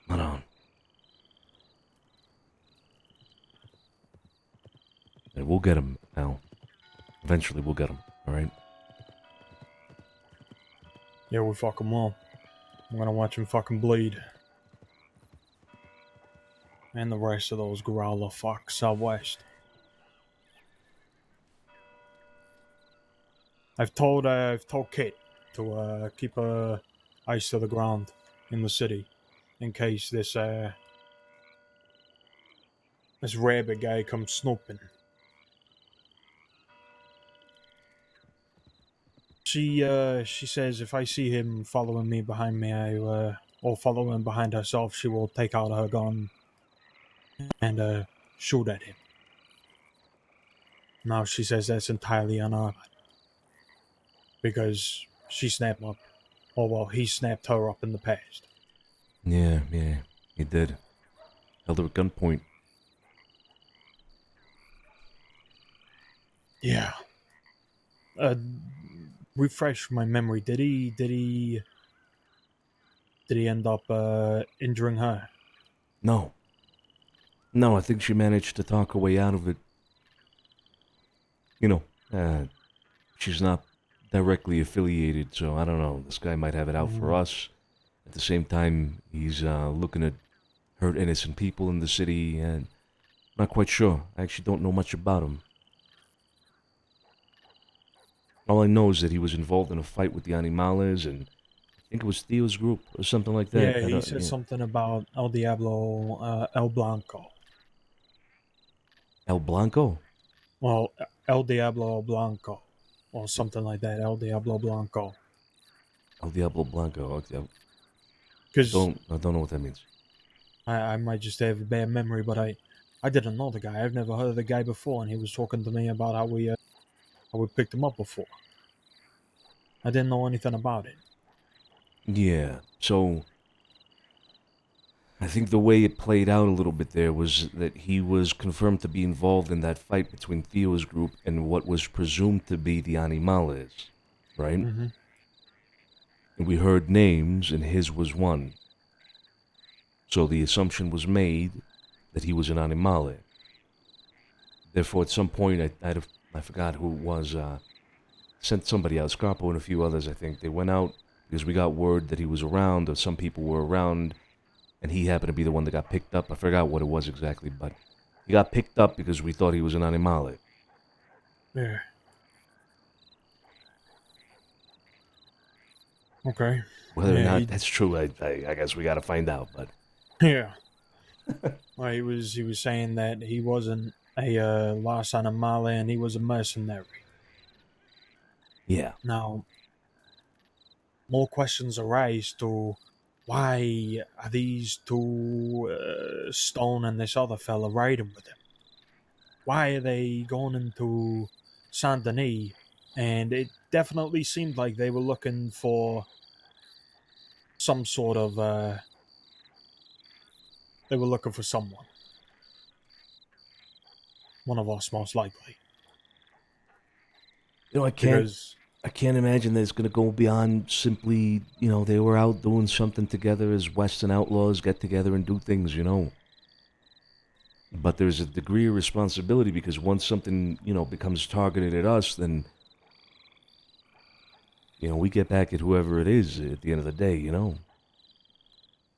Hold on. Yeah, we'll get him, Al. Eventually we'll get him, alright? Yeah, we fucking will. I'm gonna watch him fucking bleed. And the rest of those growler fucks out west. I've told Kit to keep eyes to the ground in the city in case this rabbit guy comes snooping. She says if I see him following me behind me, or following behind herself, she will take out her gun and shoot at him. Now she says that's entirely unarmed because she snapped up, or well, he snapped her up in the past. Yeah, he did. Held her at gunpoint. Yeah. Refresh my memory. Did he end up injuring her? No, I think she managed to talk her way out of it. She's not directly affiliated, so I don't know. This guy might have it out for us. At the same time, he's looking to hurt innocent people in the city, and I'm not quite sure. I actually don't know much about him. All I know is that he was involved in a fight with the Animales, and I think it was Theo's group or something like that. Yeah, he said something about El Diablo, El Blanco. El Blanco? Well, El Diablo Blanco, or something like that. El Diablo Blanco. El Diablo Blanco. Okay. Because I don't know what that means. I might just have a bad memory, but I didn't know the guy. I've never heard of the guy before, and he was talking to me about how we picked him up before. I didn't know anything about it. Yeah, so I think the way it played out a little bit there was that he was confirmed to be involved in that fight between Theo's group and what was presumed to be the Animales, right? Mm-hmm. And we heard names, and his was one. So the assumption was made that he was an Animale. Therefore, at some point, I forgot who it was, sent somebody out, Scarpo and a few others, I think. They went out because we got word that he was around, or some people were around, and he happened to be the one that got picked up. I forgot what it was exactly, but he got picked up because we thought he was an Animale. Yeah. Okay. Whether or not that's true, I guess we gotta find out, but... Yeah. Well, he was saying that he wasn't a Los Animale, and he was a mercenary. Yeah. Now, more questions arise to why are these two, Stone and this other fella, riding with him? Why are they going into Saint Denis? And it definitely seemed like they were looking for some sort of, they were looking for someone. One of us, most likely. You know, I can't. Because I can't imagine that it's going to go beyond simply, they were out doing something together as Western outlaws, get together and do things, But there's a degree of responsibility because once something, becomes targeted at us, then, we get back at whoever it is at the end of the day,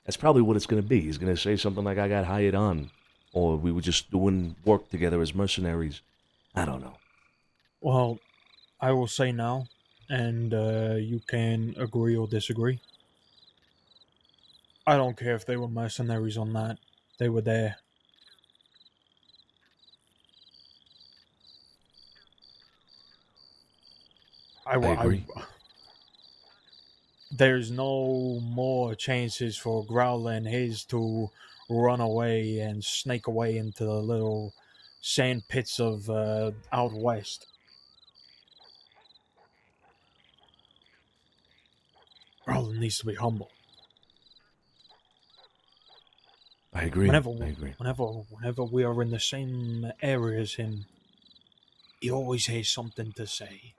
That's probably what it's going to be. He's going to say something like, I got hired on, or we were just doing work together as mercenaries. I don't know. well, I will say now, and you can agree or disagree. I don't care if they were mercenaries or not. They were there. I agree. There's no more chances for Growler and his to run away and snake away into the little sand pits of out west. Growler needs to be humble. I agree. Whenever we are in the same area as him, he always has something to say.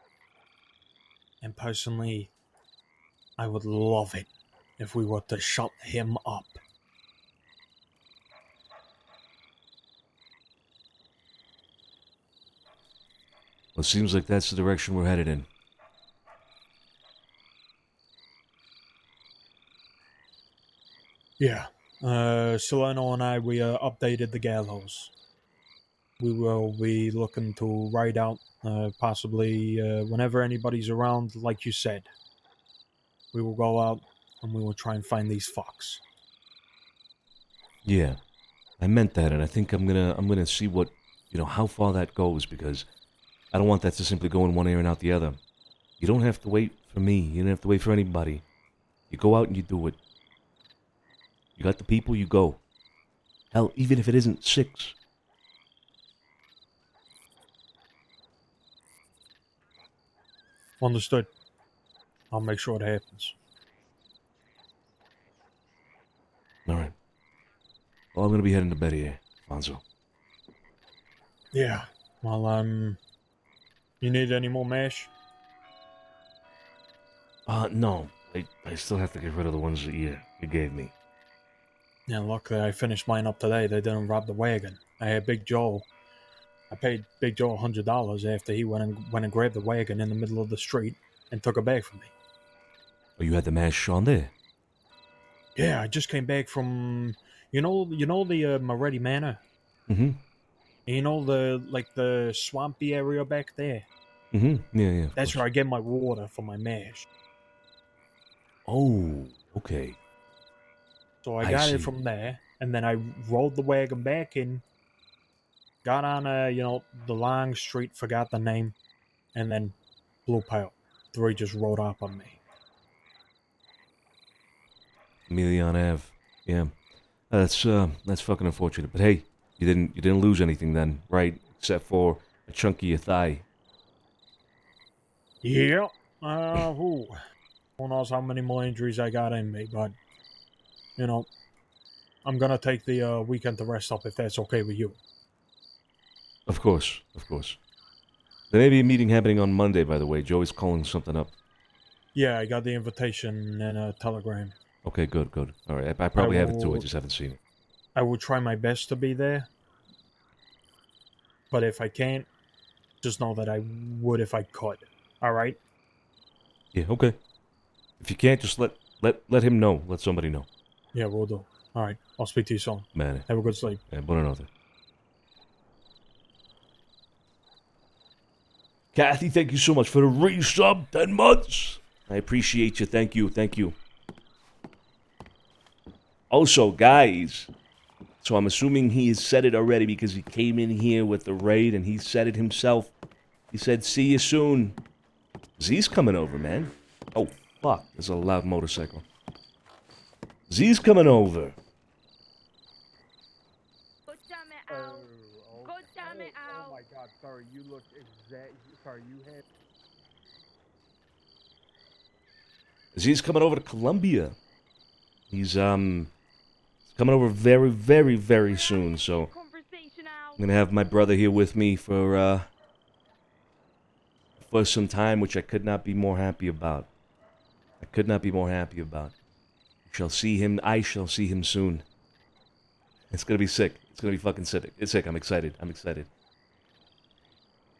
And personally, I would love it if we were to shut him up. Well, it seems like that's the direction we're headed in. Yeah. Solano and I, we updated the gallows. We will be looking to ride out, possibly whenever anybody's around, like you said. We will go out and we will try and find these fucks. Yeah, I meant that, and I think I'm gonna see what, how far that goes, because I don't want that to simply go in one ear and out the other. You don't have to wait for me. You don't have to wait for anybody. You go out and you do it. You got the people, you go. Hell, even if it isn't 6. Understood. I'll make sure it happens. All right. Well, I'm gonna be heading to bed here, Fonzo. Yeah. Well, you need any more mash? No. I still have to get rid of the ones that you gave me. Yeah, luckily I finished mine up today. They didn't rob the wagon. I had Big Joe. I paid Big Joe $100 after he went and grabbed the wagon in the middle of the street and took it back from me. Oh, you had the mash on there? Yeah, I just came back from, the Moretti Manor. Mm-hmm. You know the swampy area back there. Mm-hmm. Yeah. That's where I get my water for my mash. Oh, okay. So I got it from there, and then I rolled the wagon back in, got on the long street, forgot the name, and then Blue Pile 3 just rode up on me. Emilion Ave. Yeah. That's fucking unfortunate. But hey, you didn't lose anything then, right? Except for a chunk of your thigh. Yeah. Who knows how many more injuries I got in me, but I'm gonna take the weekend to rest up if that's okay with you. Of course. There may be a meeting happening on Monday, by the way. Joey's calling something up. Yeah, I got the invitation and a telegram. Okay, good. All right, I probably have it too. I just haven't seen it. I will try my best to be there, but if I can't, just know that I would if I could. All right? Yeah, okay. If you can't, just let him know. Let somebody know. Yeah, we'll do. All right, I'll speak to you soon. Man. Have a good sleep. Buonanotte. Kathy, thank you so much for the resub. 10 months. I appreciate you. Thank you. Also, guys, So I'm assuming he has said it already because he came in here with the raid and he said it himself. He said, see you soon. Z's coming over, man. Oh, fuck. There's a loud motorcycle. Z's coming over. God damn it, Al. God damn it, Al. Oh my god, sorry, you look exact. Sorry, you had. Z's coming over to Colombia. He's coming over very, very, very soon, so I'm gonna have my brother here with me for some time, which I could not be more happy about. I could not be more happy about. Shall see him. I shall see him soon. It's gonna be sick. It's gonna be fucking sick. It's sick. I'm excited. I'm excited.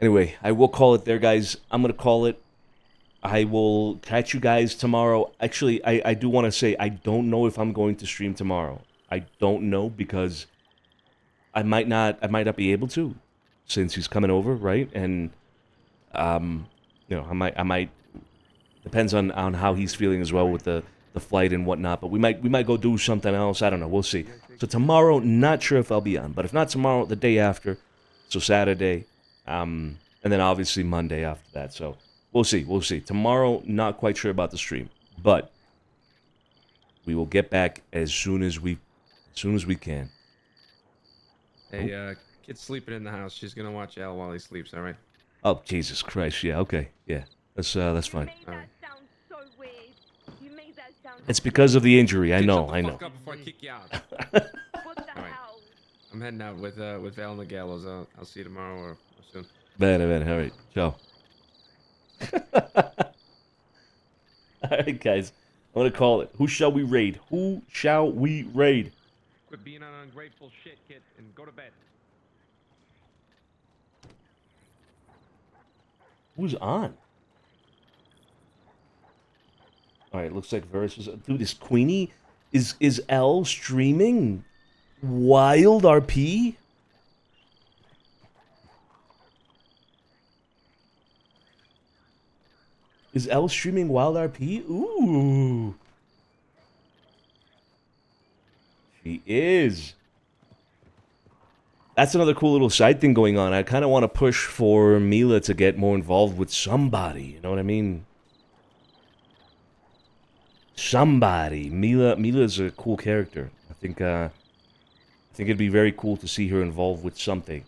Anyway, I will call it there, guys. I'm gonna call it. I will catch you guys tomorrow. Actually, I do want to say I don't know if I'm going to stream tomorrow. I don't know because I might not be able to, since he's coming over, right? And you know, I might depends on how he's feeling as well with the flight and whatnot. But we might go do something else. I don't know. We'll see. So tomorrow, not sure if I'll be on, but if not tomorrow, the day after, so Saturday, and then obviously Monday after that. So. We'll see. We'll see. Tomorrow, not quite sure about the stream, but we will get back as soon as we can. Hey, kid's sleeping in the house. She's gonna watch Al while he sleeps. All right. Oh Jesus Christ! Yeah. Okay. Yeah. That's fine. All right. It's because of the injury. I know. Shut the fuck up before I kick you out. All right. I'm heading out with Val and the gallows. I'll see you tomorrow or soon. Bene. All right. Ciao. Alright, guys. I'm gonna call it. Who shall we raid? Who shall we raid? Quit being an ungrateful shit, kid, and go to bed. Who's on? Alright, looks like Versus. Dude, is Queenie? Is L streaming? WildRP? Is L streaming WildRP? Ooh. She is. That's another cool little side thing going on. I kind of want to push for Mila to get more involved with somebody. You know what I mean? Somebody. Mila's a cool character. I think it'd be very cool to see her involved with something.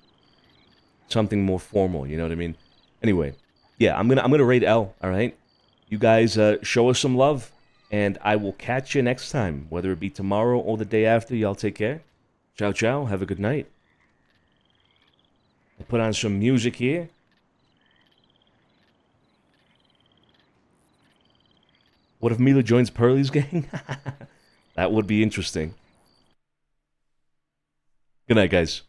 Something more formal, you know what I mean? Anyway. Yeah, I'm gonna rate L, alright? You guys show us some love, and I will catch you next time. Whether it be tomorrow or the day after, y'all take care. Ciao, ciao. Have a good night. I'll put on some music here. What if Mila joins Pearly's gang? That would be interesting. Good night, guys.